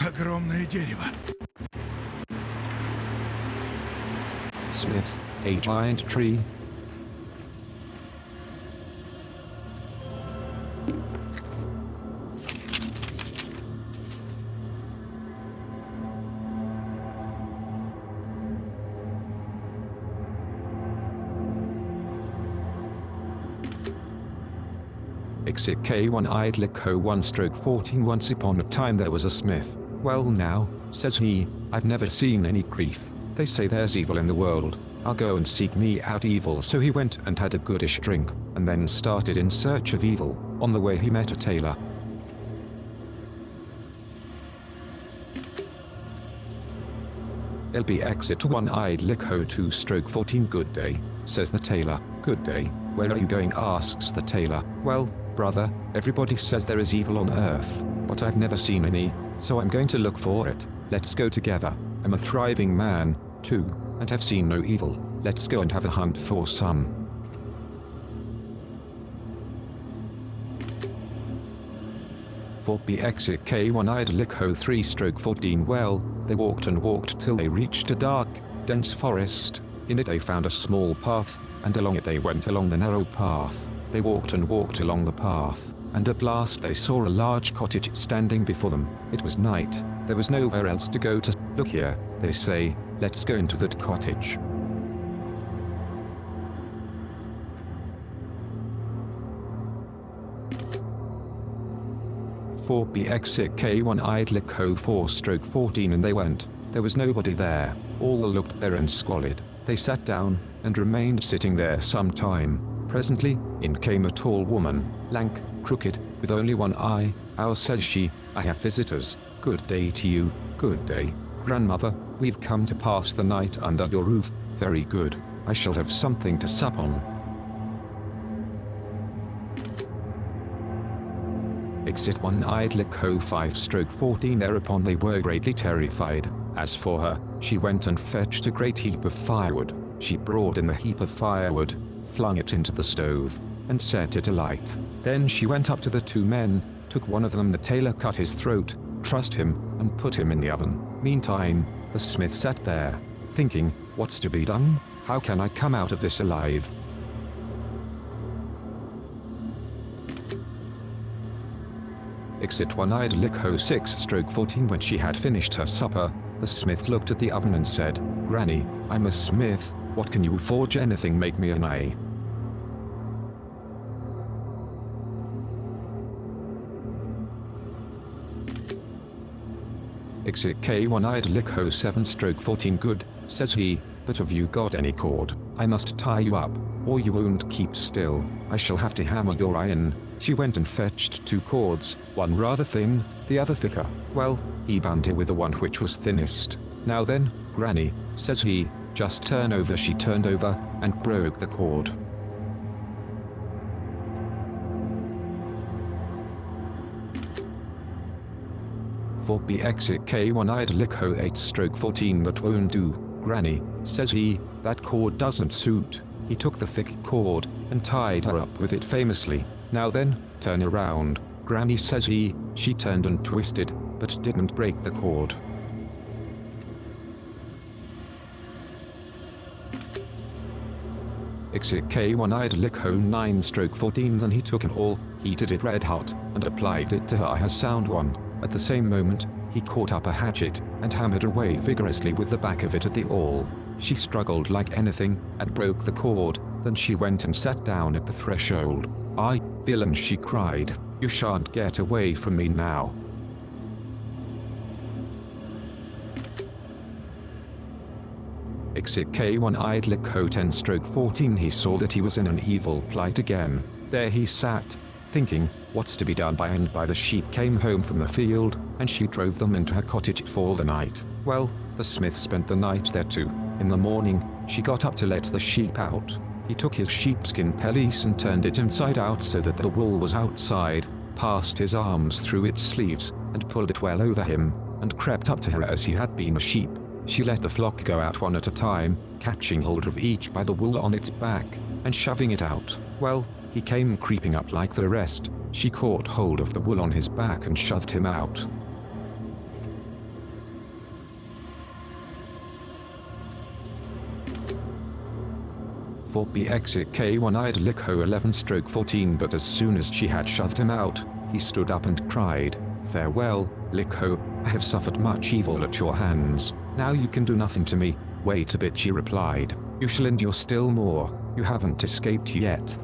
Огромное дерево. Smith, a giant tree. XEK one-eyed LIKHO 1/14. Once upon a time there was a smith. Well now, says he, I've never seen any grief. They say there's evil in the world. I'll go and seek me out evil. So he went and had a goodish drink, and then started in search of evil. On the way he met a tailor. LB exit one-eyed LIKHO 2/14. Good day, says the tailor. Good day, where are you going? Asks the tailor. Well, brother, everybody says there is evil on earth, but I've never seen any, so I'm going to look for it. Let's go together. I'm a thriving man, too, and have seen no evil. Let's go and have a hunt for some. For BXK one-eyed LIKHO 3/14. Well, they walked and walked till they reached a dark, dense forest. In it they found a small path, and along it they went along the narrow path. They walked and walked along the path, and at last they saw a large cottage standing before them. It was night. There was nowhere else to go to. Look here, they say, let's go into that cottage. For BXK one-eyed LIKHO 4/14. And they went. There was nobody there. All looked bare and squalid. They sat down, and remained sitting there some time. Presently, in came a tall woman, lank, crooked, with only one eye. Ow, says she, I have visitors. Good day to you. Good day, grandmother. We've come to pass the night under your roof. Very good. I shall have something to sup on. Exit one-eyed LIKHO 5/14. Thereupon they were greatly terrified. As for her, she went and fetched a great heap of firewood. She brought in the heap of firewood, flung it into the stove, and set it alight. Then she went up to the two men, took one of them. The tailor cut his throat, trust him, and put him in the oven. Meantime, the smith sat there, thinking, what's to be done? How can I come out of this alive? Exit one-eyed LIKHO 6/14. When she had finished her supper, the smith looked at the oven and said, Granny, I'm a smith, what can you forge? Anything make me an eye. Exit K one-eyed LIKHO 7/14. Good, says he, but have you got any cord? I must tie you up, or you won't keep still. I shall have to hammer your eye in. She went and fetched 2 cords, one rather thin, the other thicker. Well, he bound her with the one which was thinnest. Now then, Granny, says he, just turn over. She turned over, and broke the cord. For B exit K one-eyed LIKHO 8/14. That won't do, Granny, says he, that cord doesn't suit. He took the thick cord, and tied her up with it famously. Now then, turn around, Granny, says he. She turned and twisted, but didn't break the cord. Exit K one-eyed LIKHO 9/14. Then he took an awl, heated it red hot, and applied it to her eye. Sound one. At the same moment, he caught up a hatchet, and hammered away vigorously with the back of it at the awl. She struggled like anything, and broke the cord. Then she went and sat down at the threshold. "I, villain," she cried, "you shan't get away from me now." Exit K one-eyed LIKHO 10/14. He saw that he was in an evil plight again. There he sat, thinking, what's to be done? By and by the sheep came home from the field, and she drove them into her cottage for the night. Well, the smith spent the night there too. In the morning, she got up to let the sheep out. He took his sheepskin pelisse and turned it inside out so that the wool was outside, passed his arms through its sleeves, and pulled it well over him, and crept up to her as he had been a sheep. She let the flock go out one at a time, catching hold of each by the wool on its back, and shoving it out. Well, he came creeping up like the rest. She caught hold of the wool on his back and shoved him out. For B exit K one-eyed LIKHO 11/14. But as soon as she had shoved him out, he stood up and cried, "Farewell, LIKHO, I have suffered much evil at your hands. Now you can do nothing to me." "Wait a bit," she replied. "You shall endure still more. You haven't escaped yet."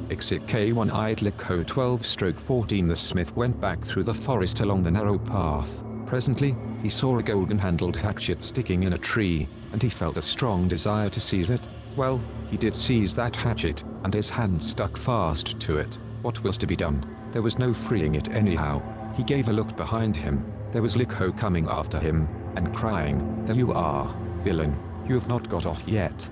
Exit K one-eyed LIKHO 12/14. The smith went back through the forest along the narrow path. Presently, he saw a golden-handled hatchet sticking in a tree, and he felt a strong desire to seize it. Well, he did seize that hatchet, and his hand stuck fast to it. What was to be done? There was no freeing it anyhow. He gave a look behind him. There was LIKHO coming after him, and crying, "There you are, villain. You have not got off yet."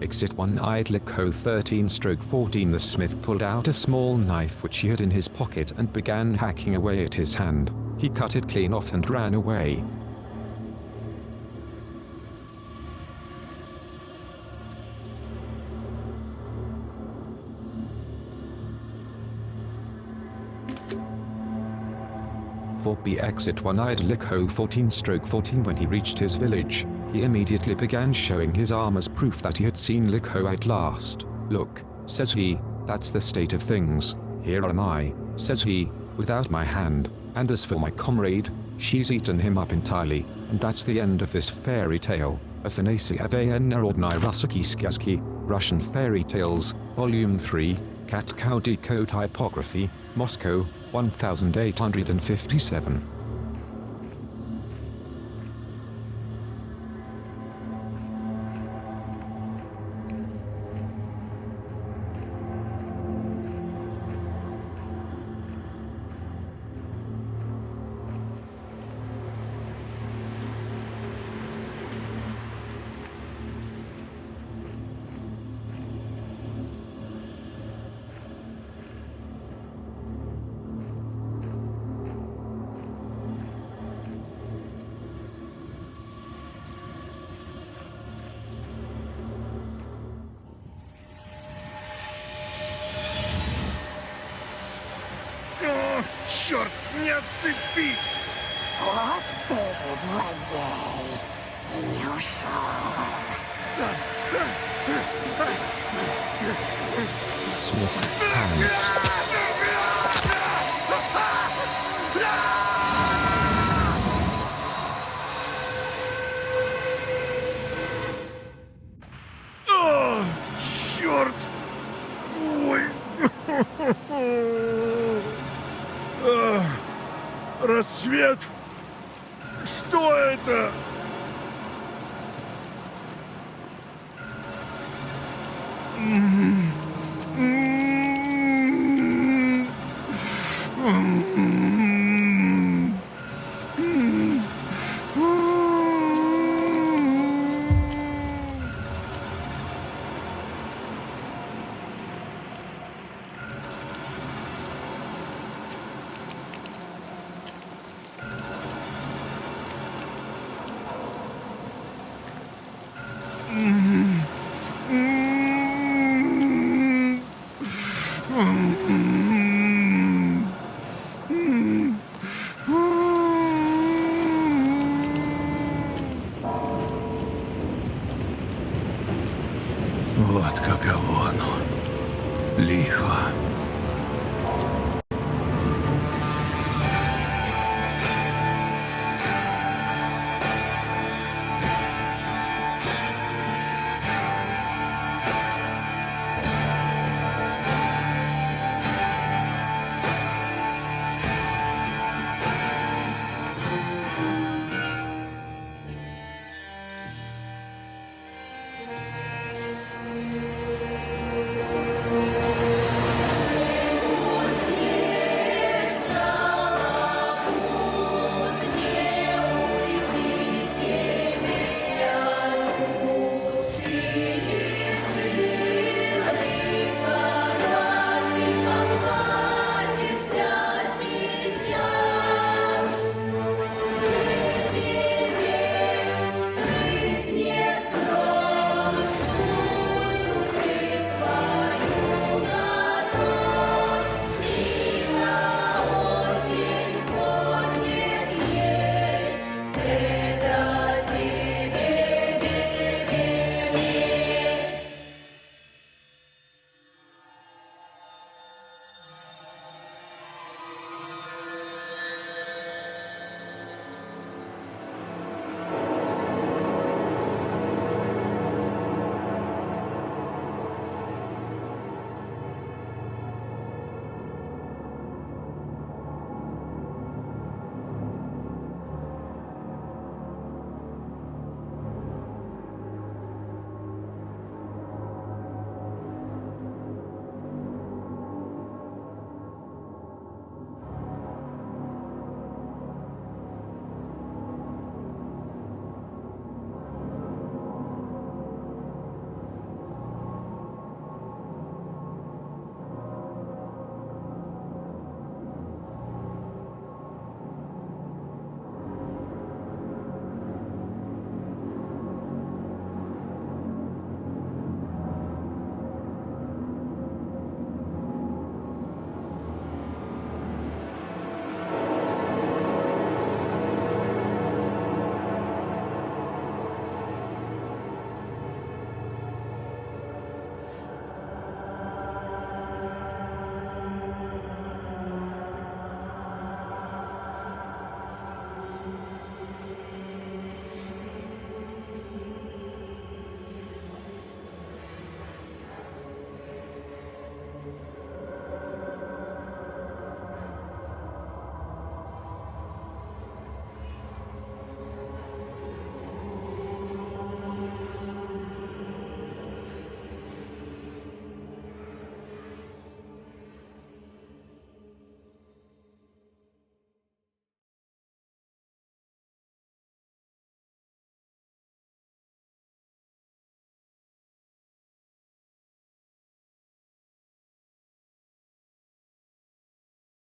Exit one-eyed LIKHO 13/14. The smith pulled out a small knife which he had in his pocket and began hacking away at his hand. He cut it clean off and ran away. For B exit one-eyed LIKHO 14/14. When he reached his village, he immediately began showing his arm as proof that he had seen LIKHO at last. "Look," says he, "that's the state of things. Here am I," says he, "without my hand, and as for my comrade, she's eaten him up entirely, and that's the end of this fairy tale." Athanasii Narodny Russiki Skiaski, Russian Fairy Tales, Volume 3, Cat Cow Decode Typography, Moscow, 1857. черт, не отцепить! Вот ты, злодей, и не ушел. Smith panics. О, черт! Ой! Рассвет! Что это? Вот каково оно. Лихо.